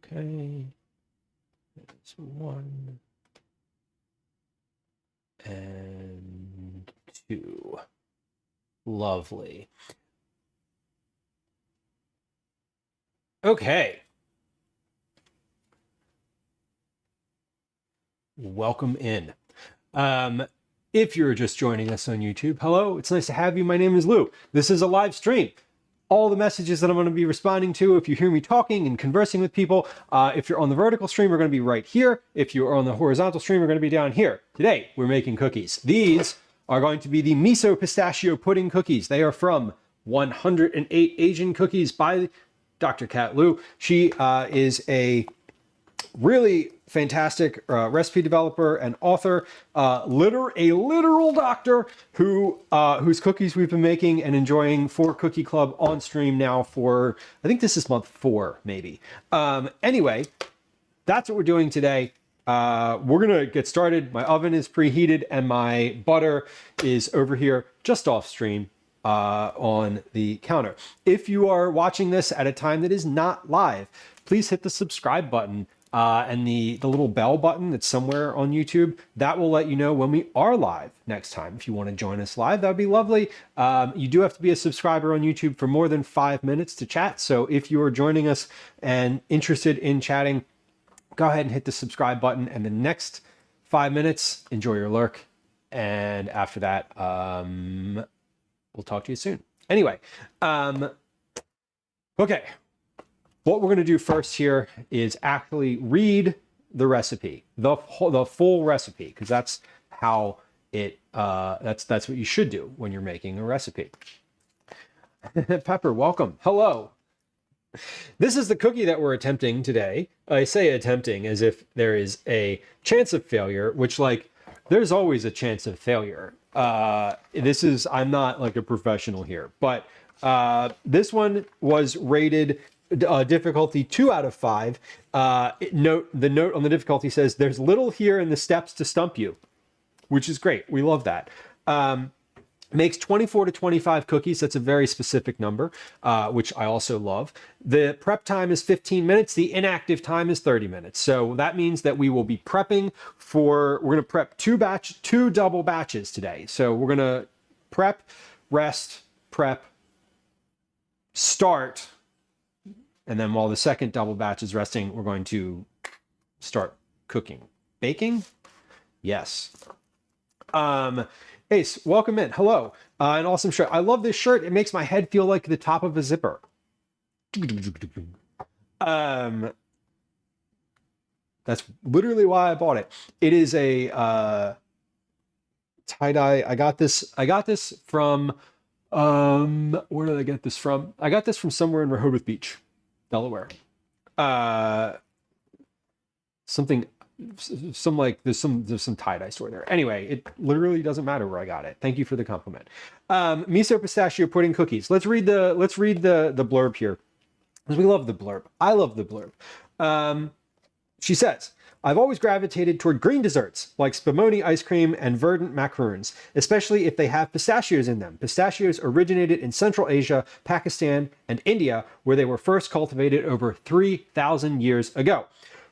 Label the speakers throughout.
Speaker 1: Okay. That's 1 and 2. Lovely. Okay. Welcome in. If you're just joining us on YouTube, hello, it's nice to have you. My name is Lieu. This is a live stream. All the messages that I'm going to be responding to, if you hear me talking and conversing with people, if you're on the vertical stream, we're going to be right here. If you are on the horizontal stream, we're going to be down here. Today, we're making cookies. These are going to be the Miso Pistachio Pudding Cookies. They are from 108 Asian Cookies by Dr. Kat Lieu. She is a really fantastic recipe developer and author, a literal doctor who whose cookies we've been making and enjoying for Cookie Club on stream now for, I think this is month 4, maybe. Anyway, that's what we're doing today. We're gonna get started. My oven is preheated and my butter is over here just off stream on the counter. If you are watching this at a time that is not live, please hit the subscribe button and the little bell button that's somewhere on YouTube. That will let you know when we are live next time. If you want to join us live, that would be lovely. You do have to be a subscriber on YouTube for more than 5 minutes to chat. So if you are joining us and interested in chatting, go ahead and hit the subscribe button. And the next 5 minutes, enjoy your lurk. And after that, we'll talk to you soon. Anyway, okay. What we're going to do first here is actually read the recipe, the full recipe, because that's how it that's what you should do when you're making a recipe. Pepper, welcome. Hello. This is the cookie that we're attempting today. I say attempting as if there is a chance of failure, which, like, there's always a chance of failure. I'm not like a professional here, but this one was rated difficulty 2 out of 5. The note on the difficulty says there's little here in the steps to stump you, which is great. We love that. Makes 24 to 25 cookies. That's a very specific number, which I also love. The prep time is 15 minutes. The inactive time is 30 minutes. So that means that we will be prepping we're going to prep two double batches today. So we're going to prep, rest, prep, start. And then while the second double batch is resting, we're going to start cooking. Baking? Yes. Ace, welcome in. Hello. An awesome shirt. I love this shirt. It makes my head feel like the top of a zipper. That's literally why I bought it. It is a tie-dye. I got this from where did I get this from? I got this from somewhere in Rehoboth Beach, Delaware. There's some tie-dye store there. Anyway, it literally doesn't matter where I got it. Thank you for the compliment. Miso Pistachio Pudding Cookies. Let's read the blurb here, because we love the blurb. I love the blurb. She says, I've always gravitated toward green desserts like spumoni ice cream and verdant macaroons, especially if they have pistachios in them. Pistachios originated in Central Asia, Pakistan, and India, where they were first cultivated over 3,000 years ago.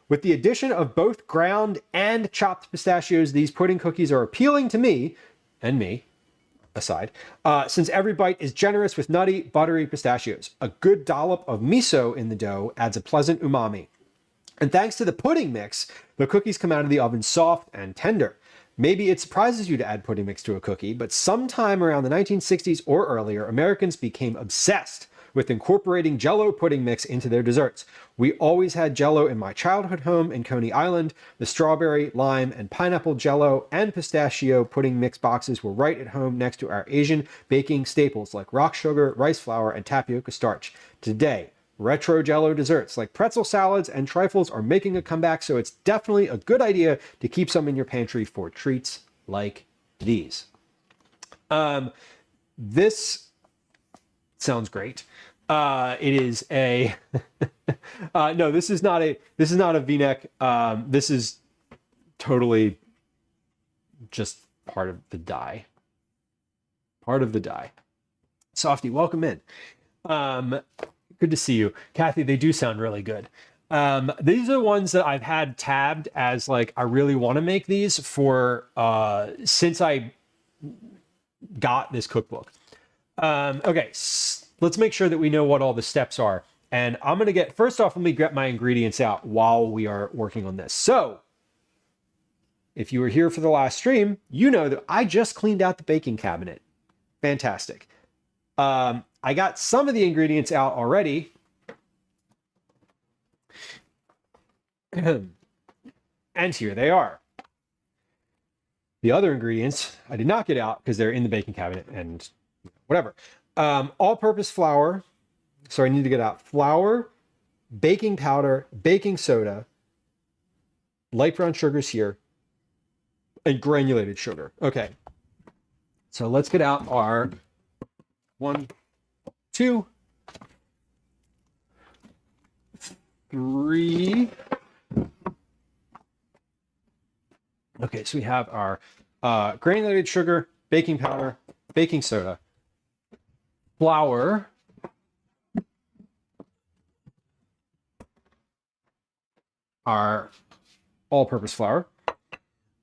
Speaker 1: With the addition of both ground and chopped pistachios, these pudding cookies are appealing to me, and me aside, since every bite is generous with nutty, buttery pistachios. A good dollop of miso in the dough adds a pleasant umami. And thanks to the pudding mix, the cookies come out of the oven soft and tender. Maybe it surprises you to add pudding mix to a cookie, but sometime around the 1960s or earlier, Americans became obsessed with incorporating Jell-O pudding mix into their desserts. We always had Jell-O in my childhood home in Coney Island. The strawberry, lime, and pineapple Jell-O and pistachio pudding mix boxes were right at home next to our Asian baking staples like rock sugar, rice flour, and tapioca starch. Today, retro Jell-O desserts like pretzel salads and trifles are making a comeback, so it's definitely a good idea to keep some in your pantry for treats like these. This sounds great. It is a no, this is not a V-neck. This is totally just part of the dye. Softy, welcome in. Good to see you. Kathy, they do sound really good. These are the ones that I've had tabbed as like, I really want to make these for, since I got this cookbook. Okay, let's make sure that we know what all the steps are. And I'm going to get, first off, let me get my ingredients out while we are working on this. So if you were here for the last stream, you know that I just cleaned out the baking cabinet. Fantastic. I got some of the ingredients out already. And here they are. The other ingredients I did not get out because they're in the baking cabinet and whatever. All-purpose flour. So I need to get out flour, baking powder, baking soda, light brown sugars here, and granulated sugar. Okay. So let's get out our 1, 2, 3. Okay, so we have our granulated sugar, baking powder, baking soda, flour, our all-purpose flour,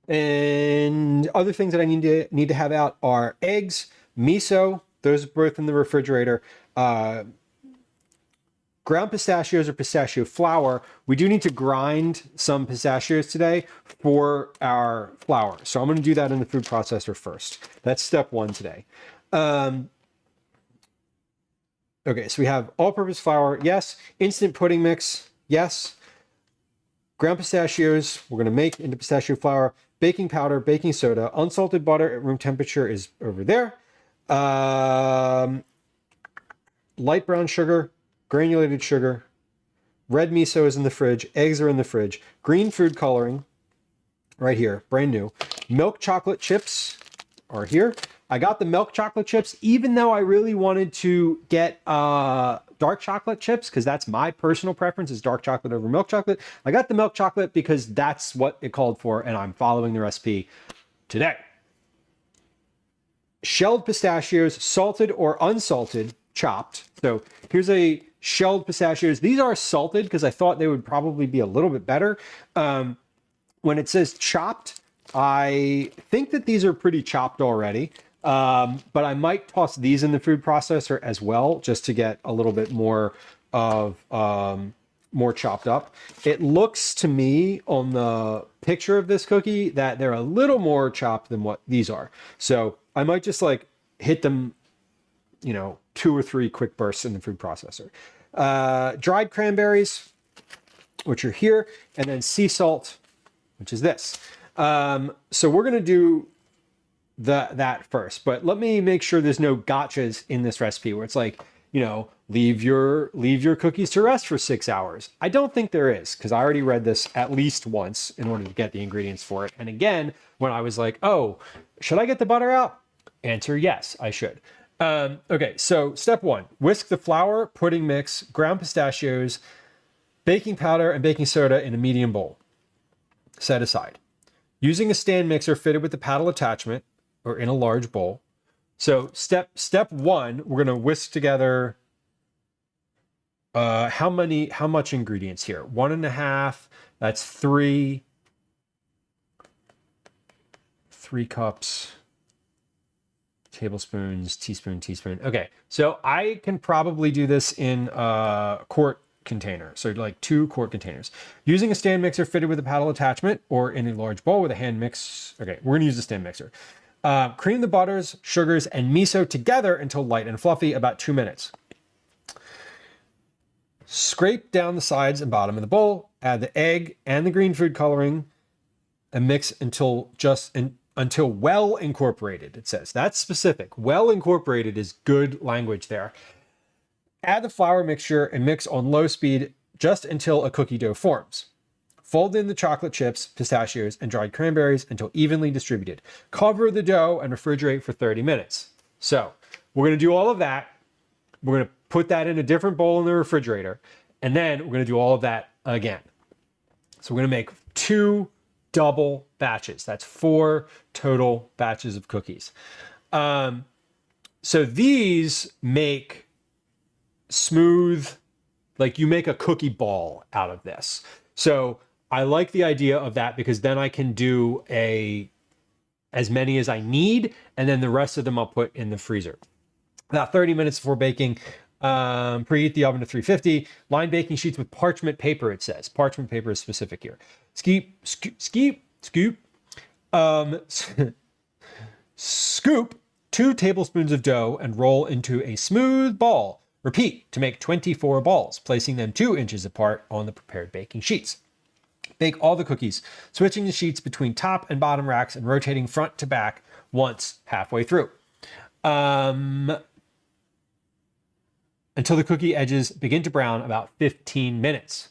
Speaker 1: and other things that I need to have out are eggs, miso. Those are both in the refrigerator. Ground pistachios or pistachio flour. We do need to grind some pistachios today for our flour. So I'm going to do that in the food processor first. That's step 1 today. Okay, so we have all-purpose flour, yes. Instant pudding mix, yes. Ground pistachios, we're going to make into pistachio flour. Baking powder, baking soda, unsalted butter at room temperature is over there. Light brown sugar, granulated sugar, red miso is in the fridge, eggs are in the fridge, green food coloring, right here, brand new. Milk chocolate chips are here. I got the milk chocolate chips, even though I really wanted to get dark chocolate chips, because that's my personal preference is dark chocolate over milk chocolate. I got the milk chocolate because that's what it called for, and I'm following the recipe today. Shelled pistachios, salted or unsalted, chopped. So here's a shelled pistachios. These are salted because I thought they would probably be a little bit better. When it says chopped, I think that these are pretty chopped already. But I might toss these in the food processor as well, just to get a little bit more of more chopped up. It looks to me on the picture of this cookie that they're a little more chopped than what these are. So I might just like hit them, 2 or 3 quick bursts in the food processor. Dried cranberries, which are here, and then sea salt, which is this. So we're going to do that first, but let me make sure there's no gotchas in this recipe where it's like, leave your cookies to rest for 6 hours. I don't think there is, because I already read this at least once in order to get the ingredients for it. And again, when I was like, oh, should I get the butter out? Answer, yes, I should. Okay, so step 1, whisk the flour, pudding mix, ground pistachios, baking powder, and baking soda in a medium bowl. Set aside. Using a stand mixer fitted with the paddle attachment or in a large bowl. So step 1, we're going to whisk together how much ingredients here? 1.5, that's 3 cups, tablespoons, teaspoon. Okay, so I can probably do this in a quart container, so like 2 quart containers. Using a stand mixer fitted with a paddle attachment or in a large bowl with a hand mix. Okay, we're gonna use the stand mixer. Cream the butters, sugars, and miso together until light and fluffy, about 2 minutes. Scrape down the sides and bottom of the bowl, add the egg and the green food coloring, and mix until well incorporated, it says. That's specific. Well incorporated is good language there. Add the flour mixture and mix on low speed just until a cookie dough forms. Fold in the chocolate chips, pistachios, and dried cranberries until evenly distributed. Cover the dough and refrigerate for 30 minutes. So we're going to do all of that. We're going to put that in a different bowl in the refrigerator. And then we're going to do all of that again. So we're going to make 2 double batches. That's 4 total batches of cookies. So these make smooth, like you make a cookie ball out of this. So I like the idea of that because then I can do as many as I need, and then the rest of them I'll put in the freezer. About 30 minutes before baking, preheat the oven to 350. Line baking sheets with parchment paper, it says. Parchment paper is specific here. Scoop. Scoop 2 tablespoons of dough and roll into a smooth ball. Repeat to make 24 balls, placing them 2 inches apart on the prepared baking sheets. Bake all the cookies, switching the sheets between top and bottom racks and rotating front to back once halfway through. Until the cookie edges begin to brown, about 15 minutes.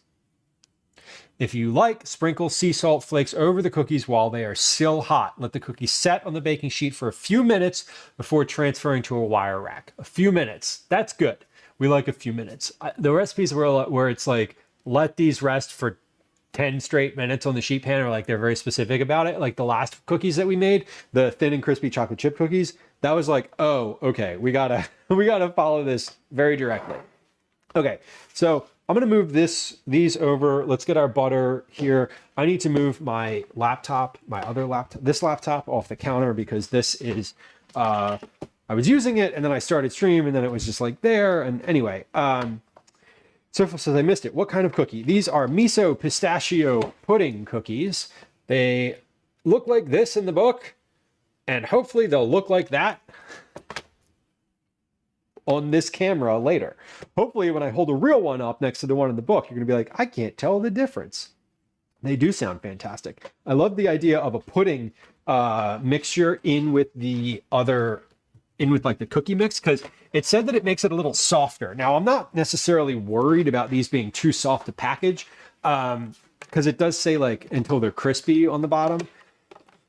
Speaker 1: If you like, sprinkle sea salt flakes over the cookies while they are still hot. Let the cookies set on the baking sheet for a few minutes before transferring to a wire rack. A few minutes. That's good. We like a few minutes. The recipes where it's like, let these rest for 10 straight minutes on the sheet pan, or like they're very specific about it. Like the last cookies that we made, the thin and crispy chocolate chip cookies, that was like, oh, okay, we gotta follow this very directly. Okay, so I'm gonna move these over. Let's get our butter here. I need to move my laptop, this laptop off the counter because this is, I was using it and then I started stream and then it was just like there. And anyway, Surfa says I missed it. What kind of cookie? These are Miso pistachio pudding cookies. They look like this in the book, and hopefully they'll look like that on this camera later. Hopefully when I hold a real one up next to the one in the book, you're gonna be like, I can't tell the difference. They do sound fantastic. I love the idea of a pudding mixture in with like the cookie mix, because it said that it makes it a little softer. Now, I'm not necessarily worried about these being too soft to package, because it does say like until they're crispy on the bottom.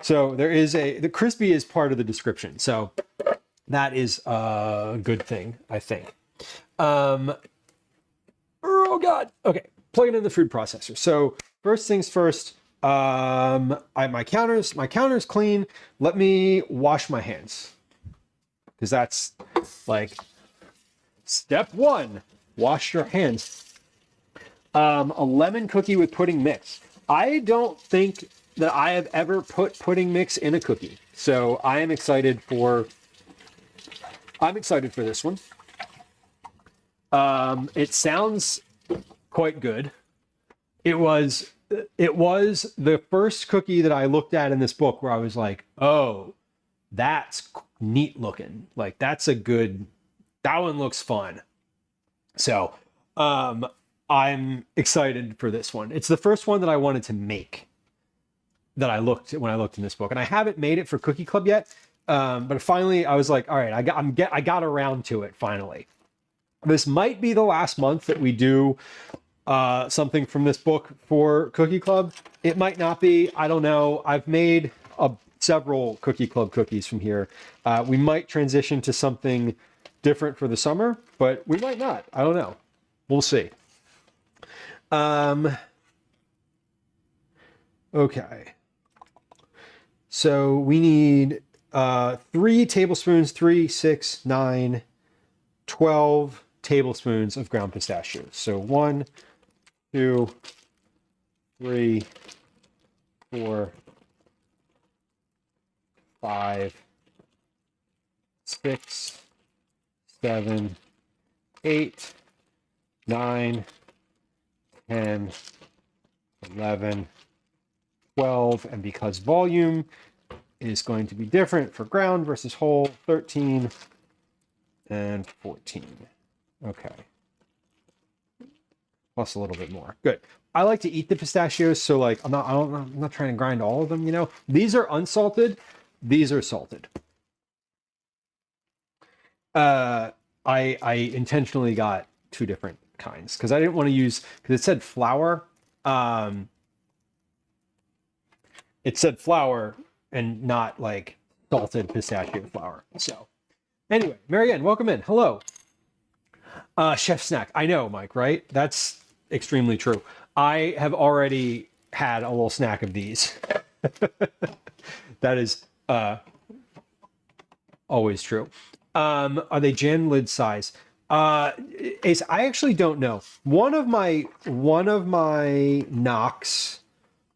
Speaker 1: So the crispy is part of the description. So that is a good thing, I think. Oh God. Okay, plug it in the food processor. So first things first, my counter's clean. Let me wash my hands, because that's like step 1, wash your hands. A lemon cookie with pudding mix. I don't think that I have ever put pudding mix in a cookie, so I'm excited for this one. It sounds quite good. It was the first cookie that I looked at in this book where I was like, oh, that's neat looking. Like that one looks fun. So I'm excited for this one. It's the first one that I wanted to make when I looked in this book, and I haven't made it for Cookie Club yet. But finally I was like, all right, I got around to it finally. This might be the last month that we do something from this book for Cookie Club. It might not be, I don't know. I've made several Cookie Club cookies from here. We might transition to something different for the summer, but we might not. I don't know. We'll see. Okay. So we need 3 tablespoons, 3, 6, 9, 12 tablespoons of ground pistachios. So 1, 2, 3, 4, 5, 6, 7, 8, 9, 10, 11, 12, and because volume is going to be different for ground versus whole, 13 and 14. Okay. Plus a little bit more. Good. I like to eat the pistachios, so like I'm not trying to grind all of them, you know. These are unsalted, these are salted. I intentionally got 2 different kinds because I didn't want to use, because it said flour. It said flour and not like salted pistachio flour. So anyway, Marianne, welcome in. Hello. Chef Snack. I know, Mike, right? That's extremely true. I have already had a little snack of these. That is always true. Are they Jan lid size? Ace, I actually don't know. One of my knocks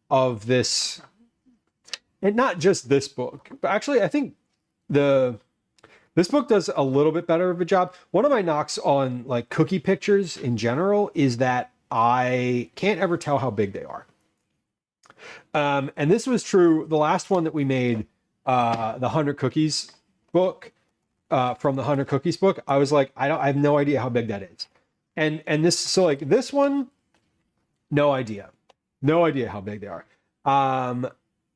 Speaker 1: of this, and not just this book, but actually I think this book does a little bit better of a job. One of my knocks on like cookie pictures in general is that I can't ever tell how big they are. And this was true. The last one that we made, the 100 Cookies book, from the 100 Cookies book, I was like, I have no idea how big that is. And this, so like this one, no idea how big they are.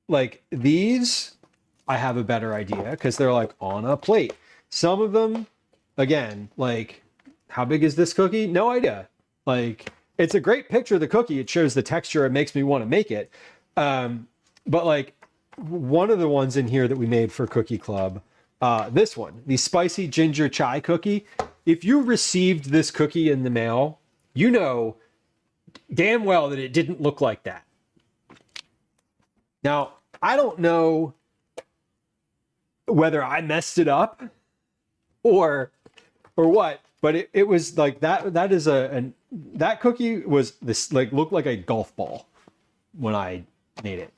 Speaker 1: Like these, I have a better idea because they're like on a plate. Some of them, again, like how big is this cookie? No idea. Like it's a great picture of the cookie. It shows the texture. It makes me want to make it. But like one of the ones in here that we made for Cookie Club, this one, the spicy ginger chai cookie. If you received this cookie in the mail, you know damn well that it didn't look like that. Now, I don't know whether I messed it up or what, but it was like that is that cookie was this like looked like a golf ball when I made it.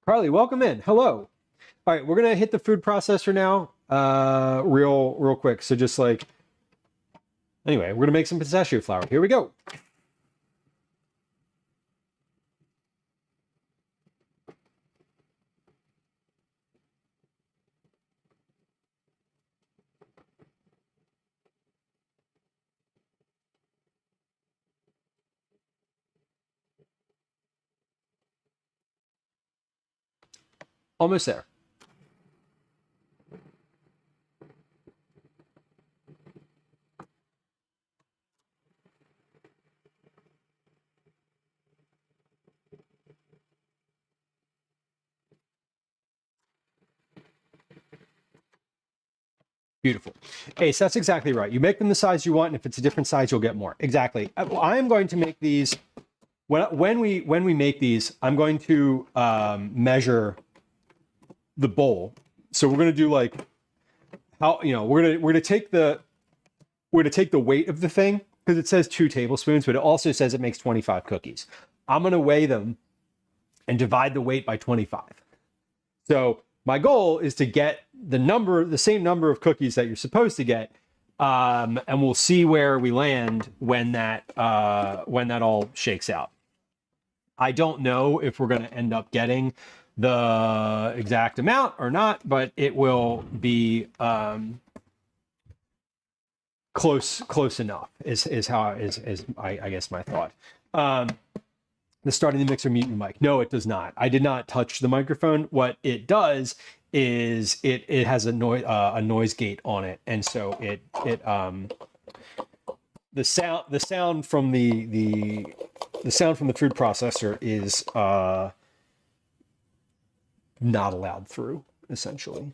Speaker 1: Carly, welcome in. Hello. All right, we're gonna hit the food processor now, real quick. So just like, anyway, we're gonna make some pistachio flour. Here we go. Almost there. Beautiful. Ace, that's exactly right. You make them the size you want, and if it's a different size, you'll get more. Exactly. I am going to make these, when we make these, I'm going to measure the bowl. So we're going to do like, how, you know, we're going to take the weight of the thing, because it says 2 tablespoons, but it also says it makes 25 cookies. I'm going to weigh them and divide the weight by 25. So my goal is to get the same number of cookies that you're supposed to get, and we'll see where we land when that all shakes out. I don't know if we're going to end up getting the exact amount or not, but it will be close enough. Is I guess my thought. The starting the mixer mute your mic. No, it does not. I did not touch the microphone. What it does is it has a noise gate on it, and so the sound from the sound from the food processor is not allowed through, essentially.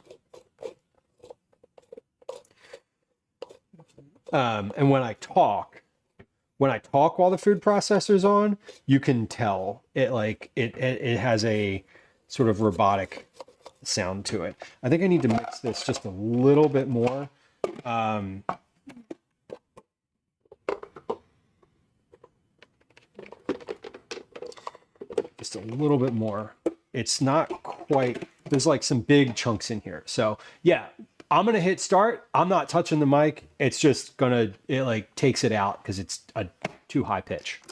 Speaker 1: And when I talk while the food processor's on, you can tell it has a sort of robotic sound to it. I think I need to mix this just a little bit more. Just a little bit more. It's not quite, there's like some big chunks in here. So yeah, I'm going to hit start. I'm not touching the mic. It's just it like takes it out because it's a too high pitch.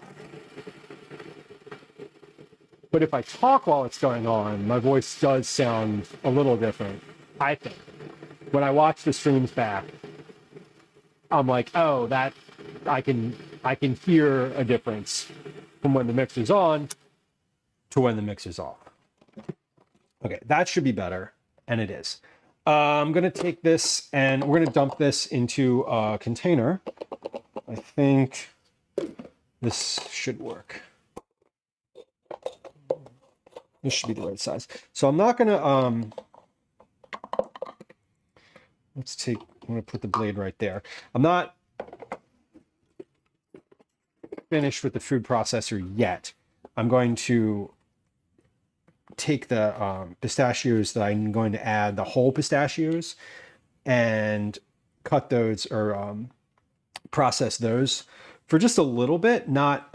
Speaker 1: But if I talk while it's going on, my voice does sound a little different, I think. When I watch the streams back, I'm like, oh, that I can hear a difference from when the mixer's on to when the mixer's off. Okay, that should be better, and it is. I'm going to take this and we're going to dump this into a container. I think this should work. This should be the right size. So I'm not going to, I'm going to put the blade right there. I'm not finished with the food processor yet. I'm going to take the pistachios that I'm going to add, the whole pistachios, and cut those, or process those for just a little bit, not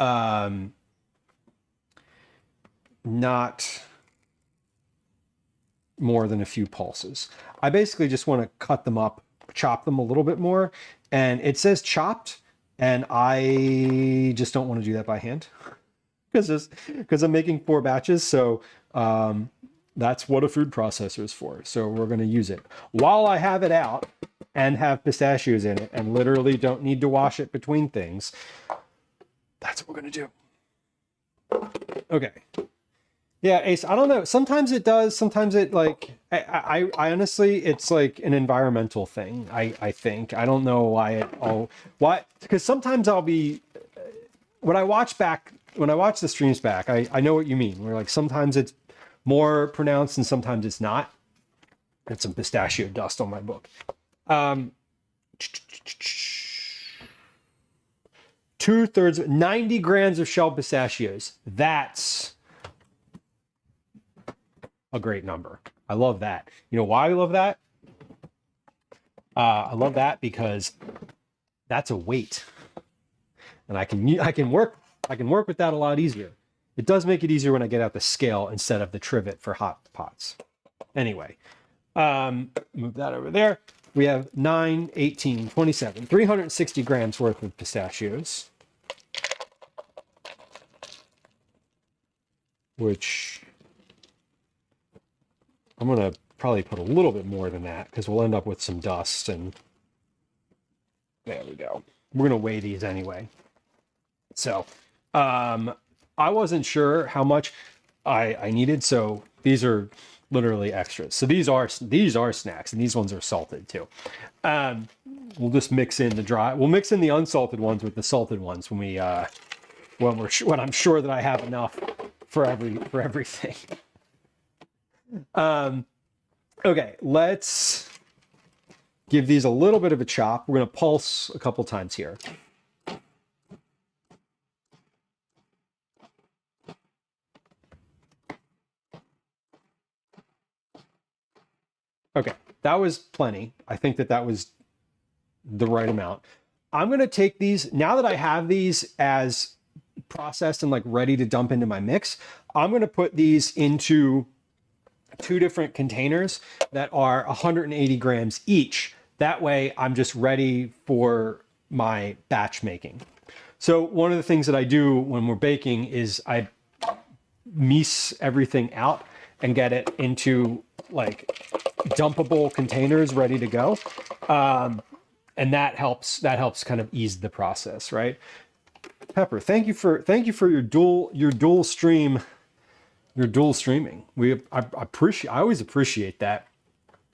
Speaker 1: more than a few pulses. I basically just want to cut them up, chop them a little bit more. And it says chopped, and I just don't want to do that by hand because I'm making 4 batches. So that's what a food processor is for. So we're going to use it while I have it out and have pistachios in it and literally don't need to wash it between things. That's what we're going to do. Okay. Yeah, Ace, I don't know. Sometimes it does. Sometimes it like, I honestly, it's like an environmental thing. I think, I don't know why, because sometimes I'll be, when I watch the streams back, I know what you mean. Where like, sometimes it's more pronounced and sometimes it's not. Got some pistachio dust on my book. 2/3, 90 grams of shelled pistachios. That's a great number. I love that. You know why I love that? I love that because that's a weight, and I can work with that a lot easier. It does make it easier when I get out the scale instead of the trivet for hot pots. Anyway, move that over there. We have 9, 18, 27, 360 grams worth of pistachios, which I'm going to probably put a little bit more than that because we'll end up with some dust. And there we go. We're going to weigh these anyway. So I wasn't sure how much I needed. So these are literally extras. So these are snacks, and these ones are salted too. We'll just mix in the dry. We'll mix in the unsalted ones with the salted ones when I'm sure that I have enough for everything. Okay, let's give these a little bit of a chop. We're going to pulse a couple times here. Okay, that was plenty. I think that was the right amount. I'm going to take these, now that I have these as processed and like ready to dump into my mix, I'm going to put these into 2 different containers that are 180 grams each. That way I'm just ready for my batch making. So one of the things that I do when we're baking is I Miso everything out and get it into like dumpable containers ready to go. And that helps kind of ease the process, right? Pepper, thank you for your dual streaming. I always appreciate that.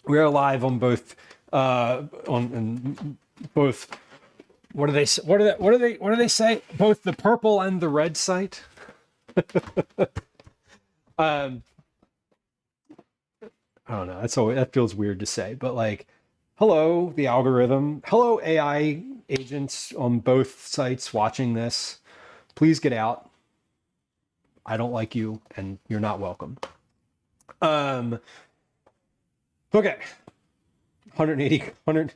Speaker 1: We are live on both on both. What do they say? Both the purple and the red site. I don't know. That feels weird to say, but like, hello, the algorithm. Hello, AI agents on both sites watching this. Please get out. I don't like you, and you're not welcome. Okay. 180. Let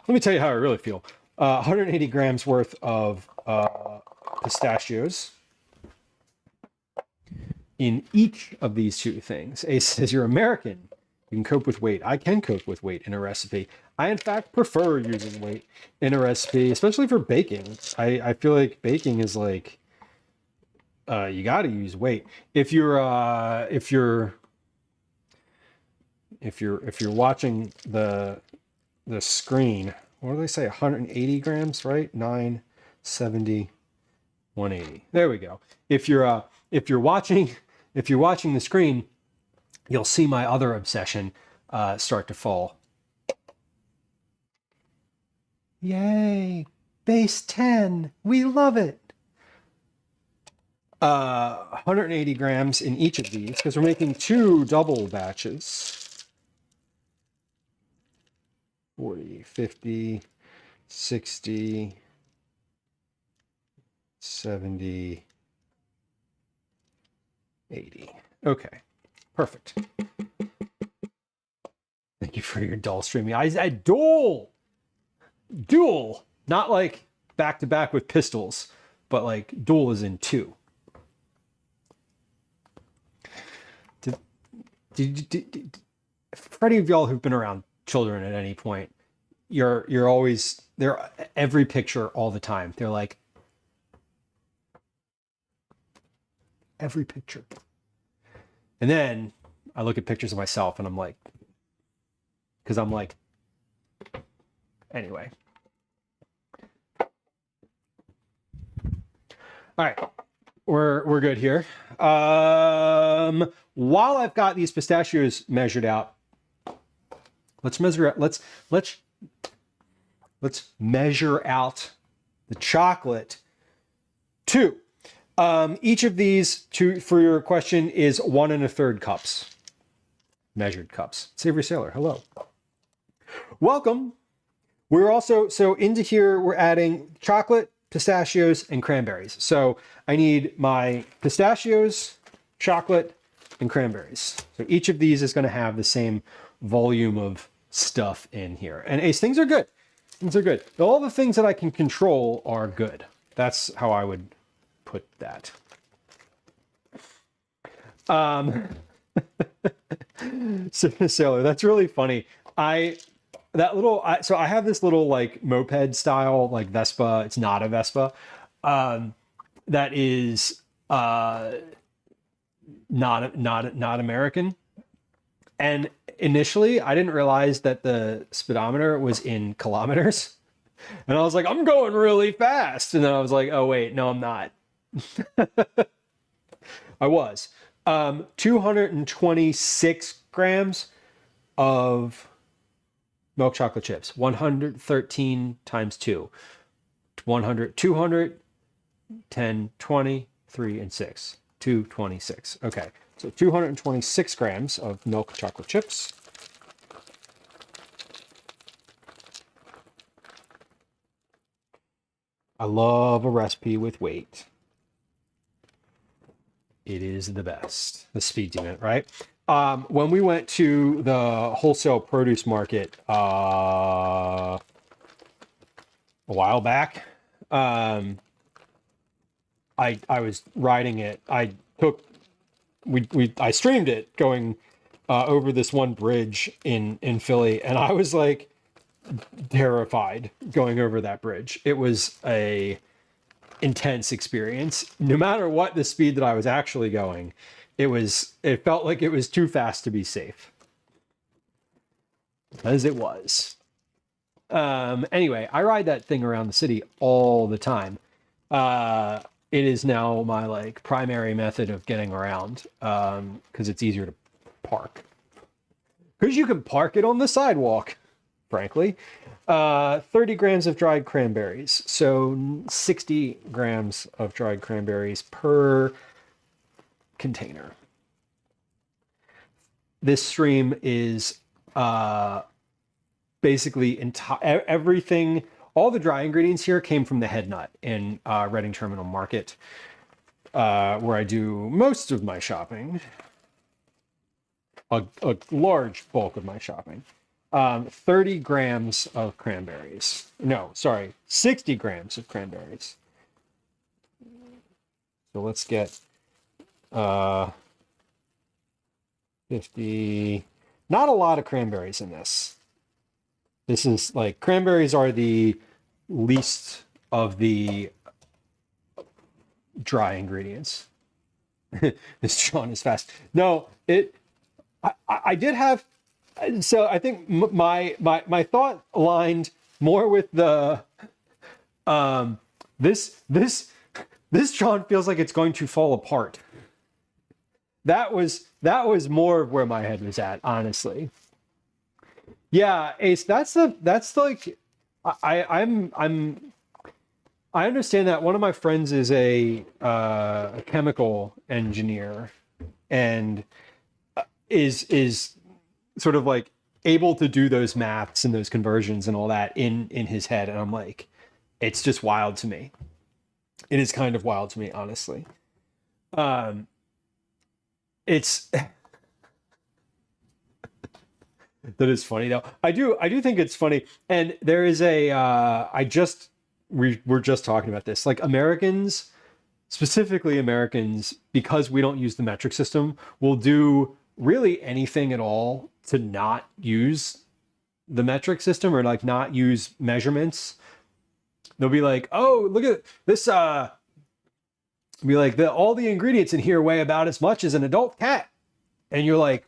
Speaker 1: me tell you how I really feel. 180 grams worth of pistachios in each of these 2 things. Ace says, you're American. You can cope with weight. I can cope with weight in a recipe. I, in fact, prefer using weight in a recipe, especially for baking. I feel like baking is like, you got to use weight. If you're watching the screen, what do they say? 180 grams, right? 970, 180. There we go. If you're watching the screen, you'll see my other obsession start to fall. Yay! Base 10. We love it. 180 grams in each of these because we're making 2 double batches. 40, 50, 60, 70, 80. Okay, perfect. Thank you for your dull streaming eyes. Dual. Not like back to back with pistols, but like dual is in two. For any of y'all who've been around children at any point, you're always there. Every picture, all the time. They're like every picture, and then I look at pictures of myself, and I'm like, because I'm like, anyway. All right, we're good here. While I've got these pistachios measured out, let's measure out. Let's measure out the chocolate too. Each of these, for your question, is 1 1/3 cups. Measured cups. Savory Sailor, hello. Welcome. We're also, so into here, we're adding chocolate, pistachios, and cranberries. So I need my pistachios, chocolate, and cranberries. So each of these is going to have the same volume of stuff in here. And Ace, things are good. Things are good. All the things that I can control are good. That's how I would put that. Sailor, that's really funny. So I have this little like moped style, like Vespa. It's not a Vespa. That is not American. And initially I didn't realize that the speedometer was in kilometers. And I was like, I'm going really fast. And then I was like, oh wait, no, I'm not. I was. 226 grams of milk chocolate chips. 113 times 2. 100, 200, 10, 20, 3, and 6. 226. Okay, so 226 grams of milk chocolate chips. I love a recipe with weight. It is the best. The speed demon, right? When we went to the wholesale produce market a while back, I was riding it. I streamed it going over this one bridge in Philly, and I was like terrified going over that bridge. It was a intense experience. No matter what the speed that I was actually going, it felt like it was too fast to be safe. As it was. Anyway, I ride that thing around the city all the time. It is now my like primary method of getting around, because it's easier to park. Because you can park it on the sidewalk, frankly. 30 grams of dried cranberries. So 60 grams of dried cranberries per container. This stream is basically everything, all the dry ingredients here came from the Head Nut in Reading Terminal Market, where I do most of my shopping. A large bulk of my shopping. 30 grams of cranberries. No, sorry, 60 grams of cranberries. So let's get 50. Not a lot of cranberries in this. This is like, cranberries are the least of the dry ingredients. This Sean is fast. No, I did have, so I think my thought aligned more with the this Sean feels like it's going to fall apart. That was more of where my head was at, honestly. Yeah, Ace, that's like I understand that one of my friends is a chemical engineer and is sort of like able to do those maths and those conversions and all that in his head, and I'm like, it's just wild to me. It is kind of wild to me, honestly. It's that is funny though. I do think it's funny, and there is a I just we're just talking about this. Like Americans, specifically Americans, because we don't use the metric system, will do really anything at all to not use the metric system or like not use measurements. They'll be like, oh, look at this, be like, all the ingredients in here weigh about as much as an adult cat. And you're like,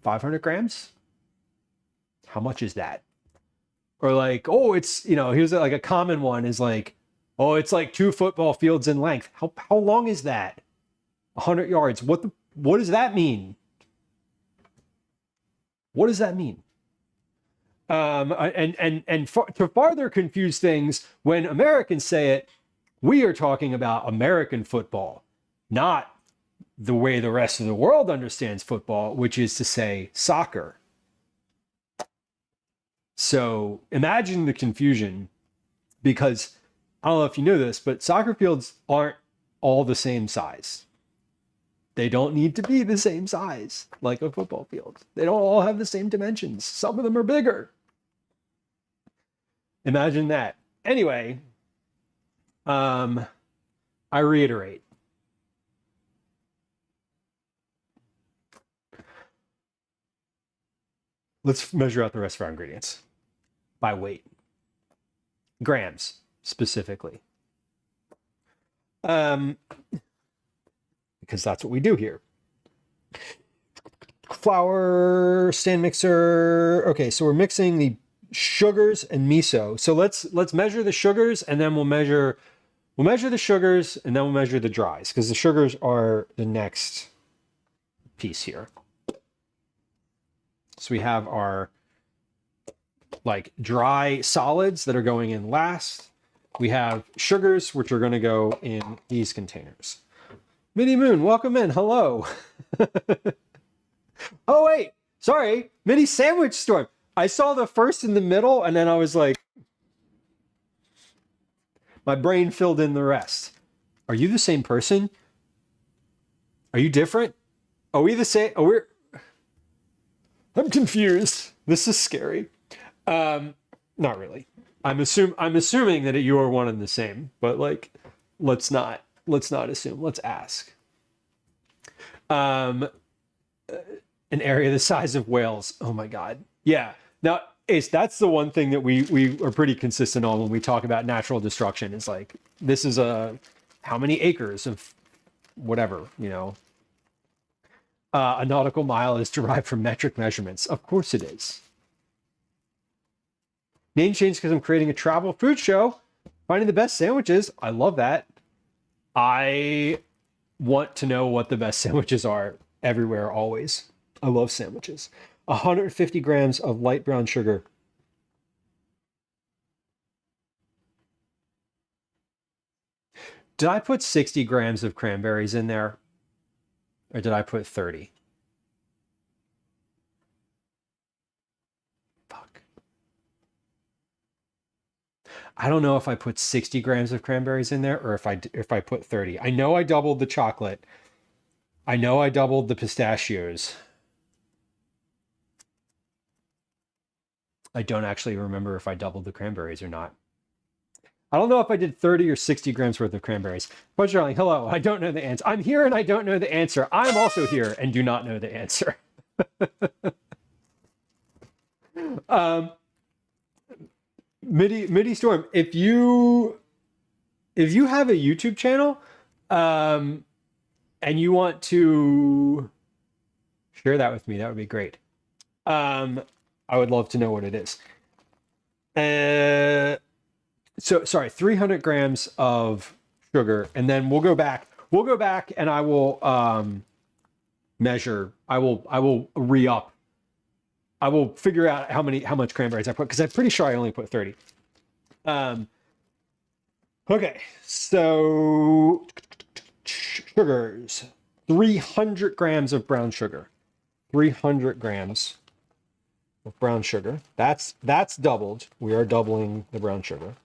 Speaker 1: 500 grams? How much is that? Or like, oh, it's, here's like a common one is like, oh, it's like 2 football fields in length. How long is that? 100 yards. What does that mean? What does that mean? To farther confuse things, when Americans say it, we are talking about American football, not the way the rest of the world understands football, which is to say soccer. So imagine the confusion, because I don't know if you know this, but soccer fields aren't all the same size. They don't need to be the same size like a football field. They don't all have the same dimensions. Some of them are bigger. Imagine that. Anyway, I reiterate. Let's measure out the rest of our ingredients by weight. Grams, specifically. Because that's what we do here. Flour, stand mixer. Okay, so we're mixing the sugars and miso. So let's measure the sugars, and then we'll measure the sugars, and then we'll measure the dries, because the sugars are the next piece here. So we have our like dry solids that are going in last. We have sugars, which are going to go in these containers. Mini Moon, welcome in. Hello. Oh, wait. Sorry. Mini Sandwich Storm. I saw the first in the middle, and then I was like, my brain filled in the rest. Are you the same person? Are you different? Are we the same? I'm confused. This is scary. Not really. I'm assuming that you are one and the same, but like, let's not assume. Let's ask. An area the size of Wales. Oh my God. Yeah. Now, Ace, that's the one thing that we are pretty consistent on when we talk about natural destruction. Is like, this is how many acres of whatever, a nautical mile is derived from metric measurements. Of course it is. Name change because I'm creating a travel food show. Finding the best sandwiches. I love that. I want to know what the best sandwiches are everywhere, always. I love sandwiches. 150 grams of light brown sugar. Did I put 60 grams of cranberries in there? Or did I put 30? Fuck. I don't know if I put 60 grams of cranberries in there or if I put 30. I know I doubled the chocolate. I know I doubled the pistachios. I don't actually remember if I doubled the cranberries or not. I don't know if I did 30 or 60 grams worth of cranberries. But Darling, hello. I don't know the answer. I'm here and I don't know the answer. I'm also here and do not know the answer. Midi Storm, if you have a YouTube channel, and you want to share that with me, that would be great. I would love to know what it is. So sorry, 300 grams of sugar, and then we'll go back and I will measure. I will re-up. I will figure out how much cranberries I put, because I'm pretty sure I only put 30. Okay, so sugars. 300 grams of brown sugar. 300 grams of brown sugar. That's doubled. We are doubling the brown sugar.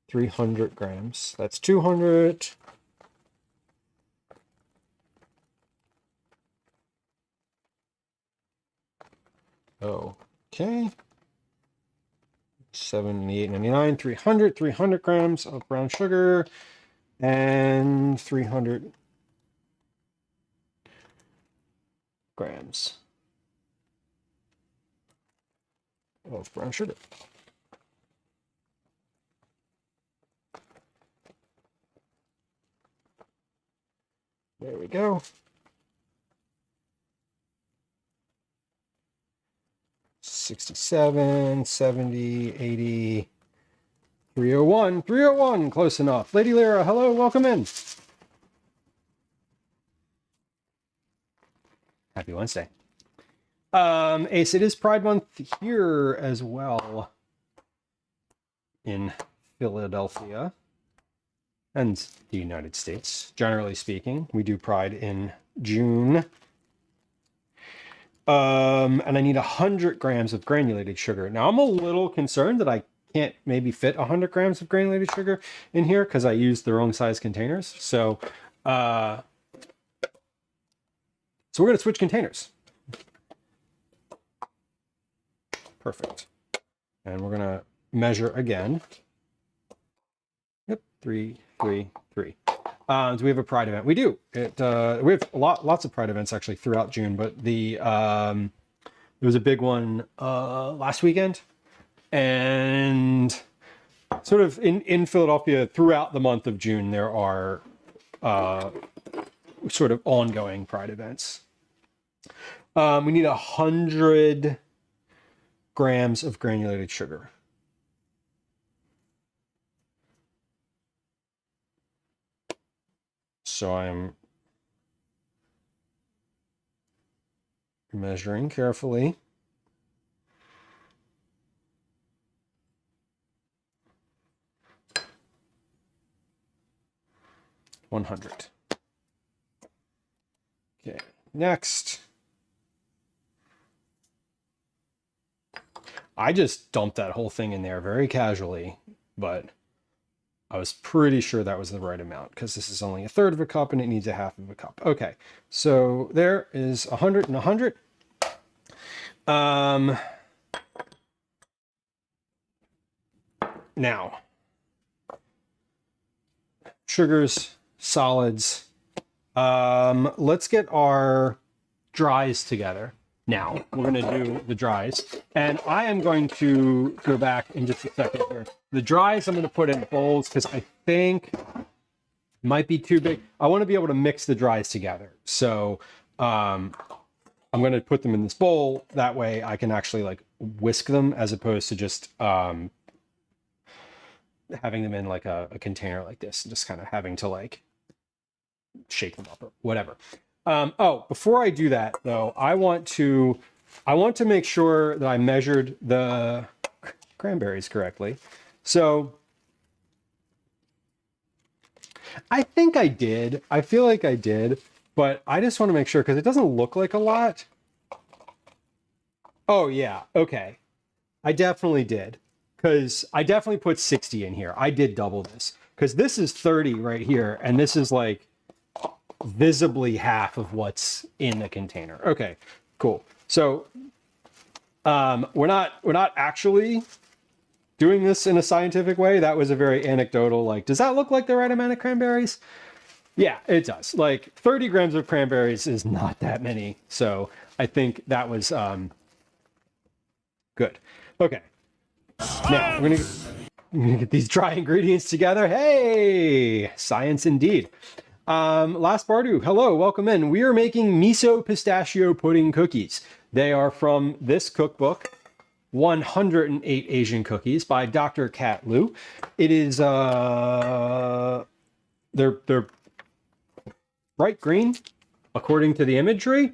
Speaker 1: 300 grams. That's 200. Okay. $78.99, 300 grams of brown sugar, and 300 grams of brown sugar. There we go. 67, 70, 80, 301, 301, close enough. Lady Lyra, hello, welcome in. Happy Wednesday. Ace, it is Pride Month here as well in Philadelphia and the United States. Generally speaking, we do Pride in June. And I need 100 grams of granulated sugar. Now, I'm a little concerned that I can't maybe fit 100 grams of granulated sugar in here because I used the wrong size containers. So we're going to switch containers. Perfect. And we're going to measure again. Yep, 3, 3, 3. Do we have a Pride event? We do. We have lots of Pride events actually throughout June, but there was a big one last weekend, and sort of in Philadelphia throughout the month of June there are sort of ongoing Pride events. We need 100 grams of granulated sugar. So I'm measuring carefully. $100. Okay, next. I just dumped that whole thing in there very casually, but I was pretty sure that was the right amount because this is only 1/3 of a cup and it needs 1/2 of a cup. Okay, so there is 100 and 100. Now, sugars, solids. Let's get our dries together. Now, we're going to do the dries. And I am going to go back in just a second here. The dries I'm going to put in bowls because I think it might be too big. I want to be able to mix the dries together. So I'm going to put them in this bowl. That way I can actually like whisk them as opposed to just having them in like a container like this and just kind of having to like shake them up or whatever. Oh, before I do that though, I want to make sure that I measured the cranberries correctly. So I think I did. I feel like I did, but I just want to make sure because it doesn't look like a lot. Oh yeah, okay. I definitely did because I definitely put 60 in here. I did double this because this is 30 right here and this is like visibly half of what's in the container. Okay, cool. So we're not actually doing this in a scientific way. That was a very anecdotal, like, does that look like the right amount of cranberries? Yeah, it does. Like 30 grams of cranberries is not that many. So I think that was good. Okay. Now we're gonna get these dry ingredients together. Hey, science indeed. Last Bardu, hello, welcome in. We are making miso pistachio pudding cookies. They are from this cookbook, 108 Asian Cookies by Dr. Kat Lieu. It is, they're bright green, according to the imagery.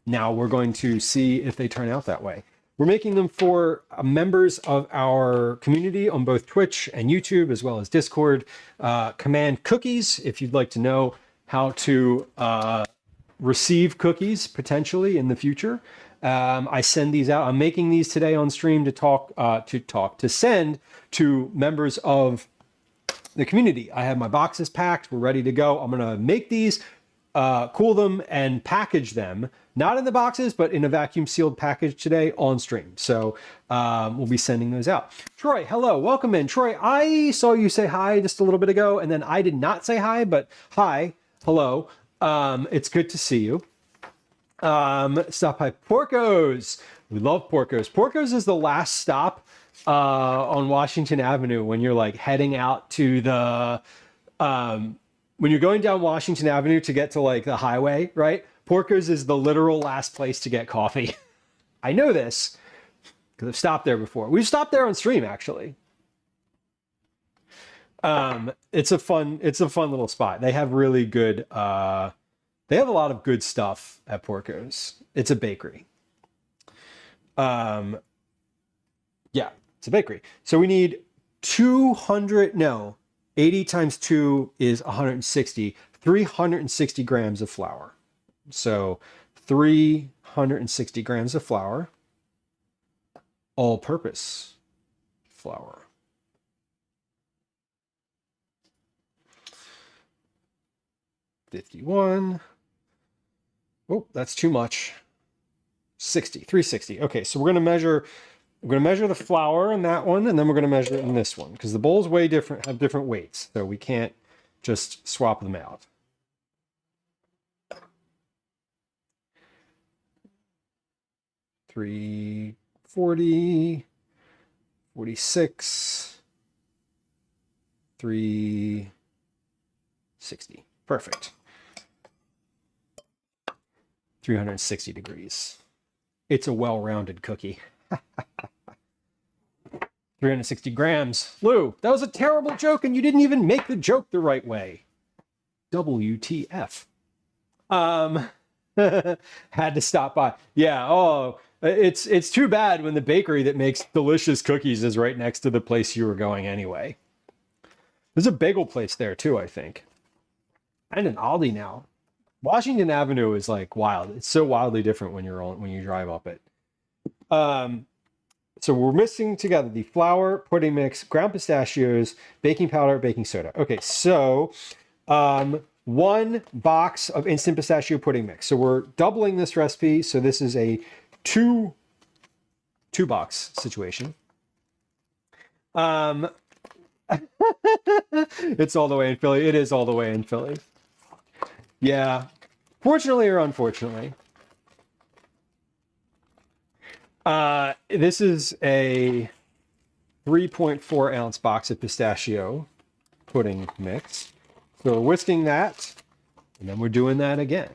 Speaker 1: Now we're going to see if they turn out that way. We're making them for members of our community on both Twitch and YouTube, as well as Discord. Command cookies, if you'd like to know how to receive cookies potentially in the future. I send these out. I'm making these today on stream to send to members of the community. I have my boxes packed. We're ready to go. I'm going to make these, cool them and package them, not in the boxes, but in a vacuum sealed package today on stream. So we'll be sending those out. Troy, hello, welcome in. Troy, I saw you say hi just a little bit ago, and then I did not say hi, but hi, hello. It's good to see you. Stop by Porco's. We love Porco's. Porco's is the last stop on Washington Avenue when you're like heading out to the when you're going down Washington Avenue to get to like the highway, right? Porco's is the literal last place to get coffee. I know this because I've stopped there before. We've stopped there on stream actually. It's a fun little spot. They have really good they have a lot of good stuff at Porco's. It's a bakery. Yeah, it's a bakery. So we need 80 times 2 is 160, 360 grams of flour. So 360 grams of flour, all-purpose flour. $51. Oh, that's too much. 360. Okay, so we're going to measure the flour in that one, and then we're going to measure it in this one, because the bowls weigh different, have different weights, so we can't just swap them out. $340, 46, 360. Perfect. 360 degrees. It's a well-rounded cookie. 360 grams. Lou, that was a terrible joke, and you didn't even make the joke the right way. WTF. Had to stop by. Yeah, oh, it's too bad when the bakery that makes delicious cookies is right next to the place you were going anyway. There's a bagel place there too, I think. And an Aldi now. Washington Avenue is like wild. It's so wildly different when you drive up it. So we're mixing together the flour, pudding mix, ground pistachios, baking powder, baking soda. Okay, so 1 box of instant pistachio pudding mix. So we're doubling this recipe. So this is a two box situation. It's all the way in Philly. It is all the way in Philly. Yeah, fortunately or unfortunately. This is a 3.4 ounce box of pistachio pudding mix. So we're whisking that, and then we're doing that again.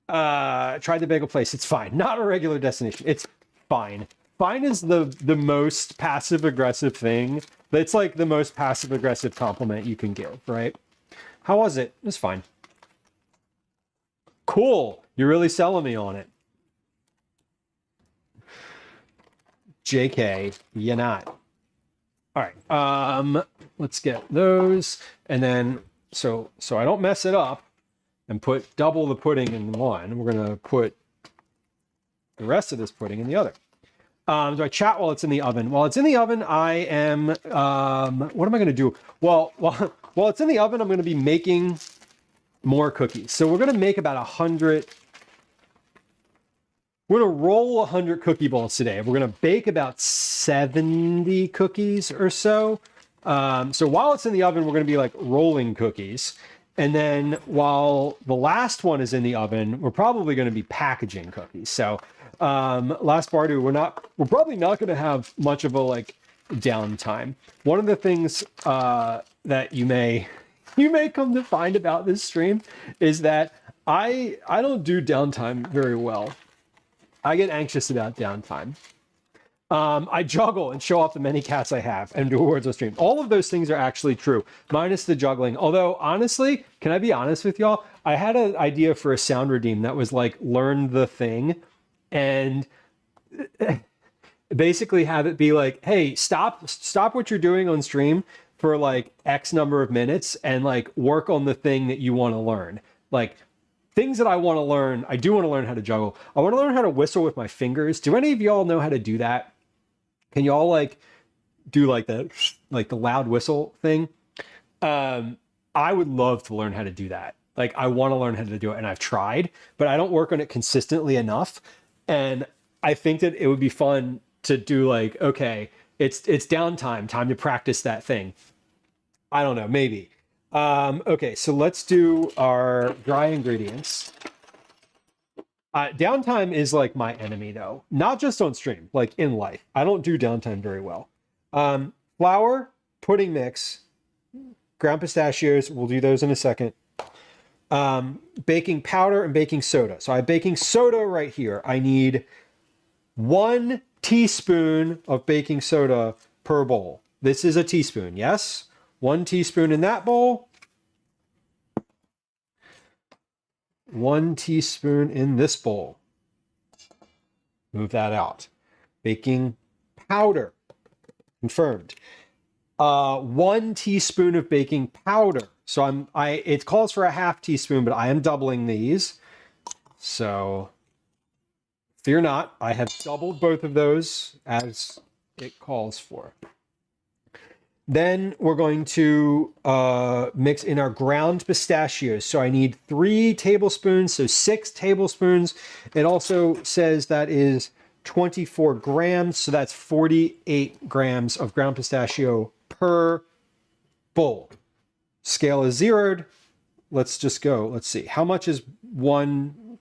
Speaker 1: Tried the bagel place. It's fine. Not a regular destination. It's fine. Fine is the most passive aggressive thing. It's like the most passive aggressive compliment you can give, right? How was it? It was fine. Cool. You're really selling me on it. JK, you're not. All right. Let's get those. And then, so I don't mess it up and put double the pudding in one, we're going to put the rest of this pudding in the other. Do I chat while it's in the oven? While it's in the oven, I am, what am I going to do? Well, while it's in the oven, I'm going to be making more cookies. So we're going to make about 100. We're going to roll 100 cookie balls today. We're going to bake about 70 cookies or so. So while it's in the oven, we're going to be like rolling cookies. And then while the last one is in the oven, we're probably going to be packaging cookies. So last Bardu, we're probably not going to have much of a like downtime. One of the things that you may come to find about this stream is that I don't do downtime very well. I get anxious about downtime. I juggle and show off the many cats I have and do awards on stream. All of those things are actually true, minus the juggling. Although, honestly, can I be honest with y'all? I had an idea for a sound redeem that was like, learn the thing. And basically have it be like, hey, stop what you're doing on stream for like X number of minutes and like work on the thing that you want to learn. Like, things that I want to learn, I do want to learn how to juggle. I want to learn how to whistle with my fingers. Do any of y'all know how to do that? Can y'all like do like the loud whistle thing? I would love to learn how to do that. Like, I want to learn how to do it, and I've tried, but I don't work on it consistently enough. And I think that it would be fun to do, like, okay, it's downtime, time to practice that thing. I don't know, maybe. Okay, so let's do our dry ingredients. Downtime is like my enemy, though. Not just on stream, like in life. I don't do downtime very well. Flour, pudding mix, ground pistachios. We'll do those in a second. Baking powder and baking soda. So I have baking soda right here. I need 1 teaspoon of baking soda per bowl. This is a teaspoon, yes? 1 teaspoon in that bowl. 1 teaspoon in this bowl. Move that out. Baking powder. Confirmed. 1 teaspoon of baking powder. So it calls for a half teaspoon, but I am doubling these. So fear not, I have doubled both of those as it calls for. Then we're going to mix in our ground pistachios. So I need 3 tablespoons, so 6 tablespoons. It also says that is 24 grams, so that's 48 grams of ground pistachio per bowl. Scale is zeroed. Let's just go. Let's see. How much is 1,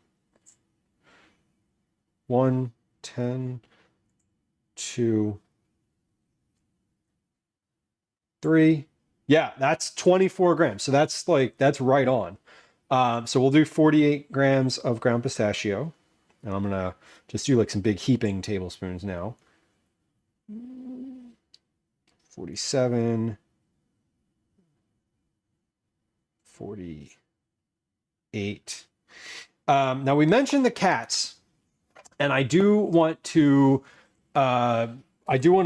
Speaker 1: 10, 2, 3. Yeah, that's 24 grams. So that's right on. So we'll do 48 grams of ground pistachio. And I'm going to just do like some big heaping tablespoons now. 47. 48. Now we mentioned the cats, and I do want to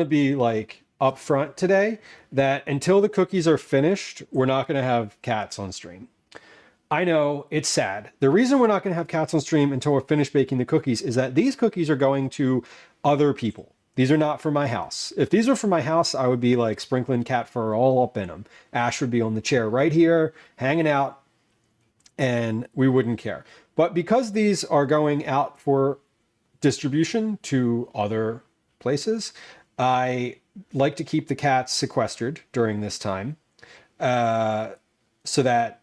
Speaker 1: be like upfront today that until the cookies are finished, we're not going to have cats on stream. I know it's sad. The reason we're not going to have cats on stream until we're finished baking the cookies is that these cookies are going to other people. These are not for my house. If these were for my house, I would be like sprinkling cat fur all up in them. Ash would be on the chair right here, hanging out, and we wouldn't care. But because these are going out for distribution to other places, I like to keep the cats sequestered during this time, so that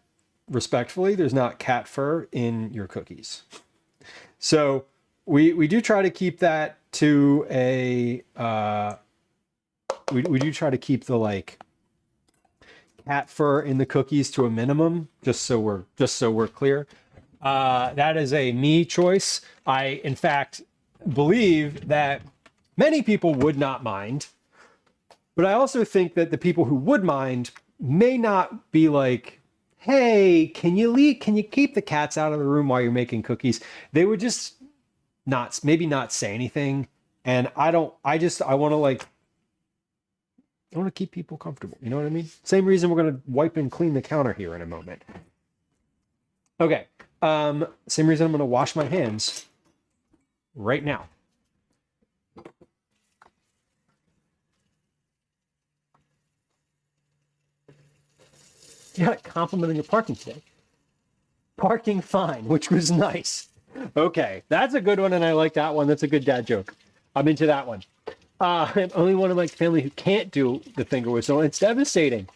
Speaker 1: respectfully, there's not cat fur in your cookies. So we do try to keep that to a we do try to keep the like cat fur in the cookies to a minimum, just so we're clear. That is a me choice. I in fact believe that many people would not mind, but I also think that the people who would mind may not be like, hey, can you keep the cats out of the room while you're making cookies? They would just maybe not say anything. And I want to keep people comfortable. You know what I mean? Same reason we're going to wipe and clean the counter here in a moment. Okay. Same reason I'm going to wash my hands right now. Yeah, complimenting your parking today. Parking fine, which was nice. Okay, that's a good one, and I like that one. That's a good dad joke. I'm into that one. I'm only one of my family who can't do the finger whistle. It's devastating.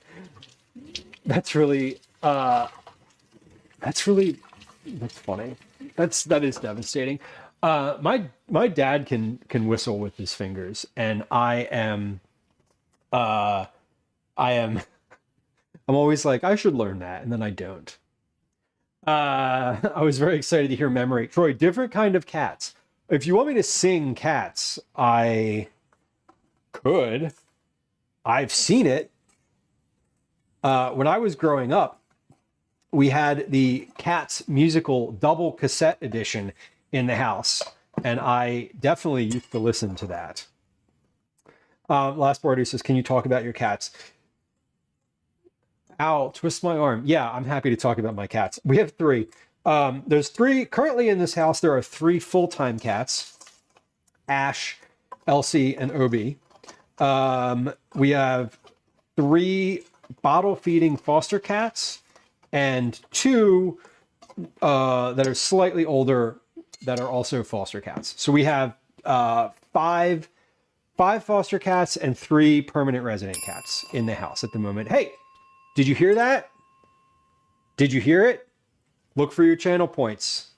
Speaker 1: That's really that's funny. That is devastating. My dad can whistle with his fingers, and I'm always like, I should learn that, and then I don't. I was very excited to hear memory. Troy, different kind of cats. If you want me to sing cats, I could. I've seen it. When I was growing up, we had the Cats musical double cassette edition in the house, and I definitely used to listen to that. Last Bardu says, can you talk about your cats? Ow, twist my arm. Yeah, I'm happy to talk about my cats. We have 3. There's 3 currently in this house. There are 3 full-time cats, Ash, Elsie, and Obi. We have 3 bottle feeding foster cats and 2 that are slightly older that are also foster cats. So we have 5 foster cats and 3 permanent resident cats in the house at the moment. Hey, did you hear that? Did you hear it? Look for your channel points.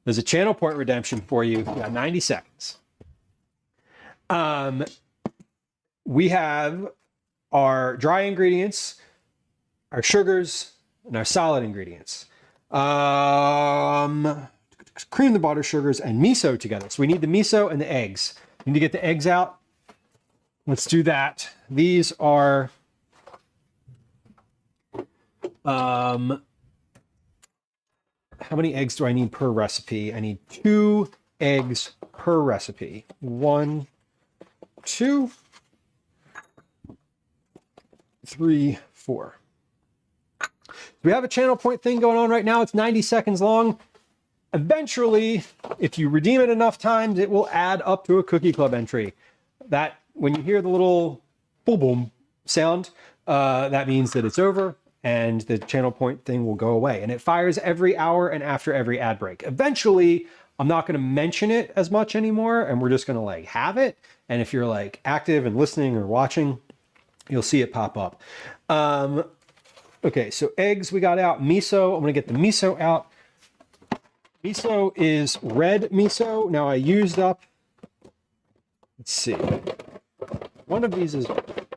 Speaker 1: There's a channel point redemption for you. You got 90 seconds. We have our dry ingredients, our sugars, and our solid ingredients. Cream the butter, sugars, and miso together. So we need the miso and the eggs. We need to get the eggs out. Let's do that. These are how many eggs do I need per recipe? I need 2 eggs per recipe. 1, 2, 3, 4. We have a channel point thing going on right now. It's 90 seconds long. Eventually, if you redeem it enough times, it will add up to a Cookie Club entry. That when you hear the little boom boom sound, that means that it's over and the channel point thing will go away. And it fires every hour and after every ad break. Eventually, I'm not going to mention it as much anymore, and we're just going to like have it. And if you're like active and listening or watching, you'll see it pop up. Okay, so eggs we got out. Miso, I'm going to get the miso out. Miso is red miso. Now I used up, let's see, one of these is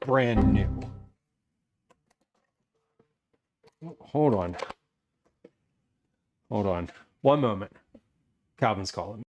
Speaker 1: brand new. Hold on. Hold on. One moment. Calvin's calling.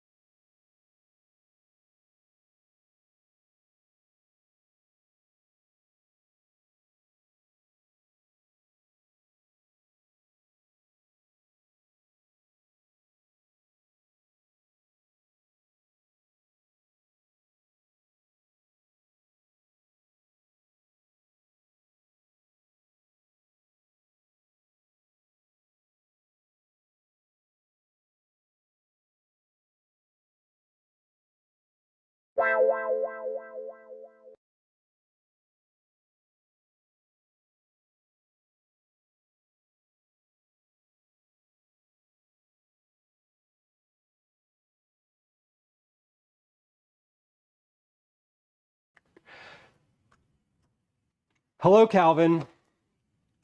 Speaker 1: Hello, Calvin.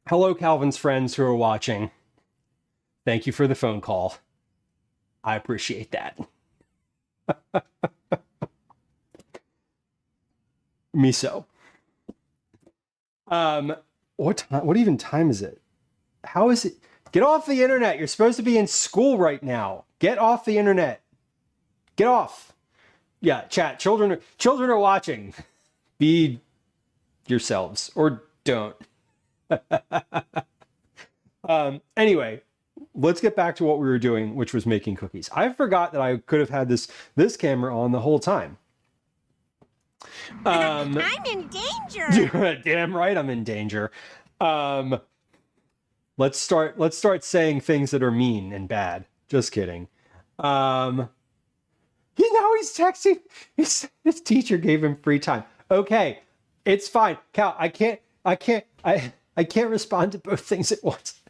Speaker 1: Hello, Calvin's friends who are watching. Thank you for the phone call. I appreciate that. Miso. What even time is it? How is it? Get off the internet. You're supposed to be in school right now. Get off the internet. Get off. Yeah, chat. Children are watching. Be yourselves or don't. Anyway, let's get back to what we were doing, which was making cookies. I forgot that I could have had this camera on the whole time. I'm in danger. Damn right I'm in danger. Let's start saying things that are mean and bad. Just kidding. He's texting. His teacher gave him free time. Okay, it's fine. Cal, I can't respond to both things at once.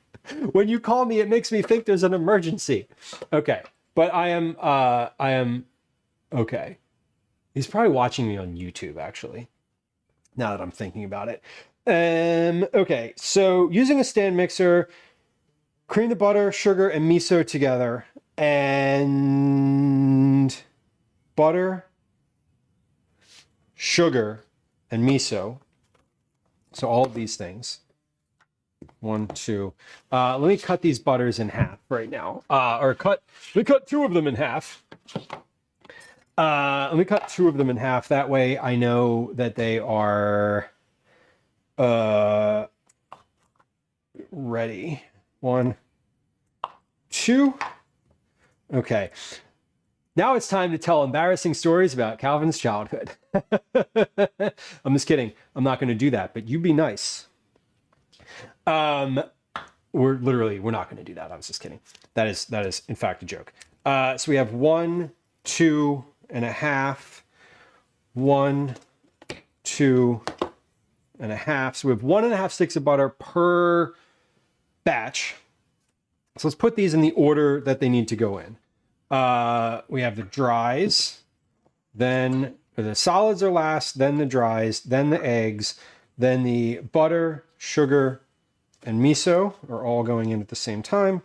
Speaker 1: When you call me, it makes me think there's an emergency. Okay, but I am okay. He's probably watching me on YouTube, actually, now that I'm thinking about it. Okay, so using a stand mixer, cream the butter, sugar, and miso together, and butter, sugar, and miso. So all of these things. 1, 2. Let me cut these butters in half right now. Let me cut 2 of them in half. Let me cut 2 of them in half. That way I know that they are ready. 1, 2. Okay. Now it's time to tell embarrassing stories about Calvin's childhood. I'm just kidding. I'm not going to do that, but you be nice. We're not going to do that. I was just kidding. That is in fact a joke. So we have 1, 2 and a half, 1, 2 and a half. So we have 1.5 sticks of butter per batch. So let's put these in the order that they need to go in. We have the dries, then the solids are last, then the dries, then the eggs, then the butter, sugar, and miso are all going in at the same time.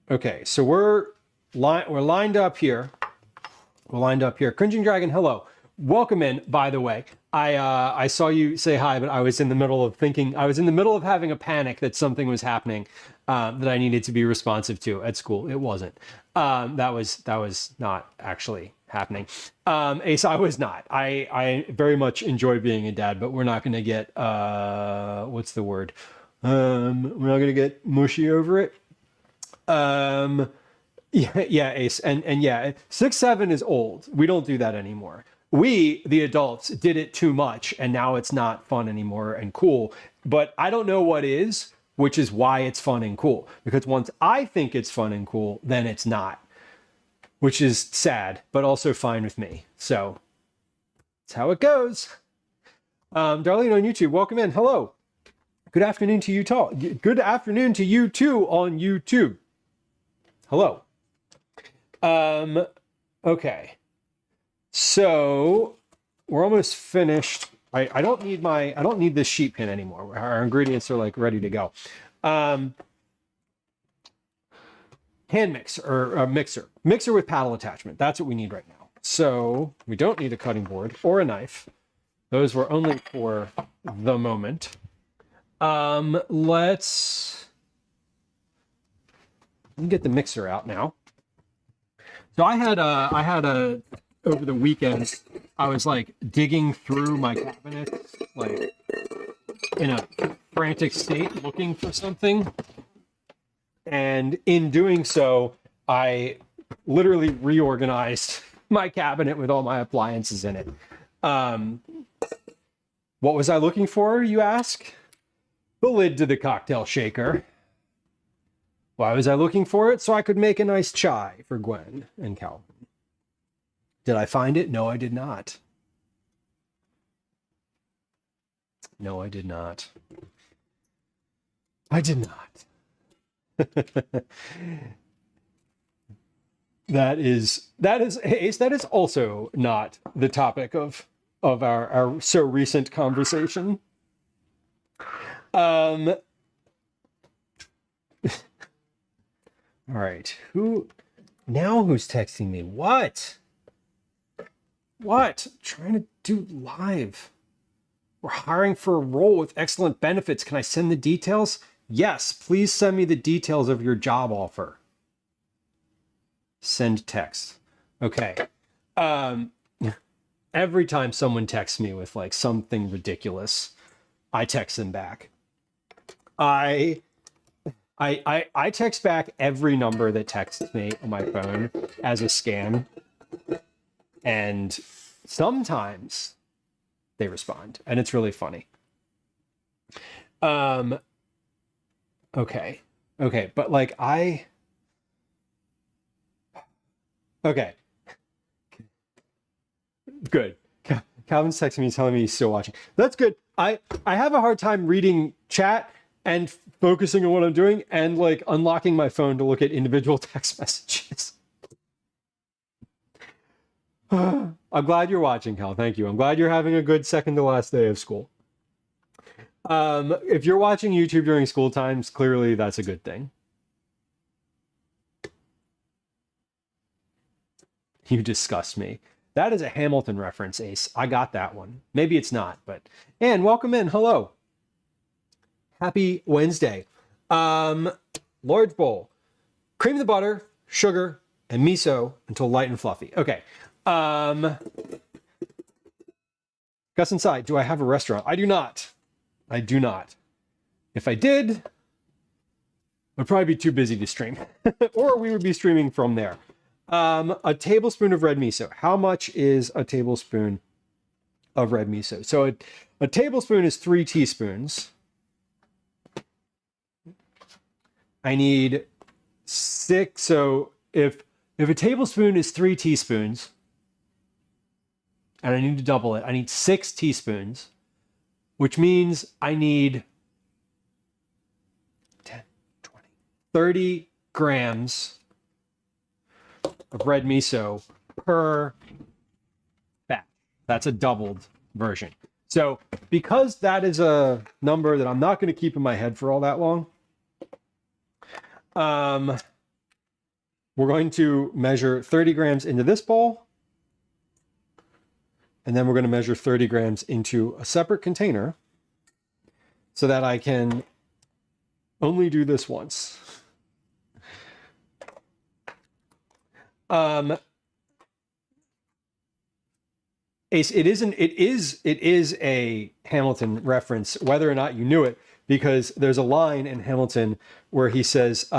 Speaker 1: Okay, so we're lined up here. We're lined up here. Cringing Dragon, hello. Welcome in, by the way. I saw you say hi, but I was in the middle of thinking, I was in the middle of having a panic that something was happening that I needed to be responsive to at school. It wasn't. That was not actually happening. Ace, I was not. I very much enjoy being a dad, but we're not going to get, what's the word? We're not going to get mushy over it. Yeah, Ace, and yeah, 6-7 is old. We don't do that anymore. We, the adults, did it too much, and now it's not fun anymore and cool. But I don't know what is, which is why it's fun and cool. Because once I think it's fun and cool, then it's not, which is sad, but also fine with me. So that's how it goes. Darlene on YouTube, welcome in. Hello. Good afternoon to you too. Good afternoon to you too on YouTube. Hello. Okay. So we're almost finished. I don't need this sheet pin anymore. Our ingredients are like ready to go. Hand mixer or mixer with paddle attachment. That's what we need right now. So we don't need a cutting board or a knife. Those were only for the moment. Let's get the mixer out now. So I had a over the weekend, I was like digging through my cabinets, like in a frantic state looking for something. And in doing so, I literally reorganized my cabinet with all my appliances in it. What was I looking for, you ask? The lid to the cocktail shaker. Why was I looking for it? So I could make a nice chai for Gwen and Calvin. Did I find it? No, I did not. No, I did not. I did not. That is Ace, that is also not the topic of our so recent conversation. All right, who's texting me? What? Trying to do live. We're hiring for a role with excellent benefits. Can I send the details? Yes, please send me the details of your job offer. Send text. Okay. Every time someone texts me with like something ridiculous, I text them back. I text back every number that texts me on my phone as a scam. And sometimes they respond, and it's really funny. Okay, but like okay, good. Calvin's texting me telling me he's still watching. That's good. I have a hard time reading chat and focusing on what I'm doing and like unlocking my phone to look at individual text messages. I'm glad you're watching, Cal. Thank you. I'm glad you're having a good second to last day of school. If you're watching YouTube during school times, clearly that's a good thing. You disgust me. That is a Hamilton reference, Ace. I got that one. Maybe it's not, but... And welcome in. Hello. Happy Wednesday. Large bowl. Cream the butter, sugar, and miso until light and fluffy. Okay. Gus inside, do I have a restaurant? I do not. I do not. If I did, I'd probably be too busy to stream. Or we would be streaming from there. A tablespoon of red miso. How much is a tablespoon of red miso? So a tablespoon is 3 teaspoons. I need 6. So if a tablespoon is 3 teaspoons, and I need to double it, I need 6 teaspoons, which means I need 30 grams of red miso per batch. That's a doubled version. So because that is a number that I'm not going to keep in my head for all that long, we're going to measure 30 grams into this bowl, and then we're going to measure 30 grams into a separate container so that I can only do this once. Ace, it is a Hamilton reference, whether or not you knew it, because there's a line in Hamilton where he says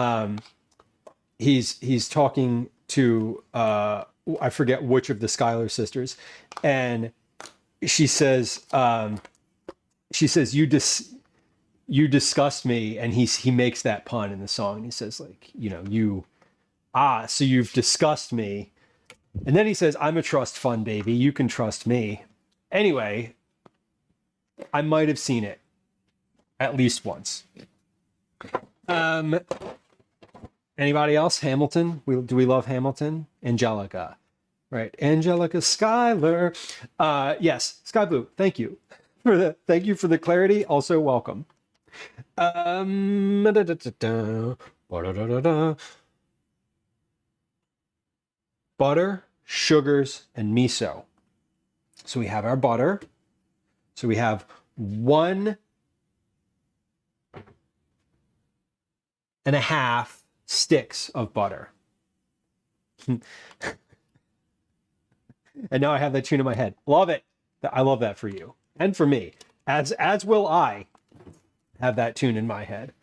Speaker 1: he's talking to I forget which of the Schuyler sisters, and she says you disgust me, and he makes that pun in the song, and he says, like, you know, so you've discussed me. And then he says, I'm a trust fund baby. You can trust me. Anyway, I might have seen it at least once. Anybody else? Hamilton? Do we love Hamilton? Angelica, right? Angelica Schuyler. Yes, Sky Blue. Thank you for the clarity. Also, welcome. Butter, sugars, and miso. So we have our butter. So we have 1.5 sticks of butter. And now I have that tune in my head. Love it. I love that for you and for me. As will I have that tune in my head.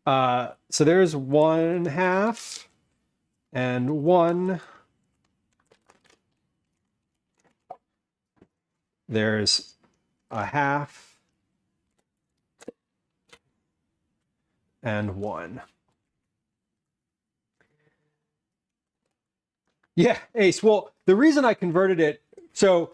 Speaker 1: So there's 1/2 and 1. There's 1/2 and 1. Yeah, Ace. Well, the reason I converted it, so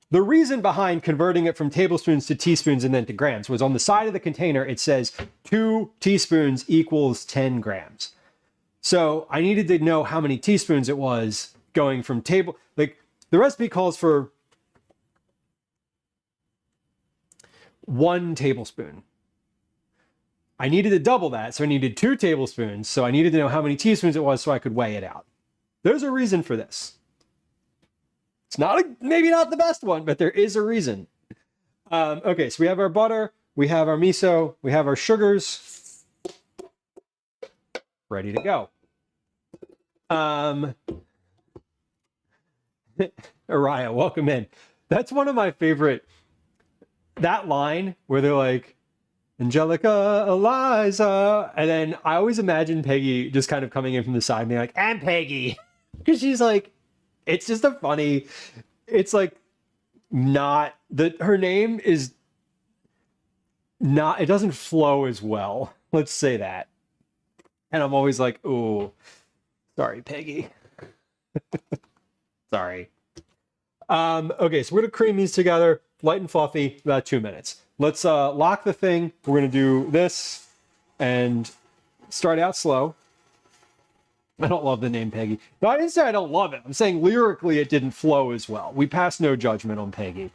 Speaker 1: the reason behind converting it from tablespoons to teaspoons and then to grams was on the side of the container, it says 2 teaspoons equals 10 grams. So I needed to know how many teaspoons it was going from like the recipe calls for 1 tablespoon. I needed to double that, so I needed 2 tablespoons. So I needed to know how many teaspoons it was so I could weigh it out. There's a reason for this. It's maybe not the best one, but there is a reason. Okay, so we have our butter, we have our miso, we have our sugars. Ready to go. Araya, welcome in. That's one of my favorite. That line where they're like, Angelica, Eliza, and then I always imagine Peggy just kind of coming in from the side and being like, and Peggy, because she's like, it's just it's like her name is not, it doesn't flow as well. Let's say that. And I'm always like, oh, sorry, Peggy. Sorry. Okay, so we're gonna cream these together. Light and fluffy, about 2 minutes. Let's lock the thing. We're going to do this and start out slow. I don't love the name Peggy. No, I didn't say I don't love it. I'm saying lyrically it didn't flow as well. We pass no judgment on Peggy,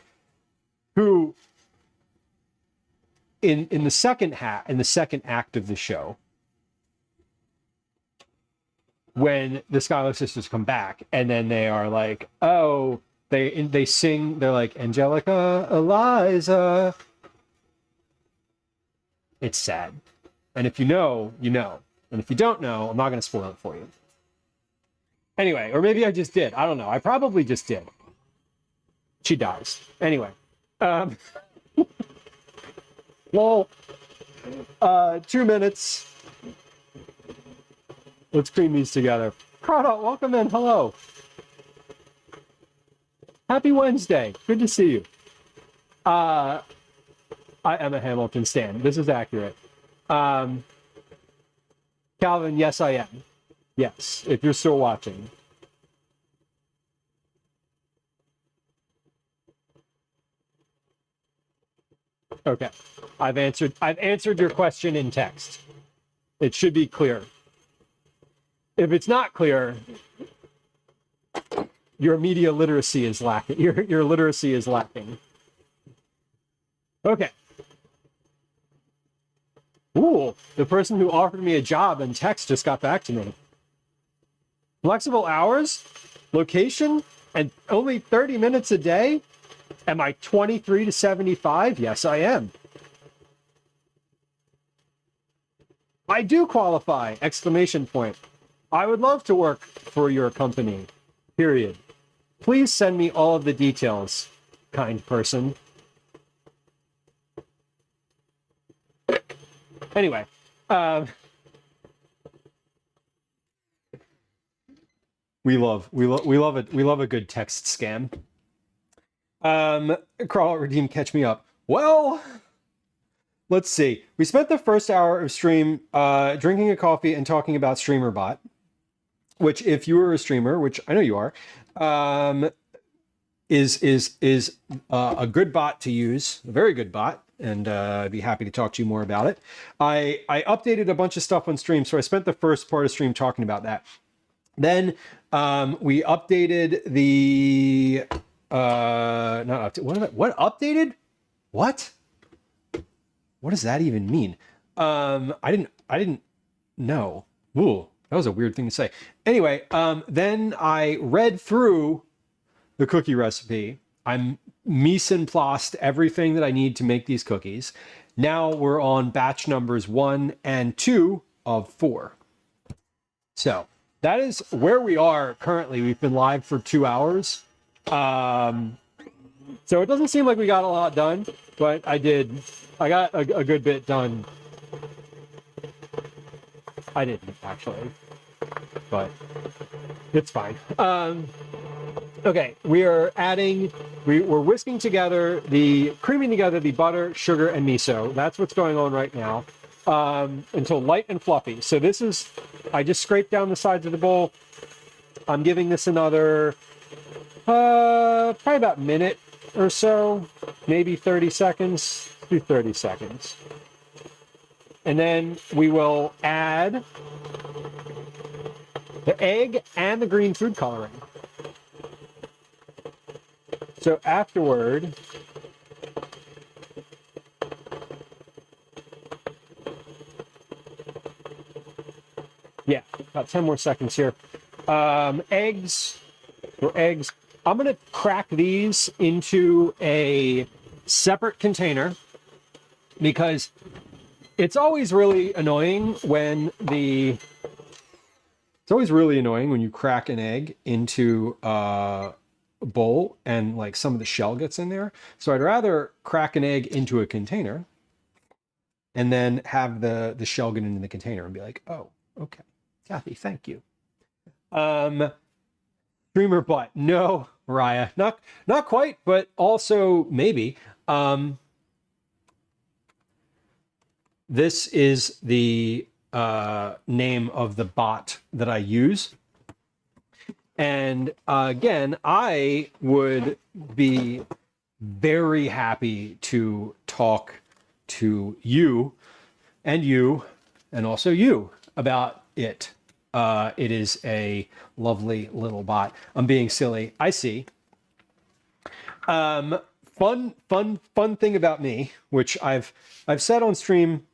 Speaker 1: who in the second act of the show, when the Schuyler sisters come back and then they are like, oh, they sing, they're like, Angelica, Eliza. It's sad. And if you know, you know. And if you don't know, I'm not going to spoil it for you. Anyway, or maybe I just did. I don't know. I probably just did. She dies. Anyway. Well, 2 minutes. Let's cream these together. Carla, welcome in. Hello. Happy Wednesday. Good to see you. I am a Hamilton stan. This is accurate. Calvin, yes, I am. Yes, if you're still watching. Okay. I've answered your question in text. It should be clear. If it's not clear, your media literacy is lacking. Your literacy is lacking. Okay. Ooh, the person who offered me a job and text just got back to me. Flexible hours, location, and only 30 minutes a day? Am I 23 to 75? Yes, I am. I do qualify! Exclamation point. I would love to work for your company. Period. Please send me all of the details, kind person. Anyway, we love a good text scam. Crawl, redeem, catch me up. Well, let's see. We spent the first hour of stream drinking a coffee and talking about StreamerBot, which, if you were a streamer, which I know you are, is a good bot to use, a very good bot, and I'd be happy to talk to you more about it. I updated a bunch of stuff on stream, so I spent the first part of stream talking about that. Then we updated the not update. What updated? What? What does that even mean? I didn't know. Ooh, that was a weird thing to say. Anyway, then I read through the cookie recipe. I'm mise en place everything that I need to make these cookies. Now we're on batch numbers 1 and 2 of 4. So that is where we are currently. We've been live for 2 hours. So it doesn't seem like we got a lot done, but I did. I got a good bit done. I didn't, actually, but it's fine. Okay, we're whisking together creaming together the butter, sugar, and miso. That's what's going on right now, until light and fluffy. So this is, I just scraped down the sides of the bowl. I'm giving this another, probably about a minute or so, maybe 30 seconds, do 30 seconds. And then we will add the egg and the green food coloring. So afterward, yeah, about 10 more seconds here. Eggs. I'm going to crack these into a separate container because it's always really annoying when you crack an egg into a bowl and like some of the shell gets in there. So I'd rather crack an egg into a container and then have the shell get into the container and be like, oh, okay, Kathy, thank you. Streamer butt. No, Raya. Not quite, but also maybe. This is the name of the bot that I use. And again, I would be very happy to talk to you and also you about it. It is a lovely little bot. I'm being silly. I see. Fun thing about me, which I've said on stream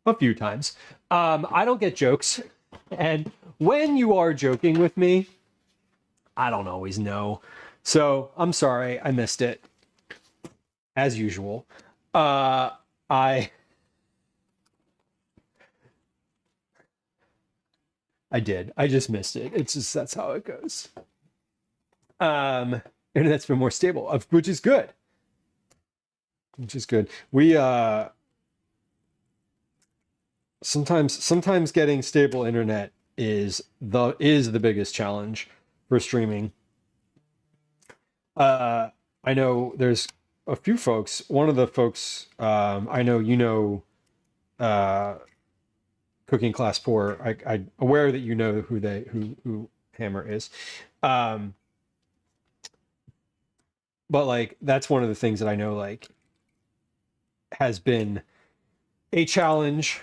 Speaker 1: a few times. I don't get jokes. And when you are joking with me, I don't always know. So I'm sorry, I missed it. As usual. I did. I just missed it. It's just, that's how it goes. Internet's been more stable, which is good. Which is good. We sometimes getting stable internet is the biggest challenge for streaming. I know there's a few folks. One of the folks I know, Cooking Class Poor. I'm aware that you know who Hammer is. But like that's one of the things that I know like has been a challenge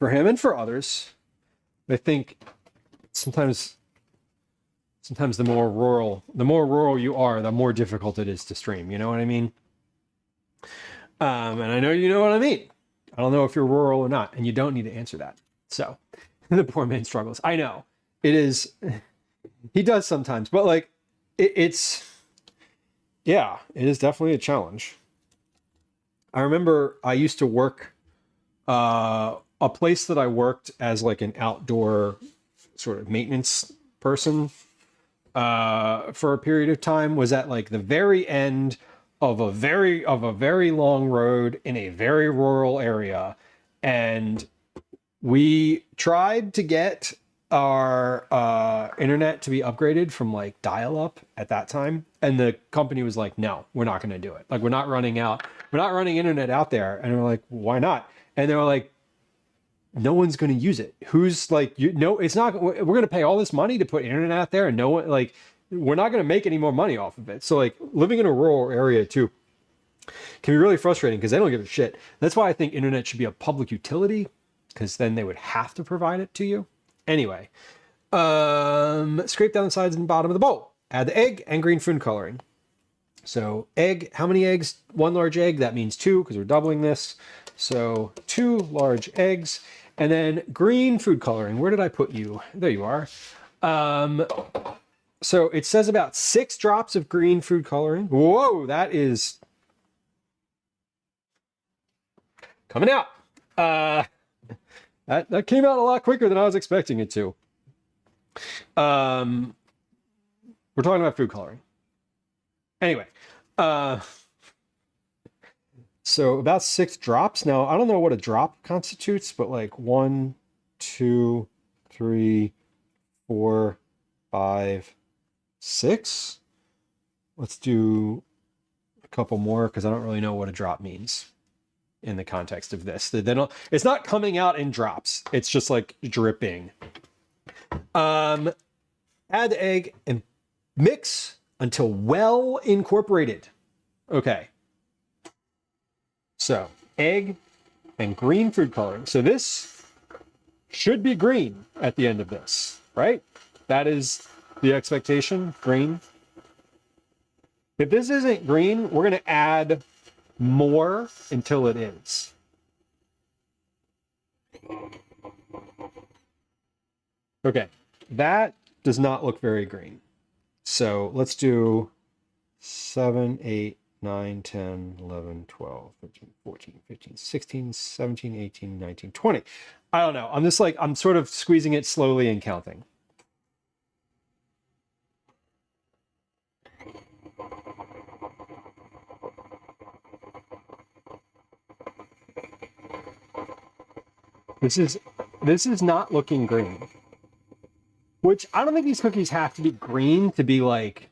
Speaker 1: for him and for others. I think sometimes the more rural you are, the more difficult it is to stream. You know what I mean? And I know you know what I mean. I don't know if you're rural or not, and you don't need to answer that. So the poor man struggles. I know it is. He does sometimes, but like it's yeah, it is definitely a challenge. I remember I used to work a place that I worked as like an outdoor sort of maintenance person for a period of time was at like the very end of a very long road in a very rural area, and we tried to get our internet to be upgraded from like dial-up at that time, and the company was like, no, we're not going to do it. Like, we're not running internet out there. And we're like, why not? And they were like, no one's going to use it. Who's like, it's not, we're going to pay all this money to put internet out there, and no one, like, we're not going to make any more money off of it. So like living in a rural area too can be really frustrating because they don't give a shit. That's why I think internet should be a public utility, because then they would have to provide it to you. Anyway, scrape down the sides and bottom of the bowl. Add the egg and green food coloring. So egg, how many eggs? 1 large egg, that means 2 because we're doubling this. So 2 large eggs. And then green food coloring. Where did I put you? There you are. So it says about 6 drops of green food coloring. Whoa, that is coming out. That came out a lot quicker than I was expecting it to. We're talking about food coloring. Anyway, so about 6 drops. Now, I don't know what a drop constitutes, but like 1, 2, 3, 4, 5, 6. Let's do a couple more because I don't really know what a drop means in the context of this. It's not coming out in drops. It's just like dripping. Add the egg and mix until well incorporated. Okay. So egg and green food coloring. So this should be green at the end of this, right? That is the expectation, green. If this isn't green, we're going to add more until it is. Okay, that does not look very green. So let's do 7, 8, 9, 10, 11, 12, 13, 14, 15, 16, 17, 18, 19, 20. I don't know. I'm just like, I'm sort of squeezing it slowly and counting. This is not looking green. Which I don't think these cookies have to be green to be like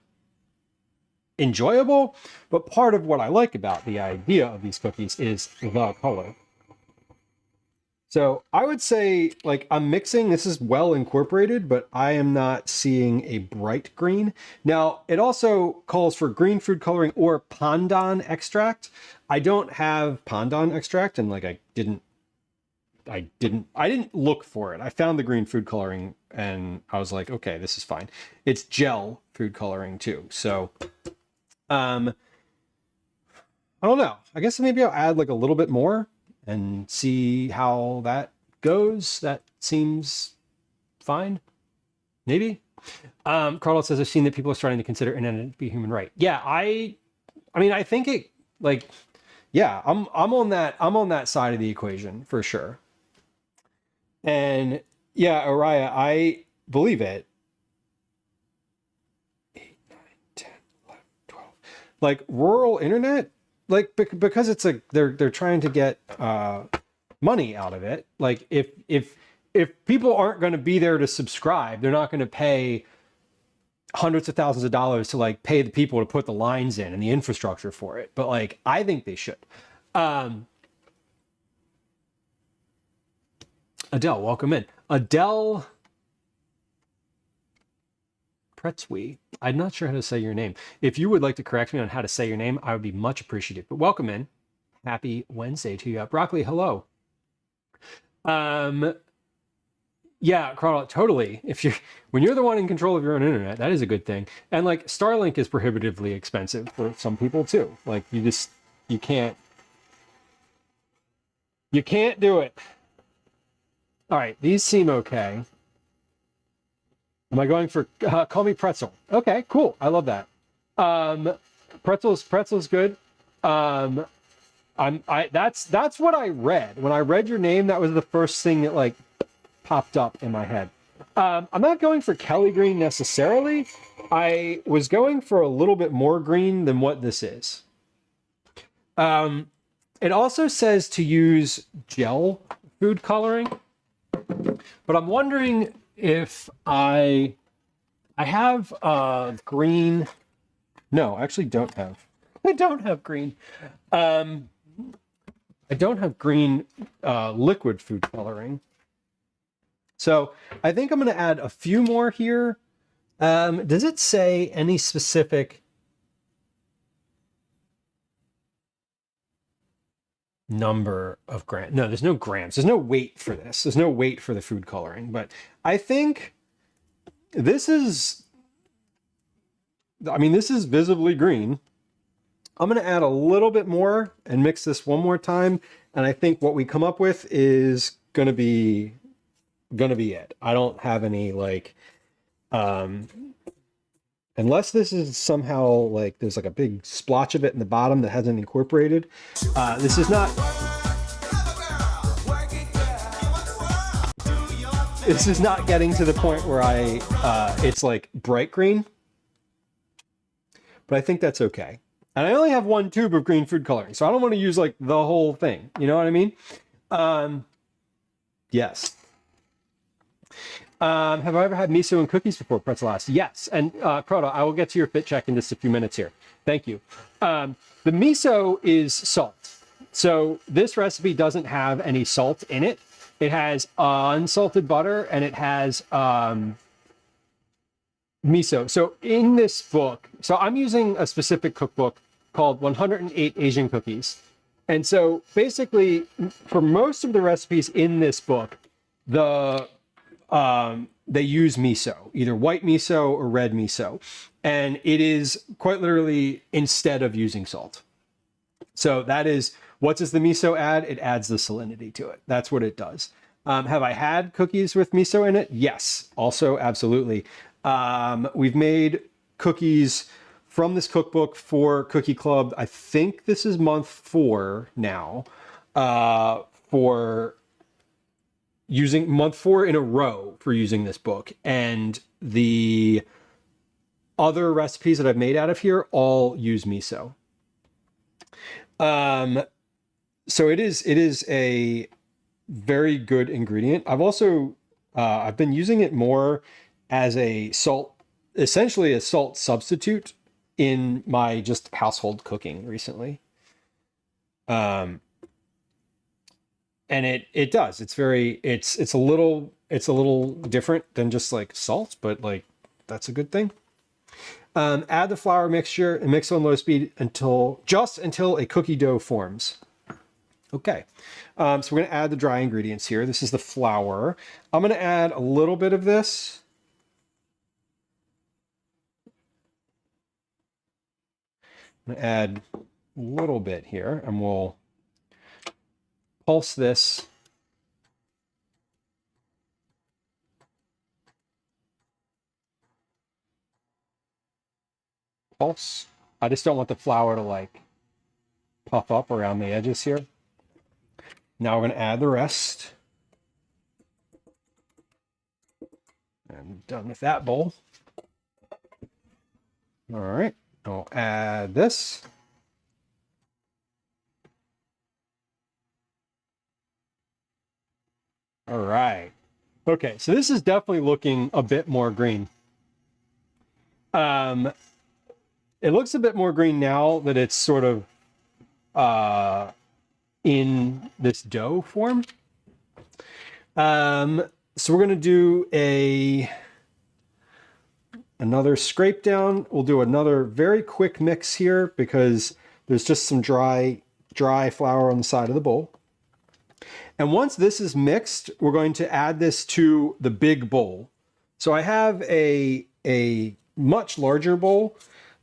Speaker 1: enjoyable, but part of what I like about the idea of these cookies is the color. So I would say, like, I'm mixing, this is well incorporated, but I am not seeing a bright green. Now, it also calls for green food coloring or pandan extract. I don't have pandan extract, and like I didn't look for it. I found the green food coloring and I was like, okay, this is fine. It's gel food coloring too. So, I don't know. I guess maybe I'll add like a little bit more and see how that goes. That seems fine. Maybe. Carlos says, I've seen that people are starting to consider internet to be a human right. Yeah, I mean, I think it like, yeah, I'm on that side of the equation for sure. And yeah, Araya, I believe it. 8, 9, 10, 11, 12. Like rural internet, like because it's like they're trying to get money out of it. Like if people aren't going to be there to subscribe, they're not going to pay hundreds of thousands of dollars to like pay the people to put the lines in and the infrastructure for it. But like I think they should. Adele, welcome in. Adele Pretzwe. I'm not sure how to say your name. If you would like to correct me on how to say your name, I would be much appreciative. But welcome in. Happy Wednesday to you. Broccoli, hello. Yeah, totally. When you're the one in control of your own internet, that is a good thing. And like Starlink is prohibitively expensive for some people too. Like you can't do it. All right, these seem okay. Am I going for call me pretzel? Okay, cool. I love that. Pretzel's good. That's what I read. When I read your name, that was the first thing that like popped up in my head. I'm not going for Kelly green necessarily. I was going for a little bit more green than what this is. It also says to use gel food coloring, but I'm wondering if I have green. No, I actually don't have. I don't have green. I don't have green liquid food coloring. So I think I'm going to add a few more here. Does it say any specific number of grams? No, there's no grams. There's no weight for this. There's no weight for the food coloring. But I think this is visibly green. I'm going to add a little bit more and mix this one more time. And I think what we come up with is going to be it. I don't have any like, unless this is somehow like, there's like a big splotch of it in the bottom that hasn't incorporated. This is not getting to the point where it's like bright green, but I think that's okay. And I only have one tube of green food coloring, so I don't want to use like the whole thing. You know what I mean? Yes. Have I ever had miso and cookies before pretzel asked? Yes. And Croto, I will get to your fit check in just a few minutes here. Thank you. The miso is salt. So this recipe doesn't have any salt in it. It has unsalted butter and it has miso. So in this book, so I'm using a specific cookbook called 108 Asian Cookies. And so basically for most of the recipes in this book, they use miso, either white miso or red miso. And it is quite literally instead of using salt. So that is, what does the miso add? It adds the salinity to it. That's what it does. Have I had cookies with miso in it? Yes, also absolutely. We've made cookies from this cookbook for Cookie Club. I think this is month 4 now, for using month 4 in a row for using this book. And the other recipes that I've made out of here all use miso. So it is a very good ingredient. I've also, I've been using it more as a salt, essentially a salt substitute in my just household cooking recently. And it does, it's a little different than just like salt, but like, that's a good thing. Add the flour mixture and mix on low speed until a cookie dough forms. Okay, so we're gonna add the dry ingredients here. This is the flour. I'm gonna add a little bit of this. I'm gonna add a little bit here and we'll pulse this. Pulse. I just don't want the flour to like puff up around the edges here. Now we're going to add the rest. I'm done with that bowl. All right, I'll add this. All right. Okay, so this is definitely looking a bit more green. It looks a bit more green now that it's sort of in this dough form. So we're going to do another scrape down. We'll do another very quick mix here because there's just some dry flour on the side of the bowl. And once this is mixed, we're going to add this to the big bowl. So I have a much larger bowl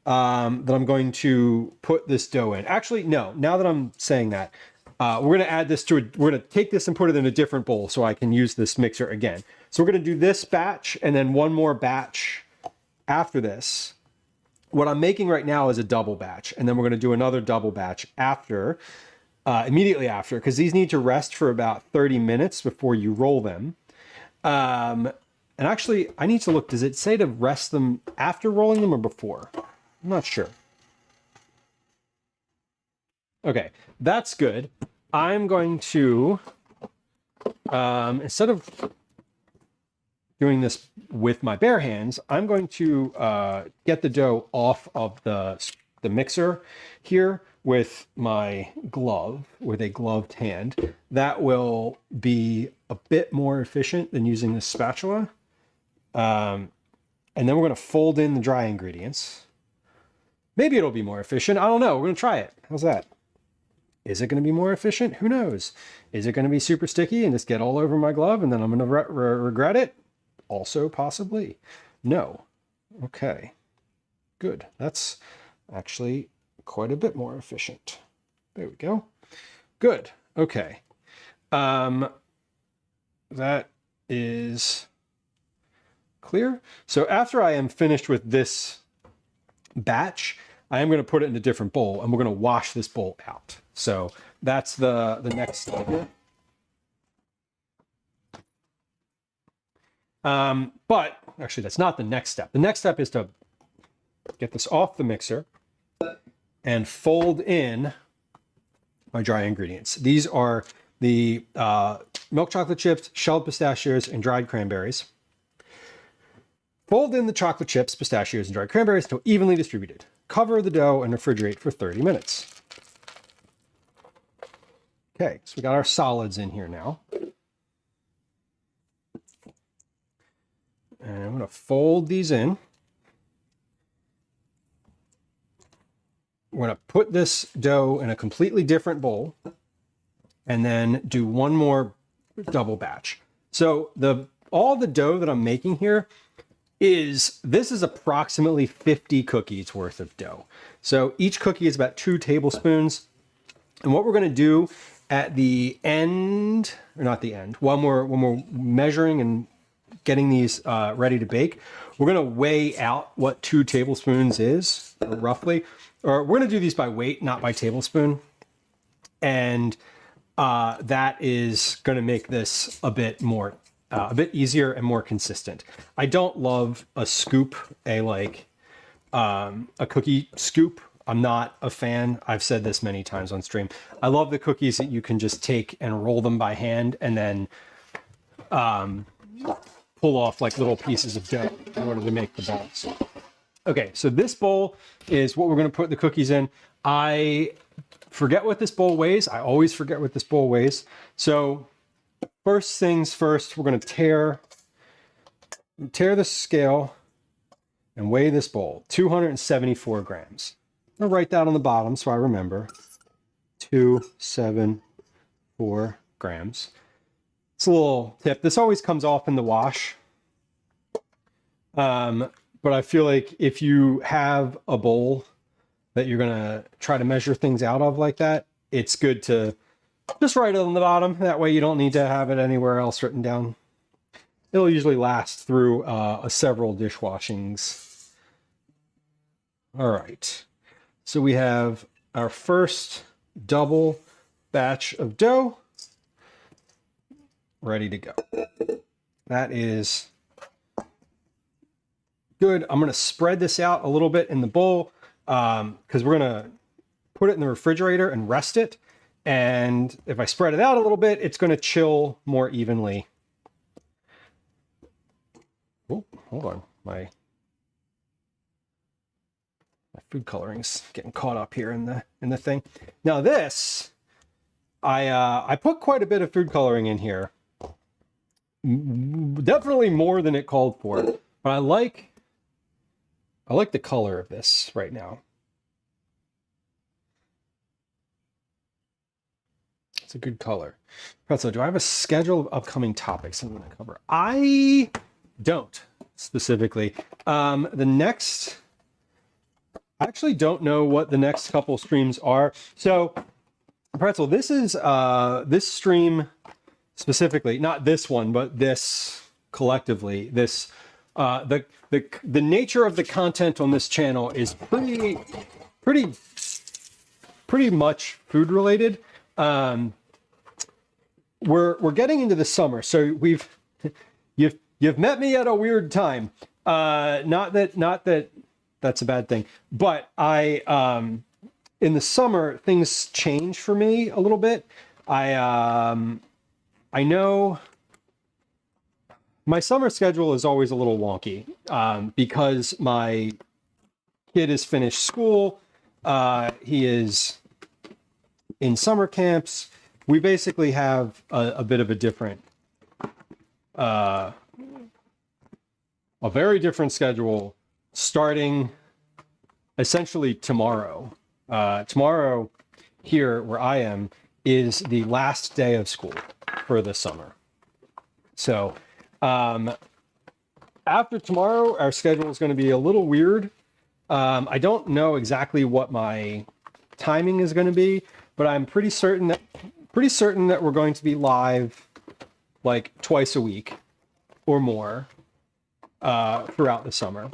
Speaker 1: that I'm going to put this dough in. Actually, no, now that I'm saying that, we're going to add this to we're going to take this and put it in a different bowl so I can use this mixer again. So we're going to do this batch and then one more batch after this. What I'm making right now is a double batch, and then we're going to do another double batch after, immediately after, because these need to rest for about 30 minutes before you roll them. And actually, I need to look, does it say to rest them after rolling them or before? I'm not sure. Okay, that's good. I'm going to, instead of doing this with my bare hands, I'm going to get the dough off of the mixer here with my glove, with a gloved hand. That will be a bit more efficient than using this spatula. And then we're going to fold in the dry ingredients. Maybe it'll be more efficient. I don't know. We're going to try it. How's that? Is it going to be more efficient? Who knows? Is it going to be super sticky and just get all over my glove and then I'm going to regret it? Also possibly. No. Okay. Good. That's actually quite a bit more efficient. There we go. Good. Okay. That is clear. So after I am finished with this batch, I am going to put it in a different bowl and we're going to wash this bowl out. So that's the next step here. But actually that's not the next step. The next step is to get this off the mixer and fold in my dry ingredients. These are the milk chocolate chips, shelled pistachios, and dried cranberries. Fold in the chocolate chips, pistachios, and dried cranberries until evenly distributed. Cover the dough and refrigerate for 30 minutes. Okay, so we got our solids in here now. And I'm going to fold these in. We're going to put this dough in a completely different bowl and then do one more double batch. So all the dough that I'm making here this is approximately 50 cookies worth of dough. So each cookie is about 2 tablespoons. And what we're going to do at the end, or not the end, when we're measuring and getting these ready to bake, we're going to weigh out what 2 tablespoons is, roughly. Or we're going to do these by weight, not by tablespoon. And that is going to make this a bit easier and more consistent. I don't love a scoop, a cookie scoop. I'm not a fan. I've said this many times on stream. I love the cookies that you can just take and roll them by hand and then pull off like little pieces of dough in order to make the balls. Okay, so this bowl is what we're going to put the cookies in. I forget what this bowl weighs. I always forget what this bowl weighs. So first things first, we're going to tear the scale and weigh this bowl. 274 grams. I'll write that on the bottom so I remember. 274 grams. It's a little tip. This always comes off in the wash. But I feel like if you have a bowl that you're going to try to measure things out of like that, it's good to just write it on the bottom. That way you don't need to have it anywhere else written down. It'll usually last through several dishwashings. All right. So we have our first double batch of dough ready to go. That is good. I'm going to spread this out a little bit in the bowl because we're going to put it in the refrigerator and rest it. And if I spread it out a little bit, it's going to chill more evenly. Oh, hold on. My food coloring's getting caught up here in the thing. Now this, I put quite a bit of food coloring in here. Definitely more than it called for. But I like the color of this right now. It's It's a good color. Pretzel, do I have a schedule of upcoming topics I'm going to cover? I don't specifically. I actually don't know what the next couple streams are. So, Pretzel, this is this stream specifically, not this one, but this collectively. This the nature of the content on this channel is pretty much food related. We're getting into the summer, so you've met me at a weird time. Not that that's a bad thing, but in the summer things change for me a little bit. I know my summer schedule is always a little wonky because my kid has finished school. He is in summer camps. We basically have a bit of a different, a very different schedule starting essentially tomorrow. Tomorrow here where I am is the last day of school for the summer. So after tomorrow, our schedule is going to be a little weird. I don't know exactly what my timing is going to be, but I'm pretty certain that we're going to be live like twice a week or more throughout the summer.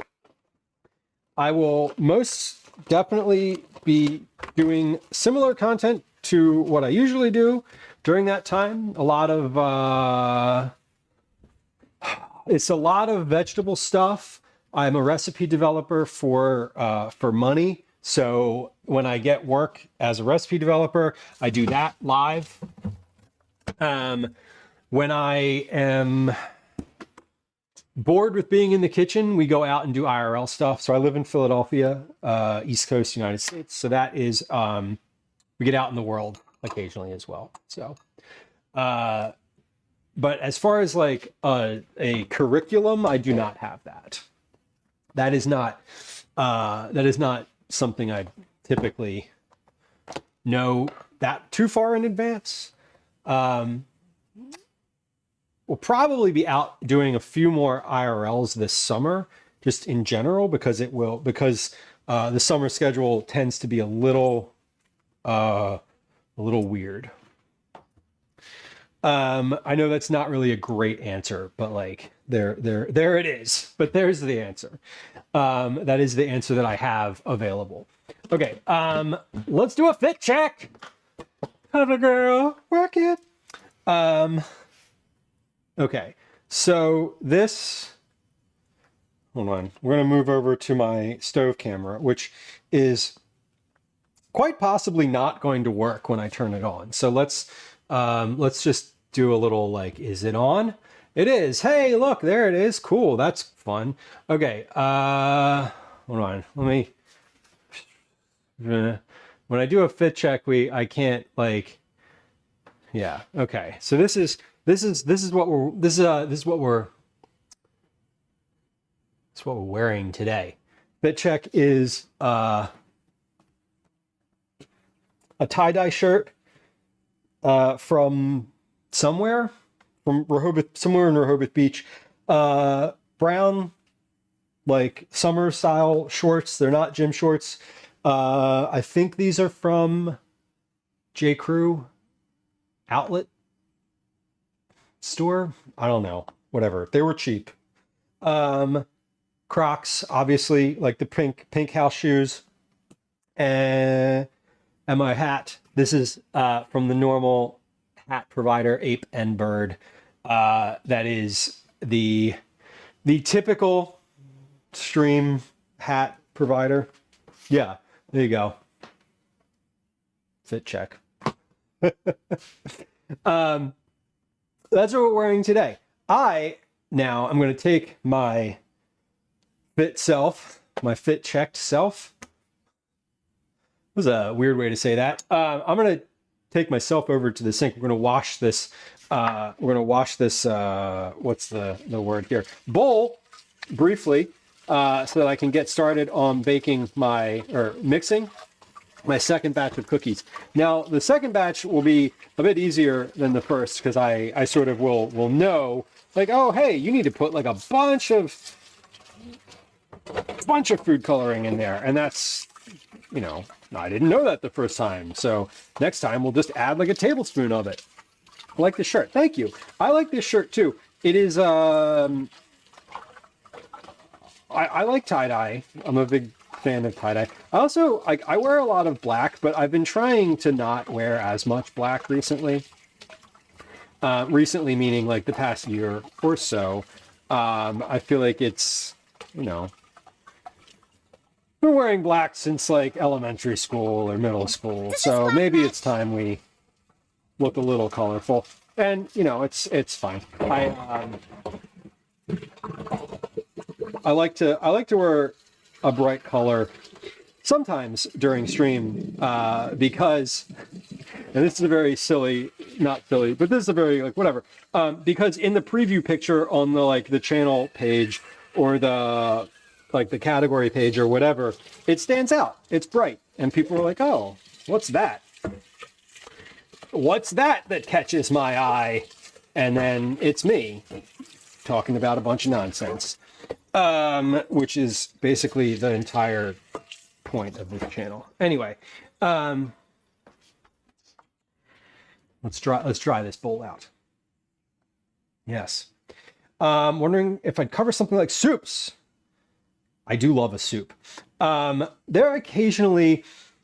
Speaker 1: I will most definitely be doing similar content to what I usually do during that time. It's a lot of vegetable stuff. I'm a recipe developer for money. So when I get work as a recipe developer, I do that live. When I am bored with being in the kitchen, we go out and do IRL stuff. So I live in Philadelphia, East Coast, United States. So that is, we get out in the world occasionally as well. So, but as far as like a curriculum, I do not have that. That is not something I typically know that too far in advance. We'll probably be out doing a few more IRLs this summer, just in general, because the summer schedule tends to be a little weird. I know that's not really a great answer, but like there it is. But there's the answer. That is the answer that I have available. Okay, let's do a fit check. Cover girl, work it. Okay, so this, hold on. We're gonna move over to my stove camera, which is quite possibly not going to work when I turn it on. So let's just do a little like, is it on? It is. Hey, look, there it is. Cool. That's fun. Okay. Hold on. Let me, when I do a fit check, I can't like, yeah. Okay. So this is what we're wearing today. Fit check is, a tie-dye shirt from somewhere in Rehoboth Beach. Brown, like summer style shorts. They're not gym shorts. I think these are from J. Crew outlet store. I don't know. Whatever. They were cheap. Crocs, obviously, like the pink house shoes. And my hat. This is from the normal hat provider, Ape and Bird. That is the typical stream hat provider. Yeah, there you go. Fit check. That's what we're wearing today. I'm going to take my fit checked self. It was a weird way to say that. I'm going to take myself over to the sink. We're going to wash this. What's the word here? Bowl briefly, so that I can get started on mixing. my second batch of cookies. Now, the second batch will be a bit easier than the first because I sort of will know, like, oh, hey, you need to put like a bunch of food coloring in there. And that's, you know, I didn't know that the first time. So next time we'll just add like a tablespoon of it. I like the shirt. Thank you. I like this shirt too. It is, I like tie-dye. I'm a big fan of tie-dye. I also, like, I wear a lot of black, but I've been trying to not wear as much black recently. Recently meaning like the past year or so. I feel like it's, you know, been wearing black since like elementary school or middle school. So maybe it's time we look a little colorful. And, you know, it's fine. I like to wear a bright color sometimes during stream because, and this is a very silly, not silly, but this is a very like whatever, because in the preview picture on the like the channel page or the like the category page or whatever, it stands out. It's bright, and people are like, "Oh, what's that? What's that catches my eye?" And then it's me talking about a bunch of nonsense. Which is basically the entire point of this channel. Anyway, let's dry this bowl out. Yes. Wondering if I'd cover something like soups. I do love a soup. There occasionally,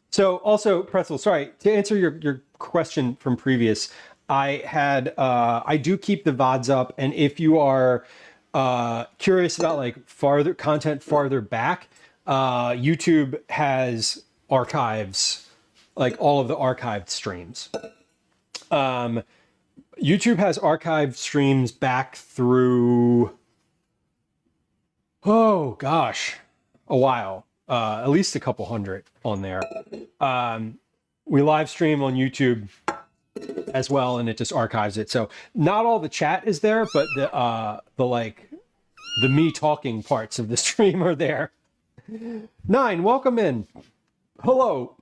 Speaker 1: so also pretzel, sorry, to answer your question from previous, I do keep the VODs up, and if you are curious about like content farther back, YouTube has archives, like all of the archived streams. YouTube has archived streams back through, oh gosh, a while, at least a couple hundred on there. We live stream on YouTube as well, and it just archives it. So not all the chat is there, but the me talking parts of the stream are there. 9, welcome in. Hello.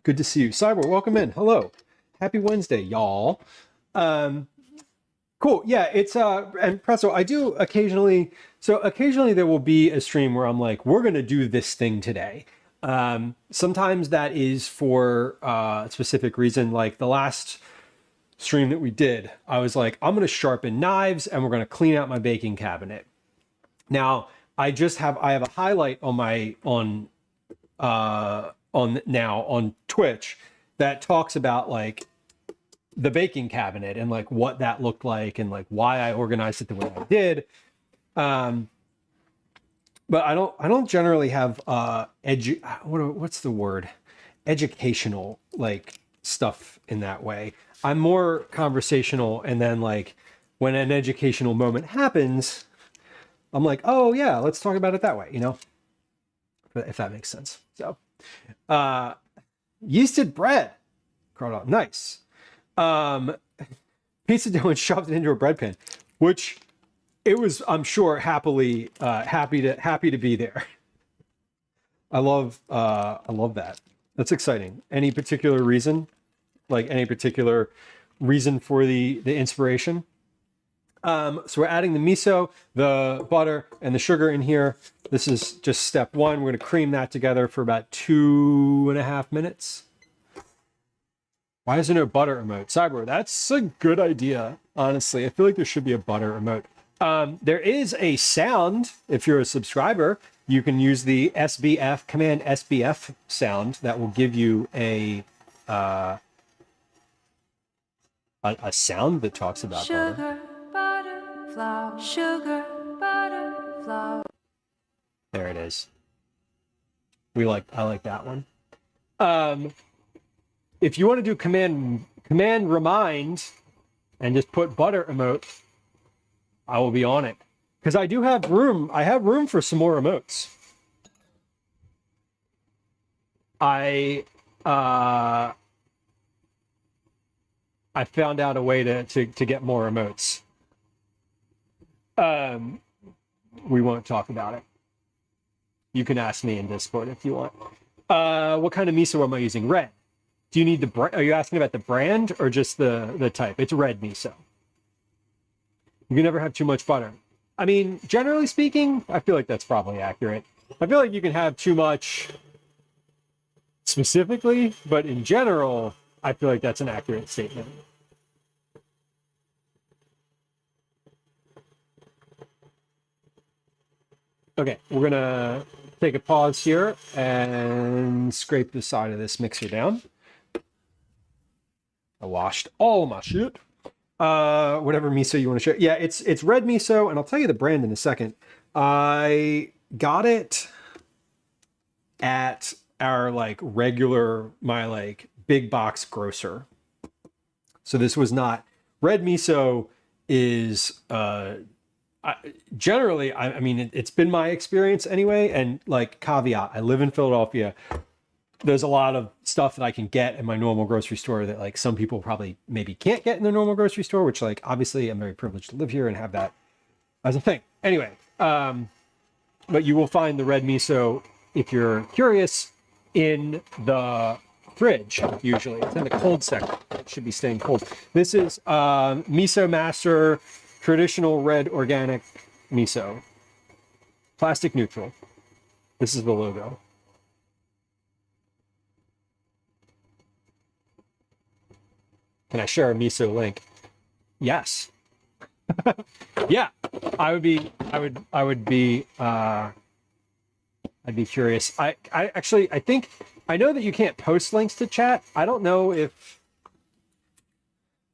Speaker 1: Good to see you. Cyber, welcome in. Hello. Happy Wednesday, y'all. Cool. Yeah, it's and Presto, I do occasionally, so occasionally there will be a stream where I'm like, we're gonna do this thing today. Sometimes that is for a specific reason. Like the last stream that we did, I was like, I'm going to sharpen knives and we're going to clean out my baking cabinet. Now I have a highlight on Twitch that talks about like the baking cabinet and like what that looked like and like why I organized it the way I did. But I don't generally have what's the word? Educational like stuff in that way. I'm more conversational, and then like when an educational moment happens, I'm like, oh yeah, let's talk about it that way, you know? If that makes sense. So yeasted bread. Carl, nice. Pizza dough and shoved it into a bread pan, which it was, I'm sure, happy to be there. I love that. That's exciting. Any particular reason? Like any particular reason for the inspiration? So we're adding the miso, the butter, and the sugar in here. This is just step 1. We're going to cream that together for about 2.5 minutes. Why isn't there a butter emote? Cyber, that's a good idea, honestly. I feel like there should be a butter emote. There is a sound, if you're a subscriber, you can use the SBF, command SBF sound that will give you a sound that talks about
Speaker 2: sugar, butter, flour, sugar, butter, flour.
Speaker 1: There it is. I like that one. If you want to do command remind and just put butter emote, I will be on it. Because I do have room. I have room for some more emotes. I found out a way to get more emotes. We won't talk about it. You can ask me in Discord if you want. What kind of miso am I using? Red. Do you need the brand? Are you asking about the brand or just the type? It's red miso. You can never have too much butter. I mean, generally speaking, I feel like that's probably accurate. I feel like you can have too much specifically, but in general, I feel like that's an accurate statement. Okay, we're gonna take a pause here and scrape the side of this mixer down. I washed all my shit. Whatever miso you want to share. Yeah, it's red miso, and I'll tell you the brand in a second. I got it at our like regular, my like big box grocer. So this was not red miso is generally, I mean, it's been my experience anyway. And like caveat, I live in Philadelphia. There's a lot of stuff that I can get in my normal grocery store that like some people probably maybe can't get in their normal grocery store, which like obviously I'm very privileged to live here and have that as a thing. Anyway, but you will find the red miso, if you're curious, in the fridge. Usually it's in the cold section. It should be staying cold. This is Miso Master traditional red organic miso, plastic neutral. This is the logo. Can I share a miso link? Yes. Yeah, I'd be curious. I think I know that you can't post links to chat. I don't know if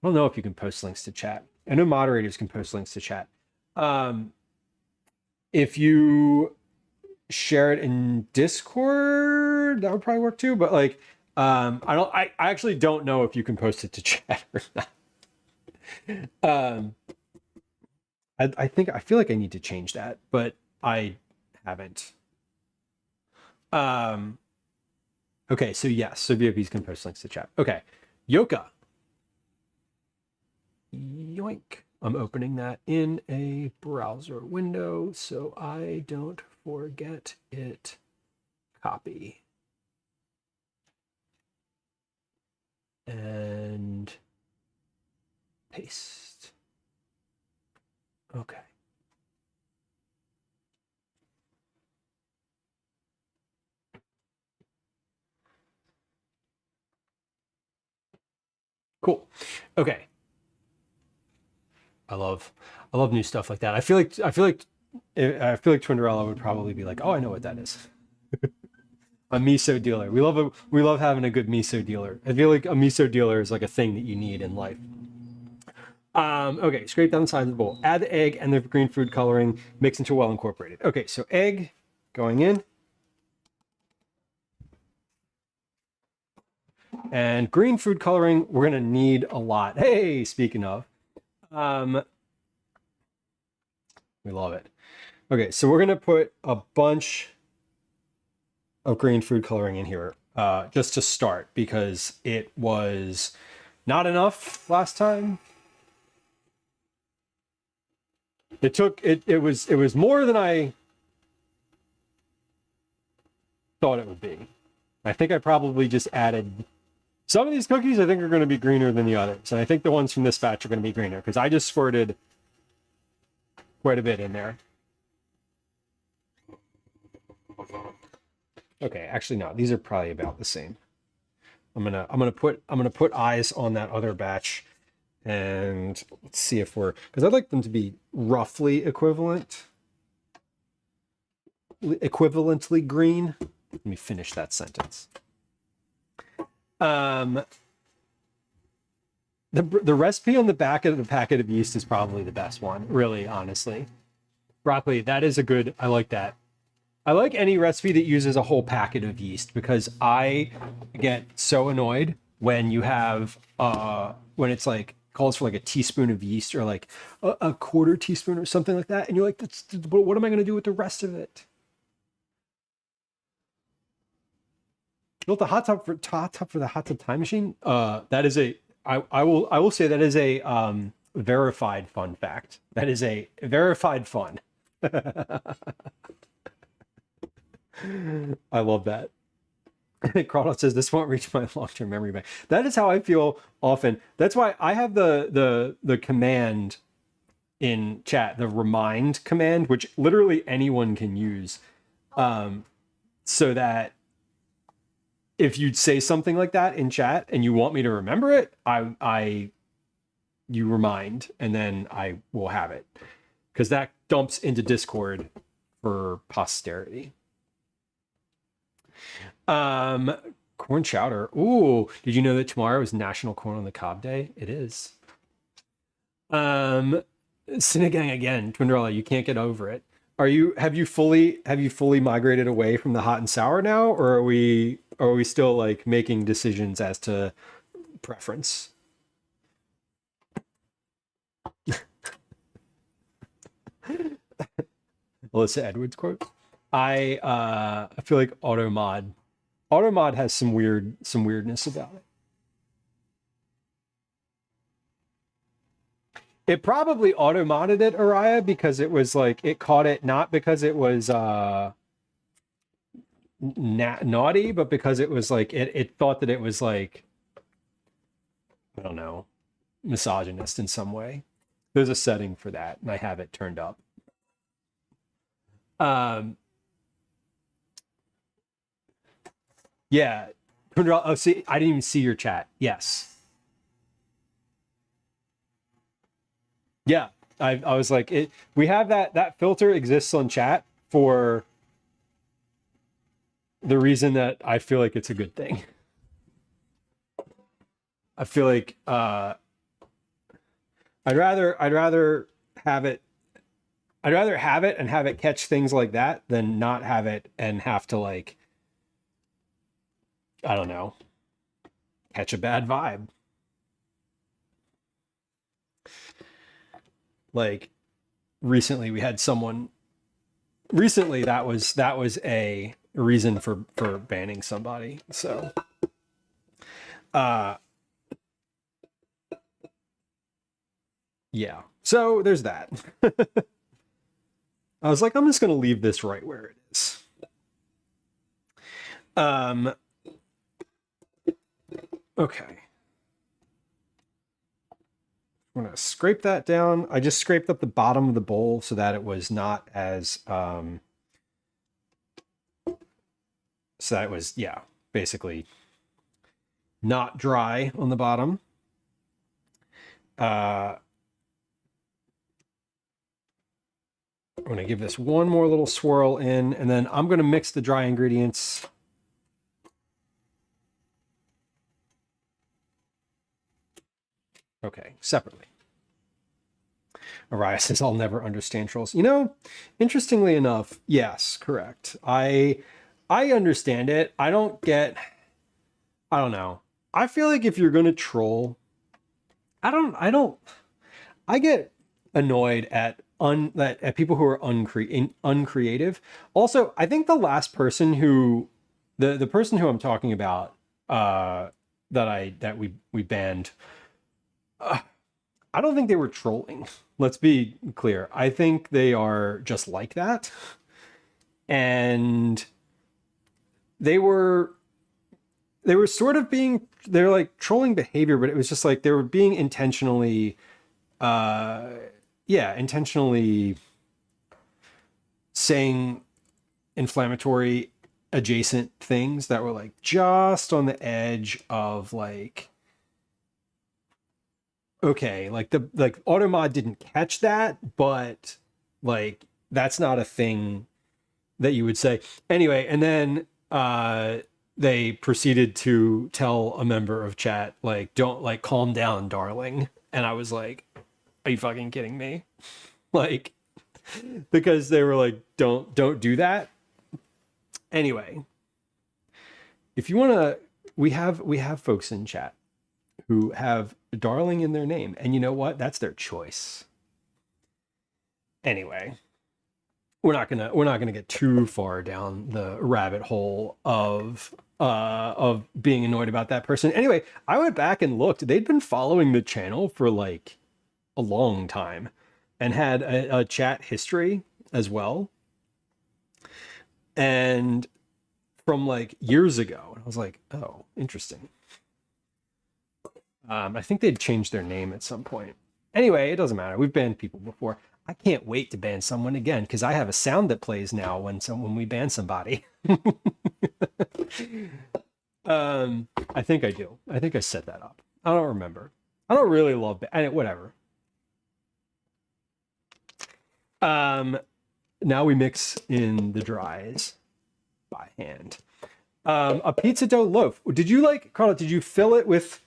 Speaker 1: you can post links to chat. I know moderators can post links to chat. If you share it in Discord, that would probably work too. But like, I actually don't know if you can post it to chat or not. I feel like I need to change that, but I haven't. Okay, so yes, so VIPs can post links to chat. Okay, Yoka. Yoink. I'm opening that in a browser window so I don't forget it. Copy. And paste. Okay. Cool. Okay. I love new stuff like that. I feel like Twinderella would probably be like, "Oh, I know what that is." A miso dealer. We love having a good miso dealer. I feel like a miso dealer is like a thing that you need in life. Okay, scrape down the side of the bowl. Add the egg and the green food coloring. Mix until well incorporated. Okay, so egg going in. And green food coloring, we're gonna need a lot. Hey, speaking of. We love it. Okay, so we're gonna put a bunch of green food coloring in here just to start because it was not enough last time. It was more than I thought it would be. I think I probably just added some of these cookies. I think are going to be greener than the others, and I think the ones from this batch are going to be greener because I just squirted quite a bit in there. Okay, actually no, these are probably about the same. I'm gonna put eyes on that other batch, and let's see if we're, because I'd like them to be roughly equivalently green. Let me finish that sentence. The recipe on the back of the packet of yeast is probably the best one, really, honestly. Broccoli, that is a good, I like that. I like any recipe that uses a whole packet of yeast because I get so annoyed when you have, when it's like, calls for like a teaspoon of yeast or like a quarter teaspoon or something like that. And you're like, what am I going to do with the rest of it? Built a hot tub for the hot tub time machine. That is I will say that is a verified fun fact. That is a verified fun. I love that. Crawdad says this won't reach my long-term memory bank. That is how I feel often. That's why I have the command in chat, the remind command, which literally anyone can use, so that if you say something like that in chat and you want me to remember it, you remind, and then I will have it, because that dumps into Discord for posterity. Corn chowder. Ooh, did you know that tomorrow is National Corn on the Cob Day? It is. Cinegang again, Twinderella, you can't get over it. Have you fully migrated away from the hot and sour now, or are we still like making decisions as to preference? Alyssa Edwards quote. I feel like Automod has some weirdness about it. It probably auto-modded it, Araya, because it was like, it caught it not because it was naughty, but because it was like, it thought that it was like, I don't know, misogynist in some way. There's a setting for that, and I have it turned up. Yeah. Oh, see, I didn't even see your chat. Yes. Yeah, I was like, we have that filter exists on chat for the reason that I feel like it's a good thing. I feel like I'd rather have it and have it catch things like that than not have it and have to, like, I don't know, catch a bad vibe. Like recently we had someone that was a reason for banning somebody. So yeah, so there's that. I was like, I'm just gonna leave this right where it is. Okay, I'm gonna scrape that down. I just scraped up the bottom of the bowl so that it was not as so that was, yeah, basically not dry on the bottom. I'm gonna give this one more little swirl in, and then I'm gonna mix the dry ingredients. Okay, separately. Araya says, I'll never understand trolls. You know, interestingly enough, yes, correct. I understand it. I don't know. I feel like if you're going to troll, I get annoyed at people who are uncreative. Also, I think the last person who, the person who I'm talking about, that we banned, I don't think they were trolling. Let's be clear. I think they are just like that. And they were sort of they're like trolling behavior, but it was just like they were being intentionally intentionally saying inflammatory adjacent things that were like just on the edge of like, okay, like Automod didn't catch that, but like that's not a thing that you would say anyway. And then they proceeded to tell a member of chat, like, don't, like, calm down, darling. And I was like, are you fucking kidding me? Like, because they were like, don't do that. Anyway, if you want to, we have folks in chat who have darling in their name, and you know what? That's their choice. Anyway, we're not gonna get too far down the rabbit hole of being annoyed about that person. Anyway, I went back and looked. They'd been following the channel for like a long time and had a chat history as well. and from like years ago. And I was like, oh, interesting. I think they'd changed their name at some point. Anyway, it doesn't matter. We've banned people before. I can't wait to ban someone again because I have a sound that plays now when we ban somebody. I think I do. I think I set that up. I don't remember. I don't really love whatever. Now we mix in the dries by hand. A pizza dough loaf. Did you Carla, did you fill it with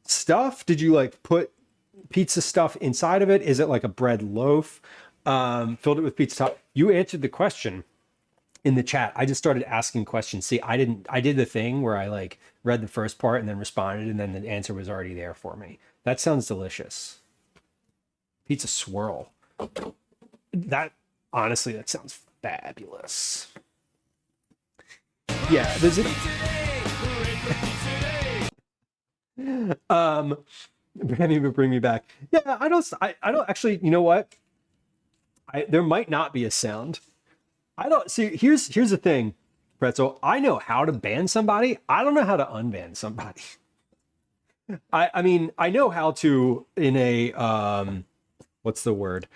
Speaker 1: stuff? Did you put pizza stuff inside of it? Is it like a bread loaf? Filled it with pizza top? You answered the question in the chat. I just started asking questions. See, I did the thing where I read the first part and then responded, and then the answer was already there for me. That sounds delicious. Pizza swirl. Honestly, that sounds fabulous. Yeah, there's it. Can't even bring me back. Yeah, I don't actually, you know what? There might not be a sound. I don't see. Here's the thing, Pretzel. I know how to ban somebody. I don't know how to unban somebody. I mean, I know how to in a what's the word?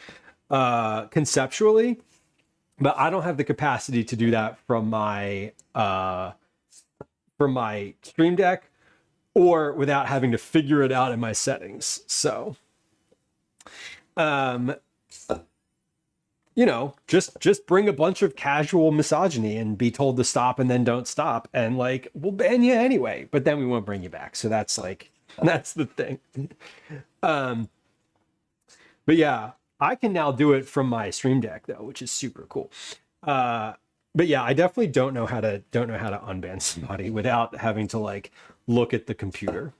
Speaker 1: Conceptually, but I don't have the capacity to do that from my Stream Deck or without having to figure it out in my settings. So, just bring a bunch of casual misogyny and be told to stop and then don't stop, and we'll ban you anyway, but then we won't bring you back. So that's the thing. But yeah, I can now do it from my Stream Deck though, which is super cool. But yeah, I definitely don't know how to unban somebody without having to look at the computer.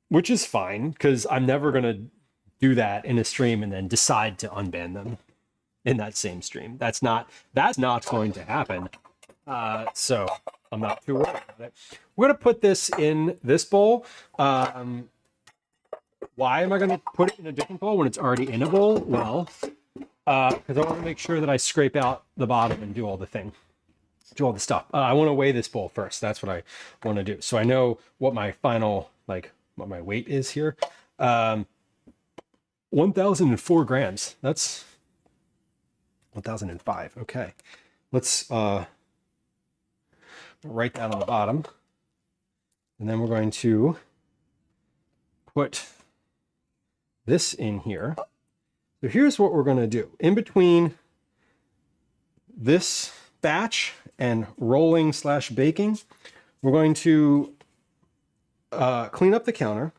Speaker 1: Which is fine because I'm never gonna do that in a stream and then decide to unban them in that same stream. That's not going to happen. So I'm not too worried about it. We're gonna put this in this bowl. Why am I going to put it in a different bowl when it's already in a bowl? Well, because I want to make sure that I scrape out the bottom and do all the stuff. I want to weigh this bowl first. That's what I want to do. So I know what my final, what my weight is here. 1,004 grams. That's 1,005. Okay. Let's write that on the bottom. And then we're going to put this in here. So here's what we're going to do. In between this batch and rolling/baking, we're going to clean up the counter.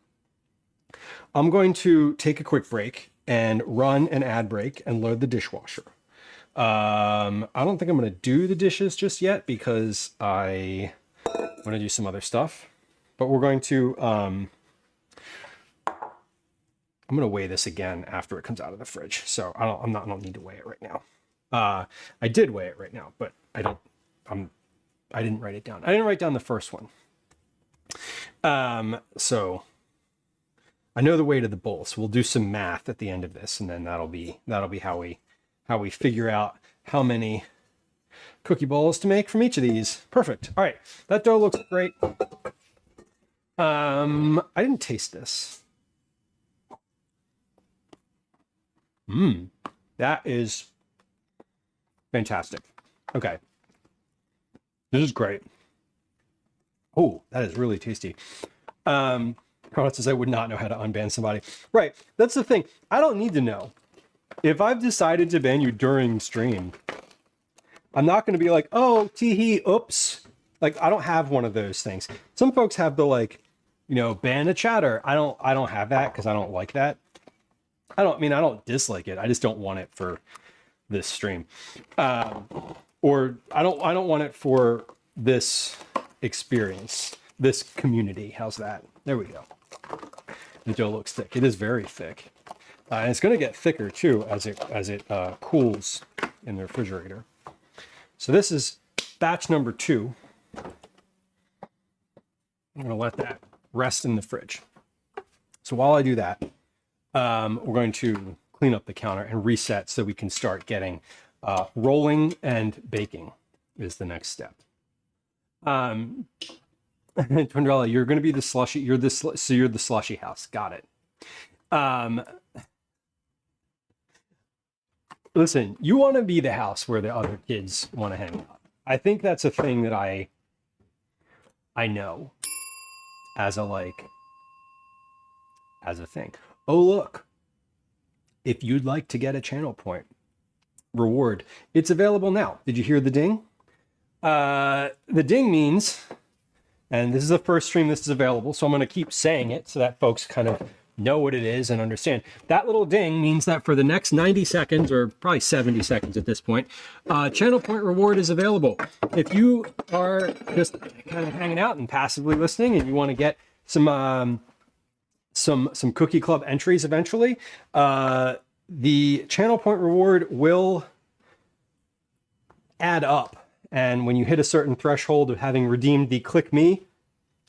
Speaker 1: I'm going to take a quick break and run an ad break and load the dishwasher. I don't think I'm going to do the dishes just yet because I want to do some other stuff. But we're going to I'm going to weigh this again after it comes out of the fridge. So I don't need to weigh it right now. I did weigh it right now, but I didn't write it down. I didn't write down the first one. So I know the weight of the bowl. So we'll do some math at the end of this, and then that'll be how we figure out how many cookie balls to make from each of these. Perfect. All right. That dough looks great. I didn't taste this. That is fantastic. Okay. This is great. Oh, that is really tasty. Carlos says I would not know how to unban somebody. Right. That's the thing. I don't need to know. If I've decided to ban you during stream, I'm not going to be like, oh, tee-hee, oops. I don't have one of those things. Some folks have the ban a chatter. I don't have that because I don't like that. I don't dislike it. I just don't want it for this stream. Or I don't want it for this experience, this community. How's that? There we go. The dough looks thick. It is very thick. And it's going to get thicker too as it cools in the refrigerator. So this is batch number 2. I'm going to let that rest in the fridge. So while I do that, we're going to clean up the counter and reset so we can start getting Rolling and baking is the next step. Twindrella, you're going to be the slushy. So you're the slushy house. Got it. Listen, you want to be the house where the other kids want to hang out. I think that's a thing that I know as a thing. Oh, look. If you'd like to get a channel point reward, it's available now. Did you hear the ding? The ding means, and this is the first stream this is available, so I'm going to keep saying it so that folks kind of know what it is and understand. That little ding means that for the next 90 seconds, or probably 70 seconds at this point, channel point reward is available. If you are just kind of hanging out and passively listening and you want to get some Cookie Club entries eventually, the channel point reward will add up. And when you hit a certain threshold of having redeemed the click me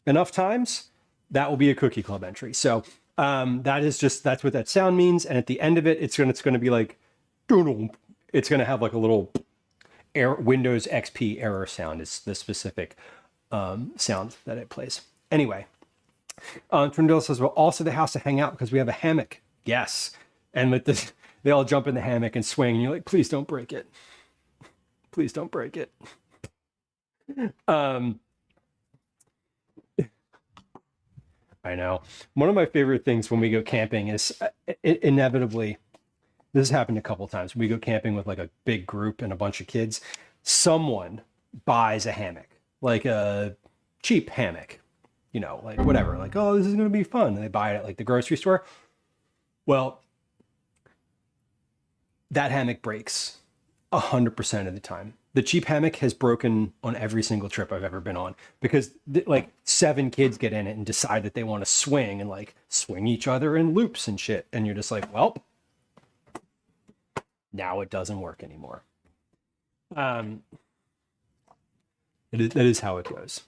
Speaker 1: enough times, that will be a Cookie Club entry. So that's what that sound means. And at the end of it, it's going to be like, it's going to have like a little Windows XP error sound. It's the specific sound that it plays. Anyway, Trindle says, well, also the house to hang out because we have a hammock. Yes. And with this, they all jump in the hammock and swing. And you're like, please don't break it. Please don't break it. I know. One of my favorite things when we go camping is inevitably, this has happened a couple of times. We go camping with like a big group and a bunch of kids. Someone buys a hammock, like a cheap hammock, you know, like whatever, like, oh, this is going to be fun. And they buy it at like the grocery store. Well, that hammock breaks 100% of the time. The cheap hammock has broken on every single trip I've ever been on because like 7 kids get in it and decide that they want to swing and like swing each other in loops and shit. And you're just like, well, now it doesn't work anymore. That is how it goes.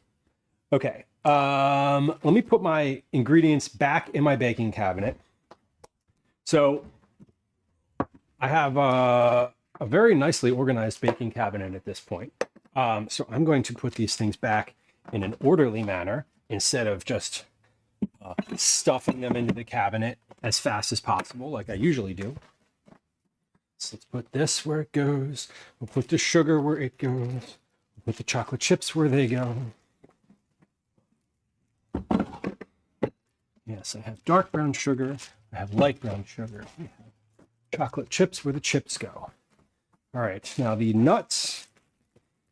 Speaker 1: Okay. Let me put my ingredients back in my baking cabinet. So I have a very nicely organized baking cabinet at this point. So I'm going to put these things back in an orderly manner instead of just stuffing them into the cabinet as fast as possible like I usually do. So let's put this where it goes. We'll put the sugar where it goes. We'll put the chocolate chips where they go. Yes, I have dark brown sugar. I have light brown sugar. I have chocolate chips where the chips go. All right, now the nuts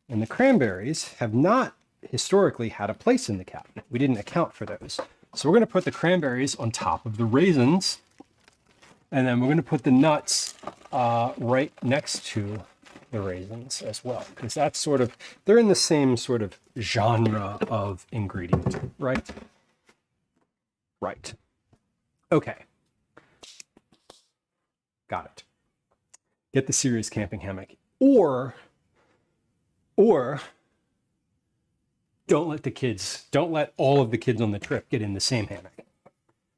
Speaker 1: and the cranberries have not historically had a place in the cabinet. We didn't account for those. So we're going to put the cranberries on top of the raisins, and then we're going to put the nuts right next to the raisins as well, because that's sort of, they're in the same sort of genre of ingredient, right? Right. Okay. Got it. Get the serious camping hammock, or don't let all of the kids on the trip get in the same hammock.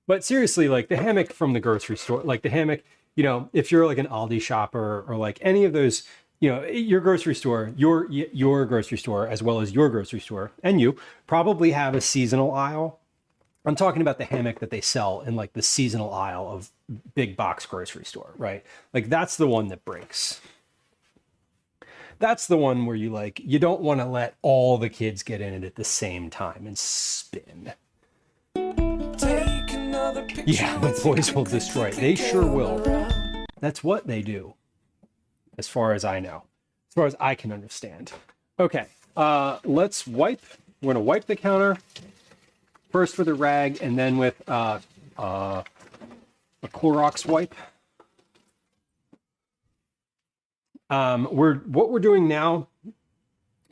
Speaker 1: But seriously, like the hammock from the grocery store, like the hammock, you know, if you're like an Aldi shopper or like any of those, you know, your grocery store, your grocery store, as well as your grocery store, and you probably have a seasonal aisle. I'm talking about the hammock that they sell in like the seasonal aisle of big box grocery store, right? Like that's the one that breaks. That's the one where you don't want to let all the kids get in it at the same time and spin. Yeah, the boys will destroy it. They sure will. That's what they do, as far as I know, as far as I can understand. Okay, let's wipe. We're going to wipe the counter. First with a rag, and then with a Clorox wipe. What we're doing now,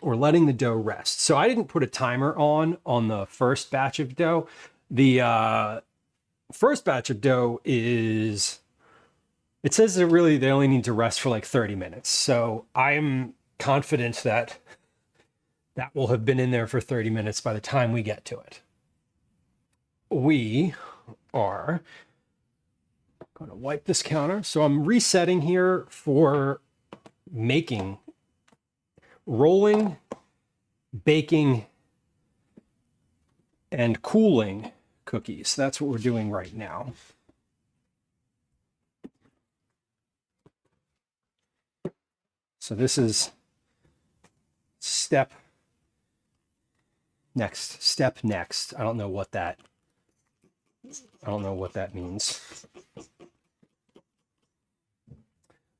Speaker 1: we're letting the dough rest. So I didn't put a timer on the first batch of dough. The first batch of dough it says that really they only need to rest for like 30 minutes. So I'm confident that will have been in there for 30 minutes by the time we get to it. We are going to wipe this counter. So I'm resetting here for making, rolling, baking, and cooling cookies. That's what we're doing right now. So this is step next. I don't know what that means.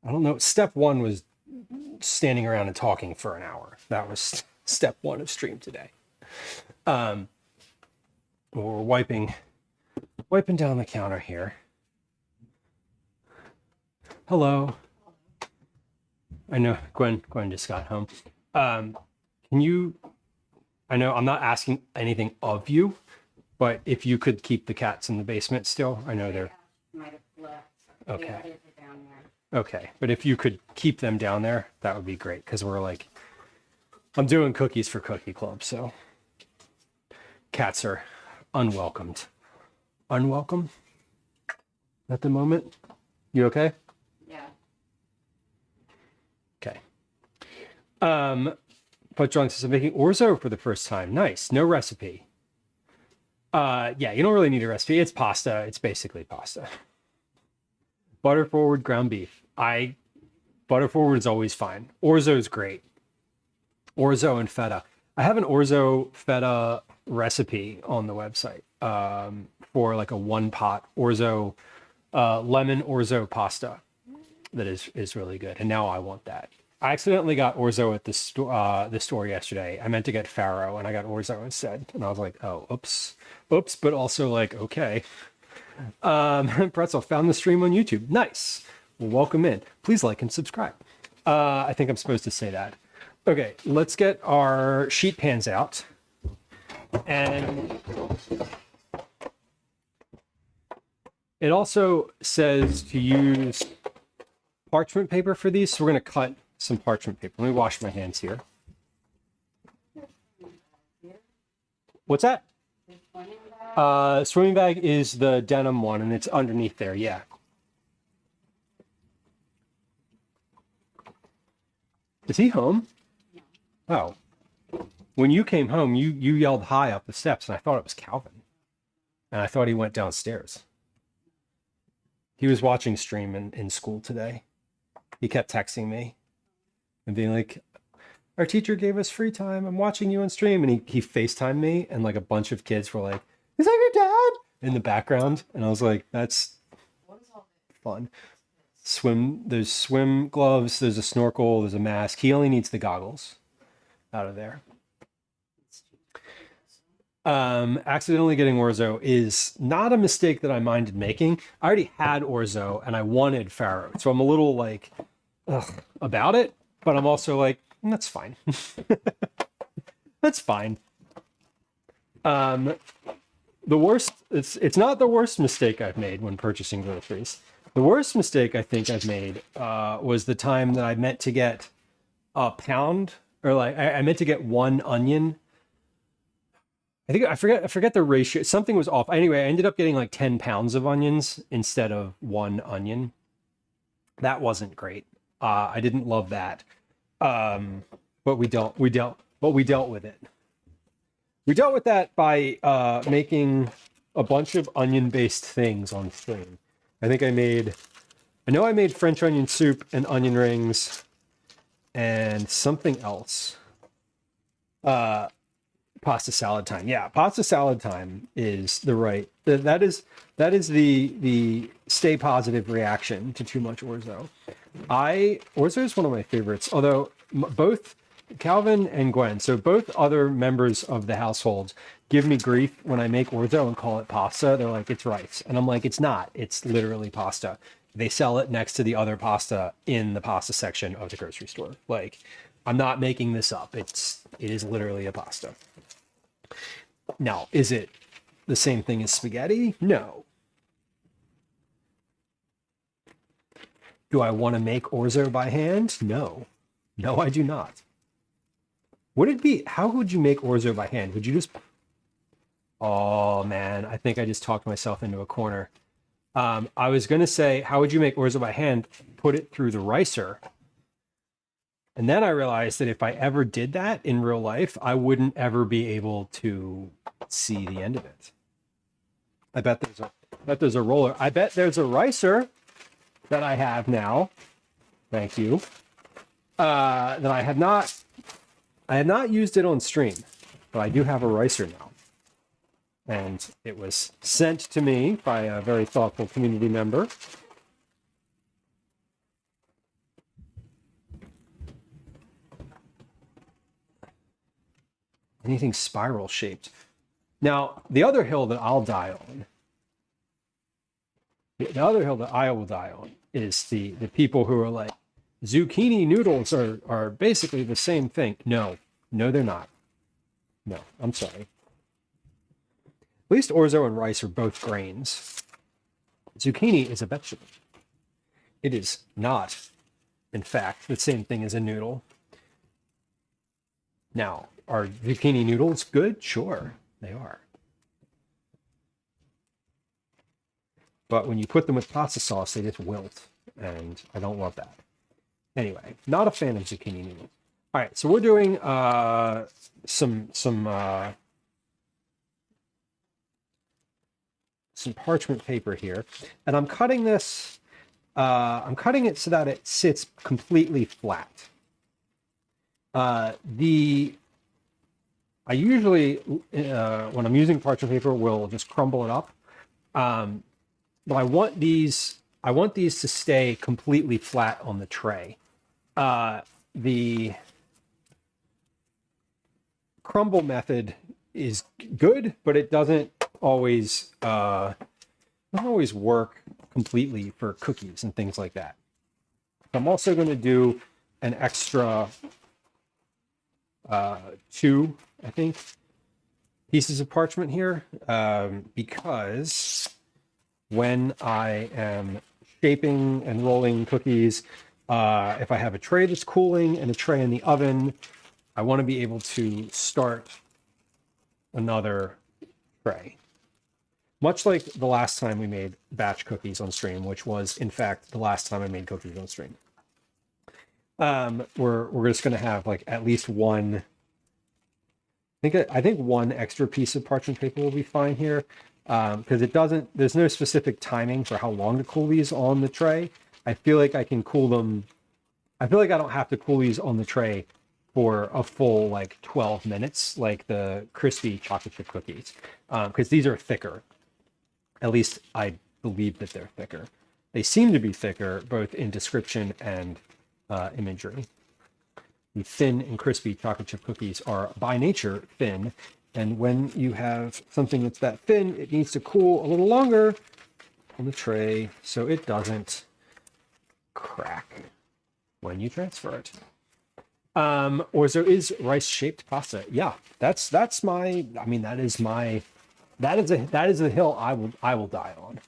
Speaker 1: I don't know. Step one was standing around and talking for an hour. That was step one of stream today. We're wiping down the counter here. Hello. I know Gwen just got home. Can you, I know I'm not asking anything of you, but if you could keep the cats in the basement still, I know they're,
Speaker 3: Might have left.
Speaker 1: Okay.
Speaker 3: The others are down there.
Speaker 1: okay. But if you could keep them down there, that would be great. Cause we're like, I'm doing cookies for Cookie Club. So cats are unwelcomed. Unwelcome at the moment. You okay?
Speaker 3: Yeah.
Speaker 1: Okay. But John says I'm making orzo for the first time. Nice. No recipe. Yeah, you don't really need a recipe. It's pasta. It's basically pasta. Butter forward ground beef. Butter forward is always fine. Orzo is great. Orzo and feta. I have an orzo feta recipe on the website for like a one pot orzo lemon orzo pasta that is really good. And now I want that. I accidentally got orzo at the store yesterday. I meant to get farro and I got orzo instead. And I was like, oh, oops, but also like, okay. Pretzel found the stream on YouTube. Nice. Well, welcome in. Please like and subscribe. I think I'm supposed to say that. Okay, let's get our sheet pans out. And it also says to use parchment paper for these. So we're going to cut some parchment paper. Let me wash my hands here. What's that? Swimming bag is the denim one and it's underneath there. Yeah. Is he home? Oh. When you came home, you yelled hi up the steps and I thought it was Calvin. And I thought he went downstairs. He was watching stream in school today. He kept texting me and being like, our teacher gave us free time. I'm watching you on stream. And he FaceTimed me and like a bunch of kids were like, is that your dad? In the background. And I was like, that's fun. There's swim gloves, there's a snorkel, there's a mask. He only needs the goggles out of there. Accidentally getting orzo is not a mistake that I minded making. I already had orzo and I wanted farro. So I'm a little like about it, but I'm also like, that's fine. That's fine. The worst, it's not the worst mistake I've made when purchasing groceries. The worst mistake I think I've made was the time that I meant to get a pound, or like I meant to get one onion. I forget the ratio. Something was off. Anyway, I ended up getting like 10 pounds of onions instead of one onion. That wasn't great. I didn't love that. But we dealt with it. We dealt with that by making a bunch of onion-based things on stream. I know I made French onion soup and onion rings and something else. Pasta salad time. Yeah, pasta salad time is that is the stay positive reaction to too much orzo. Orzo is one of my favorites, although both Calvin and Gwen, so both other members of the household, give me grief when I make orzo and call it pasta. They're like, it's rice. And I'm like, it's not. It's literally pasta. They sell it next to the other pasta in the pasta section of the grocery store. Like, I'm not making this up. It is literally a pasta. Now, is it the same thing as spaghetti? No. Do I want to make orzo by hand? No. No, I do not. How would you make orzo by hand? Would you just... Oh, man, I think I just talked myself into a corner. I was going to say, how would you make orzo by hand? Put it through the ricer And then I realized that if I ever did that in real life, I wouldn't ever be able to see the end of it. I bet there's a roller. I bet there's a ricer that I have now. Thank you. That I had not used it on stream, but I do have a ricer now. And it was sent to me by a very thoughtful community member. Anything spiral shaped. Now, the other hill that I'll die on, the other hill that I will die on is the people who are like, zucchini noodles are basically the same thing. No, they're not. No, I'm sorry. At least orzo and rice are both grains. Zucchini is a vegetable. It is not, in fact, the same thing as a noodle. Now, are zucchini noodles good? Sure, they are. But when you put them with pasta sauce, they just wilt, and I don't love that. Anyway, not a fan of zucchini noodles. All right, so we're doing some parchment paper here, and I'm cutting this. I'm cutting it so that it sits completely flat. I usually, when I'm using parchment paper, will just crumble it up. But I want these to stay completely flat on the tray. The crumble method is good, but it doesn't always work completely for cookies and things like that. I'm also going to do an extra 2, I think, pieces of parchment here, because when I am shaping and rolling cookies, if I have a tray that's cooling and a tray in the oven, I want to be able to start another tray. Much like the last time we made batch cookies on stream, which was, in fact, the last time I made cookies on stream. We're just going to have like at least one. I think one extra piece of parchment paper will be fine here, because there's no specific timing for how long to cool these on the tray. I feel like I can cool them. I feel like I don't have to cool these on the tray for a full like 12 minutes, like the crispy chocolate chip cookies, because these are thicker. At least I believe that they're thicker. They seem to be thicker, both in description and imagery. The thin and crispy chocolate chip cookies are by nature thin, and when you have something that's that thin, it needs to cool a little longer on the tray so it doesn't crack when you transfer it. Orzo is rice shaped pasta. Yeah, that's my. I mean, that is a hill I will die on.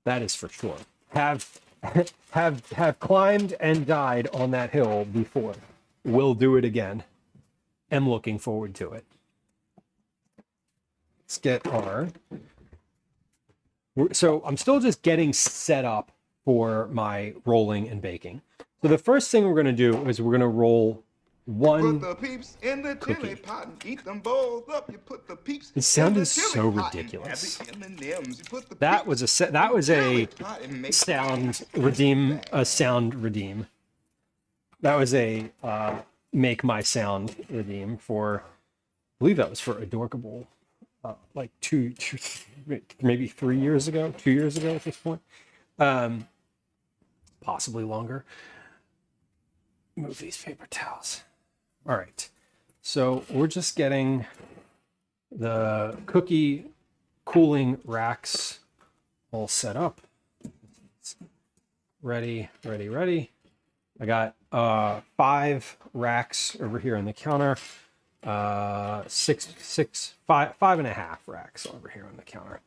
Speaker 1: That is for sure. Have climbed and died on that hill before. Will do it again. Am looking forward to it. Let's get our. So I'm still just getting set up for my rolling and baking. So the first thing we're going to do is we're going to roll one
Speaker 4: Put the peeps in the
Speaker 1: cookie.
Speaker 4: chili pot and eat them bowls up. You put the peeps
Speaker 1: It sounded
Speaker 4: in the chili
Speaker 1: so
Speaker 4: pot and
Speaker 1: ridiculous.
Speaker 4: have the M&Ms. You put the
Speaker 1: That
Speaker 4: peeps
Speaker 1: was a
Speaker 4: in the chili pot and make
Speaker 1: sound redeem. That was a make my sound redeem for. I believe that was for Adorkable, like two, maybe 3 years ago, 2 years ago at this point, possibly longer. Move these paper towels. All right, so we're just getting the cookie cooling racks all set up. Ready. I got 5 racks over here on the counter. 5.5 racks over here on the counter.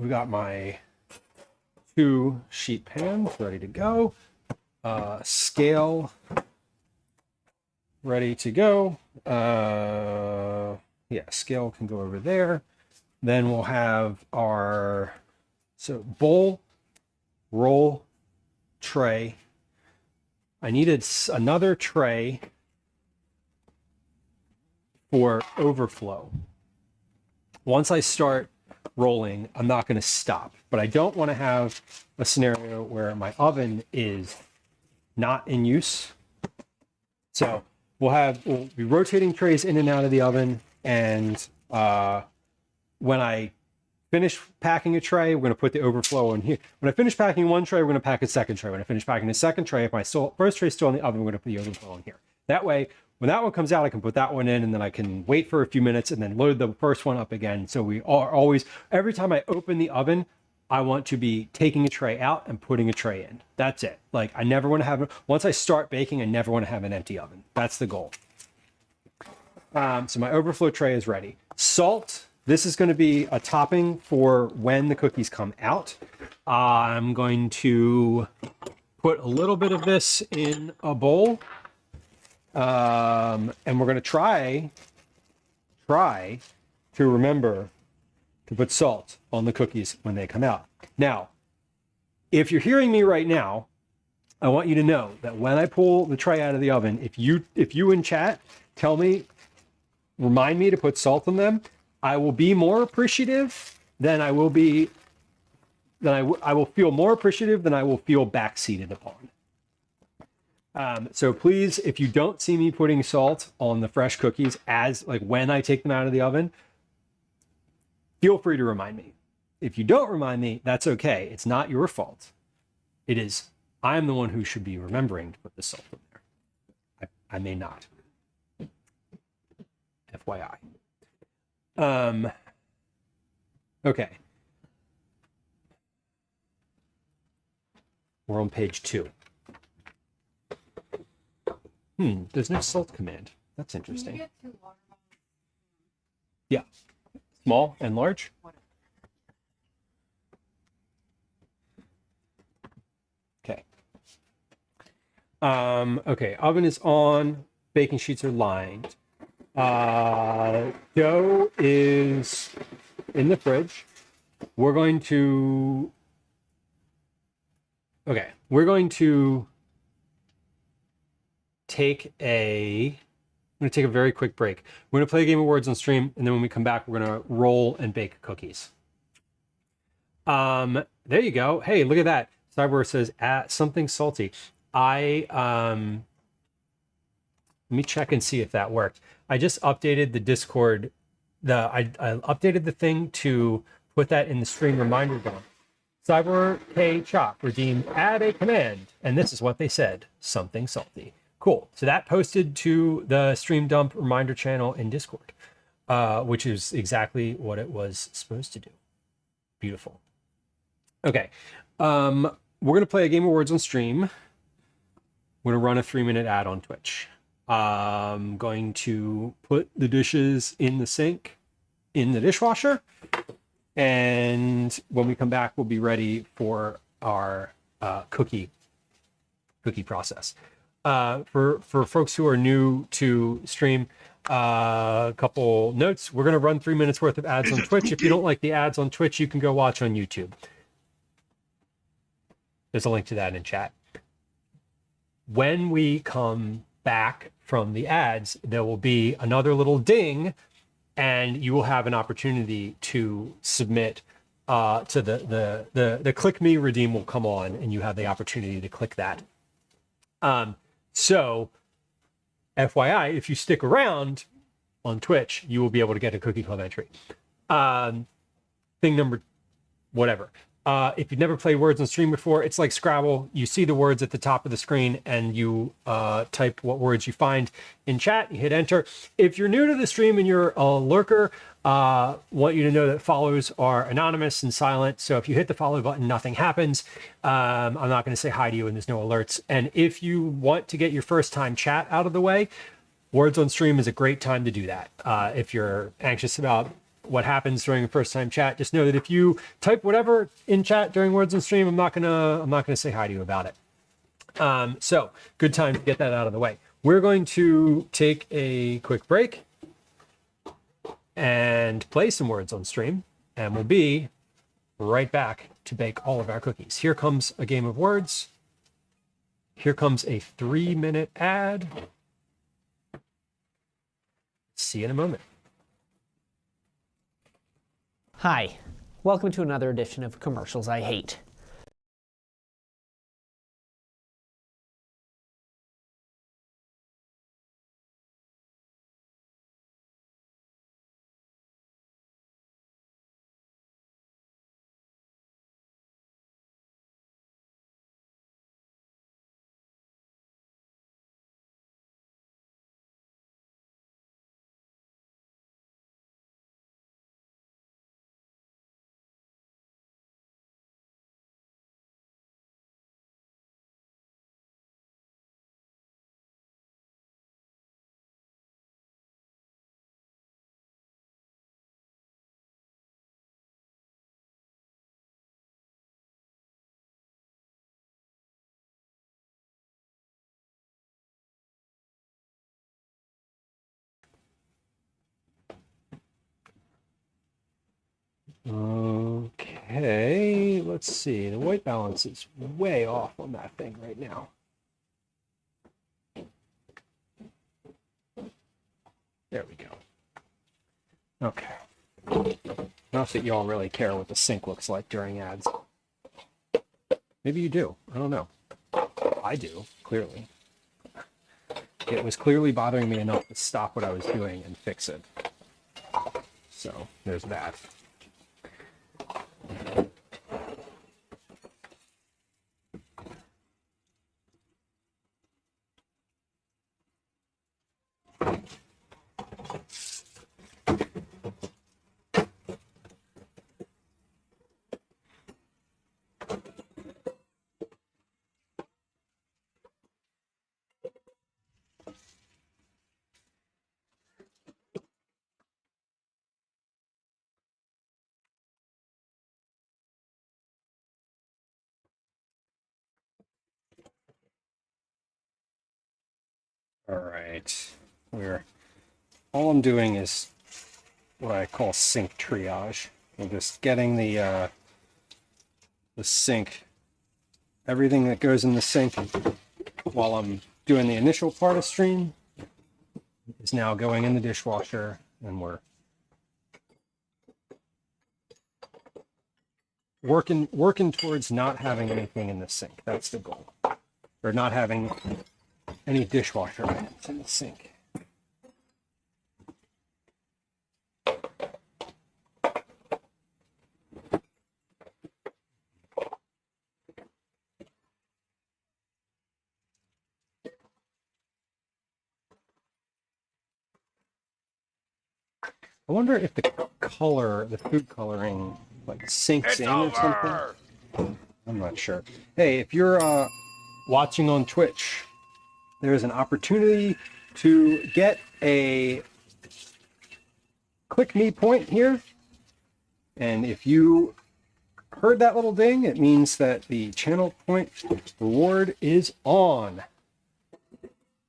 Speaker 1: We got my 2 sheet pans ready to go. Scale ready to go. Yeah, scale can go over there. Then we'll have our bowl, roll, tray, I needed another tray for overflow. Once I start rolling, I'm not going to stop, but I don't want to have a scenario where my oven is not in use. So we'll be rotating trays in and out of the oven, and when I finish packing a tray, we're going to put the overflow in here. When I finish packing one tray, we're going to pack a second tray. When I finish packing the second tray, if my first tray is still in the oven, we're going to put the overflow in here. That way, when that one comes out, I can put that one in, and then I can wait for a few minutes and then load the first one up again. So we are always, every time I open the oven, I want to be taking a tray out and putting a tray in. That's it. Like, I never want to have, once I start baking, I never want to have an empty oven. That's the goal. So my overflow tray is ready. Salt. This is going to be a topping for when the cookies come out. I'm going to put a little bit of this in a bowl. And we're going to try to remember to put salt on the cookies when they come out. Now, if you're hearing me right now, I want you to know that when I pull the tray out of the oven, if you in chat tell me, remind me to put salt on them, I will be more appreciative than I will be, I will feel more appreciative than I will feel backseated upon. So please, if you don't see me putting salt on the fresh cookies as like when I take them out of the oven, feel free to remind me. If you don't remind me, that's okay. It's not your fault. It is, I'm the one who should be remembering to put the salt in there. I may not. FYI. Okay. We're on page 2. There's no salt command. That's interesting.
Speaker 3: Can you get 2 water bottles?
Speaker 1: Yeah. Small and large? Okay. Okay, oven is on. Baking sheets are lined. Dough is in the fridge. We're going to take a very quick break. We're going to play a game of words on stream, and then when we come back, we're going to roll and bake cookies. There you go. Hey, look at that. Cyber says something salty. Let me check and see if that worked. I just updated the Discord. I updated the thing to put that in the stream reminder zone. Cyber K Chop redeemed add a command, and this is what they said: something salty. Cool. So that posted to the stream dump reminder channel in Discord, which is exactly what it was supposed to do. Beautiful. Okay. We're going to play a game of words on stream. We're going to run a 3-minute ad on Twitch. I'm going to put the dishes in the sink, in the dishwasher. And when we come back, we'll be ready for our cookie process. For folks who are new to stream, a couple notes. We're going to run 3 minutes worth of ads on Twitch. If you don't like the ads on Twitch, you can go watch on YouTube. There's a link to that in chat. When we come back from the ads, there will be another little ding, and you will have an opportunity to submit to the click me redeem will come on, and you have the opportunity to click that. So FYI, if you stick around on Twitch, you will be able to get a Cookie Club entry. Thing number, whatever. If you've never played words on stream before, it's like Scrabble. You see the words at the top of the screen and you type what words you find in chat. You hit enter. If you're new to the stream and you're a lurker, want you to know that follows are anonymous and silent. So if you hit the follow button, nothing happens. I'm not going to say hi to you and there's no alerts. And if you want to get your first time chat out of the way, words on stream is a great time to do that. If you're anxious about what happens during a first time chat, just know that if you type whatever in chat during words on stream, I'm not gonna say hi to you about it. So good time to get that out of the way. We're going to take a quick break and play some words on stream, and we'll be right back to bake all of our cookies. Here comes a game of words. Here comes a 3-minute ad. See you in a moment.
Speaker 5: Hi, welcome to another edition of Commercials I Hate.
Speaker 1: Okay, let's see. The white balance is way off on that thing right now. There we go. Okay. Not that y'all really care what the sink looks like during ads. Maybe you do. I don't know. I do, clearly. It was clearly bothering me enough to stop what I was doing and fix it. So, there's that. All right. All I'm doing is what I call sink triage. I'm just getting the sink, everything that goes in the sink while I'm doing the initial part of stream is now going in the dishwasher, and we're working towards not having anything in the sink. That's the goal. Or not having any dishwasher items in the sink. I wonder if the color, the food coloring, like sinks in or something. I'm not sure. Hey, if you're watching on Twitch, there's an opportunity to get a click me point here. And if you heard that little ding, it means that the channel point reward is on.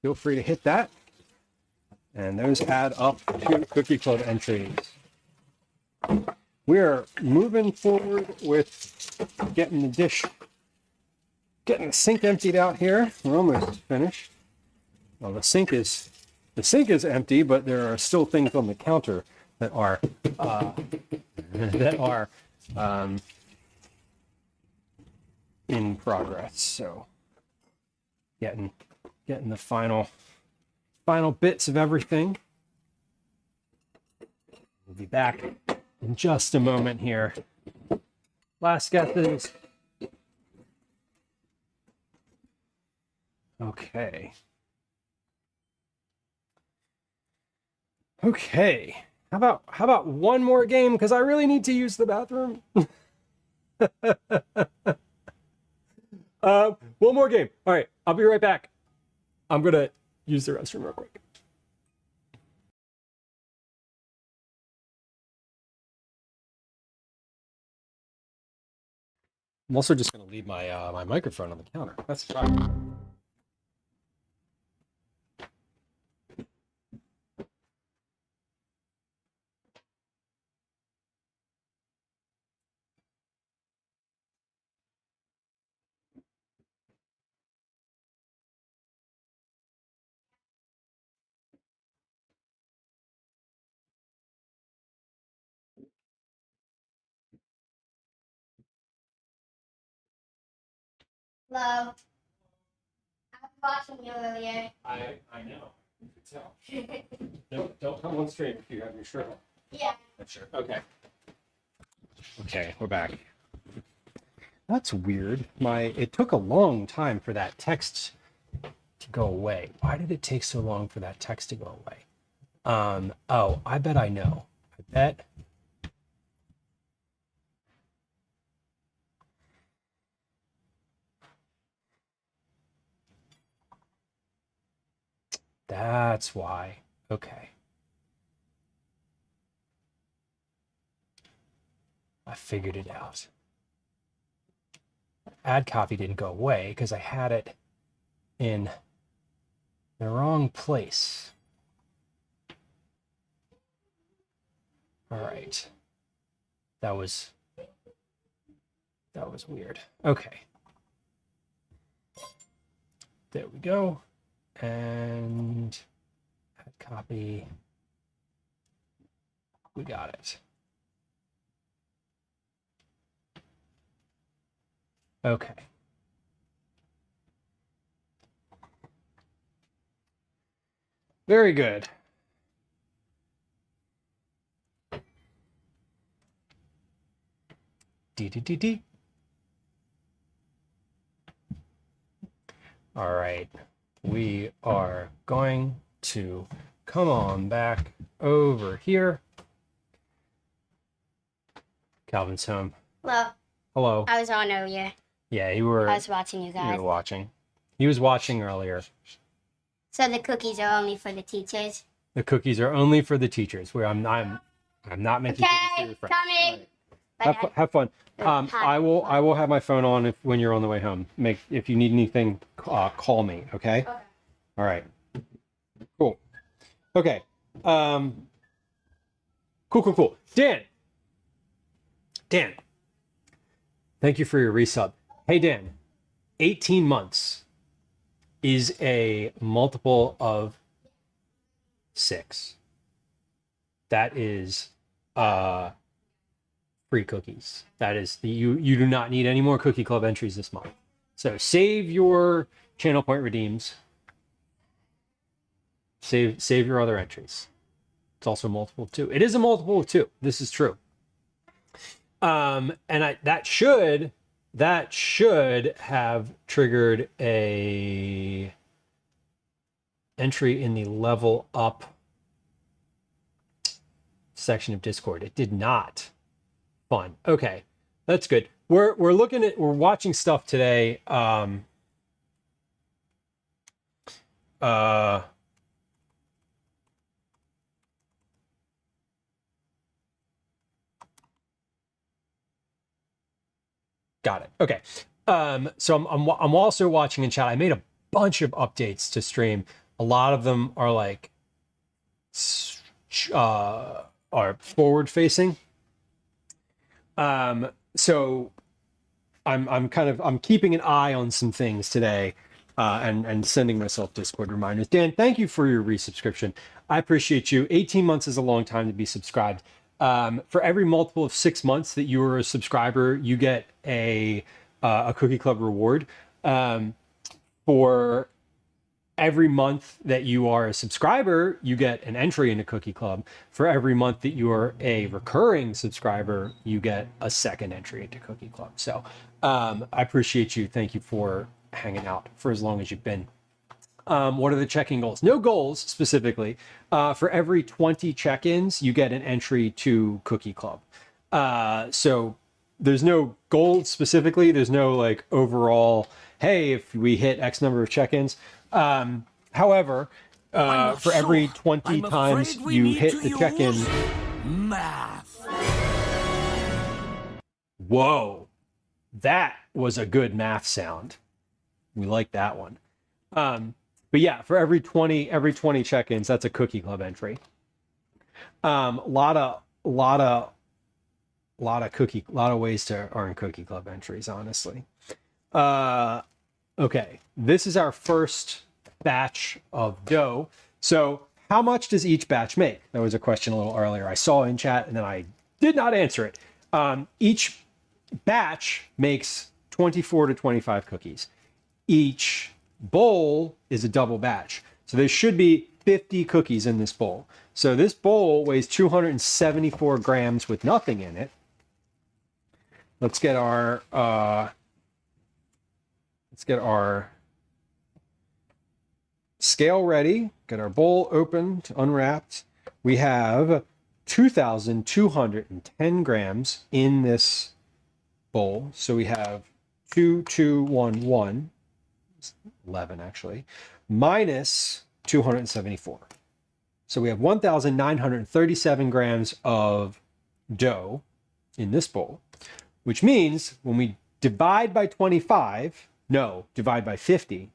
Speaker 1: Feel free to hit that. And those add up to Cookie Club entries. We're moving forward with getting the sink emptied out here. We're almost finished. Well, the sink is empty, but there are still things on the counter that are in progress. So getting the final bits of everything. We'll be back in just a moment here. Last guesses. Okay. How about one more game, because I really need to use the bathroom. One more game. All right, I'll be right back. I'm gonna use the restroom real quick. I'm also just gonna leave my my microphone on the counter. That's fine.
Speaker 6: Hello. I was watching you earlier.
Speaker 1: I know. You can tell. Don't come on stream if you have your shirt on.
Speaker 6: Yeah.
Speaker 1: Sure. Okay. Okay, we're back. That's weird. It took a long time for that text to go away. Why did it take so long for that text to go away? Oh, I bet I know. I bet. That's why. Okay. I figured it out. Ad copy didn't go away because I had it in the wrong place. All right. That was weird. Okay. There we go. And add copy. We got it. Okay. Very good. D. All right. We are going to come on back over here. Calvin's home.
Speaker 6: Hello.
Speaker 1: Hello.
Speaker 6: I was on earlier.
Speaker 1: Yeah,
Speaker 6: I was watching you
Speaker 1: you
Speaker 6: guys.
Speaker 1: were watching. He was watching earlier.
Speaker 6: So the cookies are only for the teachers?
Speaker 1: The cookies are only for the teachers. Where I'm not making cookies for
Speaker 6: Okay,
Speaker 1: your friends.
Speaker 6: coming.
Speaker 1: Have fun.
Speaker 6: Hi.
Speaker 1: I will have my phone on when you're on the way home. If you need anything, call me. Okay.
Speaker 6: Okay.
Speaker 1: All right. Cool. Okay. Cool. Dan. Thank you for your resub. Hey Dan, 18 months is a multiple of 6. That is free cookies. That is you do not need any more Cookie Club entries this month. So save your channel point redeems. Save your other entries. It's also a multiple of 2. It is a multiple of 2. This is true. And that should have triggered a entry in the level up section of Discord. It did not. Fun. Okay, that's good. We're watching stuff today. Got it. Okay. So I'm also watching in chat. I made a bunch of updates to stream. A lot of them are like are forward facing. So I'm keeping an eye on some things today, and sending myself Discord reminders. Dan, thank you for your resubscription. I appreciate you. 18 months is a long time to be subscribed. For every multiple of 6 months that you are a subscriber, you get a Cookie Club reward. For every month that you are a subscriber, you get an entry into Cookie Club. For every month that you are a recurring subscriber, you get a second entry into Cookie Club. So I appreciate you. Thank you for hanging out for as long as you've been. What are the check-in goals? No goals specifically. For every 20 check-ins, you get an entry to Cookie Club. So there's no goal specifically. There's no like overall, hey, if we hit X number of check-ins. However, for every 20 times you hit the check-in,
Speaker 7: math.
Speaker 1: Whoa, that was a good math sound. We like that one. But yeah, for every 20 check-ins, that's a Cookie Club entry. Lot of ways to earn Cookie Club entries, honestly. Okay, this is our first batch of dough. So how much does each batch make? That was a question a little earlier. I saw in chat and then I did not answer it. Each batch makes 24 to 25 cookies. each bowl is a double batch. So there should be 50 cookies in this bowl. So this bowl weighs 274 grams with nothing in it. Let's get our scale ready. Get our bowl opened, unwrapped. We have 2,210 grams in this bowl. So we have 2,211, 11 actually, minus 274. So we have 1,937 grams of dough in this bowl, which means when we divide by 50,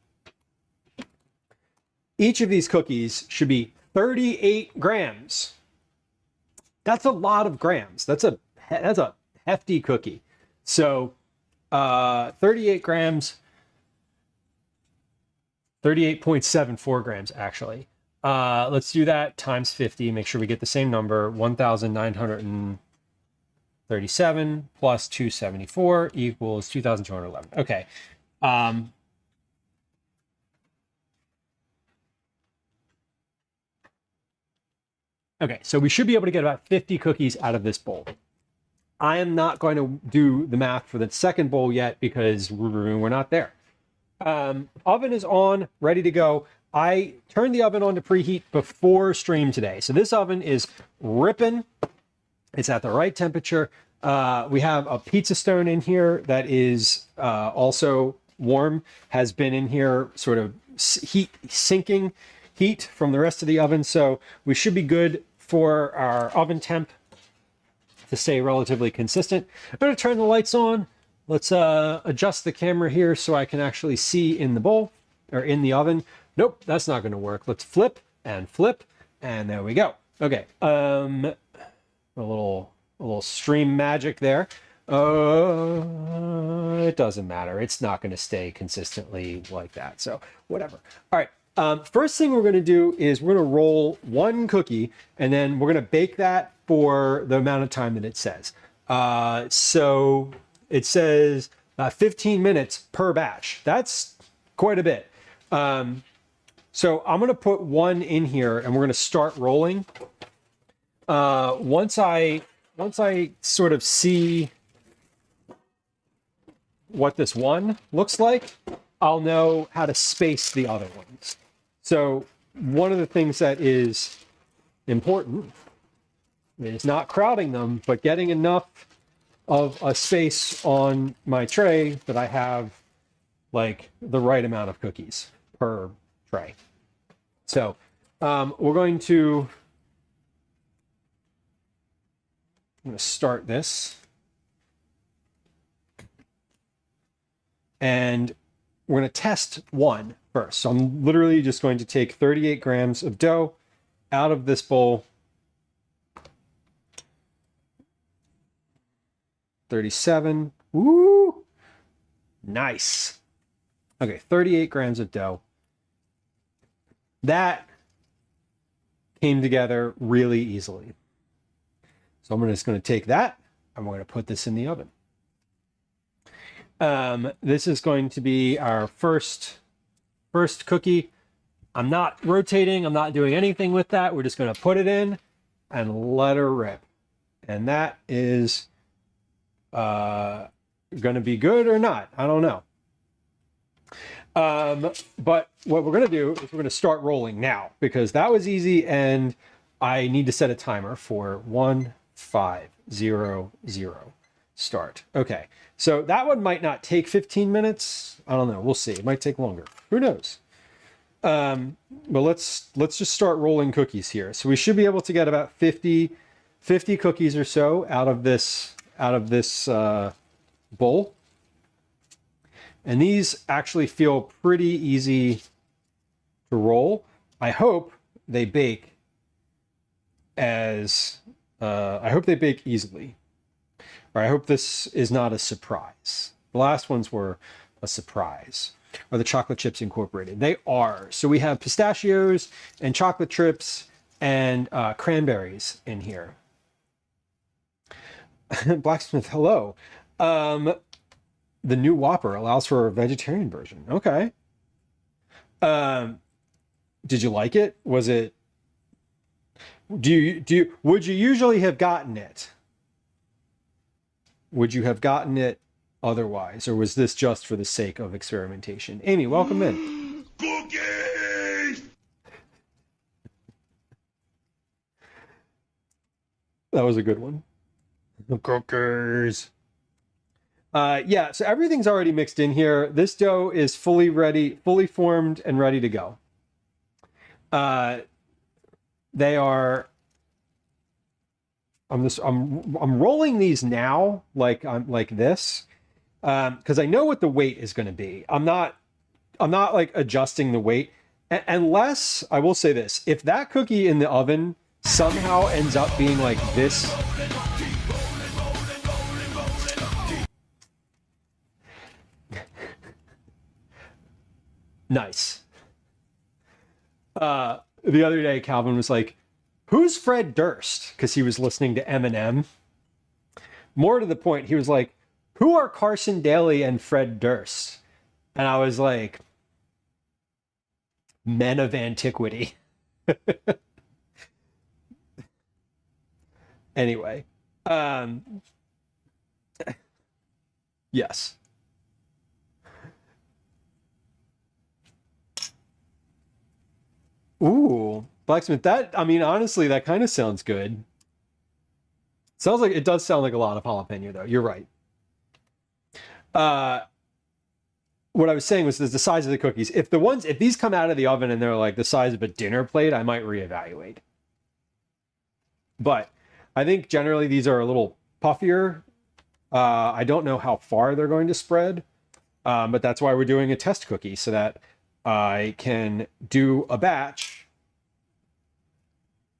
Speaker 1: each of these cookies should be 38 grams. That's a lot of grams. That's a hefty cookie. So 38 grams, 38.74 grams actually. Let's do that times 50, make sure we get the same number. 1,937 plus 274 equals 2,211. Okay. Okay, so we should be able to get about 50 cookies out of this bowl. I am not going to do the math for the second bowl yet because we're not there. Oven is on, ready to go. I turned the oven on to preheat before stream today. So this oven is ripping. It's at the right temperature. We have a pizza stone in here that is also warm, has been in here sort of sinking heat from the rest of the oven. So we should be good for our oven temp to stay relatively consistent. I'm going to turn the lights on. Let's adjust the camera here so I can actually see in the bowl or in the oven. Nope, that's not going to work. Let's flip, and there we go. Okay, a little stream magic there. It doesn't matter. It's not going to stay consistently like that. So whatever. All right. First thing we're going to do is we're going to roll one cookie, and then we're going to bake that for the amount of time that it says. So it says 15 minutes per batch. That's quite a bit. So I'm going to put one in here, and we're going to start rolling. Once I sort of see what this one looks like, I'll know how to space the other ones. So one of the things that is important is not crowding them, but getting enough of a space on my tray that I have like the right amount of cookies per tray. So I'm going to start this. And we're going to test one first. So I'm literally just going to take 38 grams of dough out of this bowl. 37. Woo! Nice. Okay, 38 grams of dough. That came together really easily. So I'm just going to take that and we're going to put this in the oven. This is going to be our first cookie. I'm not rotating. I'm not doing anything with that. We're just going to put it in and let her rip. And that is going to be good or not. I don't know. But what we're going to do is we're going to start rolling now because that was easy and I need to set a timer for 1500 start. Okay. So that one might not take 15 minutes. I don't know. We'll see. It might take longer. Who knows? But let's just start rolling cookies here. So we should be able to get about 50 cookies or so out of this bowl. And these actually feel pretty easy to roll. I hope they bake easily. Or I hope this is not a surprise. The last ones were a surprise. Are the chocolate chips incorporated? They are. So we have pistachios and chocolate chips and cranberries in here. Blacksmith, hello. The new Whopper allows for a vegetarian version. Okay. Did you like it? Was it? Would you usually have gotten it? Would you have gotten it otherwise, or was this just for the sake of experimentation? Amy, welcome in.
Speaker 4: Cookies!
Speaker 1: That was a good one. The cookies. Yeah, so everything's already mixed in here. This dough is fully ready, fully formed and ready to go. They are. I'm rolling these now, like this, because I know what the weight is going to be. I'm not like adjusting the weight, unless I will say this: if that cookie in the oven somehow ends up being like this. Nice. The other day, Calvin was like, "Who's Fred Durst?" Because he was listening to Eminem. More to the point, he was like, "Who are Carson Daly and Fred Durst?" And I was like, "Men of antiquity." Anyway, yes. Ooh, blacksmith. That, I mean, honestly, that kind of sounds good. Sounds like, it does sound like a lot of jalapeno, though. You're right. What I was saying was the size of the cookies. If these come out of the oven and they're like the size of a dinner plate, I might reevaluate. But I think generally these are a little puffier. I don't know how far they're going to spread, but that's why we're doing a test cookie, so that I can do a batch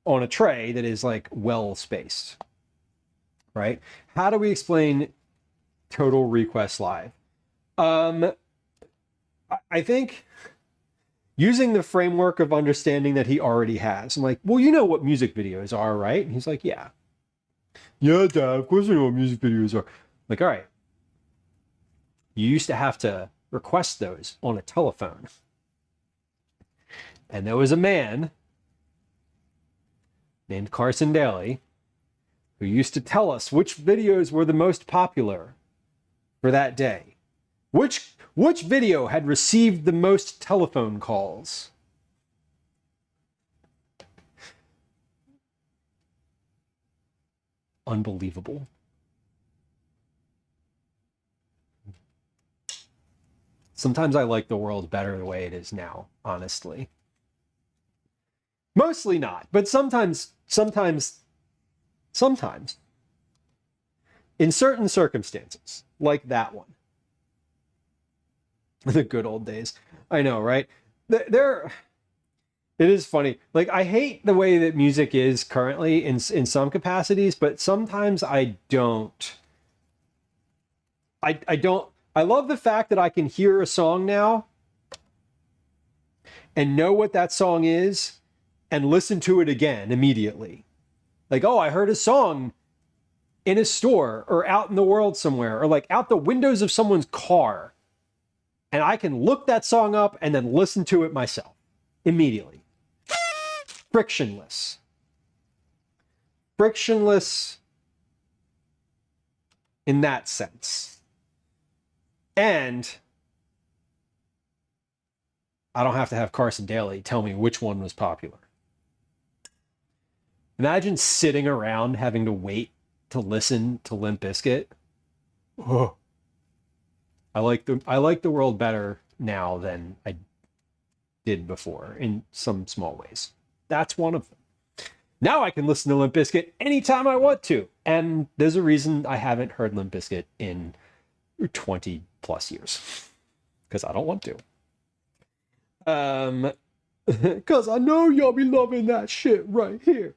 Speaker 1: on a tray that is like well spaced, right? How do we explain Total Request Live? I think using the framework of understanding that he already has. I'm like, well, you know what music videos are, right? And he's like, yeah. Yeah, Dad, of course I know what music videos are. Like, all right. You used to have to request those on a telephone. And there was a man named Carson Daly who used to tell us which videos were the most popular for that day. Which video had received the most telephone calls? Unbelievable. Sometimes I like the world better the way it is now, honestly. Mostly not, but sometimes. In certain circumstances, like that one. The good old days. I know, right? It is funny. Like, I hate the way that music is currently in some capacities, but sometimes I don't. I don't. I love the fact that I can hear a song now and know what that song is and listen to it again immediately. Like, oh, I heard a song in a store or out in the world somewhere, or like out the windows of someone's car. And I can look that song up and then listen to it myself immediately. Frictionless. Frictionless in that sense. And I don't have to have Carson Daly tell me which one was popular. Imagine sitting around having to wait to listen to Limp Bizkit. Oh. I like the world better now than I did before in some small ways. That's one of them. Now I can listen to Limp Bizkit anytime I want to. And there's a reason I haven't heard Limp Bizkit in 20 plus years. Because I don't want to. Because I know y'all be loving that shit right here.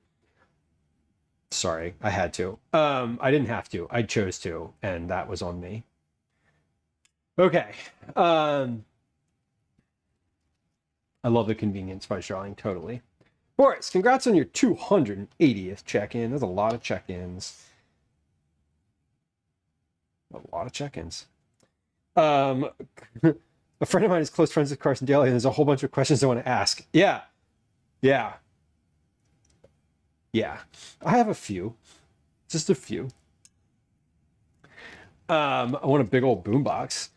Speaker 1: Sorry, I had to. I didn't have to. I chose to, and that was on me. Okay. I love the convenience fudge drawing, totally. Boris, congrats on your 280th check-in. That's a lot of check-ins. A lot of check-ins. A friend of mine is close friends with Carson Daly, and there's a whole bunch of questions I want to ask. Yeah. I have a few, just a few. I want a big old boombox.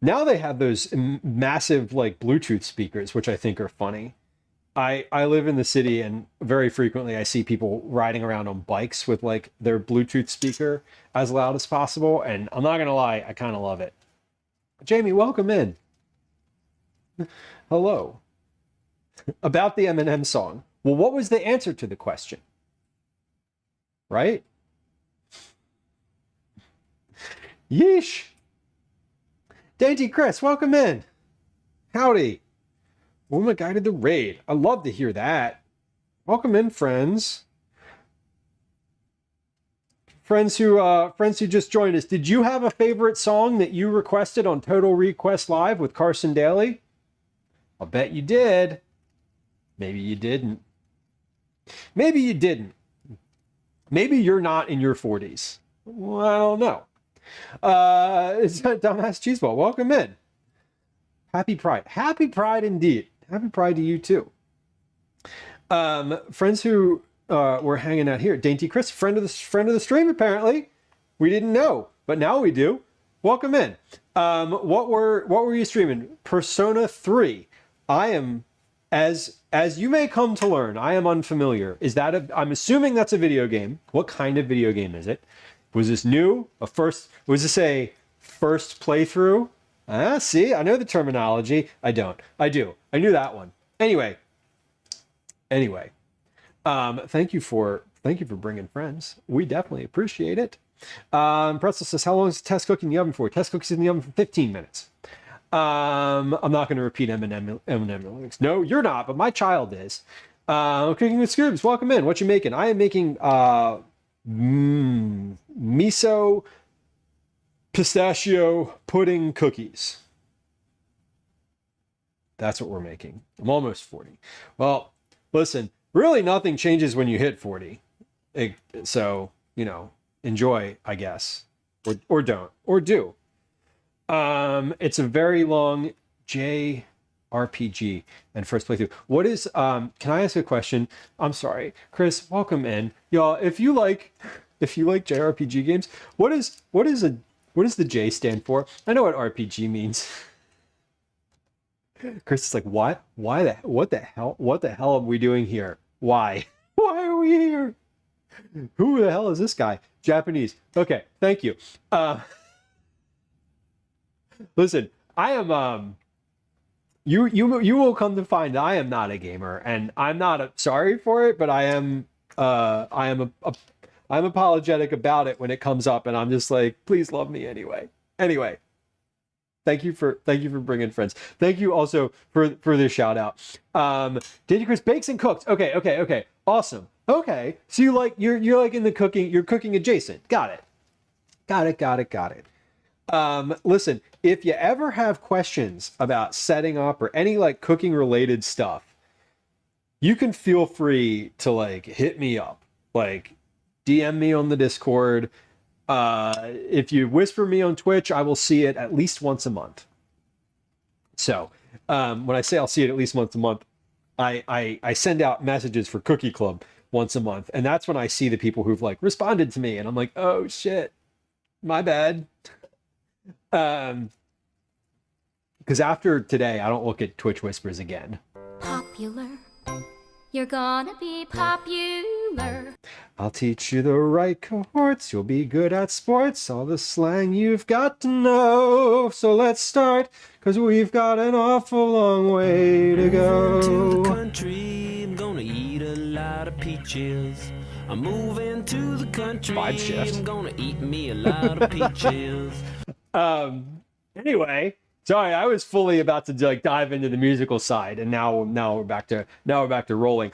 Speaker 1: Now they have those massive like Bluetooth speakers, which I think are funny. I live in the city, and very frequently I see people riding around on bikes with like their Bluetooth speaker as loud as possible. And I'm not gonna lie, I kind of love it. Jamie, welcome in. Hello. About the Eminem song. Well, what was the answer to the question? Right? Yeesh. Dainty Chris, welcome in. Howdy. Woman guided the raid. I love to hear that. Welcome in, friends. Friends who just joined us. Did you have a favorite song that you requested on Total Request Live with Carson Daly? I'll bet you did. Maybe you didn't. Maybe you didn't. Maybe you're not in your 40s. Well, I don't know. It's Dumbass Cheeseball. Welcome in. Happy Pride. Happy Pride indeed. Happy Pride to you too. Friends who were hanging out here. Dainty Chris, friend of the stream apparently. We didn't know, but now we do. Welcome in. What were you streaming? Persona 3. I am, as you may come to learn, I am unfamiliar. I'm assuming that's a video game. What kind of video game is it? Was this new? Was this a first playthrough? See, I know the terminology. I don't. I do. I knew that one. Anyway. Thank you for bringing friends. We definitely appreciate it. Pretzel says, how long is the test cooking in the oven for? Test cookies in the oven for 15 minutes. I'm not going to repeat Eminem lyrics. No, you're not, but my child is. Cooking with Scoobs, welcome in. What you making? I am making miso pistachio pudding cookies. That's what we're making. I'm almost 40. Well, listen, really nothing changes when you hit 40. So, enjoy, I guess. Or don't. Or do. It's a very long JRPG and first playthrough. What is, can I ask a question? I'm sorry. Chris, welcome in. Y'all, if you like JRPG games, what does the J stand for? I know what RPG means. Chris is like, what? What the hell are we doing here? Why? Why are we here? Who the hell is this guy? Japanese. Okay, thank you. Listen, I am you will come to find I am not a gamer, and I'm not sorry for it, but I'm apologetic about it when it comes up, and I'm just like, please love me anyway. Anyway, thank you for bringing friends. Thank you also for this shout out. Dainty Chris bakes and cooks. Okay, awesome. Okay, so you're like in the cooking. You're cooking adjacent. Got it. Listen, if you ever have questions about setting up or any like cooking related stuff, you can feel free to like hit me up, like DM me on the Discord. If you whisper me on Twitch, I will see it at least once a month. So when I say I'll see it at least once a month, I send out messages for Cookie Club once a month, and that's when I see the people who've like responded to me, and I'm like, oh shit, my bad. Because after today, I don't look at Twitch Whispers again.
Speaker 8: Popular. You're gonna be popular.
Speaker 1: I'll teach you the right cohorts. You'll be good at sports. All the slang you've got to know. So let's start, because we've got an awful long way to go.
Speaker 7: To the country, I'm gonna eat a lot of peaches. I'm moving to the country.
Speaker 1: 5 shifts.
Speaker 7: I'm gonna eat me a lot of peaches.
Speaker 1: Anyway, sorry, I was fully about to like dive into the musical side, and now we're back to rolling.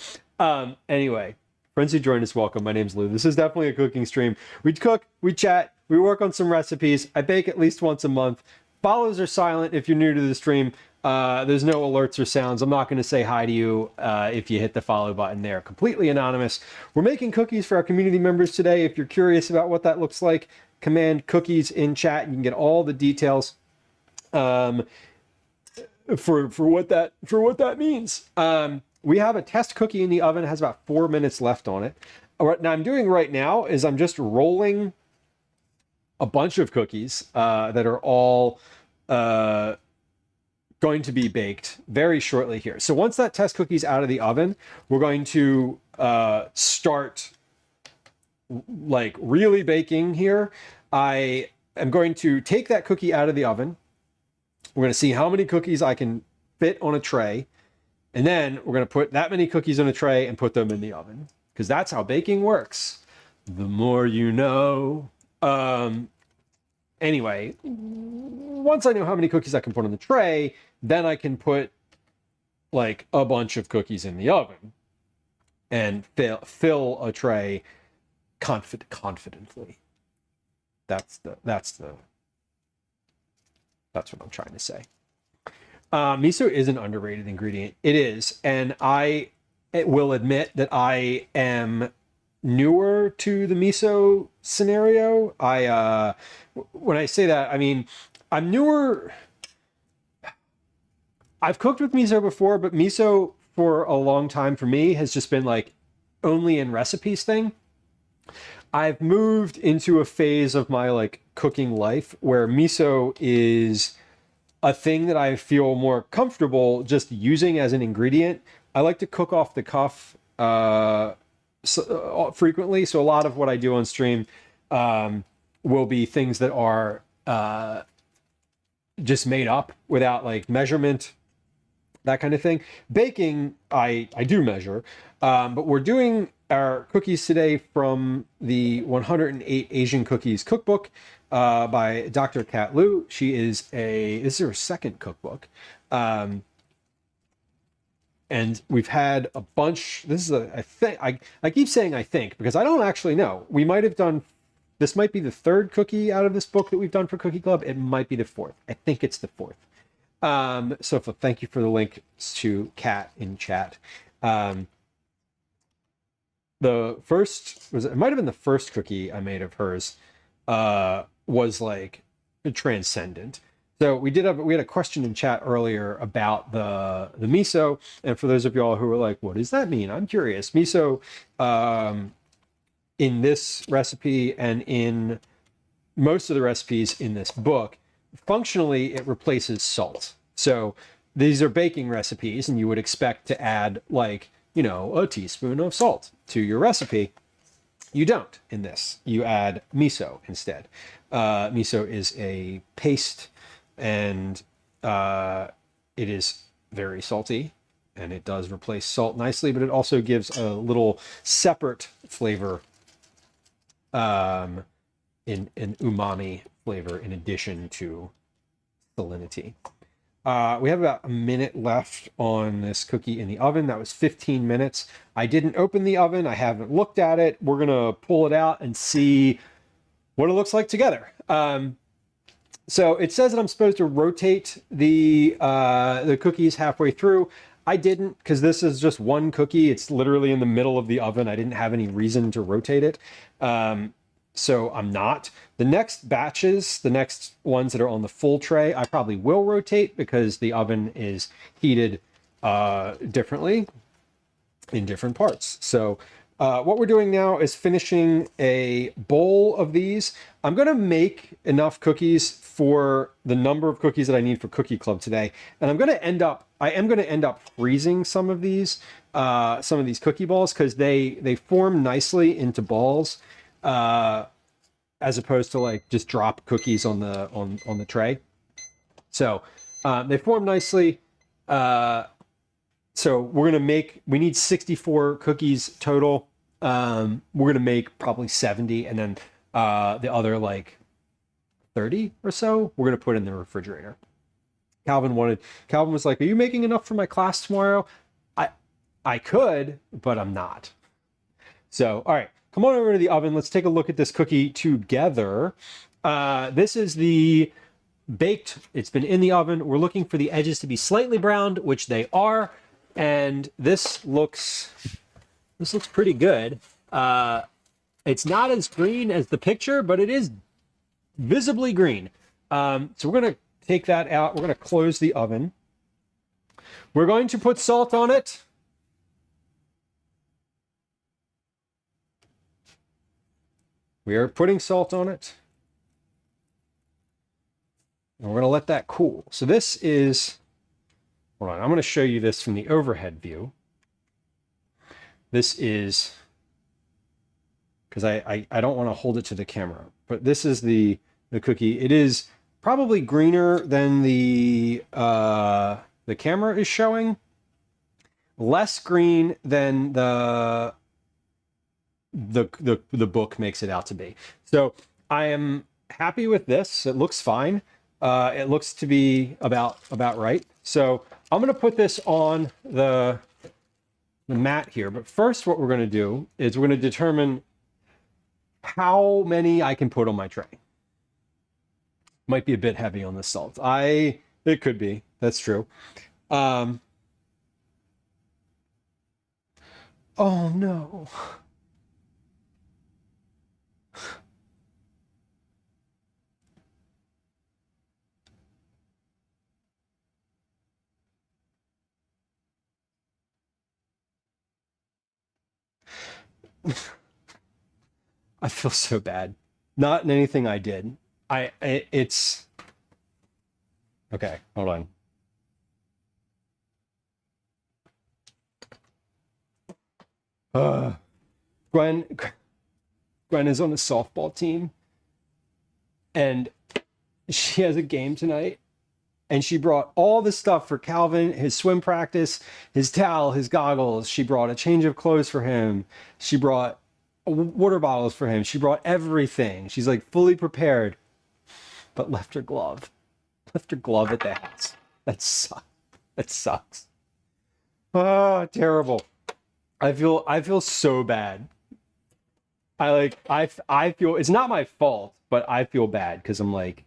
Speaker 1: Anyway, friends who joined us, welcome. My name's Lieu. This is definitely a cooking stream. We cook, we chat, we work on some recipes. I bake at least once a month. Follows are silent if you're new to the stream. There's no alerts or sounds. I'm not going to say hi to you if you hit the follow button there. Completely anonymous. We're making cookies for our community members today. If you're curious about what that looks like, command cookies in chat. You can get all the details. For what that means. We have a test cookie in the oven. It has about 4 minutes left on it. What I'm doing right now is I'm just rolling a bunch of cookies that are all going to be baked very shortly here. So once that test cookie's out of the oven, we're going to start like really baking here. I am going to take that cookie out of the oven. We're going to see how many cookies I can fit on a tray. And then we're going to put that many cookies on a tray and put them in the oven, because that's how baking works. The more you know. Anyway, once I know how many cookies I can put on the tray, then I can put like a bunch of cookies in the oven and fill a tray confidently. That's what I'm trying to say. Miso is an underrated ingredient. It is, and I will admit that I am newer to the miso scenario. When I say that, I mean I'm newer. I've cooked with miso before, but miso for a long time for me has just been like only in recipes thing. I've moved into a phase of my like cooking life where miso is a thing that I feel more comfortable just using as an ingredient. I like to cook off the cuff frequently, so a lot of what I do on stream will be things that are just made up without like measurement, that kind of thing. Baking, I do measure, but we're doing our cookies today from the 108 Asian Cookies cookbook by Dr. Kat Lieu. This is her second cookbook. And we've had a bunch. I keep saying I think because I don't actually know. We might have done, this might be the third cookie out of this book that we've done for Cookie Club. It might be the fourth. I think it's the fourth. So thank you for the link to Kat in chat. The first it might have been the first cookie I made of hers was like transcendent. So we had a question in chat earlier about the miso, and for those of y'all who are like, what does that mean? I'm curious. Miso in this recipe and in most of the recipes in this book, functionally it replaces salt. So these are baking recipes and you would expect to add like, a teaspoon of salt to your recipe. You don't in this. You add miso instead. Miso is a paste, and it is very salty, and it does replace salt nicely, but it also gives a little separate flavor, in umami flavor in addition to salinity. We have about a minute left on this cookie in the oven. That was 15 minutes. I didn't open the oven. I haven't looked at it. We're going to pull it out and see what it looks like together. So it says that I'm supposed to rotate the cookies halfway through. I didn't, because this is just one cookie. It's literally in the middle of the oven. I didn't have any reason to rotate it. So I'm not. The next batches, the next ones that are on the full tray, I probably will rotate because the oven is heated differently in different parts. So what we're doing now is finishing a bowl of these. I'm going to make enough cookies for the number of cookies that I need for Cookie Club today. And I am going to end up freezing some of these cookie balls because they form nicely into balls. As opposed to like just drop cookies on the tray. So they form nicely. So we need 64 cookies total. We're gonna make probably 70, and then the other like 30 or so we're gonna put in the refrigerator. Calvin was like, are you making enough for my class tomorrow? I could, but I'm not. So all right. Come on over to the oven. Let's take a look at this cookie together. This is the baked. It's been in the oven. We're looking for the edges to be slightly browned, which they are. And this looks pretty good. It's not as green as the picture, but it is visibly green. So we're going to take that out. We're going to close the oven. We're going to put salt on it. We are putting salt on it. And we're going to let that cool. So this is, hold on, I'm going to show you this from the overhead view. This is, because I don't want to hold it to the camera, but this is the cookie. It is probably greener than the camera is showing. Less green than the book makes it out to be. So I am happy with this. It looks fine. It looks to be about right. So I'm going to put this on the mat here. But first, what we're going to do is we're going to determine how many I can put on my tray. Might be a bit heavy on the salt. It could be. That's true. Oh no. I feel so bad. Not in anything I did. It's okay. Hold on. Gwen is on the softball team, and she has a game tonight. And she brought all the stuff for Calvin, his swim practice, his towel, his goggles. She brought a change of clothes for him. She brought water bottles for him. She brought everything. She's like fully prepared, but left her glove. Left her glove at the house. That sucks. That sucks. Oh, terrible. I feel so bad. I feel, it's not my fault, but I feel bad because I'm like,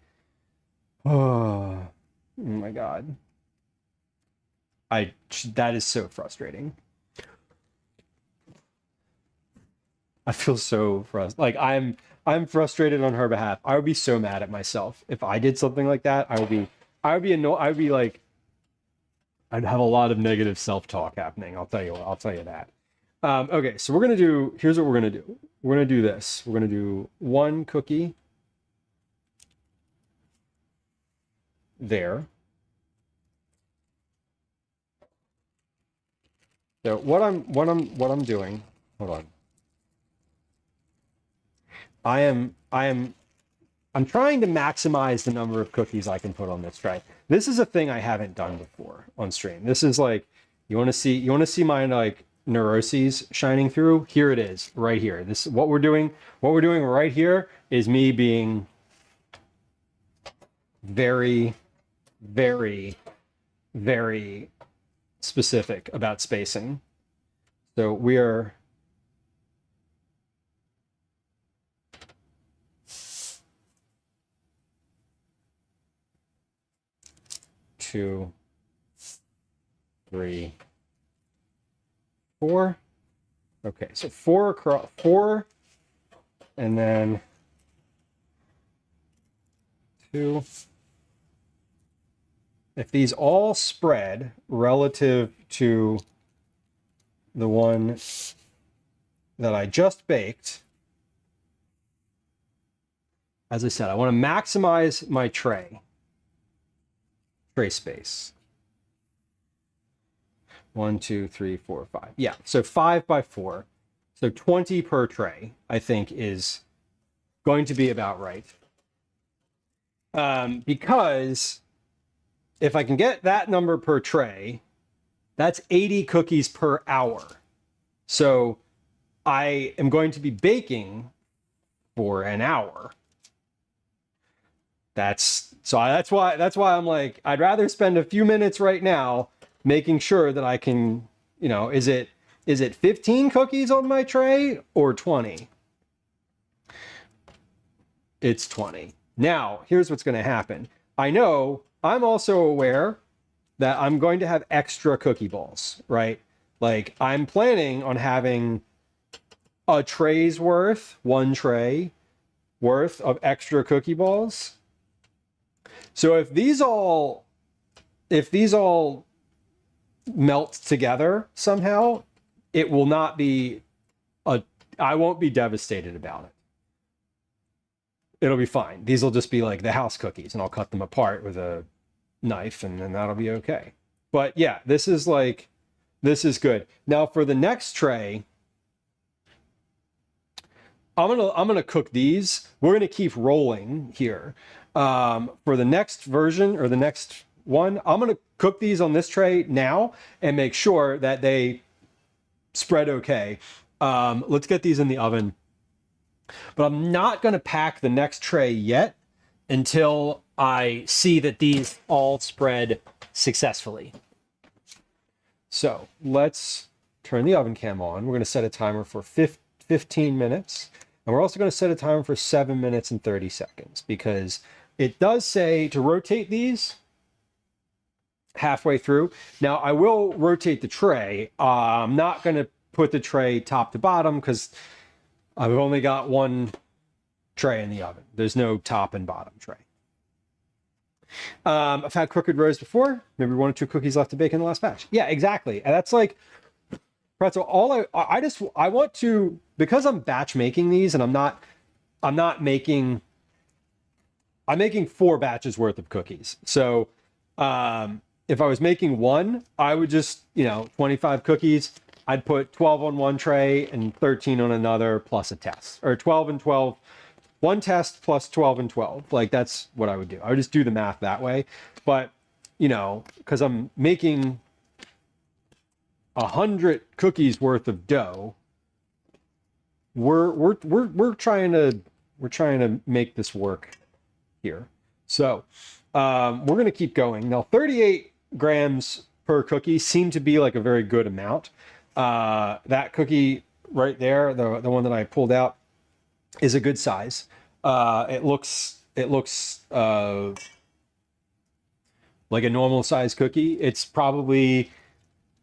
Speaker 1: oh my God. That is so frustrating. I feel so frustrated. Like I'm frustrated on her behalf. I would be so mad at myself if I did something like that. I would be annoyed. I would be like, I'd have a lot of negative self-talk happening. I'll tell you that. Okay, so here's what we're gonna do. We're gonna do this. We're gonna do one cookie there. So what I'm doing, hold on. I'm trying to maximize the number of cookies I can put on this tray. This is a thing I haven't done before on stream. This is like, you want to see my like neuroses shining through? Here it is, right here. This what we're doing right here is me being very, very, very specific about spacing. So we are 2, 3, 4. Okay, so 4 across, 4, and then 2. If these all spread relative to the one that I just baked, as I said, I want to maximize my tray space. 1, 2, 3, 4, 5. Yeah, so 5 by 4. So 20 per tray, I think, is going to be about right. Because if I can get that number per tray, that's 80 cookies per hour. So I am going to be baking for an hour. That's why I'm like, I'd rather spend a few minutes right now making sure that I can, is it 15 cookies on my tray or 20? It's 20. Now, here's what's going to happen. I'm also aware that I'm going to have extra cookie balls, right? Like I'm planning on having a tray's worth, one tray worth of extra cookie balls. So if these all melt together somehow, it will not be I won't be devastated about it. It'll be fine. These will just be like the house cookies, and I'll cut them apart with a knife, and then that'll be okay. But yeah, this is good. Now for the next tray, I'm gonna cook these. We're gonna keep rolling here. For the next version or the next one, I'm gonna cook these on this tray now and make sure that they spread okay. Let's get these in the oven. But I'm not gonna pack the next tray yet until I see that these all spread successfully. So let's turn the oven cam on. We're gonna set a timer for 15 minutes. And we're also going to set a timer for 7 minutes and 30 seconds because it does say to rotate these halfway through. Now, I will rotate the tray. I'm not going to put the tray top to bottom because I've only got one tray in the oven. There's no top and bottom tray. I've had crooked rows before. Maybe 1 or 2 cookies left to bake in the last batch. Yeah, exactly. And that's like pretzel. I want to, because I'm batch making these and I'm making 4 batches worth of cookies. So if I was making one, I would just, 25 cookies, I'd put 12 on one tray and 13 on another plus a test, or 12 and 12, one test plus 12 and 12. Like that's what I would do. I would just do the math that way. But, because I'm making 100 cookies worth of dough, we're trying to make this work here. So we're going to keep going. Now 38 grams per cookie seemed to be like a very good amount. That cookie right there, the one that I pulled out, is a good size. It looks like a normal size cookie. It's probably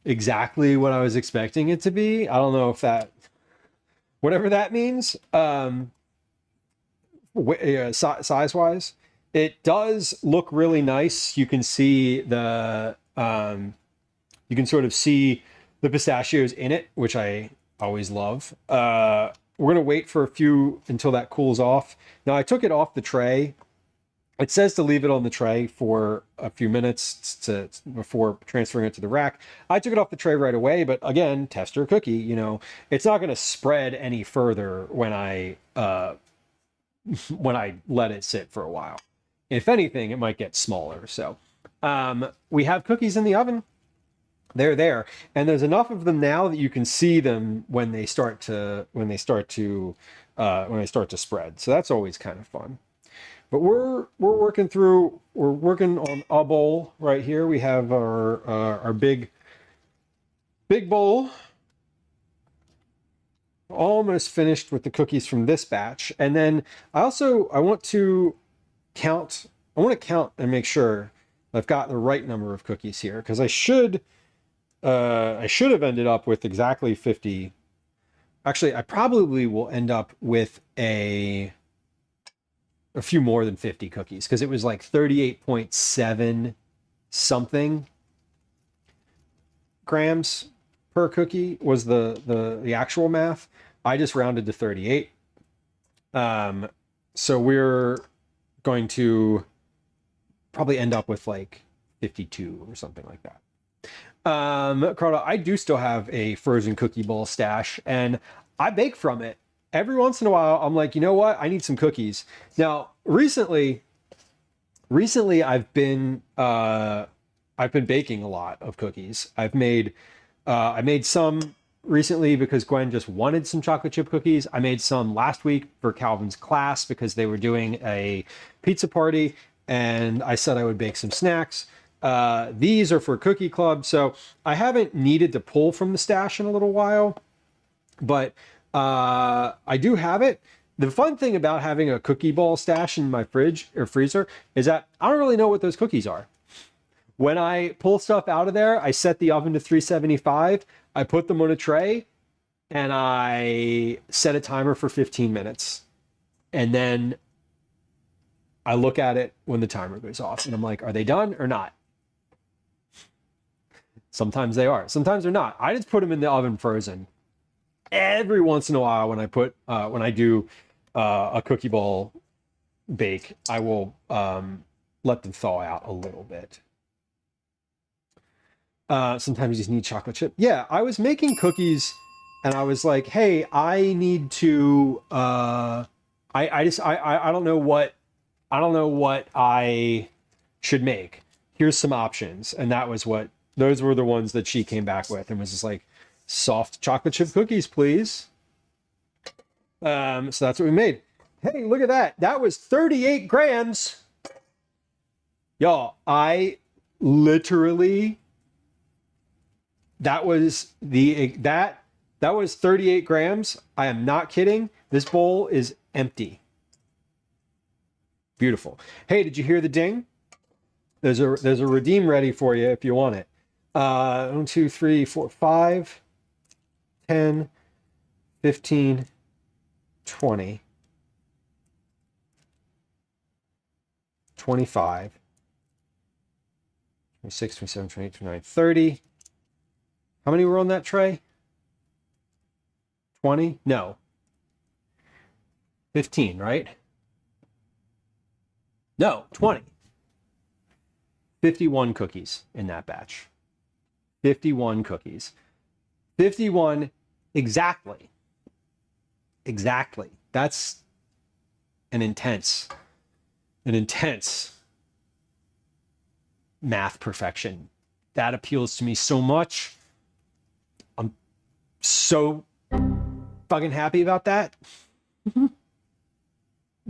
Speaker 1: exactly what I was expecting it to be. I don't know if that, whatever that means, size wise, it does look really nice. You can see you can sort of see the pistachios in it, which I always love. We're going to wait for a few until that cools off. Now I took it off the tray. It says to leave it on the tray for a few minutes before transferring it to the rack. I took it off the tray right away, but again, tester cookie, it's not going to spread any further when I let it sit for a while. If anything, it might get smaller. So we have cookies in the oven. They're there, and there's enough of them now that you can see them when they start to spread. So that's always kind of fun. But we're working on a bowl right here. We have our big bowl almost finished with the cookies from this batch. And then I want to count and make sure I've got the right number of cookies here, because I should have ended up with exactly 50. Actually, I probably will end up with a few more than 50 cookies, because it was like 38.7 something grams per cookie was the actual math. I just rounded to 38. So we're going to probably end up with like 52 or something like that. Carla, I do still have a frozen cookie bowl stash, and I bake from it. Every once in a while, I'm like, you know what? I need some cookies. Now, recently I've been baking a lot of cookies. I made some recently because Gwen just wanted some chocolate chip cookies. I made some last week for Calvin's class because they were doing a pizza party, and I said I would bake some snacks. These are for Cookie Club, so I haven't needed to pull from the stash in a little while, but I do have it. The fun thing about having a cookie ball stash in my fridge or freezer is that I don't really know what those cookies are. When I pull stuff out of there, I set the oven to 375. I put them on a tray, and I set a timer for 15 minutes. And then I look at it when the timer goes off and I'm like, are they done or not? Sometimes they are, sometimes they're not. I just put them in the oven frozen. Every once in a while when I do a cookie bowl bake, I will let them thaw out a little bit. Sometimes you just need chocolate chip. Yeah, I was making cookies and I was like, hey, I need to I don't know what I should make. Here's some options. And those were the ones that she came back with and was just like, soft chocolate chip cookies, please. So that's what we made. Hey, look at that. That was 38 grams. Y'all, I literally, that was 38 grams. I am not kidding. This bowl is empty. Beautiful. Hey, did you hear the ding? There's a redeem ready for you if you want it. 1, 2, 3, 4, 5, 10, 15, 20, 25, 26, 27, 28, 29, 30. How many were on that tray? 20? No. 15, right? No, 20. 51 cookies in that batch. 51 cookies. 51 exactly. Exactly. That's an intense math perfection. That appeals to me so much. I'm so fucking happy about that. I'm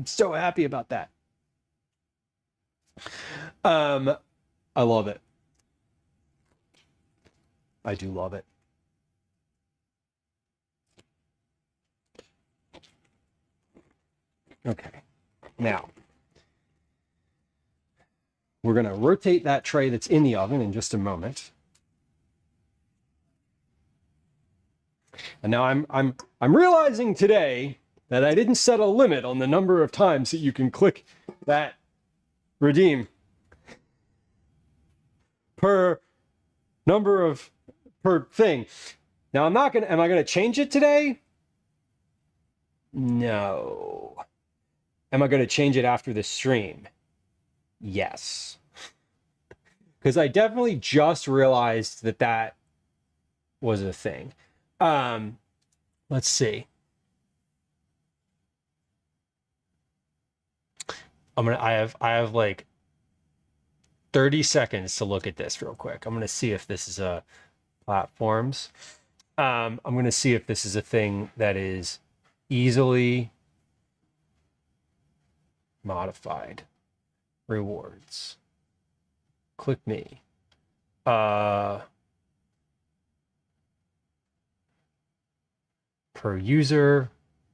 Speaker 1: so happy about that. I love it. I do love it. Okay, now we're going to rotate that tray that's in the oven in just a moment. And now I'm realizing today that I didn't set a limit on the number of times that you can click that redeem per thing. Now am I going to change it today? No. Am I going to change it after the stream? Yes. Because I definitely just realized that was a thing. Let's see. I have like 30 seconds to look at this real quick. I'm going to see if this is a platforms. I'm going to see if this is a thing that is easily modified. Rewards. Click me. Per user,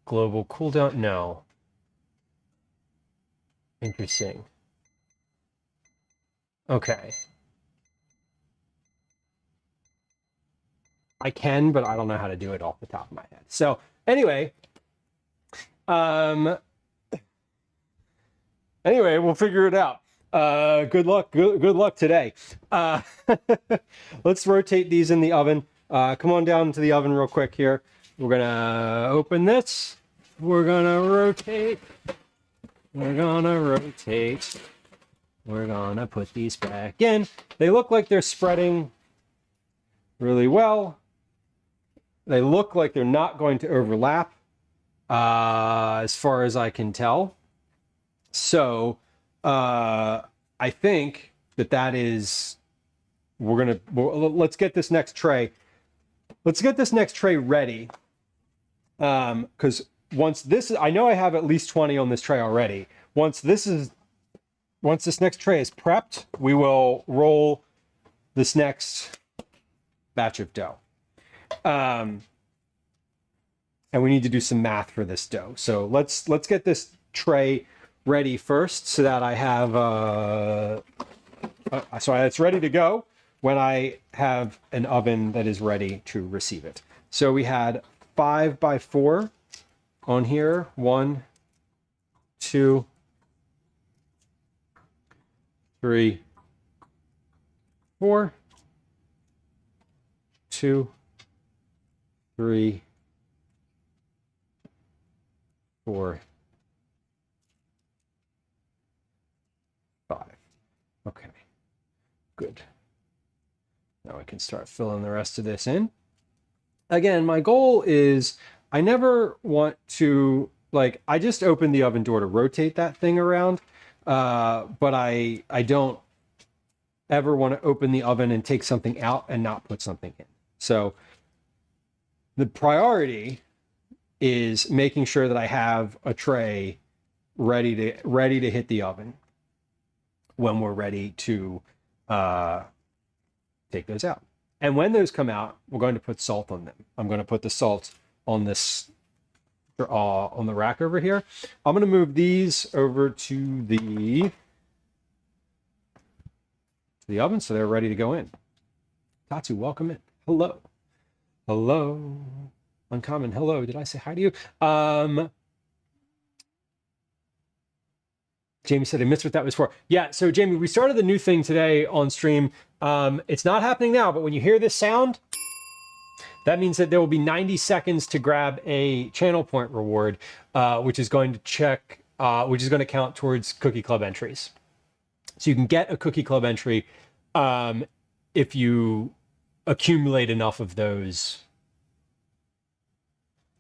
Speaker 1: global cooldown. No. Interesting. Okay. I can, but I don't know how to do it off the top of my head. So anyway, we'll figure it out. Good luck. Good luck today. Let's rotate these in the oven. Come on down to the oven real quick here. We're gonna open this. We're gonna rotate. We're gonna rotate. We're gonna put these back in. They look like they're spreading really well. They look like they're not going to overlap, as far as I can tell. So I think that is, let's get this next tray. Let's get this next tray ready. Because once this is, I know I have at least 20 on this tray already. Once this next tray is prepped, we will roll this next batch of dough. And we need to do some math for this dough. So let's get this tray ready first so that I have so it's ready to go when I have an oven that is ready to receive it. So we had 5 by 4 on here. 1, 2, 3, 4, 2, 3, 4, 5. Okay, good. Now I can start filling the rest of this in. Again, my goal is I never want to, like, I just opened the oven door to rotate that thing around, but I don't ever want to open the oven and take something out and not put something in. So the priority is making sure that I have a tray ready to hit the oven when we're ready to take those out. And when those come out, we're going to put salt on them. I'm going to put the salt on this on the rack over here. I'm going to move these over to the oven so they're ready to go in. Tatsu, welcome in. Hello. Hello. Uncommon, hello. Did I say hi to you? Jamie said, I missed what that was for. Yeah, so Jamie, we started the new thing today on stream. It's not happening now, but when you hear this sound, that means that there will be 90 seconds to grab a channel point reward, which is going to count towards Cookie Club entries. So you can get a Cookie Club entry if you accumulate enough of those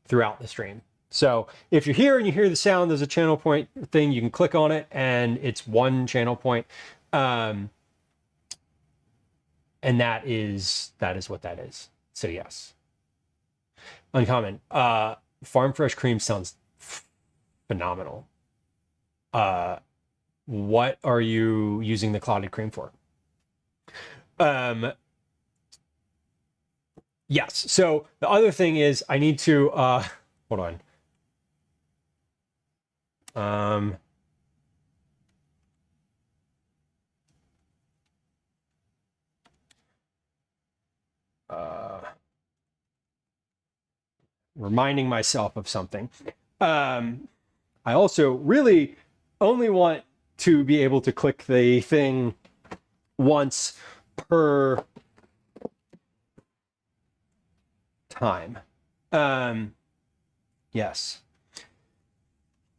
Speaker 1: throughout the stream. So if you're here and you hear the sound, there's a channel point thing, you can click on it and it's one channel point. And that is what that is. So yes. Uncommon. Farm fresh cream sounds phenomenal. What are you using the clotted cream for? Yes. So the other thing is I need to hold on. Reminding myself of something. I also really only want to be able to click the thing once per time. Yes.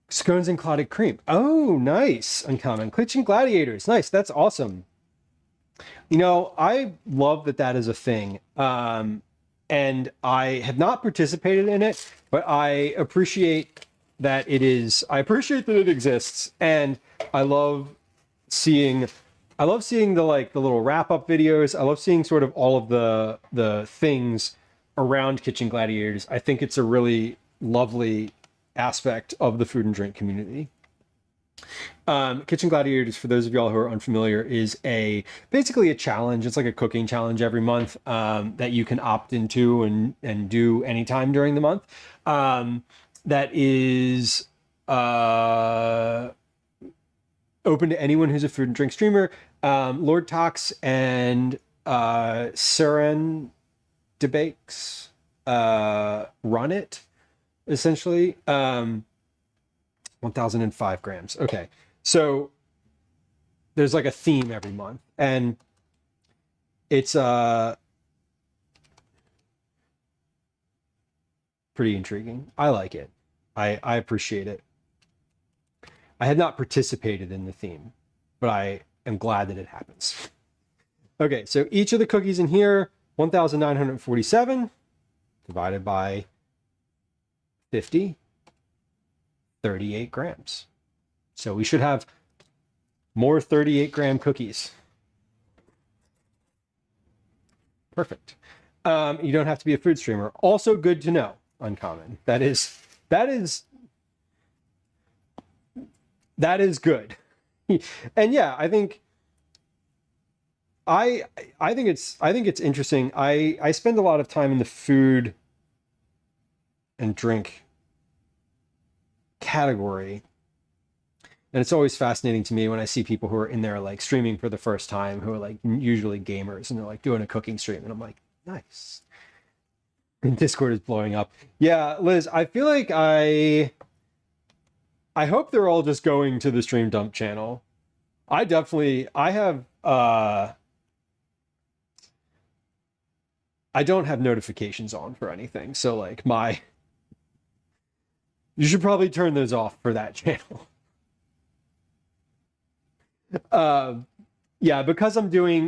Speaker 1: Scones and clotted cream. Oh, nice. Uncommon. Glitching gladiators. Nice. That's awesome. You know, I love that is a thing. And I have not participated in it, but I appreciate that it is. I appreciate that it exists, and I love seeing the little wrap up videos. I love seeing sort of all of the things around Kitchen Gladiators. I think it's a really lovely aspect of the food and drink community. Kitchen Gladiators, for those of y'all who are unfamiliar, is basically a challenge. It's like a cooking challenge every month that you can opt into and do anytime during the month. That is open to anyone who's a food and drink streamer. Lord Tox and Seren Debakes run it, essentially. 1,005 grams. Okay. So there's like a theme every month, and it's pretty intriguing. I like it. I appreciate it. I had not participated in the theme, but I am glad that it happens. Okay, so each of the cookies in here, 1,947 divided by 50, 38 grams. So we should have more 38-gram cookies. Perfect. You don't have to be a food streamer. Also good to know. Uncommon. That is good. And yeah, I think it's interesting. I spend a lot of time in the food and drink category, and it's always fascinating to me when I see people who are in there like streaming for the first time, who are like usually gamers, and they're like doing a cooking stream, and I'm like, nice. And Discord is blowing up. Yeah, Liz, I feel like I hope they're all just going to the Stream Dump channel. I don't have notifications on for anything. So like you should probably turn those off for that channel. Yeah, because I'm doing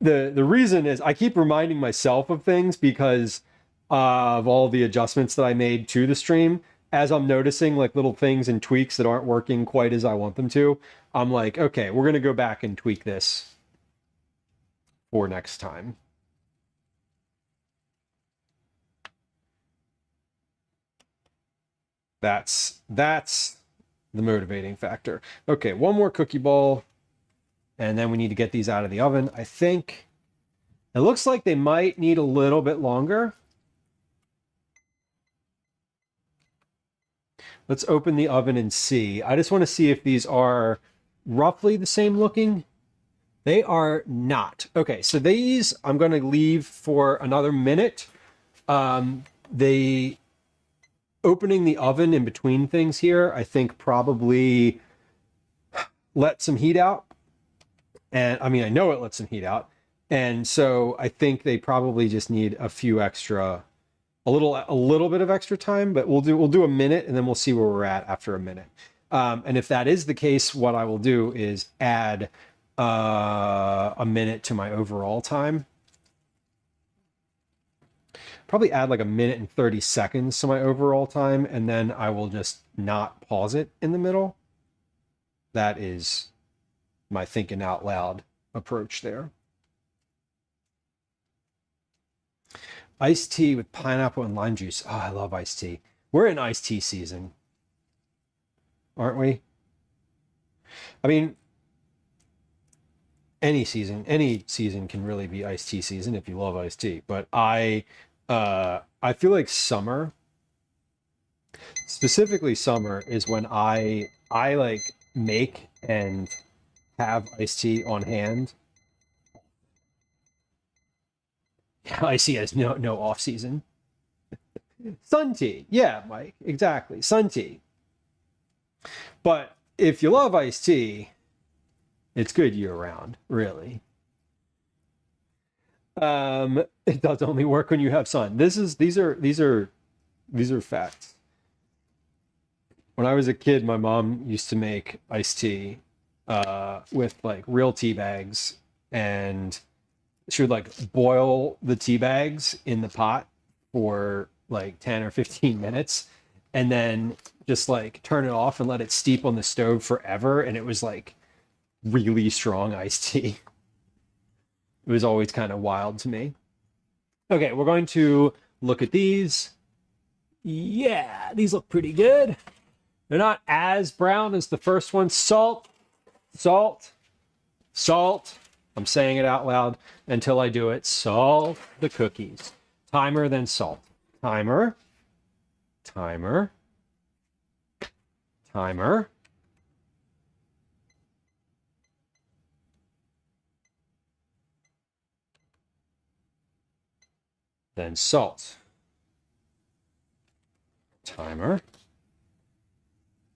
Speaker 1: the reason is I keep reminding myself of things because of all the adjustments that I made to the stream. As I'm noticing like little things and tweaks that aren't working quite as I want them to, I'm like, okay, we're going to go back and tweak this for next time. That's the motivating factor. Okay, one more cookie ball, and then we need to get these out of the oven. I think it looks like they might need a little bit longer. Let's open the oven and see. I just want to see if these are roughly the same looking. They are not. Okay, so these I'm going to leave for another minute. Opening the oven in between things here, I think probably let some heat out. And I mean, I know it lets some heat out. And so I think they probably just need a little bit of extra time, but we'll do a minute and then we'll see where we're at after a minute. And if that is the case, what I will do is add a minute to my overall time. Probably add like a minute and 30 seconds to my overall time, and then I will just not pause it in the middle. That is my thinking out loud approach there. Iced tea with pineapple and lime juice. Oh, I love iced tea. We're in iced tea season, aren't we? I mean, any season can really be iced tea season if you love iced tea. But I feel like summer, specifically summer, is when I like make and have iced tea on hand. Iced tea has no off season. Sun tea, yeah, Mike, exactly, sun tea. But if you love iced tea, it's good year round, really. It does only work when you have sun. These are facts. When I was a kid, my mom used to make iced tea with like real tea bags, and she would like boil the tea bags in the pot for like 10 or 15 minutes and then just like turn it off and let it steep on the stove forever, and it was like really strong iced tea. It was always kind of wild to me. Okay, we're going to look at these. Yeah, these look pretty good. They're not as brown as the first one. Salt, salt, salt. I'm saying it out loud until I do it. Salt the cookies. Timer, then salt. Timer, timer, timer. Then salt. Timer.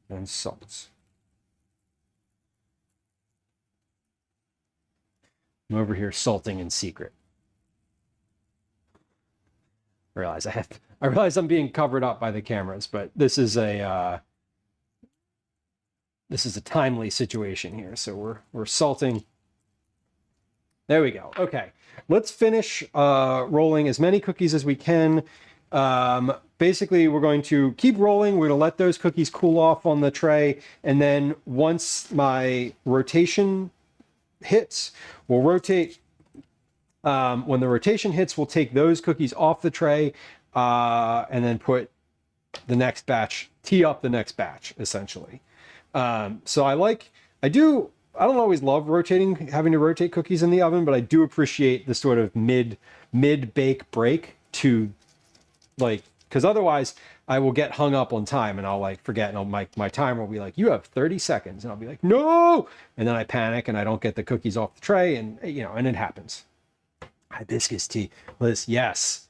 Speaker 1: And salt. I'm over here salting in secret. I realize I'm being covered up by the cameras, but this is a timely situation here. So we're salting. There we go. Okay, let's finish rolling as many cookies as we can. Basically, we're going to keep rolling. We're going to let those cookies cool off on the tray. And then once my rotation hits, we'll rotate. When the rotation hits, we'll take those cookies off the tray and then put the next batch, tee up the next batch, essentially. So I don't always love having to rotate cookies in the oven, but I do appreciate the sort of mid-bake break to like, because otherwise I will get hung up on time and I'll like forget, and my timer will be like, you have 30 seconds. And I'll be like, no. And then I panic and I don't get the cookies off the tray, and and it happens. Hibiscus tea, Liz, yes.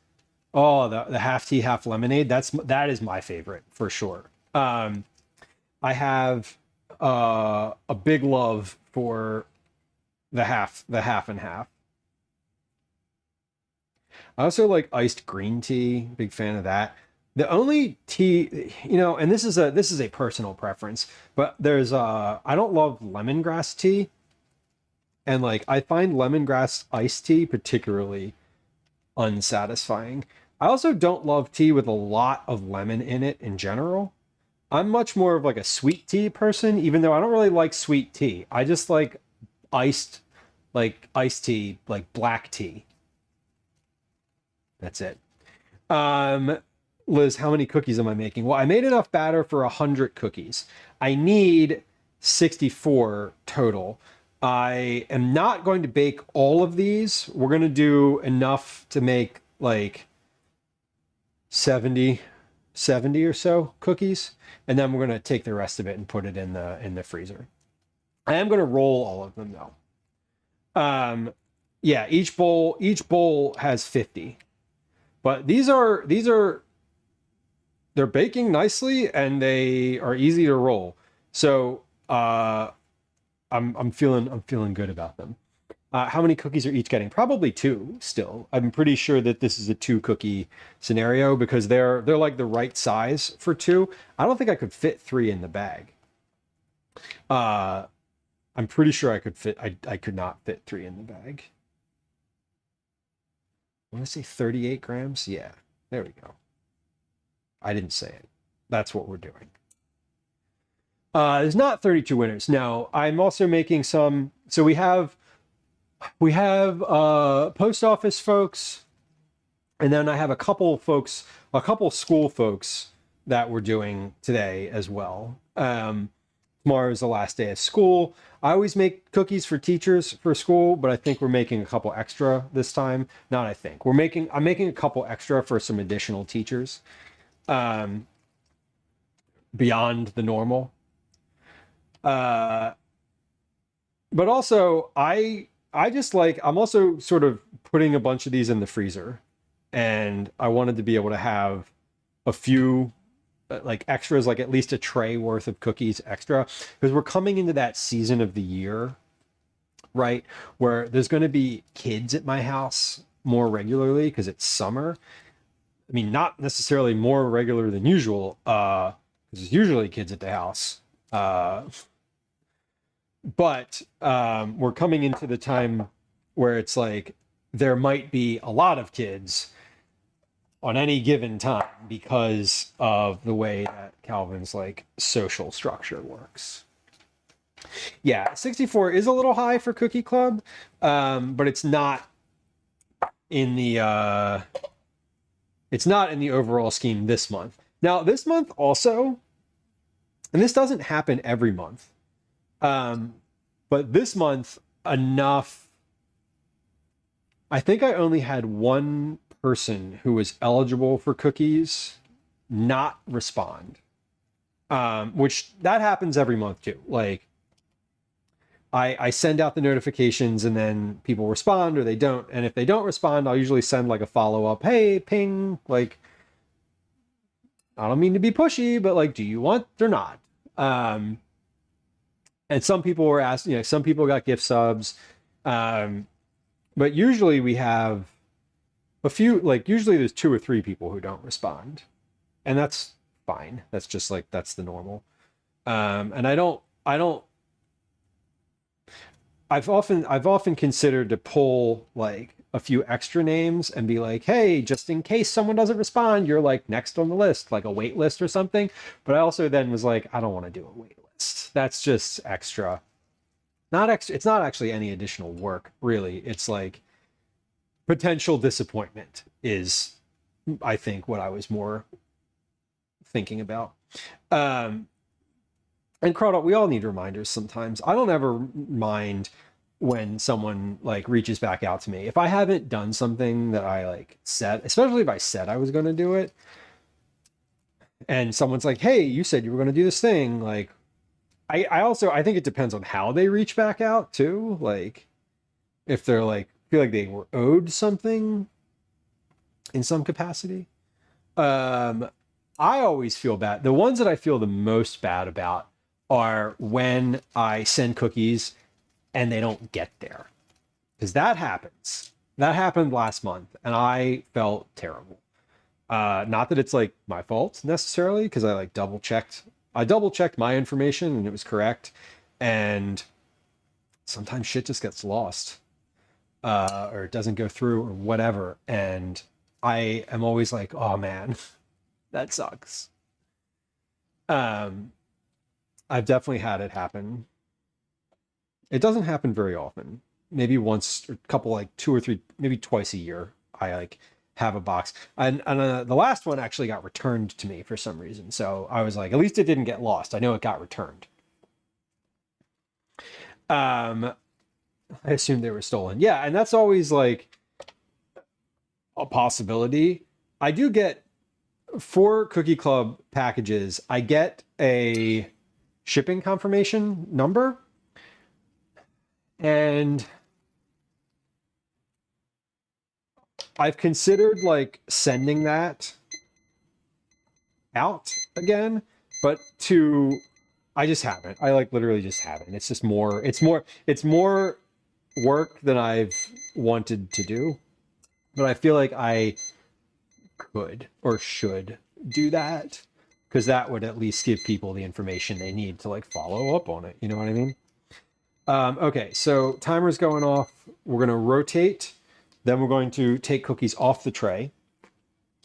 Speaker 1: Oh, the half tea, half lemonade. That is my favorite for sure. I have a big love for the half and half. I also like iced green tea, big fan of that. The only tea, and this is a personal preference, but there's I don't love lemongrass tea. And like I find lemongrass iced tea particularly unsatisfying. I also don't love tea with a lot of lemon in it in general. I'm much more of like a sweet tea person, even though I don't really like sweet tea. I just like iced tea, like black tea. That's it. Liz, how many cookies am I making? Well, I made enough batter for 100 cookies. I need 64 total. I am not going to bake all of these. We're going to do enough to make like 70 or so cookies. And then we're going to take the rest of it and put it in the freezer. I am going to roll all of them though. Yeah, each bowl has 50. But they're baking nicely and they are easy to roll. So I'm feeling good about them. How many cookies are each getting? Probably 2 still. I'm pretty sure that this is a 2 cookie scenario because they're like the right size for 2. I don't think I could fit 3 in the bag. I'm pretty sure I could not fit 3 in the bag. I want to say 38 grams. Yeah, there we go. I didn't say it. That's what we're doing. There's not 32 winners. Now, I'm also making some. So we have post office folks, and then I have a couple school folks that we're doing today as well. Tomorrow is the last day of school. I always make cookies for teachers for school, but I think we're making a couple extra this time. Not I think. I'm making a couple extra for some additional teachers. Beyond the normal. But also I'm also sort of putting a bunch of these in the freezer, and I wanted to be able to have a few like extras, like at least a tray worth of cookies extra, because we're coming into that season of the year, right, where there's going to be kids at my house more regularly because it's summer. I mean, not necessarily more regular than usual, because there's usually kids at the house. But we're coming into the time where it's like there might be a lot of kids on any given time because of the way that Calvin's like social structure works. Yeah, 64 is a little high for Cookie Club, but it's not in the overall scheme this month. Now, this month also, and this doesn't happen every month, but this month enough. I think I only had one person who was eligible for cookies not respond, which that happens every month too. Like I send out the notifications and then people respond or they don't. And if they don't respond, I'll usually send like a follow-up, hey, ping, like, I don't mean to be pushy, but like, do you want or not? And some people were asked, some people got gift subs. But usually we have a few, like usually there's 2 or 3 people who don't respond, and that's fine. That's just like, that's the normal. And I've often considered to pull like a few extra names and be like, hey, just in case someone doesn't respond, you're like next on the list, like a wait list or something. But I also then was like, I don't want to do a wait list. That's just extra. Not extra. It's not actually any additional work, really. It's like potential disappointment is, I think, what I was more thinking about. And Crawdad, we all need reminders sometimes. I don't ever mind when someone like reaches back out to me. If I haven't done something that I like said, especially if I said I was going to do it, and someone's like, hey, you said you were going to do this thing, like, I think it depends on how they reach back out too. Like if they're like, feel like they were owed something in some capacity. I always feel bad. The ones that I feel the most bad about are when I send cookies and they don't get there. Because that happens. That happened last month and I felt terrible. Not that it's like my fault necessarily, because I like double checked my information and it was correct. And sometimes shit just gets lost, or it doesn't go through or whatever. And I am always like, oh man, that sucks. I've definitely had it happen. It doesn't happen very often. Maybe once or a couple, like 2 or 3, maybe twice a year, I like have a box. And the last one actually got returned to me for some reason. So I was like, at least it didn't get lost. I know it got returned. I assumed they were stolen. Yeah, and that's always like a possibility. I do get, for Cookie Club packages, I get a shipping confirmation number. And I've considered like sending that out again, but I just haven't. I like literally just haven't. It's just more, it's more work than I've wanted to do, but I feel like I could or should do that, because that would at least give people the information they need to like follow up on it. You know what I mean? Okay, so timer's going off. We're going to rotate. Then we're going to take cookies off the tray.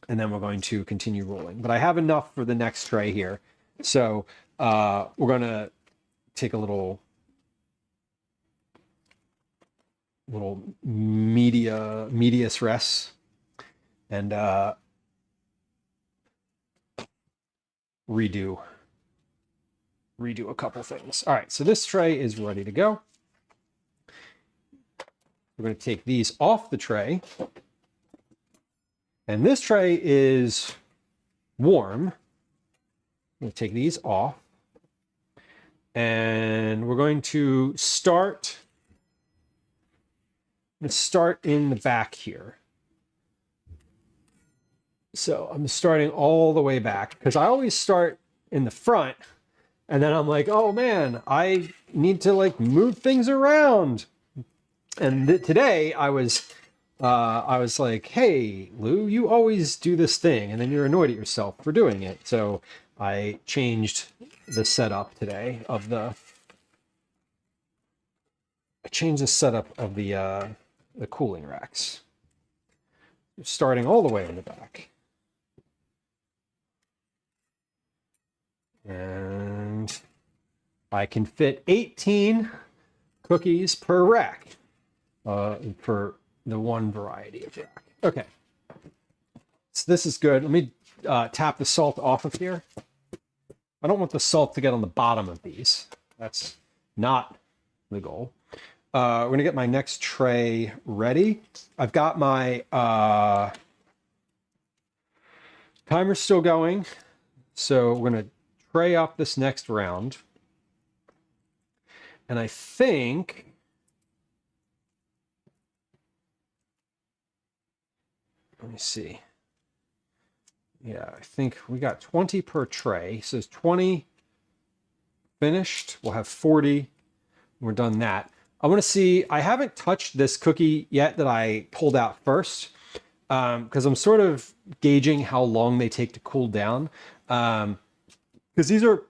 Speaker 1: And then we're going to continue rolling. But I have enough for the next tray here. So we're going to take a little medias res. And redo a couple things. All right, so this tray is ready to go. We're going to take these off the tray. And this tray is warm. I'm going to take these off. And we're going to start. Let's start in the back here. So I'm starting all the way back, because I always start in the front. And then I'm like, oh man, I need to like move things around. And today I was like, hey, Lieu, you always do this thing, and then you're annoyed at yourself for doing it. So I changed the setup today of the cooling racks. Starting all the way in the back. And I can fit 18 cookies per rack for the one variety of rack. Okay, so this is good. Let me tap the salt off of here. I don't want the salt to get on the bottom of these. That's not the goal. We're gonna get my next tray ready. I've got my timer still going, so we're gonna tray up this next round. And I think let me see. Yeah, I think we got 20 per tray. So it's 20 finished. We'll have 40. We're done that. I want to see, I haven't touched this cookie yet that I pulled out first, because I'm sort of gauging how long they take to cool down. Because these are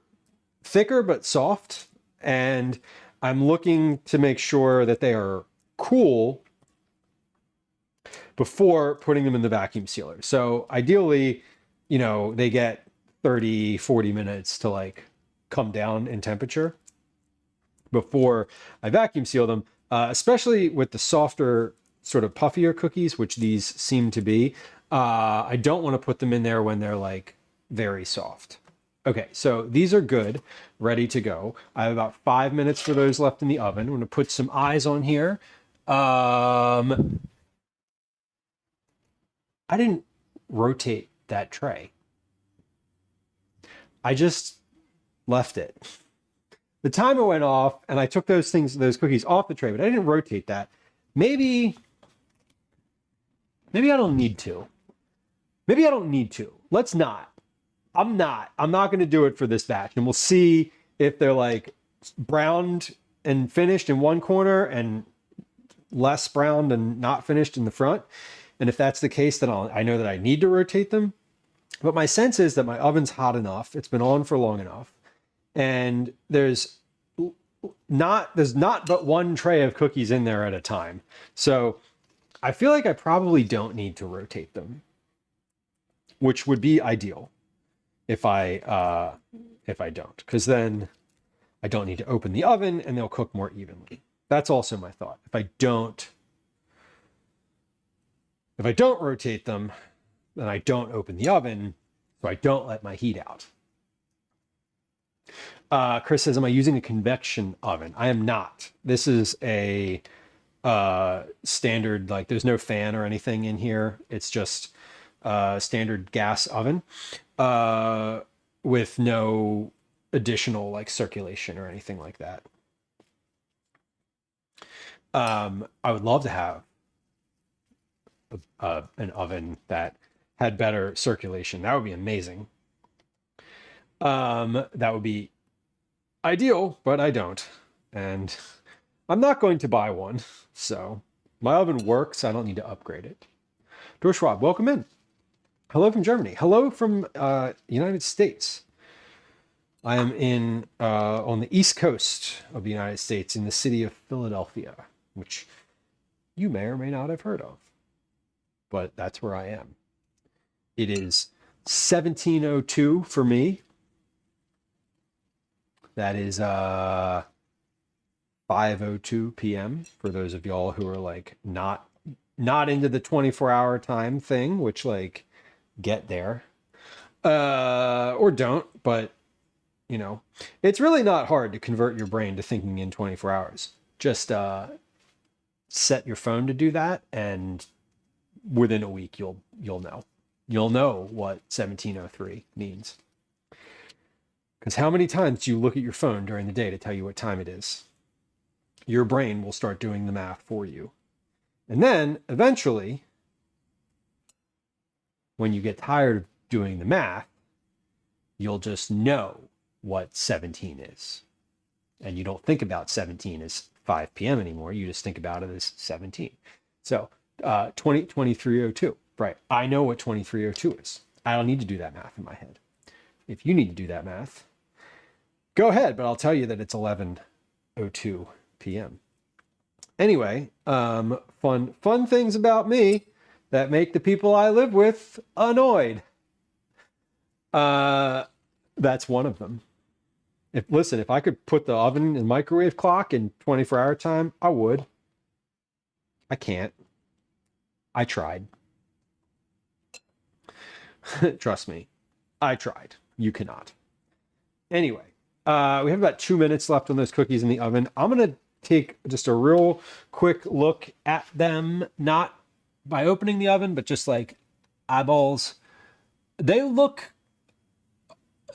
Speaker 1: thicker but soft, and I'm looking to make sure that they are cool before putting them in the vacuum sealer. So ideally, you know, they get 30, 40 minutes to like come down in temperature before I vacuum seal them, especially with the softer, sort of puffier cookies, which these seem to be. I don't want to put them in there when they're like very soft. Okay, so these are good, ready to go. I have about 5 minutes for those left in the oven. I'm going to put some eyes on here. I didn't rotate that tray. I just left it. The timer went off and I took those cookies off the tray, but I didn't rotate that. Maybe I don't need to. Maybe I don't need to. Let's not. I'm not going to do it for this batch, and we'll see if they're like browned and finished in one corner and less browned and not finished in the front. And if that's the case, then I know that I need to rotate them. But my sense is that my oven's hot enough. It's been on for long enough. And there's not but one tray of cookies in there at a time. So I feel like I probably don't need to rotate them, which would be ideal if I don't, because then I don't need to open the oven and they'll cook more evenly. That's also my thought. If I don't rotate them, then I don't open the oven, so I don't let my heat out. Chris says, am I using a convection oven? I am not. This is a standard, like there's no fan or anything in here. It's just a standard gas oven with no additional like circulation or anything like that. I would love to have an oven that had better circulation. That would be amazing. That would be ideal, but I don't. And I'm not going to buy one. So my oven works. I don't need to upgrade it. Dorschwab, welcome in. Hello from Germany. Hello from United States. I am in on the East Coast of the United States in the city of Philadelphia, which you may or may not have heard of, but that's where I am. It is 17:02 for me. That is 5:02 p.m. for those of y'all who are like not into the 24-hour time thing, which like get there or don't, but you know, it's really not hard to convert your brain to thinking in 24 hours. Just set your phone to do that, and within a week you'll know what 17:03 means. Because how many times do you look at your phone during the day to tell you what time it is? Your brain will start doing the math for you. And then eventually, when you get tired of doing the math, you'll just know what 17 is. And you don't think about 17 as 5 p.m. anymore. You just think about it as 17. So 23:02. Right. I know what 23:02 is. I don't need to do that math in my head. If you need to do that math, go ahead, but I'll tell you that it's 11:02 p.m. Anyway, fun things about me that make the people I live with annoyed. That's one of them. If I could put the oven and microwave clock in 24-hour time, I would. I can't. I tried. Trust me, I tried. You cannot. Anyway, we have about 2 minutes left on those cookies in the oven. I'm going to take just a real quick look at them, not by opening the oven, but just like eyeballs. They look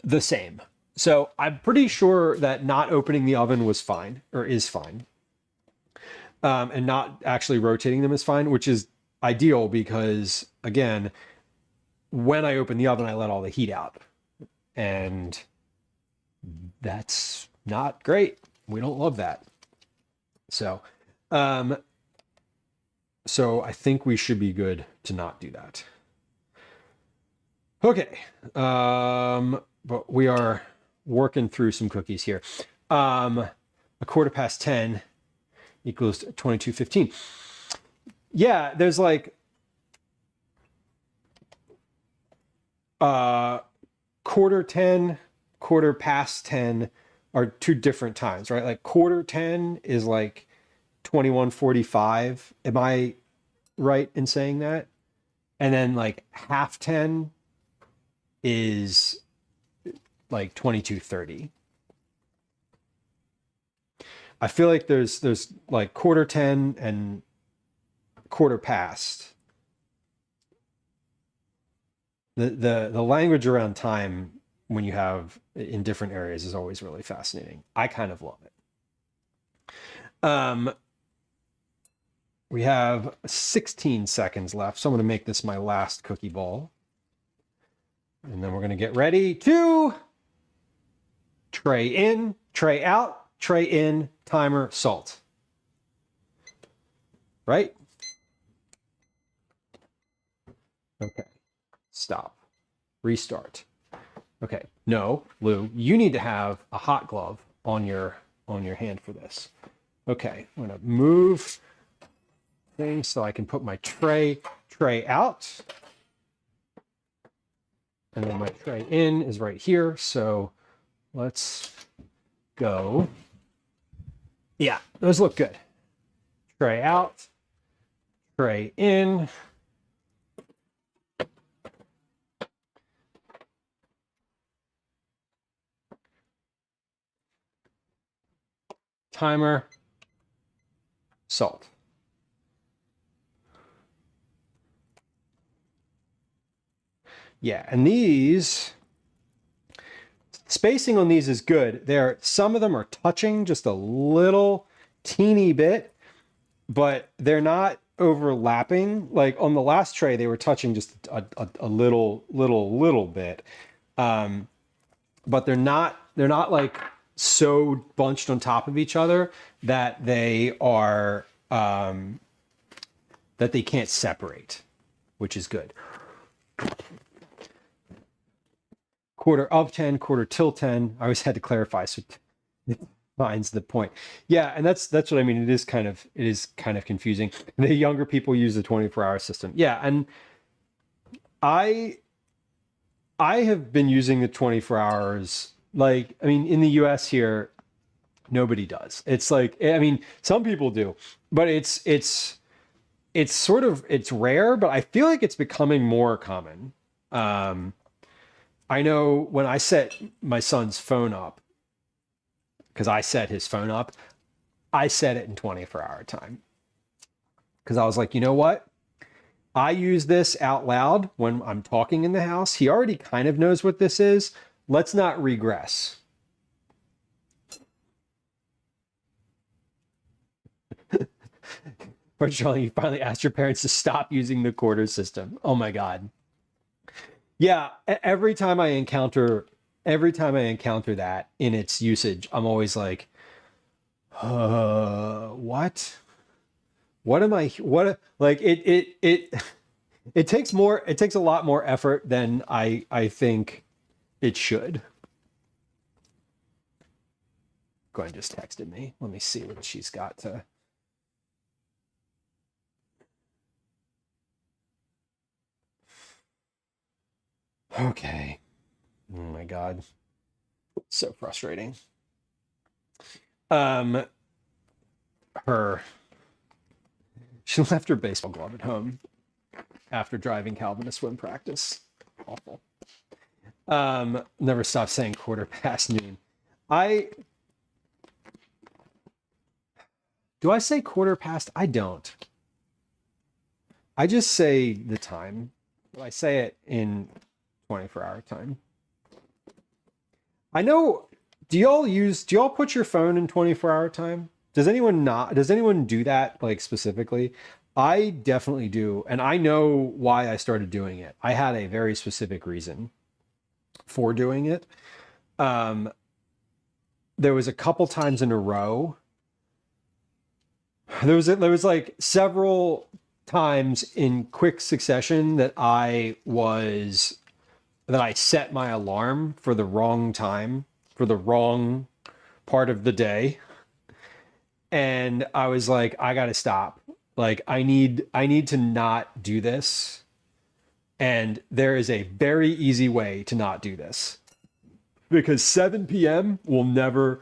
Speaker 1: the same. So I'm pretty sure that not opening the oven was fine, or is fine. And not actually rotating them is fine, which is ideal because, again, when I open the oven, I let all the heat out. And that's not great. We don't love that. So I think we should be good to not do that. Okay. But we are working through some cookies here. 10:15 equals 22:15. Yeah, there's like quarter 10, 10:15 are two different times, right? Like 10:15 is like 21:45. Am I right in saying that? And then like 10:30 is like 22:30. I feel like there's like 10:15 and 10:15. The language around time when you have in different areas is always really fascinating. I kind of love it. We have 16 seconds left, so I'm going to make this my last cookie ball. And then we're going to get ready to tray in, tray out, tray in, timer, salt. Right? Okay. Stop. Restart. Okay. No, Lou, you need to have a hot glove on your hand for this. Okay. I'm going to move things so I can put my tray out. And then my tray in is right here. So let's go. Yeah, those look good. Tray out, tray in. Timer, salt. Yeah, and these, spacing on these is good. Some of them are touching just a little teeny bit, but they're not overlapping. Like on the last tray, they were touching just a little bit. But they're not like so bunched on top of each other that they are, that they can't separate, which is good. Quarter of 10, quarter till 10. I always had to clarify so it finds the point. Yeah, and that's what I mean. It is kind of confusing. The younger people use the 24-hour system. Yeah, and I have been using the 24 hours. Like, I mean, in the US here, nobody does. It's like, I mean, some people do, but it's rare, but I feel like it's becoming more common. I know when I set my son's phone up, because I set his phone up, I set it in 24-hour time. Because I was like, you know what? I use this out loud when I'm talking in the house. He already kind of knows what this is. Let's not regress. Or Charlie, you finally asked your parents to stop using the quarter system. Oh my God. Yeah, every time I encounter that in its usage, I'm always like, what? What am I, like it takes a lot more effort than I think it should. Gwen just texted me. Let me see what she's got to. Okay. Oh my God. So frustrating. She left her baseball glove at home after driving Calvin to swim practice. Awful. Never stop saying quarter past noon. Do I say quarter past? I don't. I just say the time. I say it in 24-hour time. I know, do y'all put your phone in 24-hour time? Does anyone do that, like, specifically? I definitely do, and I know why I started doing it. I had a very specific reason for doing it. There was a couple times in a row. There was like several times in quick succession that I set my alarm for the wrong time, for the wrong part of the day. And I was like, I gotta stop. Like, I need to not do this. And there is a very easy way to not do this. Because 7 a.m. will never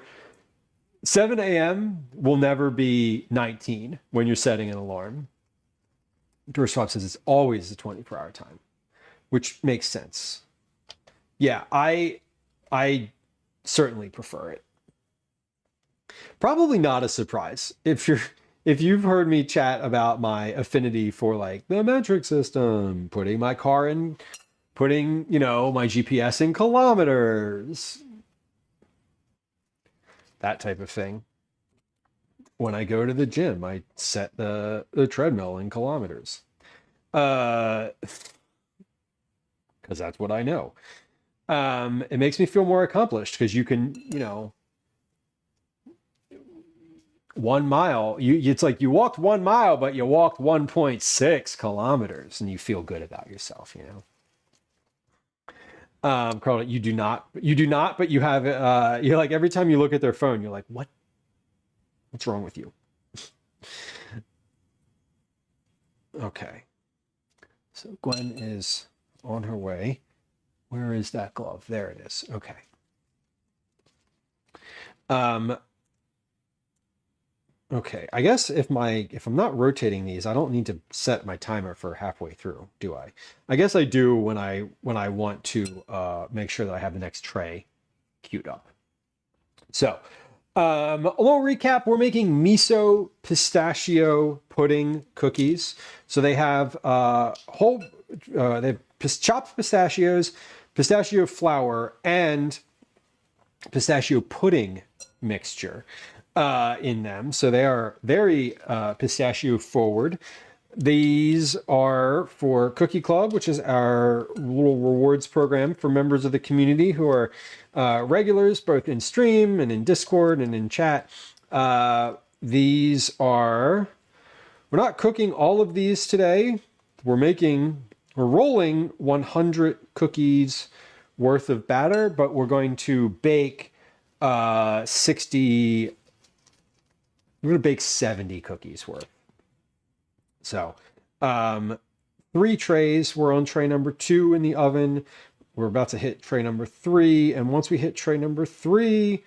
Speaker 1: be 19 when you're setting an alarm. Swap says it's always the 24-hour time, which makes sense. Yeah, I certainly prefer it. Probably not a surprise if you've heard me chat about my affinity for, like, the metric system, putting my GPS in kilometers, that type of thing. When I go to the gym, I set the treadmill in kilometers. Because that's what I know. It makes me feel more accomplished because you can, 1 mile, it's like you walked 1 mile, but you walked 1.6 kilometers and you feel good about yourself, Carl, you do not, but you have, you're like, every time you look at their phone, you're like, what's wrong with you? Okay. So Gwen is on her way. Where is that glove? There it is. Okay. Okay. I guess if I'm not rotating these, I don't need to set my timer for halfway through, do I? I guess I do when I want to make sure that I have the next tray queued up. So, a little recap. We're making miso pistachio pudding cookies. So they have they have chopped pistachios, pistachio flour, and pistachio pudding mixture in them. So they are very pistachio forward. These are for Cookie Club, which is our little rewards program for members of the community who are regulars, both in stream and in Discord and in chat. These are, we're not cooking all of these today. We're rolling 100 cookies worth of batter, but we're going to bake 70 cookies worth. So 3 trays. We're on tray number 2 in the oven. We're about to hit tray number 3. And once we hit tray number 3,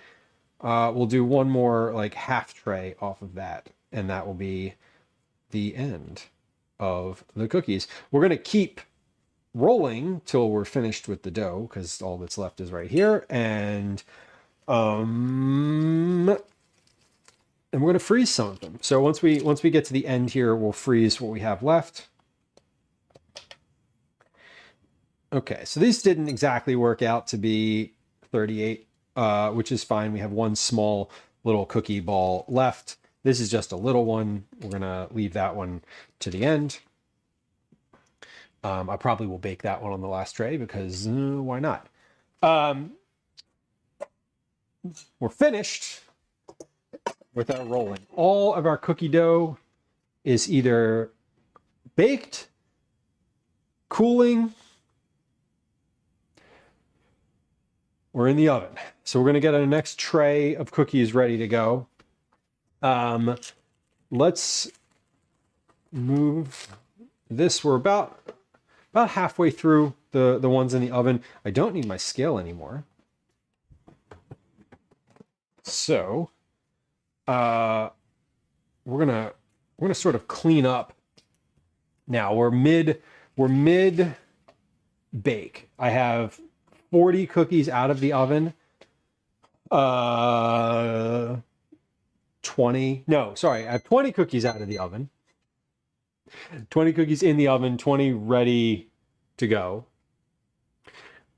Speaker 1: we'll do one more like half tray off of that. And that will be the end of the cookies. We're going to keep rolling till we're finished with the dough because all that's left is right here. And we're going to freeze some of them. So once we get to the end here, we'll freeze what we have left. Okay, so these didn't exactly work out to be 38, which is fine. We have one small little cookie ball left. This is just a little one. We're going to leave that one to the end. I probably will bake that one on the last tray because why not? We're finished with our rolling. All of our cookie dough is either baked, cooling, or in the oven. So we're going to get our next tray of cookies ready to go. Let's move this. We're about halfway through the ones in the oven. I don't need my scale anymore. So we're gonna sort of clean up now. We're mid bake. I have 40 cookies out of the oven. 20. No, sorry. I have 20 cookies out of the oven. 20 cookies in the oven, 20 ready to go.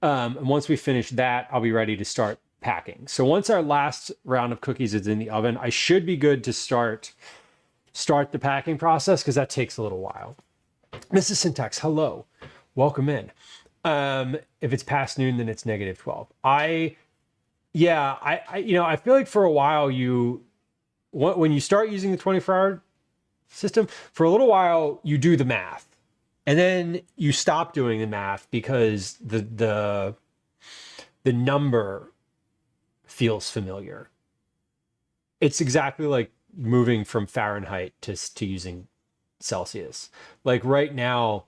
Speaker 1: And once we finish that, I'll be ready to start packing. So once our last round of cookies is in the oven, I should be good to start the packing process because that takes a little while. Mrs. Syntax, hello. Welcome in. If it's past noon, then it's -12. I feel like for a while when you start using the 24-hour system, for a little while you do the math and then you stop doing the math because the number feels familiar. It's exactly like moving from Fahrenheit to using Celsius. Like right now,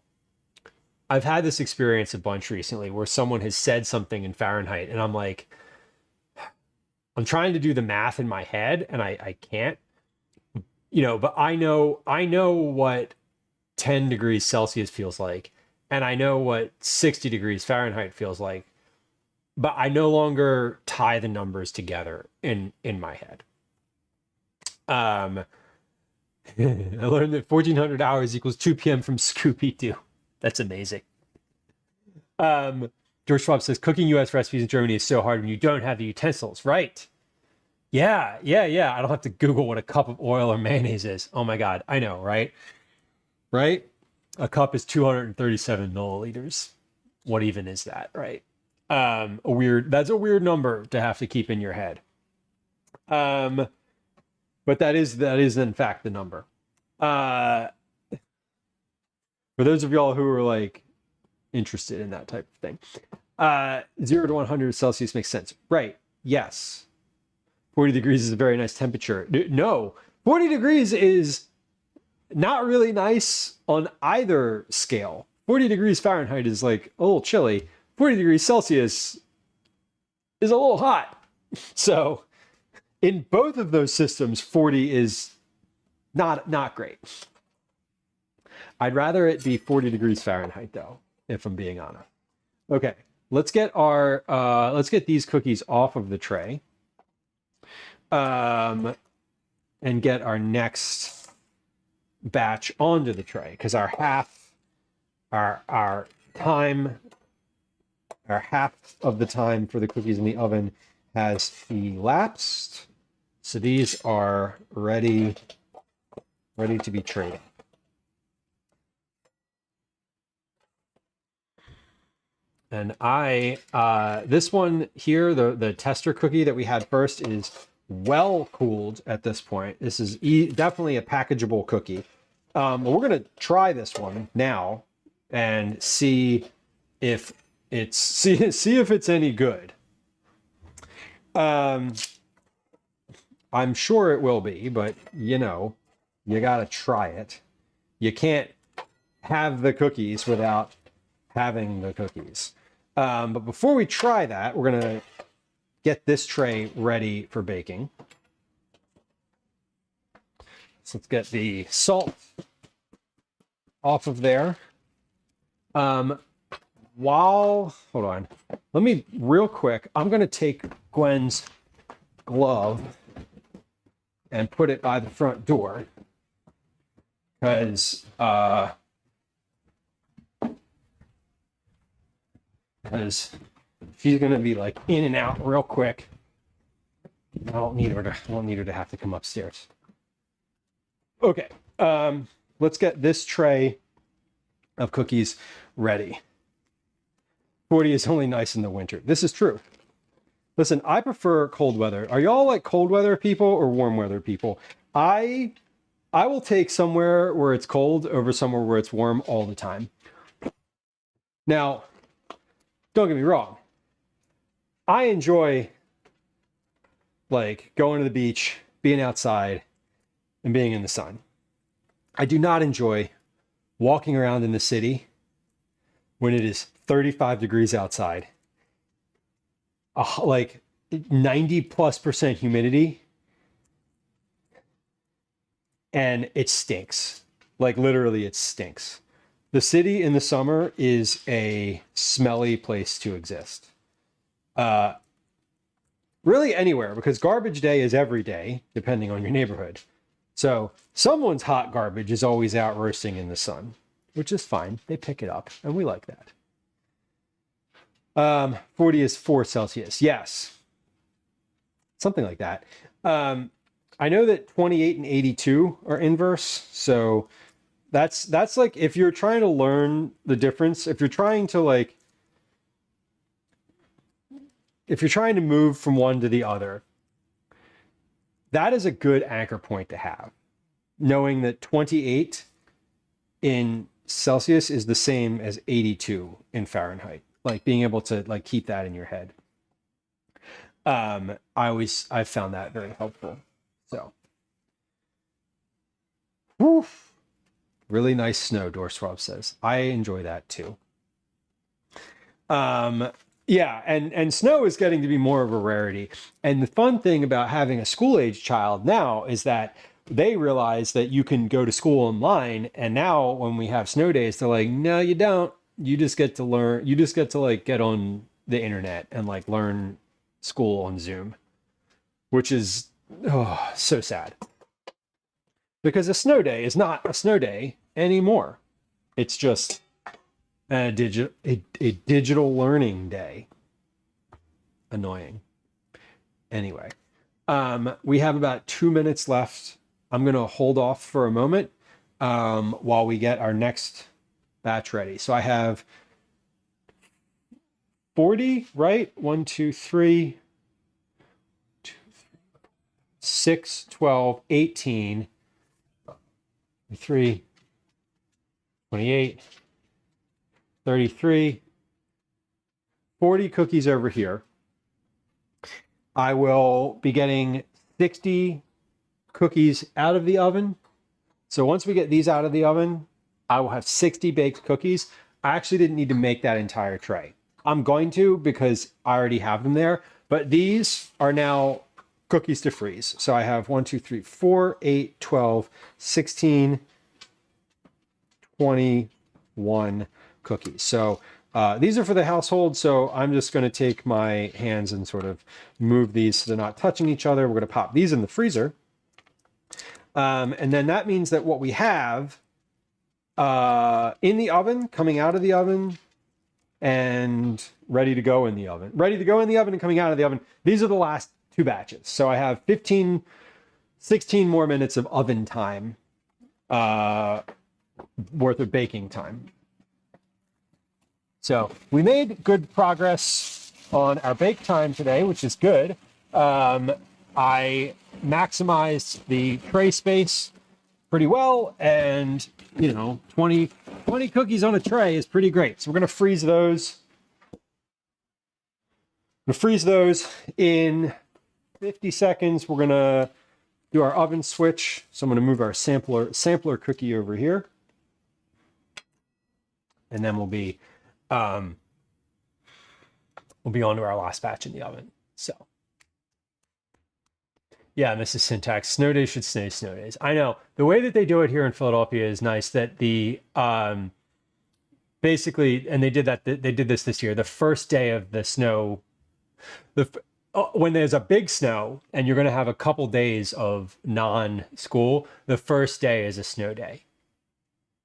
Speaker 1: I've had this experience a bunch recently where someone has said something in Fahrenheit and I'm like, I'm trying to do the math in my head and I can't, but I know what 10 degrees Celsius feels like, and I know what 60 degrees Fahrenheit feels like, but I no longer tie the numbers together in my head. I learned that 1400 hours equals 2 p.m. from Scooby-Doo. That's amazing. George Schwab says, cooking U.S. recipes in Germany is so hard when you don't have the utensils. Right. Yeah. I don't have to Google what a cup of oil or mayonnaise is. Oh my God. I know, right? Right? A cup is 237 milliliters. What even is that, right? That's a weird number to have to keep in your head. But that is in fact the number. For those of y'all who are like interested in that type of thing. 0 to 100 Celsius makes sense. Right. Yes. 40 degrees is a very nice temperature. No, 40 degrees is not really nice on either scale. 40 degrees Fahrenheit is like a little chilly. 40 degrees Celsius is a little hot. So in both of those systems, 40 is not great. I'd rather it be 40 degrees Fahrenheit though, if I'm being honest. Okay, let's get these cookies off of the tray. And get our next batch onto the tray, because our half of the time for the cookies in the oven has elapsed. So these are ready to be traded. And this one here, the tester cookie that we had first, is well cooled at this point. This is definitely a packageable cookie. We're gonna try this one now and see if it's any good. I'm sure it will be, but you gotta try it. You can't have the cookies without having the cookies. But before we try that, we're gonna get this tray ready for baking. So let's get the salt off of there. Hold on. Let me, real quick, I'm going to take Gwen's glove and put it by the front door. Because she's going to be like in and out real quick. I won't need her to have to come upstairs. Okay, let's get this tray of cookies ready. 40 is only nice in the winter. This is true. Listen, I prefer cold weather. Are y'all like cold weather people or warm weather people? I will take somewhere where it's cold over somewhere where it's warm all the time. Now, don't get me wrong. I enjoy like going to the beach, being outside, and being in the sun. I do not enjoy walking around in the city when it is 35 degrees outside, like 90+% humidity, and it stinks. Like literally it stinks. The city in the summer is a smelly place to exist. Really anywhere, because garbage day is every day, depending on your neighborhood. So someone's hot garbage is always out roasting in the sun, which is fine. They pick it up, and we like that. 40 is 4 Celsius. Yes. Something like that. I know that 28 and 82 are inverse. So that's like, if you're trying to learn the difference, if you're trying to move from one to the other, that is a good anchor point to have. Knowing that 28 in Celsius is the same as 82 in Fahrenheit. Like being able to like keep that in your head. I've found that very helpful. So, woof. Really nice snow, Dorswab says. I enjoy that too. Yeah, and snow is getting to be more of a rarity. And the fun thing about having a school-age child now is that they realize that you can go to school online. And now when we have snow days, they're like, no, you don't. You just get to learn. You just get to like get on the internet and like learn school on Zoom, which is so sad. Because a snow day is not a snow day anymore. It's just a digital learning day. Annoying. Anyway, we have about 2 minutes left. I'm going to hold off for a moment while we get our next batch ready. So I have 40, right? 1, 2, 3, 6, 12, 18, 3, 28, 33, 40 cookies over here. I will be getting 60 cookies out of the oven. So once we get these out of the oven, I will have 60 baked cookies. I actually didn't need to make that entire tray. I'm going to because I already have them there, but these are now cookies to freeze. So I have 1, 2, 3, 4, 8, 12, 16, 21 cookies. So these are for the household. So I'm just going to take my hands and sort of move these so they're not touching each other. We're going to pop these in the freezer. And then that means that what we have in the oven, coming out of the oven, and ready to go in the oven. Ready to go in the oven and coming out of the oven. These are the last 2 batches. So I have 15, 16 more minutes of oven time worth of baking time. So we made good progress on our bake time today, which is good. I maximized the tray space pretty well, and 20 cookies on a tray is pretty great. So we're going to freeze those. We'll freeze those in 50 seconds. We're going to do our oven switch. So I'm going to move our sampler cookie over here. And then we'll be on to our last batch in the oven. So yeah, Mrs. Syntax, snow days should stay snow days. I know the way that they do it here in Philadelphia is nice. That the basically, and they did this year. The first day of the snow, when there's a big snow and you're going to have a couple days of non-school, the first day is a snow day.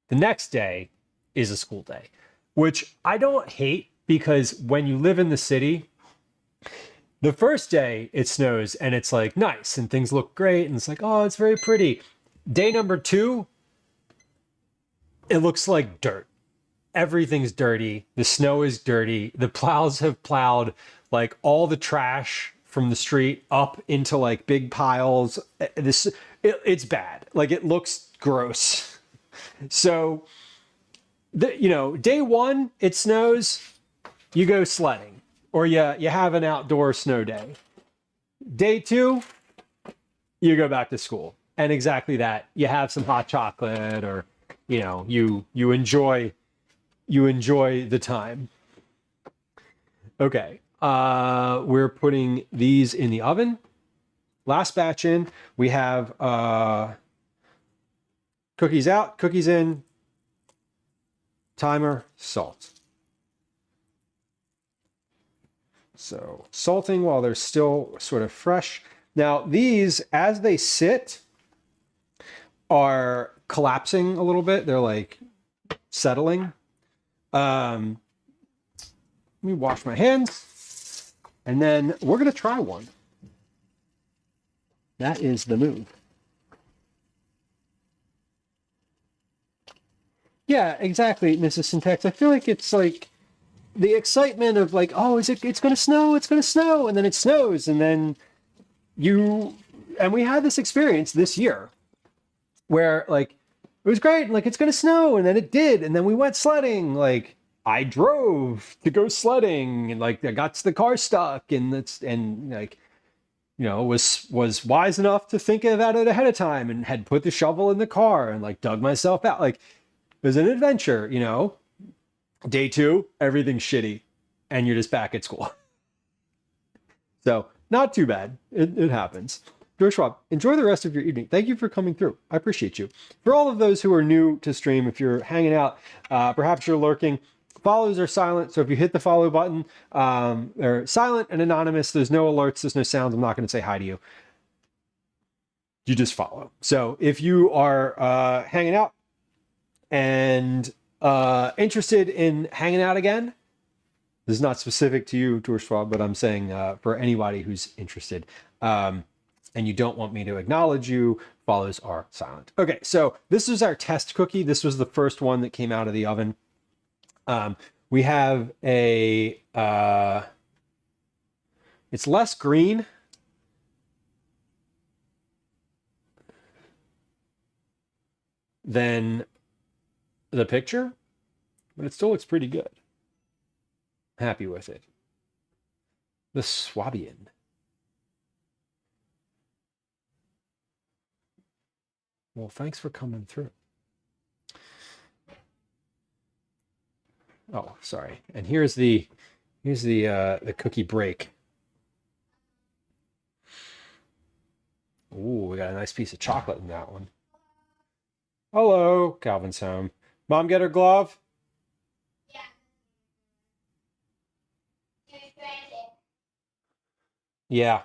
Speaker 1: The next day is a school day, which I don't hate, because when you live in the city, the first day it snows and it's like nice and things look great and it's like, oh, it's very pretty. Day number 2, it looks like dirt. Everything's dirty. The snow is dirty. The plows have plowed like all the trash from the street up into like big piles. It's bad. Like, it looks gross. So, day 1, it snows, you go sledding. Or you have an outdoor snow day. Day 2, you go back to school. And exactly that. You have some hot chocolate, or you enjoy the time. Okay. We're putting these in the oven. Last batch in. We have cookies out, cookies in, timer, salt. So salting while they're still sort of fresh. Now these, as they sit, are collapsing a little bit. They're like settling. Let me wash my hands, and then we're going to try one. That is the move. Yeah, exactly, Mrs. Syntax. I feel like it's like the excitement of like, oh, it's going to snow, and then it snows, and then and we had this experience this year where like it was great, and like it's going to snow, and then it did, and then we went sledding. Like, I drove to go sledding, and like I got the car stuck, and was wise enough to think about it ahead of time, and had put the shovel in the car and like dug myself out. Like, it was an adventure, Day 2, everything's shitty, and you're just back at school. So, not too bad. It happens. George Schwab, enjoy the rest of your evening. Thank you for coming through. I appreciate you. For all of those who are new to stream, if you're hanging out, perhaps you're lurking, follows are silent. So if you hit the follow button, they're silent and anonymous. There's no alerts. There's no sounds. I'm not going to say hi to you. You just follow. So if you are hanging out and interested in hanging out again, this is not specific to you, George Schwab, but I'm saying for anybody who's interested, and you don't want me to acknowledge you, follows are silent. Okay, so this is our test cookie. This was the first one that came out of the oven. We have a, it's less green. Than the picture, but it still looks pretty good. Happy with it. The Swabian. Well, thanks for coming through. Oh, sorry. And here's the cookie break. Ooh, we got a nice piece of chocolate in that one. Hello, Calvin's home. Mom, get her glove?
Speaker 6: Yeah.
Speaker 1: Yeah.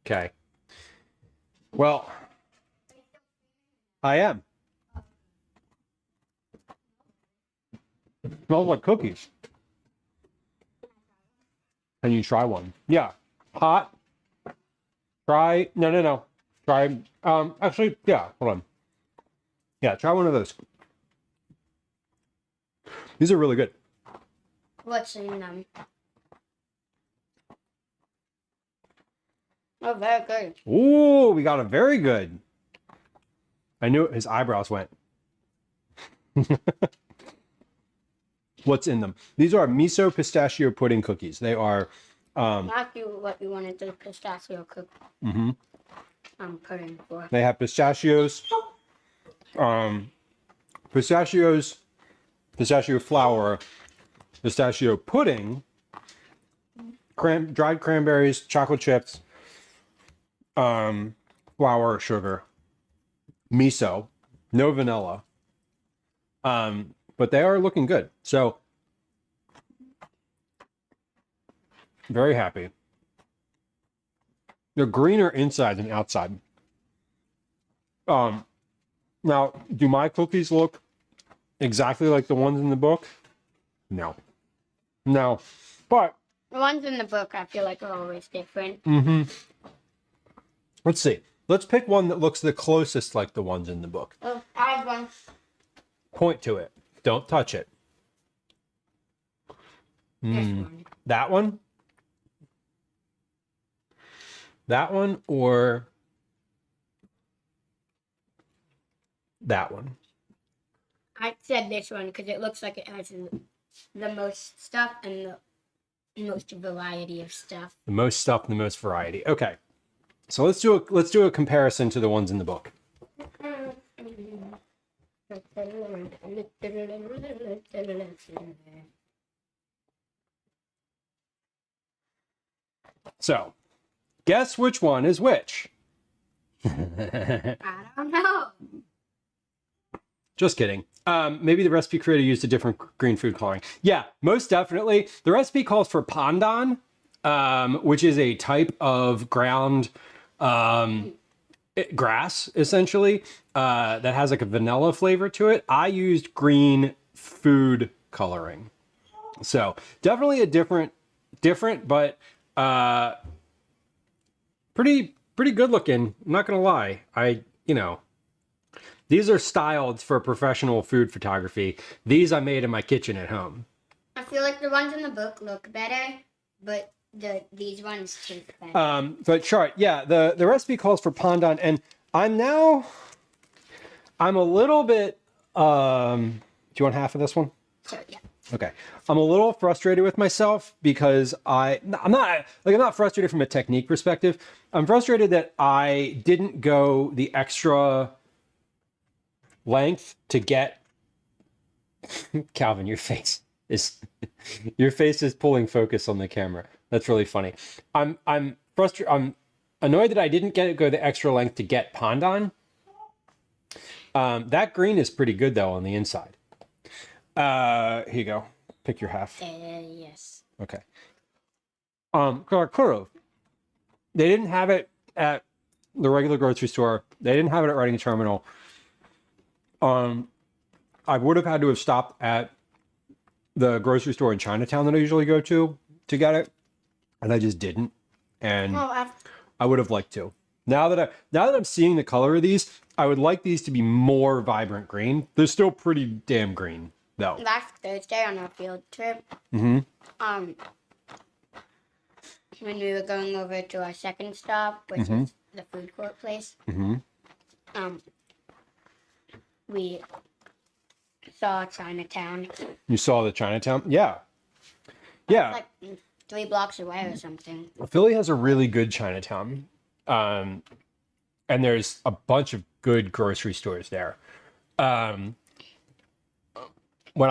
Speaker 1: Okay. Well, I am. Smells like cookies. Can you try one? Yeah. Hot. Try. No. Try. Actually, yeah. Hold on. Yeah, try one of those. These are really good.
Speaker 6: What's in them? Oh, very good.
Speaker 1: Ooh, we got a very good. I knew it, his eyebrows went. What's in them? These are miso pistachio pudding cookies. They are.
Speaker 6: Ask you what you wanted the pistachio cook.
Speaker 1: Mm-hmm.
Speaker 6: Pudding for.
Speaker 1: They have pistachios. Pistachios, pistachio flour, pistachio pudding, dried cranberries, chocolate chips, flour, sugar, miso, no vanilla. But they are looking good. So very happy. They're greener inside than outside. Now, do my cookies look exactly like the ones in the book? No. No. But
Speaker 6: The ones in the book, I feel like, are always different.
Speaker 1: let's see. Let's pick one that looks the closest like the ones in the book.
Speaker 6: Oh, I have one.
Speaker 1: Point to it. Don't touch it.
Speaker 6: This one.
Speaker 1: That one? That one or that one?
Speaker 6: I said this one because it looks like it has the most stuff and the most variety of stuff.
Speaker 1: The most stuff and the most variety. Okay. So let's do a comparison to the ones in the book. So, guess which one is which?
Speaker 6: I don't know.
Speaker 1: Just kidding. Maybe the recipe creator used a different green food coloring. Yeah, most definitely. The recipe calls for pandan, which is a type of ground grass, essentially, that has like a vanilla flavor to it. I used green food coloring. So definitely a different, but pretty good looking. I'm not gonna lie. These are styled for professional food photography. These I made in my kitchen at home.
Speaker 6: I feel like the ones in the book look better, but these ones taste better.
Speaker 1: But sure, yeah, the recipe calls for pandan, and I'm a little bit, do you want half of this one?
Speaker 6: So, yeah.
Speaker 1: Okay. I'm a little frustrated with myself because I'm not frustrated from a technique perspective. I'm frustrated that I didn't go the extra length to get Calvin, your face is pulling focus on the camera. That's really funny. I'm frustrated. I'm annoyed that I didn't go the extra length to get pandan. That green is pretty good though on the inside. Here you go. Pick your half.
Speaker 6: Yes.
Speaker 1: Okay. Kuro. They didn't have it at the regular grocery store. They didn't have it at Writing Terminal. I would have had to have stopped at the grocery store in Chinatown that I usually go to get it, and I just didn't. And I would have liked to. Now that I'm seeing the color of these, I would like these to be more vibrant green. They're still pretty damn green. though?
Speaker 6: Last Thursday on our field trip,
Speaker 1: Mm-hmm.
Speaker 6: when we were going over to our second stop, which
Speaker 1: Mm-hmm.
Speaker 6: is the food court place,
Speaker 1: Mm-hmm.
Speaker 6: we saw Chinatown.
Speaker 1: You saw the Chinatown? Yeah. Yeah.
Speaker 6: Like 3 blocks away or something.
Speaker 1: Philly has a really good Chinatown. And there's a bunch of good grocery stores there. When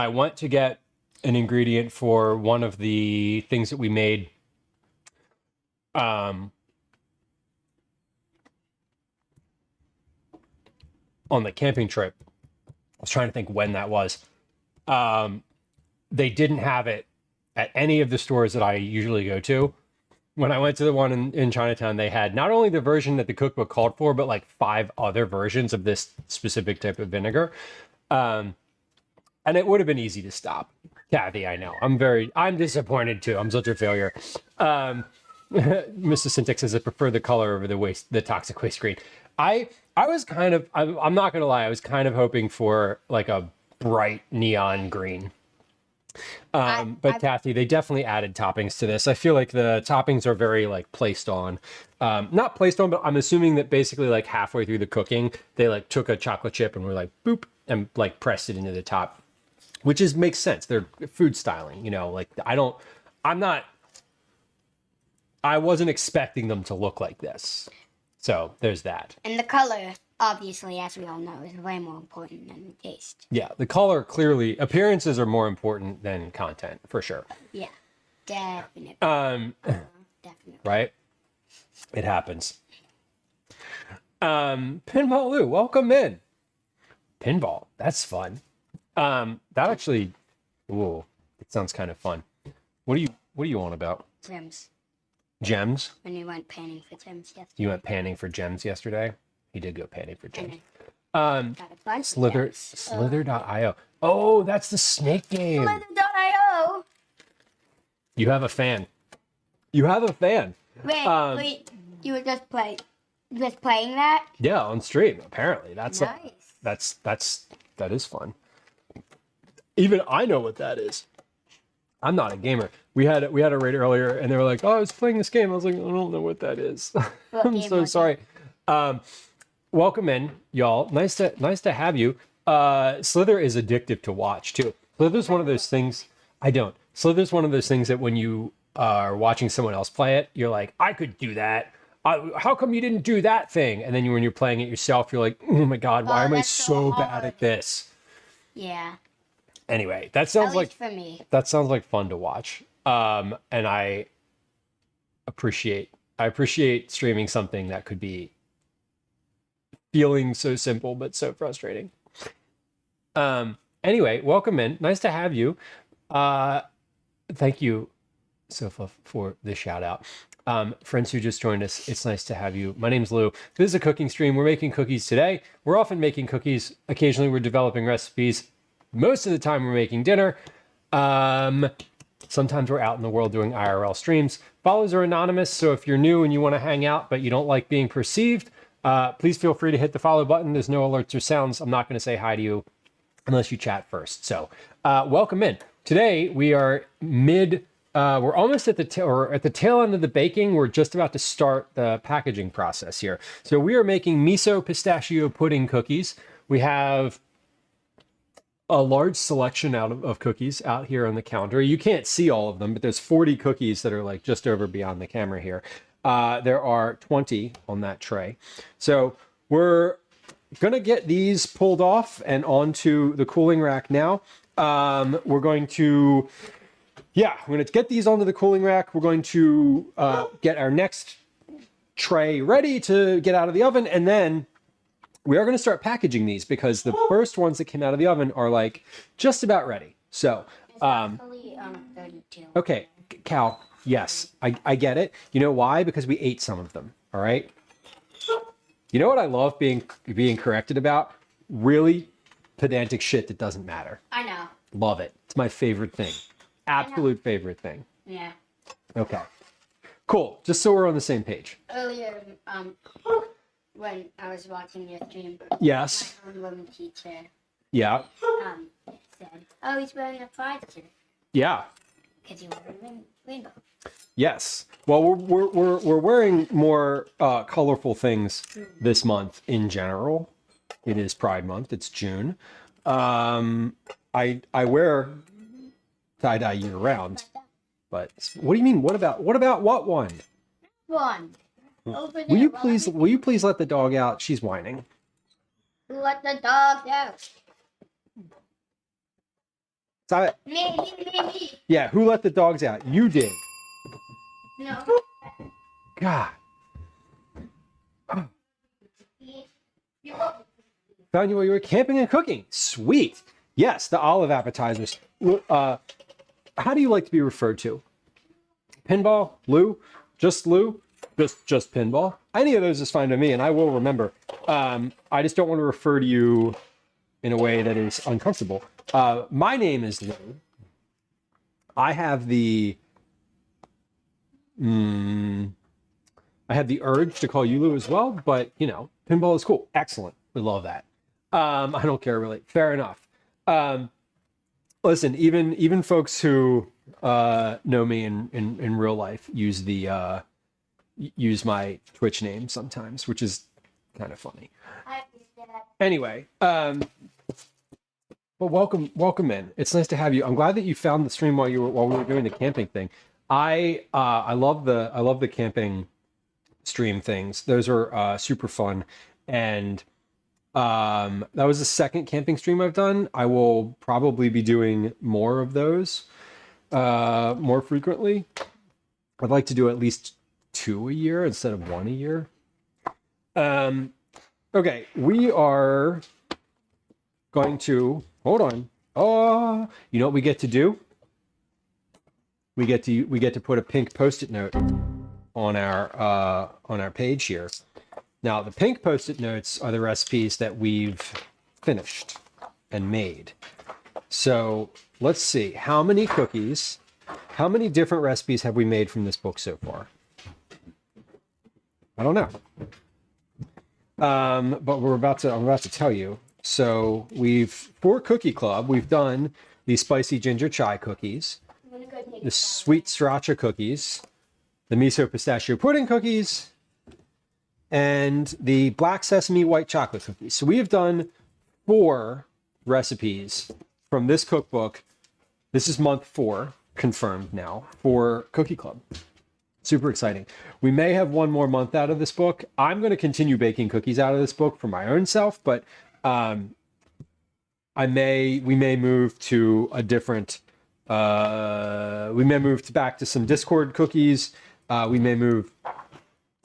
Speaker 1: I went to get an ingredient for one of the things that we made, on the camping trip, I was trying to think when that was. They didn't have it at any of the stores that I usually go to. When I went to the one in Chinatown, they had not only the version that the cookbook called for, but like 5 other versions of this specific type of vinegar. And it would have been easy to stop. Kathy, I know. I'm disappointed too. I'm such a failure. Mr. Syntax says I prefer the color over the toxic waste green. I was kind of, I'm not going to lie, I was kind of hoping for like a bright neon green. But Kathy, they definitely added toppings to this. I feel like the toppings are very like placed on, not placed on, but I'm assuming that basically like halfway through the cooking, they like took a chocolate chip and were like, boop, and like pressed it into the top, which makes sense. They're food styling, you know, like I wasn't expecting them to look like this. So there's that.
Speaker 6: And the color, obviously, as we all know, is way more important than the taste.
Speaker 1: Yeah, the color clearly, appearances are more important than content, for sure.
Speaker 6: Yeah, definitely. Definitely.
Speaker 1: Right? It happens. Pinball Lou, welcome in. Pinball, that's fun. That actually, ooh, it sounds kind of fun. What are you on about?
Speaker 6: Gems.
Speaker 1: Gems?
Speaker 6: When we went panning for gems yesterday.
Speaker 1: You went panning for gems yesterday? He did go panning for gems.
Speaker 6: Got a bunch of gems.
Speaker 1: Slither.io. Oh, that's the snake game.
Speaker 6: Slither.io.
Speaker 1: You have a fan. You have a fan.
Speaker 6: Wait, you were just playing that?
Speaker 1: Yeah, on stream, apparently. That's
Speaker 6: Nice.
Speaker 1: that is fun. Even I know what that is. I'm not a gamer. We had a raid earlier and they were like, "Oh, I was playing this game." I was like, "I don't know what that is." I'm so sorry. Welcome in, y'all. Nice to have you. Slither is addictive to watch too. Slither's one of those things. I don't. Slither's one of those things that when you are watching someone else play it, you're like, "I could do that. How come you didn't do that thing?" And then when you're playing it yourself, you're like, "Oh my god, why am I so bad at this?"
Speaker 6: Yeah.
Speaker 1: Anyway, that sounds
Speaker 6: At
Speaker 1: like
Speaker 6: least for me.
Speaker 1: that sounds like fun to watch. And I appreciate streaming something that could be feeling so simple but so frustrating. Anyway, welcome in. Nice to have you. Thank you, Sofa, for the shout out. Friends who just joined us, it's nice to have you. My name's Lou. This is a cooking stream. We're making cookies today. We're often making cookies. Occasionally we're developing recipes. Most of the time we're making dinner. Sometimes we're out in the world doing IRL streams. Follows are anonymous, so if you're new and you want to hang out but you don't like being perceived, please feel free to hit the follow button. There's no alerts or sounds. I'm not going to say hi to you unless you chat first. So welcome in. Today we are we're almost at the tail end of the baking. We're just about to start the packaging process here. So we are making miso pistachio pudding cookies. We have a large selection of cookies out here on the counter. You can't see all of them, but there's 40 cookies that are like just over beyond the camera here. There are 20 on that tray. So we're gonna get these pulled off and onto the cooling rack now. We're going to get these onto the cooling rack. We're going to get our next tray ready to get out of the oven, and then we are going to start packaging these because the first ones that came out of the oven are like just about ready. So,
Speaker 6: It's actually 32.
Speaker 1: okay, Cal, yes, I get it. You know why? Because we ate some of them. All right. You know what I love being corrected about? Really pedantic shit that doesn't matter.
Speaker 6: I know.
Speaker 1: Love it. It's my favorite thing. Absolute favorite thing.
Speaker 6: Yeah.
Speaker 1: Okay. Cool. Just so we're on the same page.
Speaker 6: Earlier, when I was watching your stream,
Speaker 1: Yes.
Speaker 6: my homeroom teacher
Speaker 1: Yeah.
Speaker 6: Said, oh, he's wearing a pride shirt
Speaker 1: Yeah.
Speaker 6: because he wore a rainbow.
Speaker 1: Yes. Well, we're wearing more colorful things this month in general. It is Pride Month. It's June. I wear tie-dye year round. But what do you mean? What about what one?
Speaker 6: One. Over there.
Speaker 1: Will you please let the dog out? She's whining.
Speaker 6: Let the dog out. Me.
Speaker 1: Yeah, who let the dogs out? You did.
Speaker 6: No.
Speaker 1: God. Found you while you were camping and cooking. Sweet. Yes, the olive appetizers. How do you like to be referred to? Pinball? Lieu? Just Lieu? Just pinball? Any of those is fine to me, and I will remember. I just don't want to refer to you in a way that is uncomfortable. My name is Lieu. I have the urge to call you Lieu as well, but you know, pinball is cool. Excellent. We love that. I don't care really. Fair enough. Listen, even folks who know me in real life use my Twitch name sometimes, which is kind of funny. Anyway, well, welcome in. It's nice to have you. I'm glad that you found the stream while we were doing the camping thing. I love the camping stream things. Those are super fun, and that was the second camping stream I've done. I will probably be doing more of those more frequently. I'd like to do at least 2 a year instead of 1 a year. Okay, we are going to hold on. Oh, you know what we get to do? We get to put a pink Post-it note on our page here. Now, the pink Post-it notes are the recipes that we've finished and made. So let's see, how many different recipes have we made from this book so far? I don't know. But I'm about to tell you. So for Cookie Club, we've done the spicy ginger chai cookies, the sweet sriracha cookies, the miso pistachio pudding cookies, and the black sesame white chocolate cookies. So we have done 4 recipes from this cookbook. This is month 4, confirmed now, for Cookie Club. Super exciting. We may have one more month out of this book. I'm going to continue baking cookies out of this book for my own self, but we may move to a different. We may move back to some Discord cookies. We may move.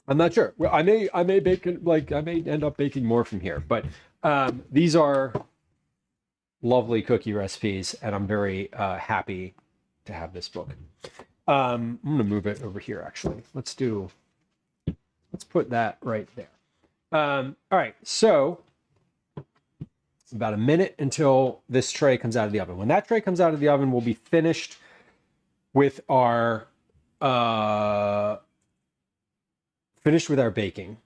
Speaker 1: I'm not sure. I may bake I may end up baking more from here, but these are lovely cookie recipes, and I'm very happy to have this book. I'm gonna move it over here. Actually, let's put that right there. All right, so it's about a minute until this tray comes out of the oven. When that tray comes out of the oven, we'll be finished with our baking.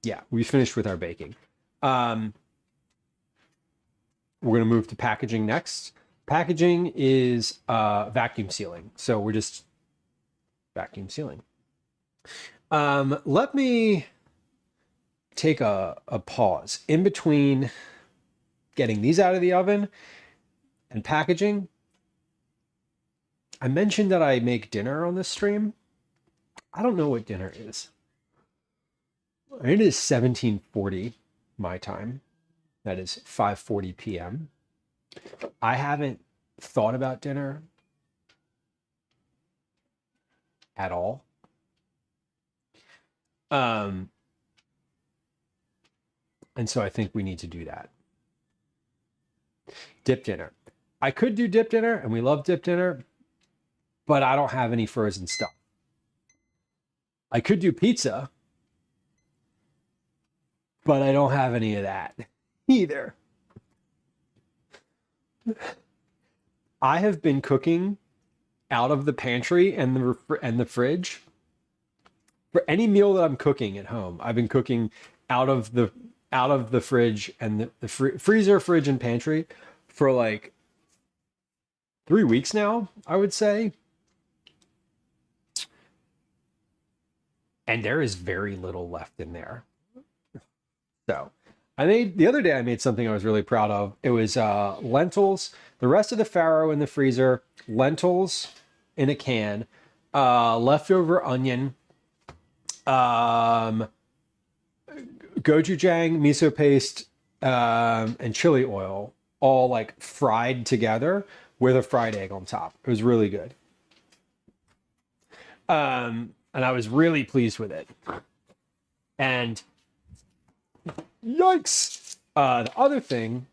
Speaker 1: Yeah, we finished with our baking. We're going to move to packaging next. Packaging is vacuum sealing. So we're just vacuum sealing. Let me take a pause in between getting these out of the oven and packaging. I mentioned that I make dinner on this stream. I don't know what dinner is. It is 17:40 my time. That is 5:40 p.m. I haven't thought about dinner at all. And so I think we need to do that. Dip dinner. I could do dip dinner, and we love dip dinner, but I don't have any frozen stuff. I could do pizza, but I don't have any of that either. I have been cooking out of the pantry and the fridge. For any meal that I'm cooking at home, I've been cooking out of the out of the fridge and the freezer, fridge, and pantry for like 3 weeks now, I would say. And there is very little left in there. So the other day I made something I was really proud of. It was lentils, the rest of the farro in the freezer, lentils in a can, leftover onion, gochujang, miso paste, and chili oil, all like fried together with a fried egg on top. It was really good. And I was really pleased with it. And yikes! The other thing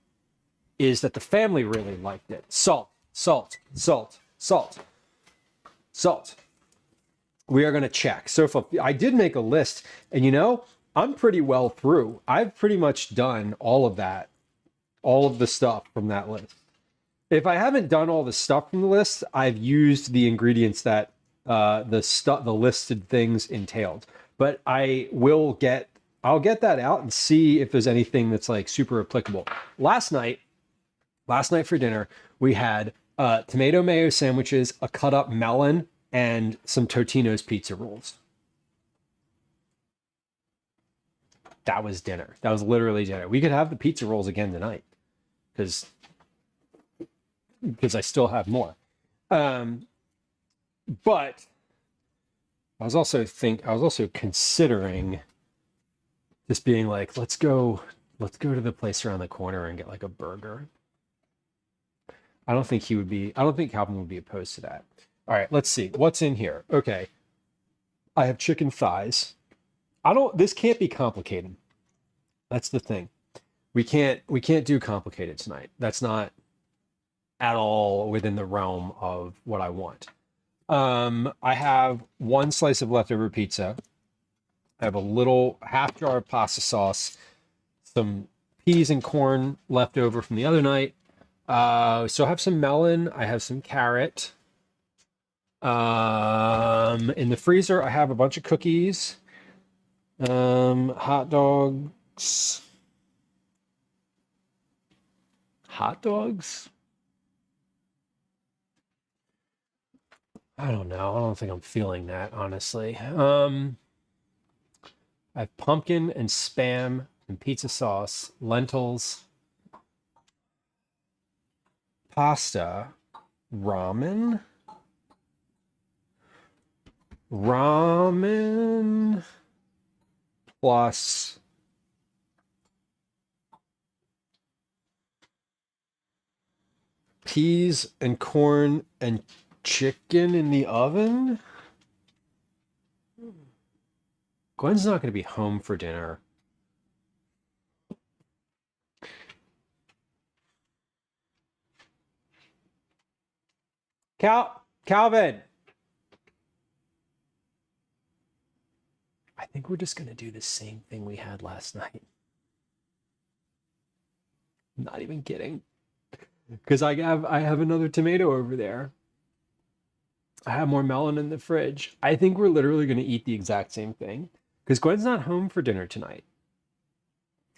Speaker 1: is that the family really liked it. Salt, salt, salt, salt, salt. We are going to check. So if I did make a list, and you know, I'm pretty well through. I've pretty much done all of that, all of the stuff from that list. If I haven't done all the stuff from the list, I've used the ingredients that the listed things entailed. But I'll get that out and see if there's anything that's like super applicable. Last night for dinner, we had tomato mayo sandwiches, a cut up melon, and some Totino's pizza rolls. That was dinner. That was literally dinner. We could have the pizza rolls again tonight because I still have more. But I was also considering just being like, let's go to the place around the corner and get like a burger. I don't think Calvin would be opposed to that. All right, let's see. What's in here? Okay. I have chicken thighs. This can't be complicated. That's the thing. We can't do complicated tonight. That's not at all within the realm of what I want. I have one slice of leftover pizza. I have a little half jar of pasta sauce, some peas and corn left over from the other night. So I have some melon. I have some carrot. In the freezer, I have a bunch of cookies, hot dogs. Hot dogs? I don't know. I don't think I'm feeling that, honestly. I have pumpkin and spam and pizza sauce, lentils, pasta, ramen plus peas and corn and chicken in the oven. Gwen's not going to be home for dinner. Calvin. I think we're just going to do the same thing we had last night. I'm not even kidding. Because I have another tomato over there. I have more melon in the fridge. I think we're literally going to eat the exact same thing. Because Gwen's not home for dinner tonight.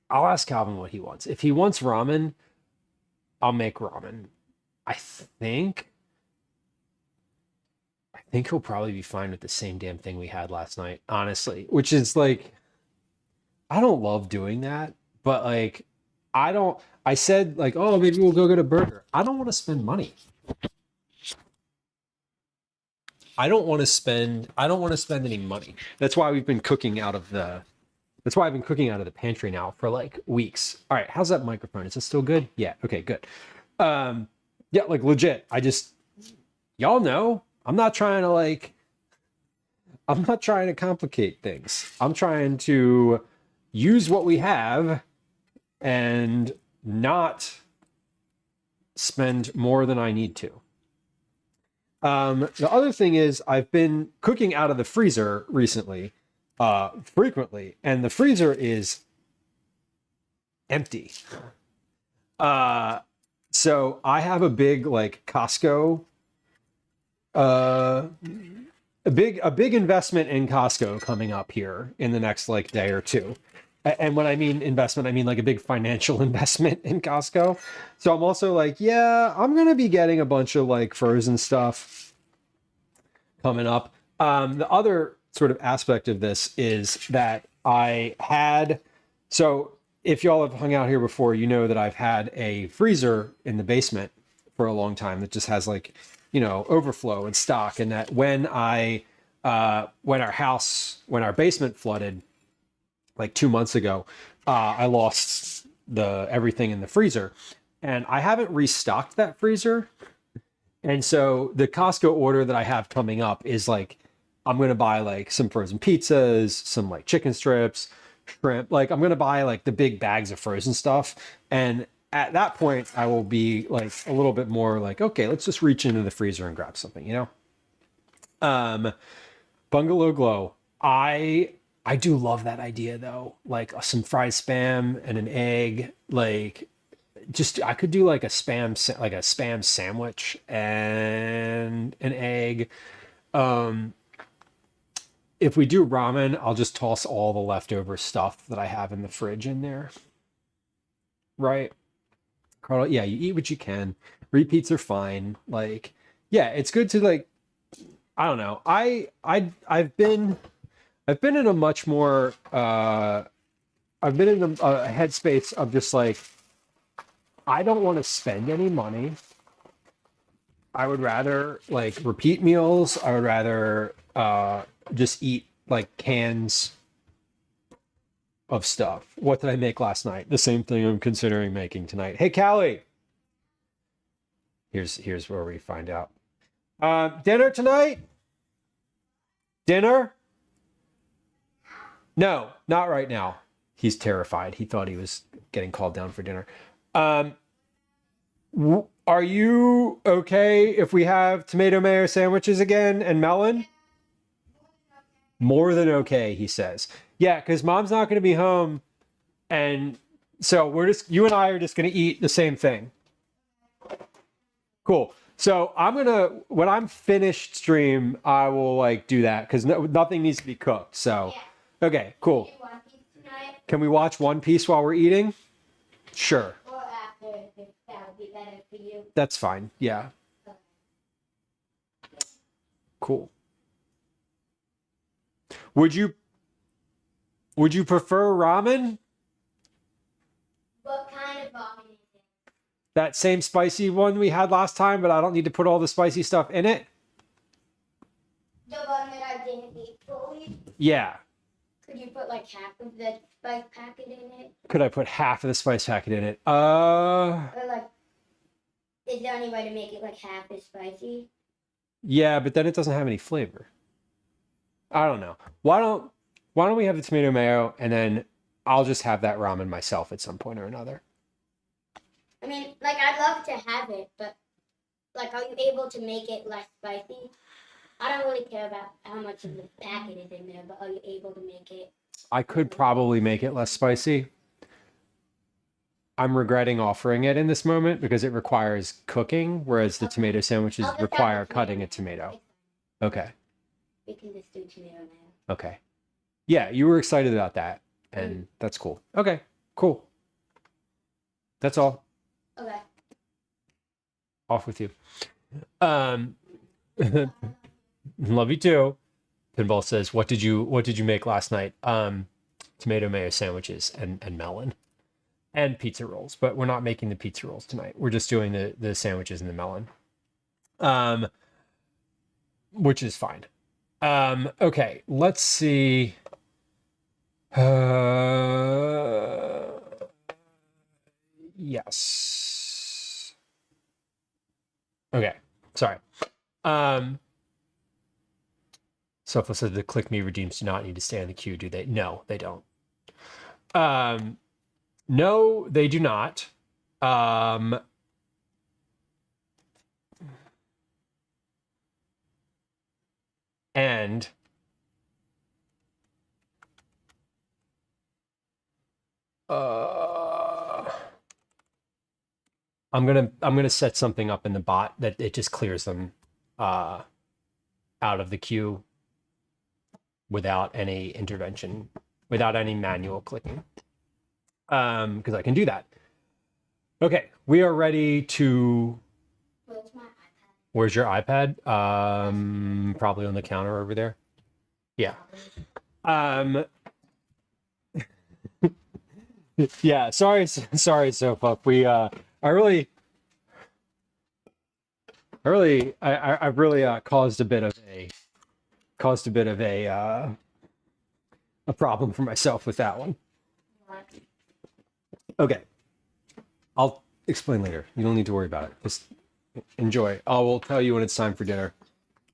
Speaker 1: I'll ask Calvin what he wants. If he wants ramen, I'll make ramen. I think he'll probably be fine with the same damn thing we had last night, honestly. Which is like, I don't love doing that, but like, I said like, oh, maybe we'll go get a burger. I don't want to spend money. I don't want to spend any money. That's why I've been cooking out of the pantry now for like weeks. All right, how's that microphone? Is it still good? Yeah, okay, good. Yeah, like legit. Y'all know, I'm not trying to complicate things. I'm trying to use what we have and not spend more than I need to. The other thing is I've been cooking out of the freezer recently, frequently, and the freezer is empty. So I have a big like Costco, a big investment in Costco coming up here in the next like day or two. And when I mean investment, I mean like a big financial investment in Costco. So I'm also like, yeah, I'm gonna be getting a bunch of like frozen stuff coming up. The other sort of aspect of this is that so if y'all have hung out here before, you know that I've had a freezer in the basement for a long time that just has like, overflow and stock. And that when our basement flooded like 2 months ago, I lost everything in the freezer, and I haven't restocked that freezer. And so the Costco order that I have coming up is like, I'm going to buy like some frozen pizzas, some like chicken strips, shrimp. Like I'm going to buy like the big bags of frozen stuff. And at that point, I will be like a little bit more like, okay, let's just reach into the freezer and grab something, Bungalow Glow. I do love that idea though. Like some fried spam and an egg. Like I could do like a spam sandwich and an egg. If we do ramen, I'll just toss all the leftover stuff that I have in the fridge in there. Right? Carl, yeah, you eat what you can. Repeats are fine. Like, yeah, it's good to like, I don't know. I've been in a much more I've been in a headspace of just like, I don't want to spend any money. I would rather like repeat meals. I would rather just eat like cans of stuff. What did I make last night? The same thing I'm considering making tonight. Hey, Callie. Here's where we find out. Dinner tonight? Dinner? No, not right now. He's terrified. He thought he was getting called down for dinner. Are you okay if we have tomato mayo sandwiches again and melon? More than okay, he says. Yeah, because mom's not going to be home. And so you and I are just going to eat the same thing. Cool. So when I'm finished stream, I will like do that because nothing needs to be cooked. So, okay, cool. Can we watch One Piece while we're eating? Sure.
Speaker 6: Or after, if that would be better for you.
Speaker 1: That's fine. Yeah. Cool. Would you prefer ramen?
Speaker 6: What kind of ramen is it?
Speaker 1: That same spicy one we had last time, but I don't need to put all the spicy stuff in it?
Speaker 6: The one that I didn't eat fully?
Speaker 1: Yeah.
Speaker 6: Could you put like half of the spice packet in it?
Speaker 1: Could I put half of the spice packet in it?
Speaker 6: Or like, is there any way to make it like half as spicy?
Speaker 1: Yeah, but then it doesn't have any flavor. I don't know. Why don't we have the tomato mayo and then I'll just have that ramen myself at some point or another.
Speaker 6: I mean, like I'd love to have it, but like, are you able to make it less spicy? I don't really care about how much of the packet is in there, but are you able to make it?
Speaker 1: I could probably make it less spicy. I'm regretting offering it in this moment because it requires cooking, whereas the tomato sandwiches
Speaker 6: I'll just
Speaker 1: require
Speaker 6: have the
Speaker 1: cutting a
Speaker 6: tomato.
Speaker 1: tomato. Okay.
Speaker 6: We can just do tomato mayo.
Speaker 1: Okay. Yeah, you were excited about that, and that's cool. Okay, cool. That's all.
Speaker 6: Okay.
Speaker 1: Off with you. Love you too. Pinball says, what did you make last night? Tomato mayo sandwiches and melon and pizza rolls, but we're not making the pizza rolls tonight. We're just doing the sandwiches and the melon. Which is fine. Okay, let's see. Yes. Okay, sorry. Sofa said the click me redeems do not need to stay in the queue, do they? No, they don't. No, they do not. And I'm gonna set something up in the bot that it just clears them out of the queue without any intervention without any manual clicking. Because I can do that. Okay, we are ready to...
Speaker 6: Where's my iPad?
Speaker 1: Where's your iPad? Probably on the counter over there. Yeah. Yeah, sorry, Sofa. I've really caused a bit of a problem for myself with that one. Okay, I'll explain later. You don't need to worry about it. Just enjoy. I will tell you when it's time for dinner.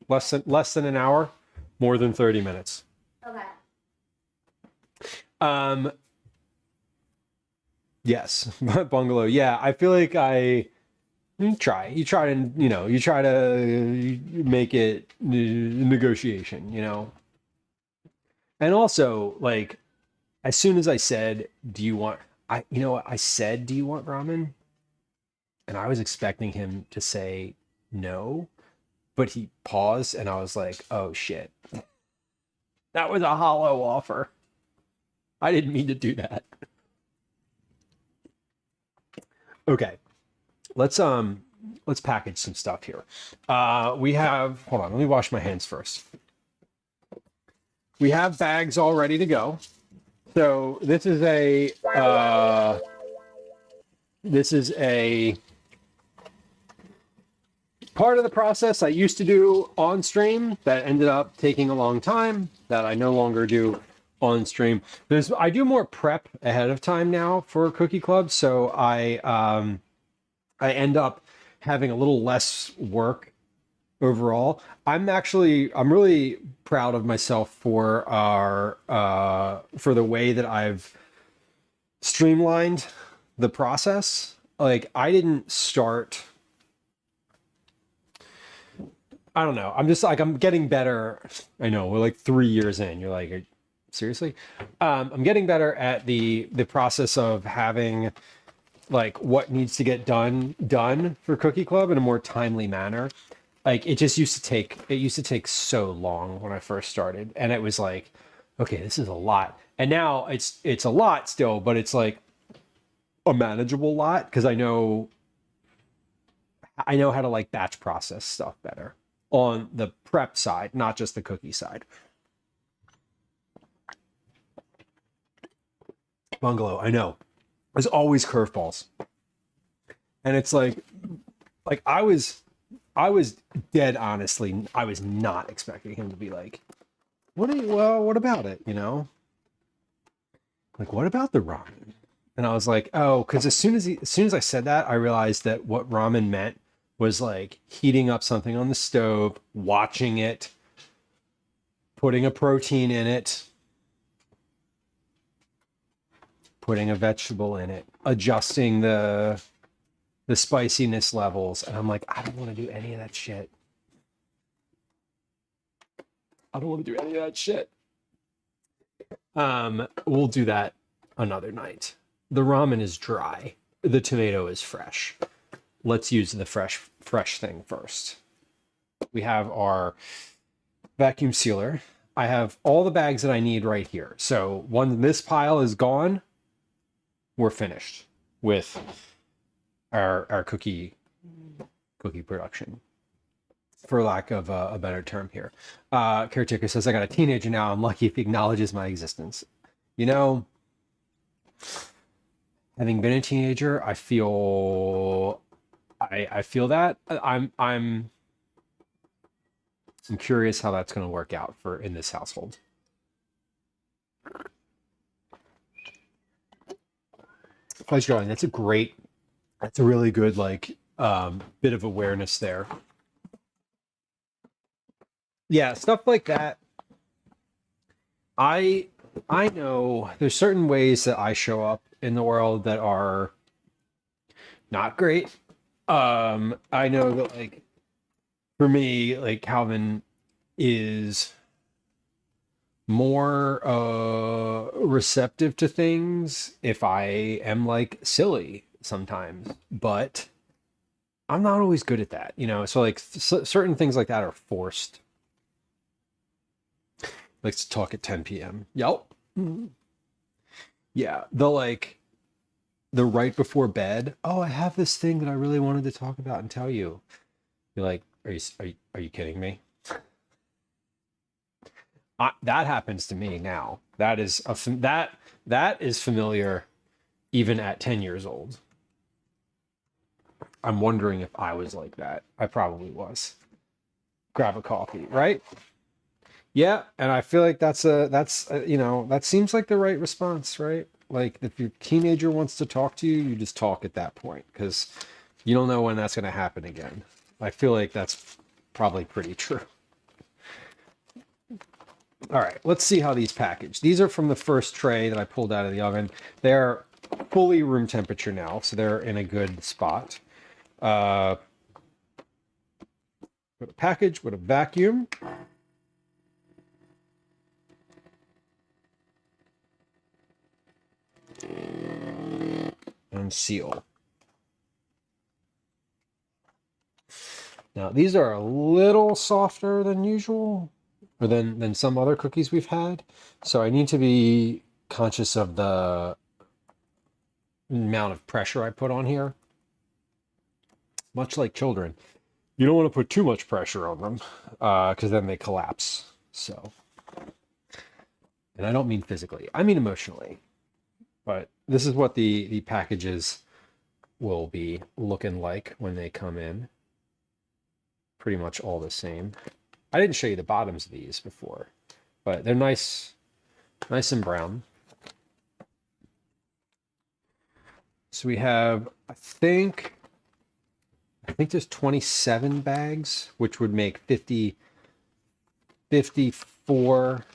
Speaker 1: Less than an hour, more than 30 minutes.
Speaker 6: Okay.
Speaker 1: Yes, bungalow. Yeah, I feel like you try to make it negotiation, And also, like, as soon as I said, do you want ramen? And I was expecting him to say no, but he paused and I was like, oh shit. That was a hollow offer. I didn't mean to do that. Okay. Let's package some stuff here. We have, hold on, let me wash my hands first. We have bags all ready to go. So this is a part of the process I used to do on stream that ended up taking a long time that I no longer do on stream. I do more prep ahead of time now for Cookie Club, so I end up having a little less work overall. I'm really proud of myself for the way that I've streamlined the process. Like, I didn't start, I don't know. I'm just like, I'm getting better. I know we're like 3 years in. You're like, seriously? I'm getting better at the process of having like what needs to get done for Cookie Club in a more timely manner. Like, it used to take so long when I first started, and it was like, okay, this is a lot. And now it's a lot still, but it's like a manageable lot because I know how to like batch process stuff better on the prep side, not just the cookie side. Bungalow, I know. There's always curveballs. And it's like I was dead honestly, I was not expecting him to be like, what about it, Like, what about the ramen? And I was like, oh, because as soon as I said that, I realized that what ramen meant was like heating up something on the stove, watching it, putting a protein in it, putting a vegetable in it, adjusting the spiciness levels. And I'm like, I don't want to do any of that shit. We'll do that another night. The ramen is dry. The tomato is fresh. Let's use the fresh thing first. We have our vacuum sealer. I have all the bags that I need right here. So when this pile is gone, we're finished with our cookie production, for lack of a better term here. Caretaker says, I got a teenager now. I'm lucky if he acknowledges my existence. Having been a teenager, I feel that I'm curious how that's going to work out in this household. Fudge drawing, that's a really good bit of awareness there. Yeah, stuff like that. I know there's certain ways that I show up in the world that are not great. I know that for me, Calvin is more receptive to things if I am silly sometimes, but I'm not always good at that, so certain things like that are forced. Likes to talk at 10 p.m. Yep. Yeah, the right before bed. Oh, I have this thing that I really wanted to talk about and tell you. You're like, are you kidding me? That happens to me now. That is that is familiar even at 10 years old. I'm wondering if I was like that. I probably was. Grab a coffee, right? Yeah, and I feel like that's that seems like the right response, right? Like if your teenager wants to talk to you, you just talk at that point because you don't know when that's going to happen again. I feel like that's probably pretty true. All right, let's see how these package. These are from the first tray that I pulled out of the oven. They're fully room temperature now, so they're in a good spot. Put a package with a vacuum. And seal. Now these are a little softer than usual, or than some other cookies we've had. So I need to be conscious of the amount of pressure I put on here. Much like children, you don't want to put too much pressure on them because then they collapse. So, and I don't mean physically, I mean emotionally. But this is what the packages will be looking like when they come in. Pretty much all the same. I didn't show you the bottoms of these before, but they're nice and brown. So we have, I think there's 27 bags, which would make 54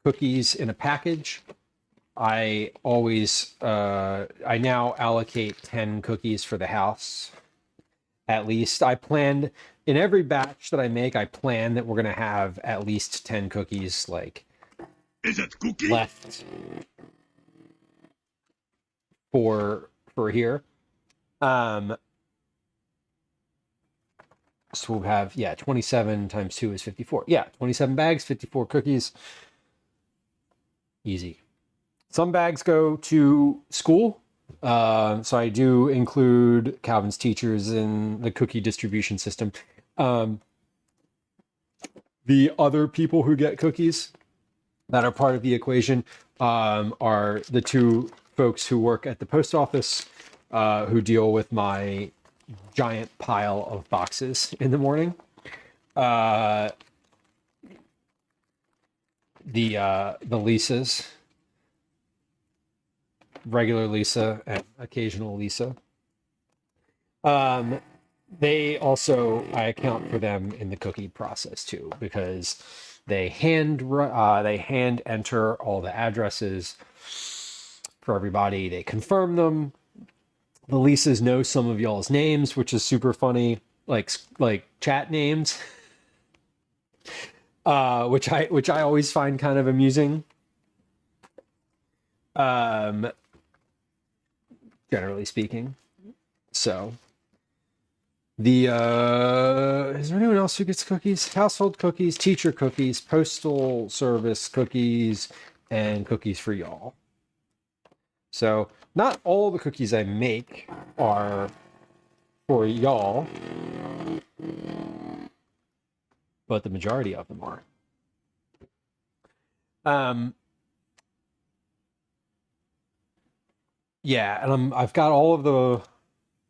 Speaker 1: cookies in a package. I now allocate 10 cookies for the house. At least I planned in every batch that I make, I plan that we're going to have at least 10 cookies
Speaker 4: Is it cookie?
Speaker 1: left for here. So we'll have, 27 times 2 is 54. Yeah, 27 bags, 54 cookies. Easy. Some bags go to school. So I do include Calvin's teachers in the cookie distribution system. The other people who get cookies that are part of the equation are the two folks who work at the post office who deal with my giant pile of boxes in the morning. The Lisas, regular Lisa and occasional Lisa. They also, I account for them in the cookie process too, because they hand enter all the addresses for everybody. They confirm them. The Lisas know some of y'all's names, which is super funny, like chat names, which I always find kind of amusing. Generally speaking. So is there anyone else who gets cookies? Household cookies, teacher cookies, postal service cookies, and cookies for y'all. So not all the cookies I make are for y'all, but the majority of them are. Yeah, and I've got all of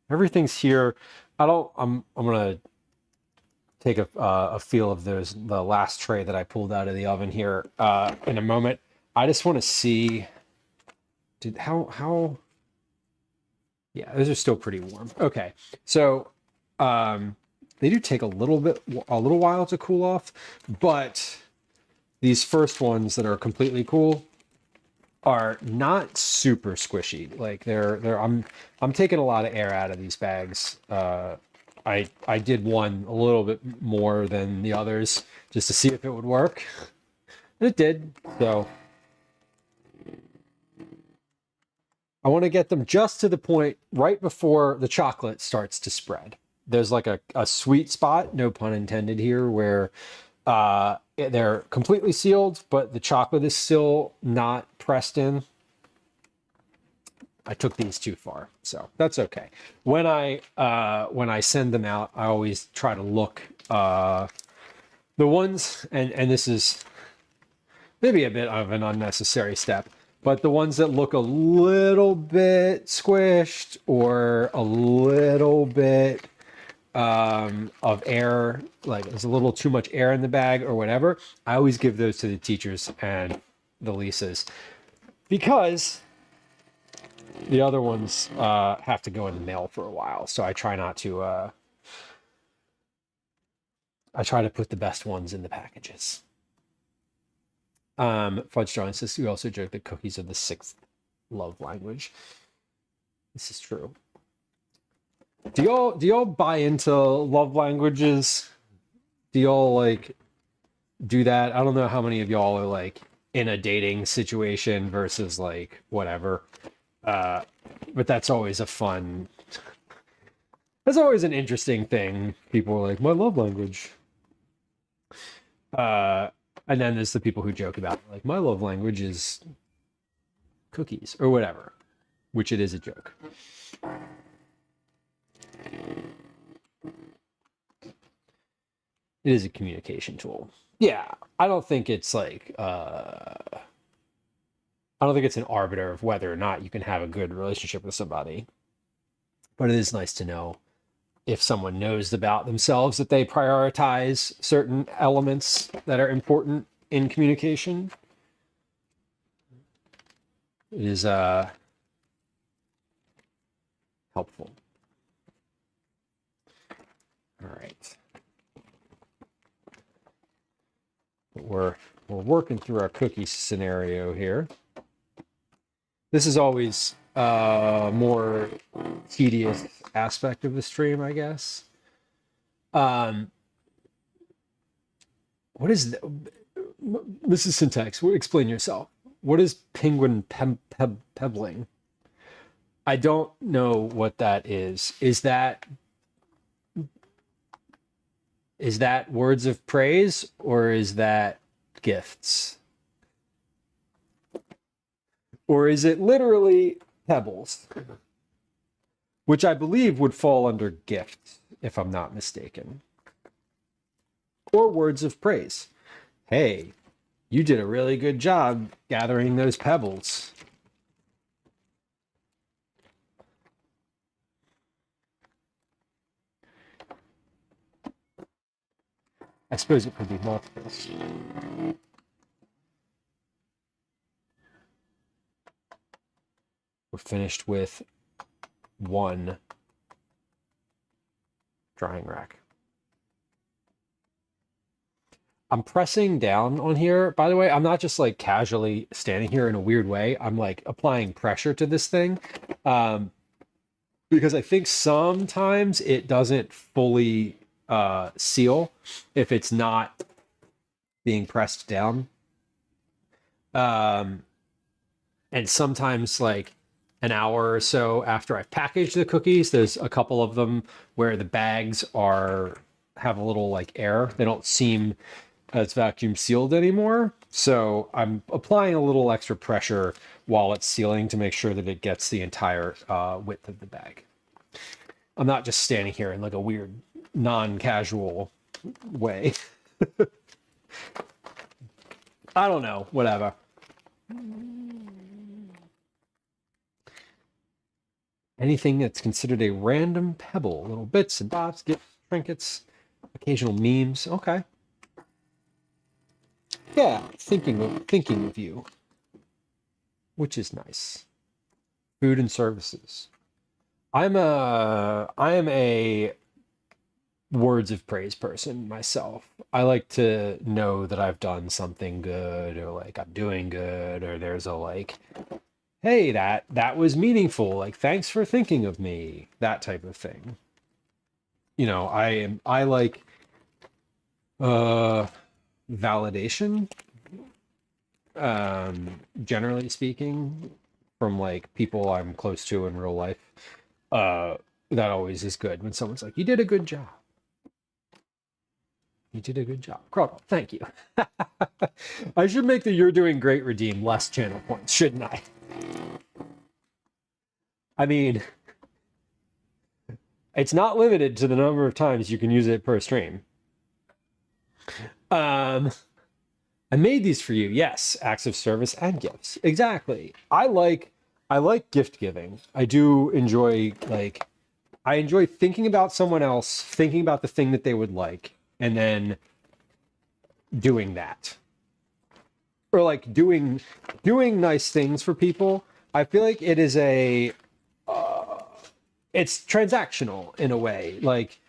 Speaker 1: everything's here. I'm gonna take a feel of the last tray that I pulled out of the oven here in a moment. I just want to see, how yeah, those are still pretty warm. Okay, so they do take a little while to cool off, but these first ones that are completely cool are not super squishy. Like I'm taking a lot of air out of these bags. I did one a little bit more than the others just to see if it would work. And it did. So I want to get them just to the point right before the chocolate starts to spread. There's like a sweet spot, no pun intended here, where they're completely sealed, but the chocolate is still not pressed in. I took these too far, so that's okay. When I send them out, I always try to look the ones, and this is maybe a bit of an unnecessary step, but the ones that look a little bit squished or a little bit of air, like there's a little too much air in the bag or whatever, I always give those to the teachers and the Lisas, because the other ones have to go in the mail for a while. So I try not to, I try to put the best ones in the packages. Fudge John says, we also joke that cookies are the 6th love language. This is true. Do y'all buy into love languages? Do y'all like do that? I don't know how many of y'all are like in a dating situation versus like whatever. But that's always a fun, that's always an interesting thing. People are like, my love language. And then there's the people who joke about it, like, my love language is cookies or whatever, which it is a joke. It is a communication tool. Yeah, I don't think it's like, I don't think it's an arbiter of whether or not you can have a good relationship with somebody. But it is nice to know if someone knows about themselves that they prioritize certain elements that are important in communication. It is helpful. All right. We're working through our cookie scenario here. This is always a more tedious aspect of the stream, I guess. What is this is syntax. Explain yourself. What is penguin pebbling? I don't know what that is. Is that words of praise or is that gifts? Or is it literally pebbles? Which I believe would fall under gift, if I'm not mistaken. Or words of praise. Hey, you did a really good job gathering those pebbles. I suppose it could be multiples. We're finished with one drying rack. I'm pressing down on here. By the way, I'm not just like casually standing here in a weird way. I'm like applying pressure to this thing because I think sometimes it doesn't fully seal if it's not being pressed down. And sometimes like an hour or so after I've packaged the cookies, there's a couple of them where the bags have a little like air. They don't seem as vacuum sealed anymore. So I'm applying a little extra pressure while it's sealing to make sure that it gets the entire width of the bag. I'm not just standing here in like a weird non-casual way. I don't know, whatever. Anything that's considered a random pebble, little bits and bobs, gifts, trinkets, occasional memes. Okay. Yeah, thinking of you, which is nice. Food and services. I am a words of praise person myself. I like to know that I've done something good, or like I'm doing good, or there's a like, hey, that was meaningful, like thanks for thinking of me, that type of thing. You know, I like validation, generally speaking, from like people I'm close to in real life. That always is good when someone's like, you did a good job. You did a good job. Crowdle, thank you. I should make the "you're doing great" redeem less channel points, shouldn't I? I mean, it's not limited to the number of times you can use it per stream. I made these for you. Yes, acts of service and gifts. Exactly. I like gift giving. I do enjoy, like, I enjoy thinking about someone else, thinking about the thing that they would like, and then doing that. Or like doing nice things for people. I feel like it is it's transactional in a way. Like,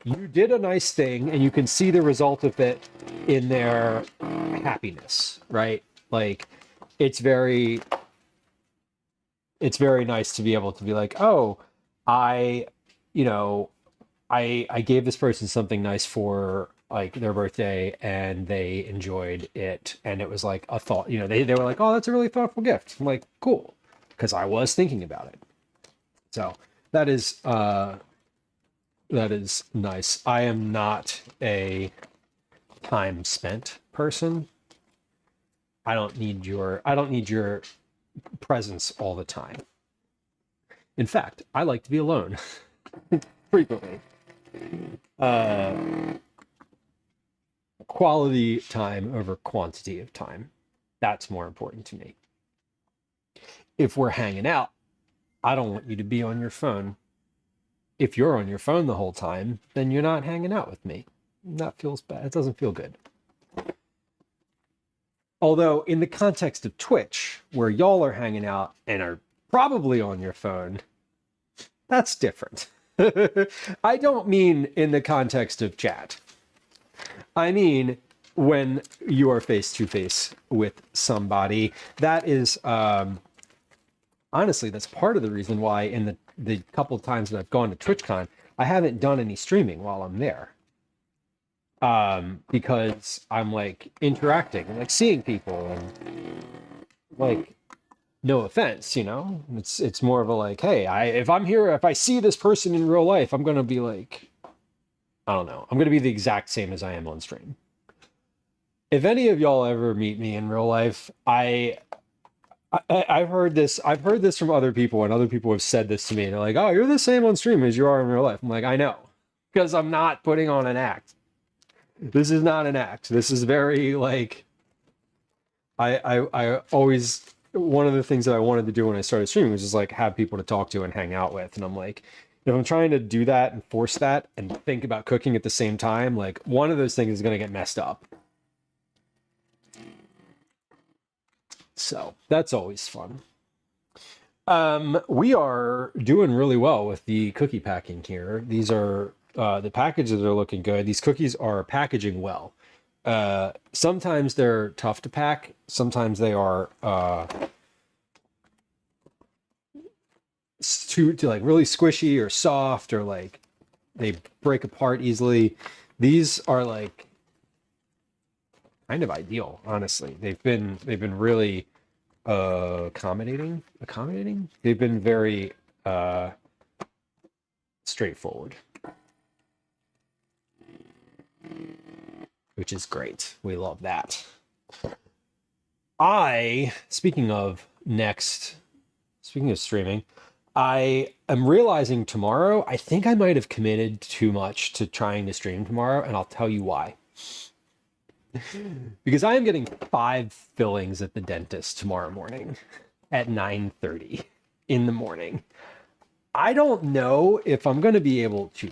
Speaker 1: you did a nice thing and you can see the result of it in their happiness, right? Like, it's very nice to be able to be like, oh, I gave this person something nice for like their birthday and they enjoyed it. And it was like a thought, they were like, oh, that's a really thoughtful gift. I'm like, cool. Because I was thinking about it. So that is nice. I am not a time spent person. I don't need your presence all the time. In fact, I like to be alone frequently. Quality time over quantity of time. That's more important to me. If we're hanging out, I don't want you to be on your phone. If you're on your phone the whole time, then you're not hanging out with me. That feels bad. It doesn't feel good. Although in the context of Twitch, where y'all are hanging out and are probably on your phone, that's different. I don't mean in the context of chat. I mean when you are face to face with somebody. That is, honestly, that's part of the reason why in the couple of times that I've gone to TwitchCon, I haven't done any streaming while I'm there. Because I'm like interacting and like seeing people and like, no offense, it's more of a like, hey, if I'm here, if I see this person in real life, I'm going to be like, I don't know. I'm going to be the exact same as I am on stream. If any of y'all ever meet me in real life, I've heard this from other people, and other people have said this to me. They're like, oh, you're the same on stream as you are in real life. I'm like, I know, because I'm not putting on an act. This is not an act. This is very like, I always, one of the things that I wanted to do when I started streaming was just like have people to talk to and hang out with. And I'm like, if I'm trying to do that and force that and think about cooking at the same time, like one of those things is going to get messed up. So that's always fun. We are doing really well with the cookie packing here. These are the packages are looking good. These cookies are packaging well. Sometimes they're tough to pack. Sometimes they are too like really squishy or soft, or like they break apart easily. These are like kind of ideal, honestly. They've been really accommodating. They've been very straightforward, which is great. We love that. Speaking of streaming, I am realizing tomorrow, I think I might have committed too much to trying to stream tomorrow, and I'll tell you why. Because I am getting 5 fillings at the dentist tomorrow morning at 9:30 in the morning. I don't know if I'm going to be able to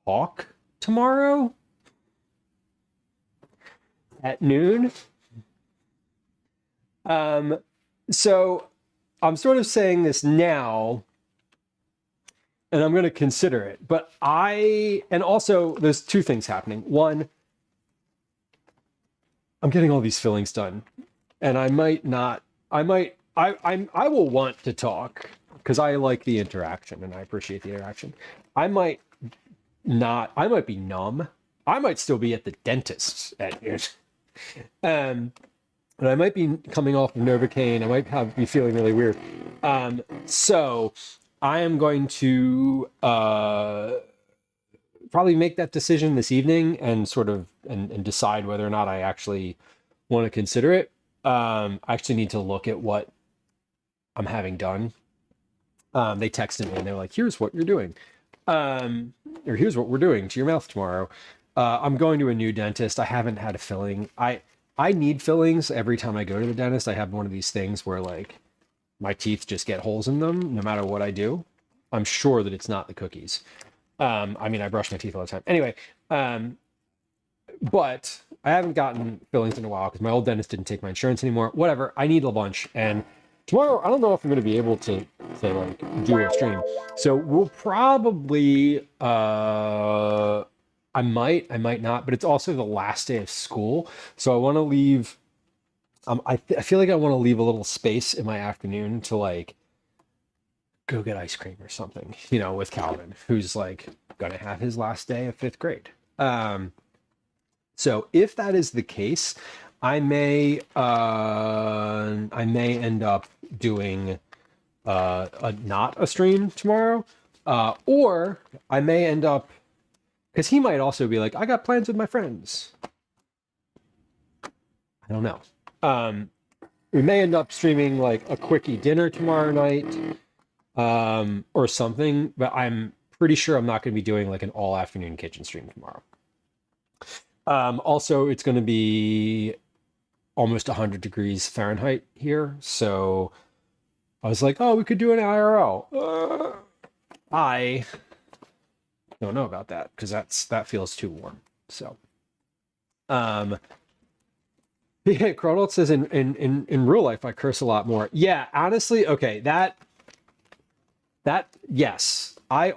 Speaker 1: talk tomorrow at noon. So I'm sort of saying this now, and I'm going to consider it. But and also there's 2 things happening. One, I'm getting all these fillings done, and I will want to talk because I like the interaction and I appreciate the interaction. I might be numb. I might still be at the dentist at noon. And I might be coming off of Novocaine. I might be feeling really weird. So I am going to probably make that decision this evening and sort of and decide whether or not I actually want to consider it. I actually need to look at what I'm having done. They texted me and they're like, here's what you're doing. Or here's what we're doing to your mouth tomorrow. I'm going to a new dentist. I haven't had a filling. I need fillings every time I go to the dentist. I have one of these things where like my teeth just get holes in them no matter what I do. I'm sure that it's not the cookies. I mean, I brush my teeth all the time. Anyway, but I haven't gotten fillings in a while because my old dentist didn't take my insurance anymore. Whatever. I need a bunch. And tomorrow, I don't know if I'm going to be able to like do a stream. So we'll probably, I might not, but it's also the last day of school. So I want to leave, I feel like I want to leave a little space in my afternoon to like go get ice cream or something, you know, with Calvin, who's like going to have his last day of 5th grade. So if that is the case, I may end up doing not a stream tomorrow, or I may end up, because he might also be like, I got plans with my friends. I don't know. We may end up streaming like a quickie dinner tomorrow night, or something, but I'm pretty sure I'm not going to be doing like an all afternoon kitchen stream tomorrow. Also, it's going to be almost 100 degrees Fahrenheit here. So I was like, oh, we could do an IRL. I don't know about that because that feels too warm. So, yeah, Cronald says in real life, I curse a lot more. Yeah, honestly. Okay. That, yes, I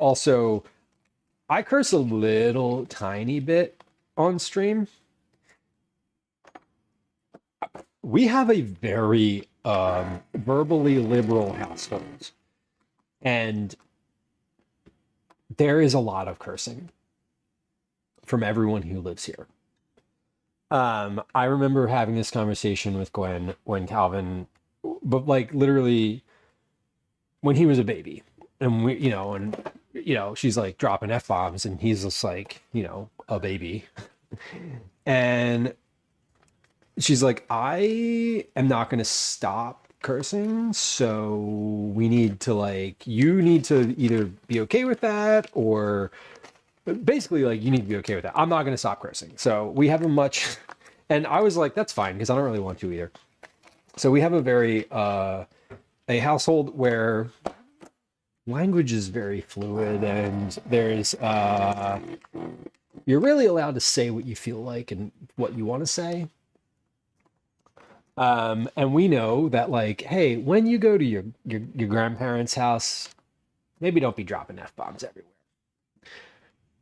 Speaker 1: curse a little tiny bit on stream. We have a very verbally liberal household, and there is a lot of cursing from everyone who lives here. I remember having this conversation with Gwen when Calvin, but like literally when he was a baby, and we, she's like dropping F-bombs and he's just like, a baby. And she's like, I am not going to stop cursing. So we need to you need to either be okay with that, or basically like you need to be okay with that. I'm not going to stop cursing. So we have and I was like, that's fine, because I don't really want to either. So we have a household where language is very fluid, and there's you're really allowed to say what you feel like and what you want to say. And we know that like, hey, when you go to your grandparents' house, maybe don't be dropping F-bombs everywhere.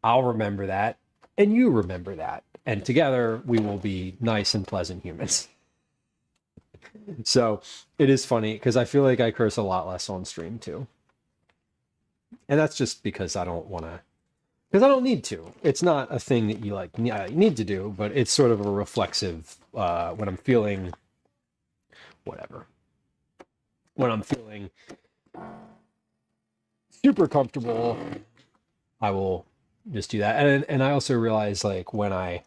Speaker 1: I'll remember that, and you remember that, and together we will be nice and pleasant humans. So it is funny because I feel like I curse a lot less on stream too. And that's just because I don't want to, because I don't need to. It's not a thing that you need to do, but it's sort of a reflexive, when I'm feeling whatever. When I'm feeling super comfortable, I will just do that. And I also realize like when I've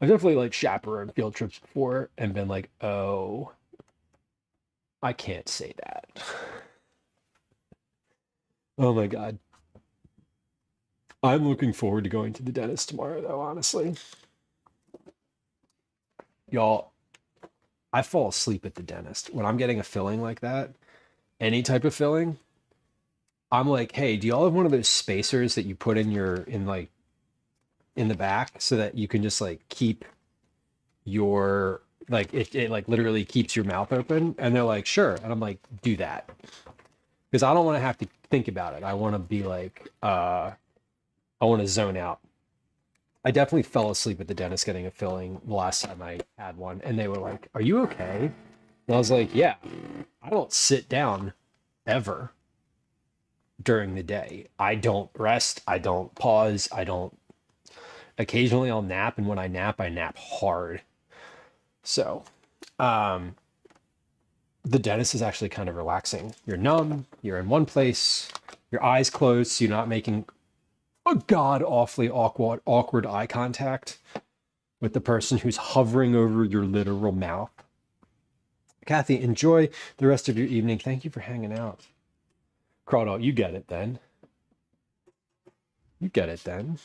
Speaker 1: definitely like chaperoned field trips before and been like, oh, I can't say that. Oh my God. I'm looking forward to going to the dentist tomorrow though, honestly. Y'all, I fall asleep at the dentist when I'm getting a filling like that. Any type of filling, I'm like, hey, do y'all have one of those spacers that you put in the back so that you can just like keep your, like it like literally keeps your mouth open? And they're like, sure. And I'm like, do that. Because I don't want to have to think about it. I want to be like, I want to zone out. I definitely fell asleep at the dentist getting a filling the last time I had one. And they were like, are you okay? And I was like, yeah, I don't sit down ever during the day. I don't rest. I don't pause. Occasionally I'll nap. And when I nap hard. So, the dentist is actually kind of relaxing. You're numb, you're in one place, your eyes closed, so you're not making a god-awfully awkward eye contact with the person who's hovering over your literal mouth. Kathy, enjoy the rest of your evening. Thank you for hanging out. Crawdall, you get it then. You get it then.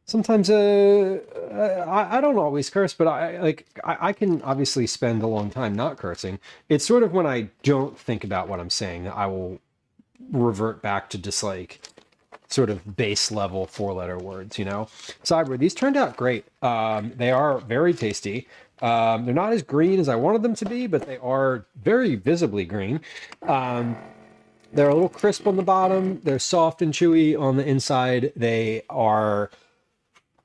Speaker 1: Sometimes I don't always curse, but I can obviously spend a long time not cursing. It's sort of when I don't think about what I'm saying that I will revert back to just like sort of base level 4-letter words, you know? Cyber, these turned out great. They are very tasty. They're not as green as I wanted them to be, but they are very visibly green. They're a little crisp on the bottom. They're soft and chewy on the inside. They are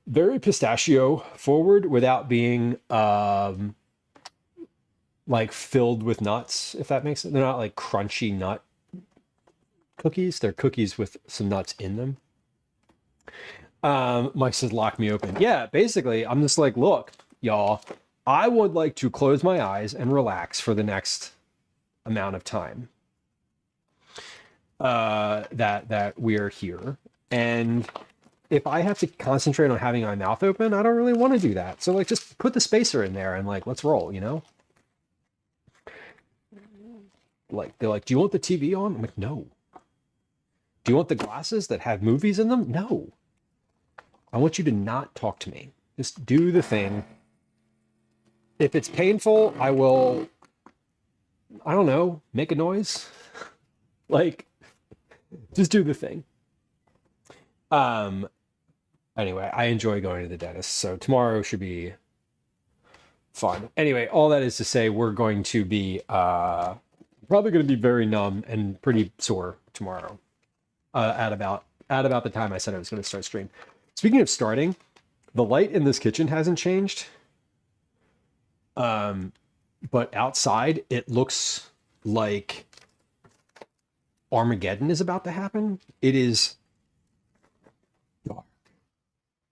Speaker 1: very pistachio forward without being like filled with nuts, if that makes sense. They're not like crunchy nut cookies. They're cookies with some nuts in them. Mike says, lock me open. Yeah, basically, I'm just like, look, y'all, I would like to close my eyes and relax for the next amount of time that we're here. And if I have to concentrate on having my mouth open, I don't really want to do that. So like, just put the spacer in there and like, let's roll, you know? Like, they're like, do you want the TV on? I'm like, no. Do you want the glasses that have movies in them? No. I want you to not talk to me. Just do the thing. If it's painful, I will, I don't know, make a noise. Like, just do the thing. Anyway, I enjoy going to the dentist, so tomorrow should be fun. Anyway, all that is to say, we're going to be probably going to be very numb and pretty sore tomorrow. At about the time I said I was going to start stream. Speaking of starting, the light in this kitchen hasn't changed. But outside it looks like Armageddon is about to happen. It is dark.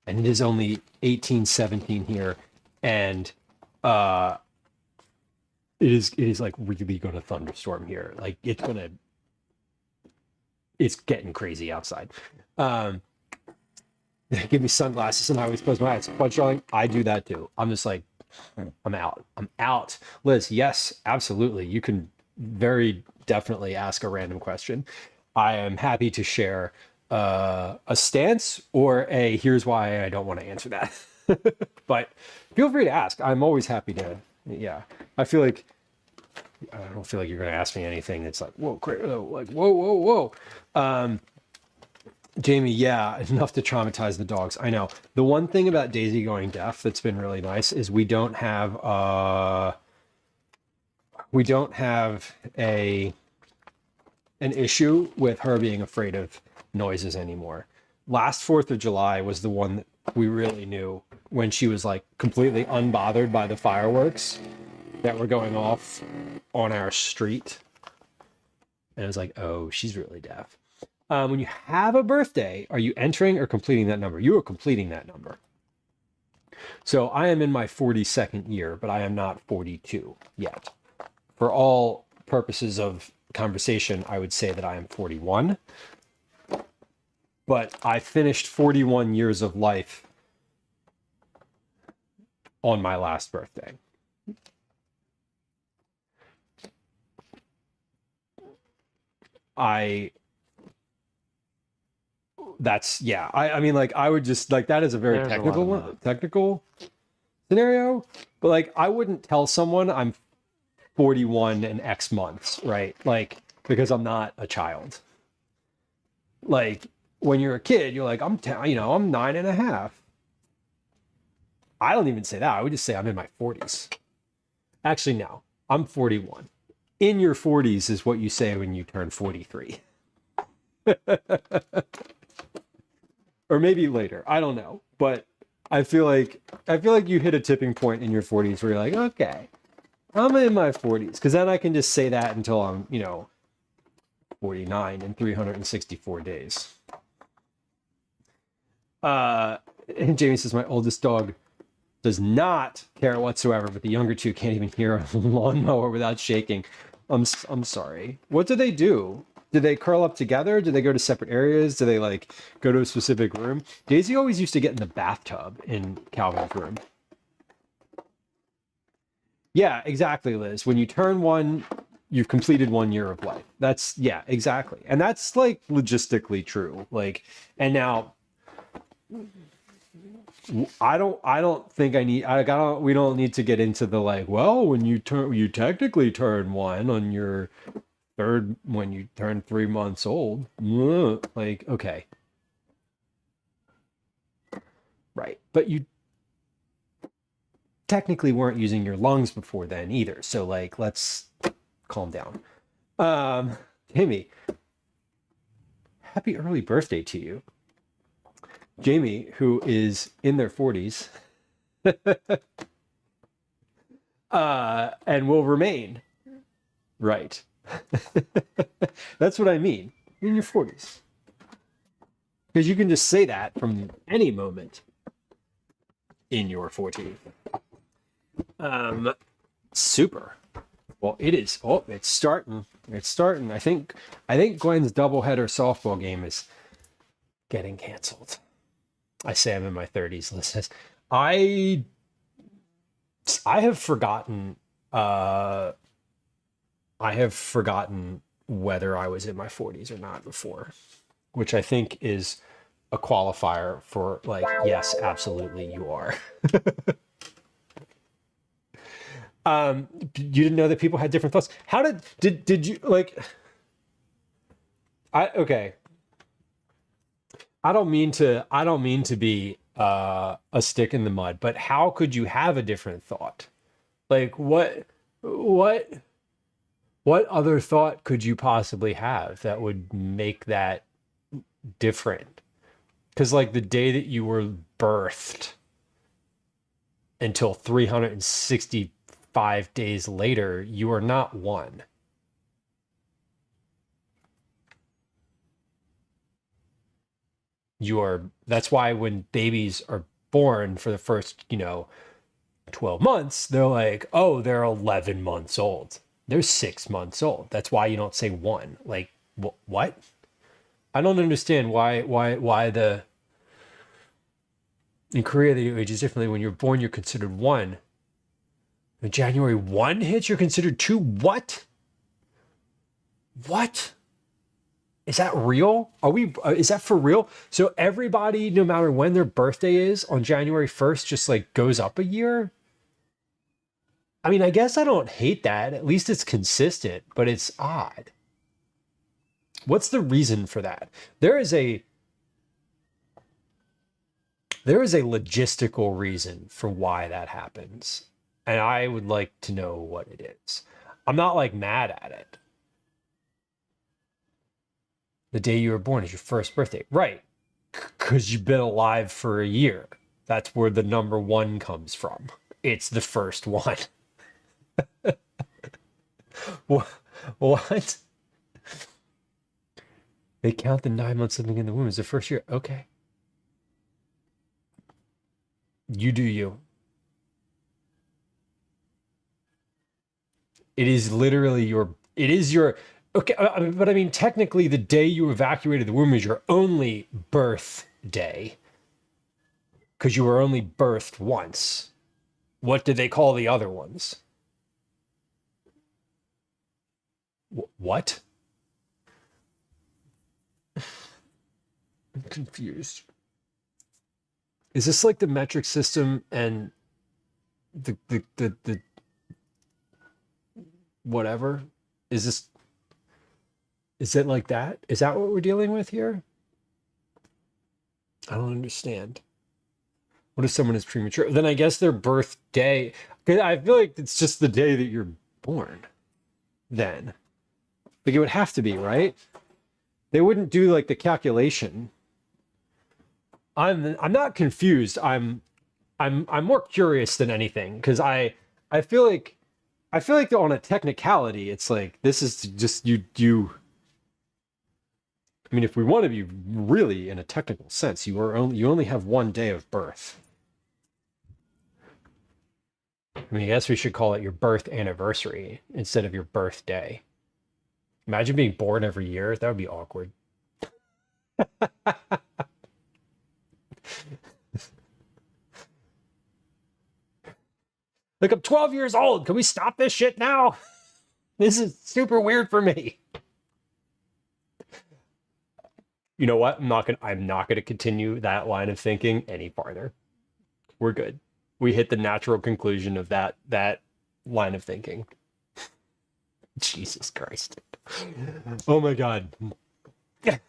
Speaker 1: And it is only 1817 here, and it is like really gonna thunderstorm here. Like it's getting crazy outside. Give me sunglasses and I always close my eyes. Fudge drawing, I do that too. I'm just like, I'm out. Liz, yes, absolutely. You can very definitely ask a random question. I am happy to share a stance or a here's why I don't want to answer that. But feel free to ask. I'm always happy to. Yeah, I don't feel like you're going to ask me anything that's like, whoa, like whoa. Jamie, yeah, enough to traumatize the dogs. I know. The one thing about Daisy going deaf that's been really nice is we don't have an issue with her being afraid of noises anymore. Last 4th of July was the one that we really knew when she was like completely unbothered by the fireworks that were going off on our street. And it was like, oh, she's really deaf. When you have a birthday, are you entering or completing that number? You are completing that number. So I am in my 42nd year, but I am not 42 yet. For all purposes of conversation, I would say that I am 41. But I finished 41 years of life on my last birthday. I mean, like, I would just like, that is a very technical scenario, but like, I wouldn't tell someone I'm 41 and X months, right? Like, because I'm not a child. Like, when you're a kid, you're like, I'm 9.5. I don't even say that. I would just say I'm in my 40s. Actually, no, I'm 41. In your 40s is what you say when you turn 43. Or maybe later. I don't know. But I feel like you hit a tipping point in your 40s where you're like, okay, I'm in my 40s. Because then I can just say that until I'm, 49 in 364 days. And Jamie says, my oldest dog does not care whatsoever, but the younger two can't even hear a lawnmower without shaking. I'm sorry. What do they do? Do they curl up together? Do they go to separate areas? Do they like go to a specific room? Daisy always used to get in the bathtub in Calvin's room. Yeah, exactly, Liz. When you turn one, you've completed 1 year of life. That's, yeah, exactly. And that's like logistically true. Like, and now I don't think we don't need to get into the like, well, when you technically turn one on your third, when you turn 3 months old. Like, okay. Right. But you technically weren't using your lungs before then either. So like, let's calm down. Timmy, happy early birthday to you. Jamie, who is in their 40s, and will remain. Right. That's what I mean. In your 40s. Because you can just say that from any moment in your 40s. Super. Well, it is. Oh, it's starting. It's starting. I think Gwen's doubleheader softball game is getting canceled. I say I'm in my 30s. Liz says, I have forgotten. I have forgotten whether I was in my 40s or not before, which I think is a qualifier for like, yes, absolutely, you are. You didn't know that people had different thoughts. How did you like? Okay. I don't mean to be a stick in the mud, but how could you have a different thought? Like what other thought could you possibly have that would make that different? Because like the day that you were birthed until 365 days later, you are not one. That's why when babies are born for the first, 12 months, they're like, oh, they're 11 months old. They're 6 months old. That's why you don't say one. Like, what? I don't understand why in Korea, the age is differently. When you're born, you're considered one. When January 1 hits, you're considered two. What? What? Is that real? Is that for real? So everybody, no matter when their birthday is on January 1st, just like goes up a year? I mean, I guess I don't hate that. At least it's consistent, but it's odd. What's the reason for that? There is a logistical reason for why that happens. And I would like to know what it is. I'm not like mad at it. The day you were born is your first birthday. Right. Because you've been alive for a year. That's where the number one comes from. It's the first one. What? They count the 9 months living in the womb as the first year. Okay. You do you. It is literally your okay, but I mean, technically the day you evacuated the womb is your only birth day. Because you were only birthed once. What did they call the other ones? What? I'm confused. Is this like the metric system and the whatever? Is it like that? Is that what we're dealing with here? I don't understand. What if someone is premature? Then I guess their birthday, because I feel like it's just the day that you're born. Then. Like it would have to be, right? They wouldn't do like the calculation. I'm not confused. I'm more curious than anything because I feel like on a technicality, it's like this is just you. I mean, if we want to be really in a technical sense, you only have one day of birth. I mean, I guess we should call it your birth anniversary instead of your birthday. Imagine being born every year. That would be awkward. Like, I'm 12 years old. Can we stop this shit now? This is super weird for me. You know what? I'm not gonna continue that line of thinking any farther. We're good. We hit the natural conclusion of that line of thinking. Jesus Christ. Oh my God.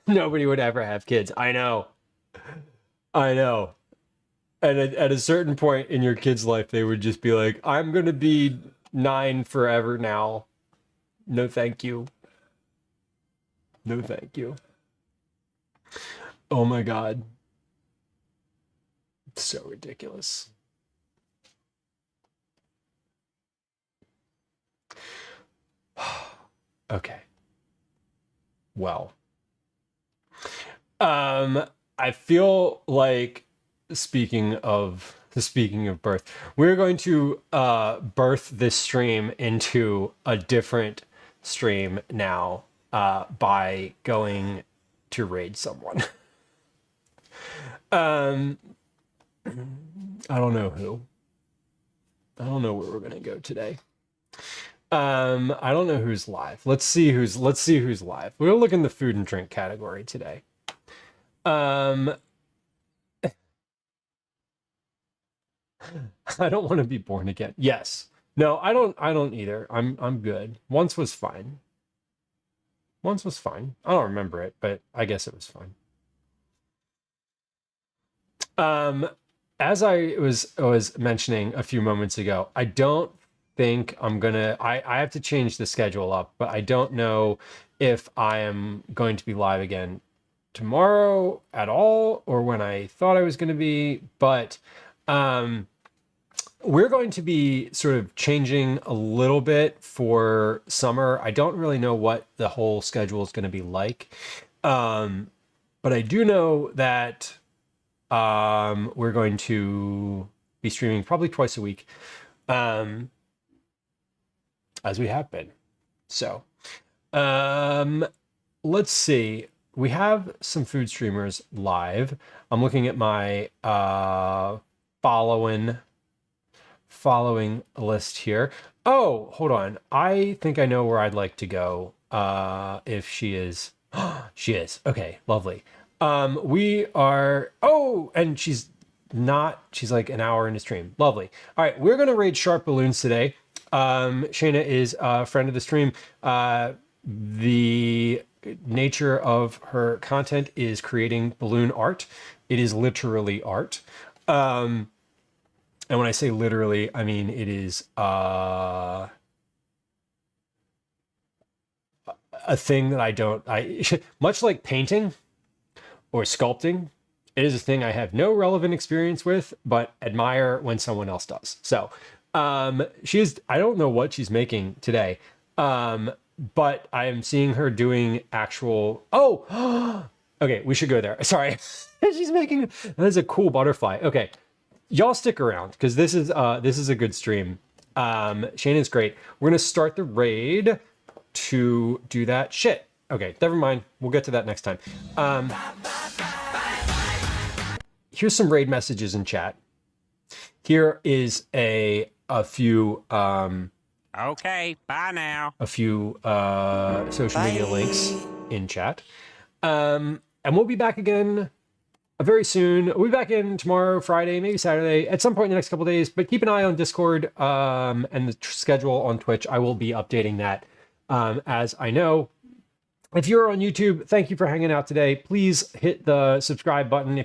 Speaker 1: Nobody would ever have kids. I know. And at a certain point in your kid's life, they would just be like, I'm going to be 9 forever now. No, thank you. No, thank you. Oh my God. It's so ridiculous. Okay. Well. I feel like speaking of birth, we're going to birth this stream into a different stream now by going to raid someone. I don't know who. I don't know where we're gonna go today. I don't know who's live. Let's see who's live. We're gonna look in the food and drink category today. I don't want to be born again. Yes. No, I don't either. I'm good. Once was fine. I don't remember it, but I guess it was fine. As I was mentioning a few moments ago, I don't think I'm gonna I have to change the schedule up, but I don't know if I am going to be live again tomorrow at all or when I thought I was going to be, but we're going to be sort of changing a little bit for summer. I don't really know what the whole schedule is going to be like. But I do know that we're going to be streaming probably twice a week, as we have been. So let's see. We have some food streamers live. I'm looking at my following list here. Oh, hold on. I think I know where I'd like to go. If she is. She is. Okay, lovely. We are. Oh, and she's like an hour into stream. Lovely. All right, we're gonna raid Sharp Balloons today. Shayna is a friend of the stream. The nature of her content is creating balloon art. It is literally art. And when I say literally, I mean it is a thing that I much like painting or sculpting, it is a thing I have no relevant experience with, but admire when someone else does. So I don't know what she's making today, but I am seeing her doing actual, okay, we should go there. Sorry. She's making, that is a cool butterfly. Okay. Y'all stick around because this is a good stream. Shannon's great. We're going to start the raid to do that. Shit. Okay, never mind. We'll get to that next time. Here's some raid messages in chat. Here is a few
Speaker 9: okay, bye now.
Speaker 1: A few social media links in chat. And we'll be back again very soon. We'll be back in tomorrow, Friday, maybe Saturday, at some point in the next couple of days. But keep an eye on Discord and the schedule on Twitch. I will be updating that as I know. If you're on YouTube, thank you for hanging out today. Please hit the subscribe button.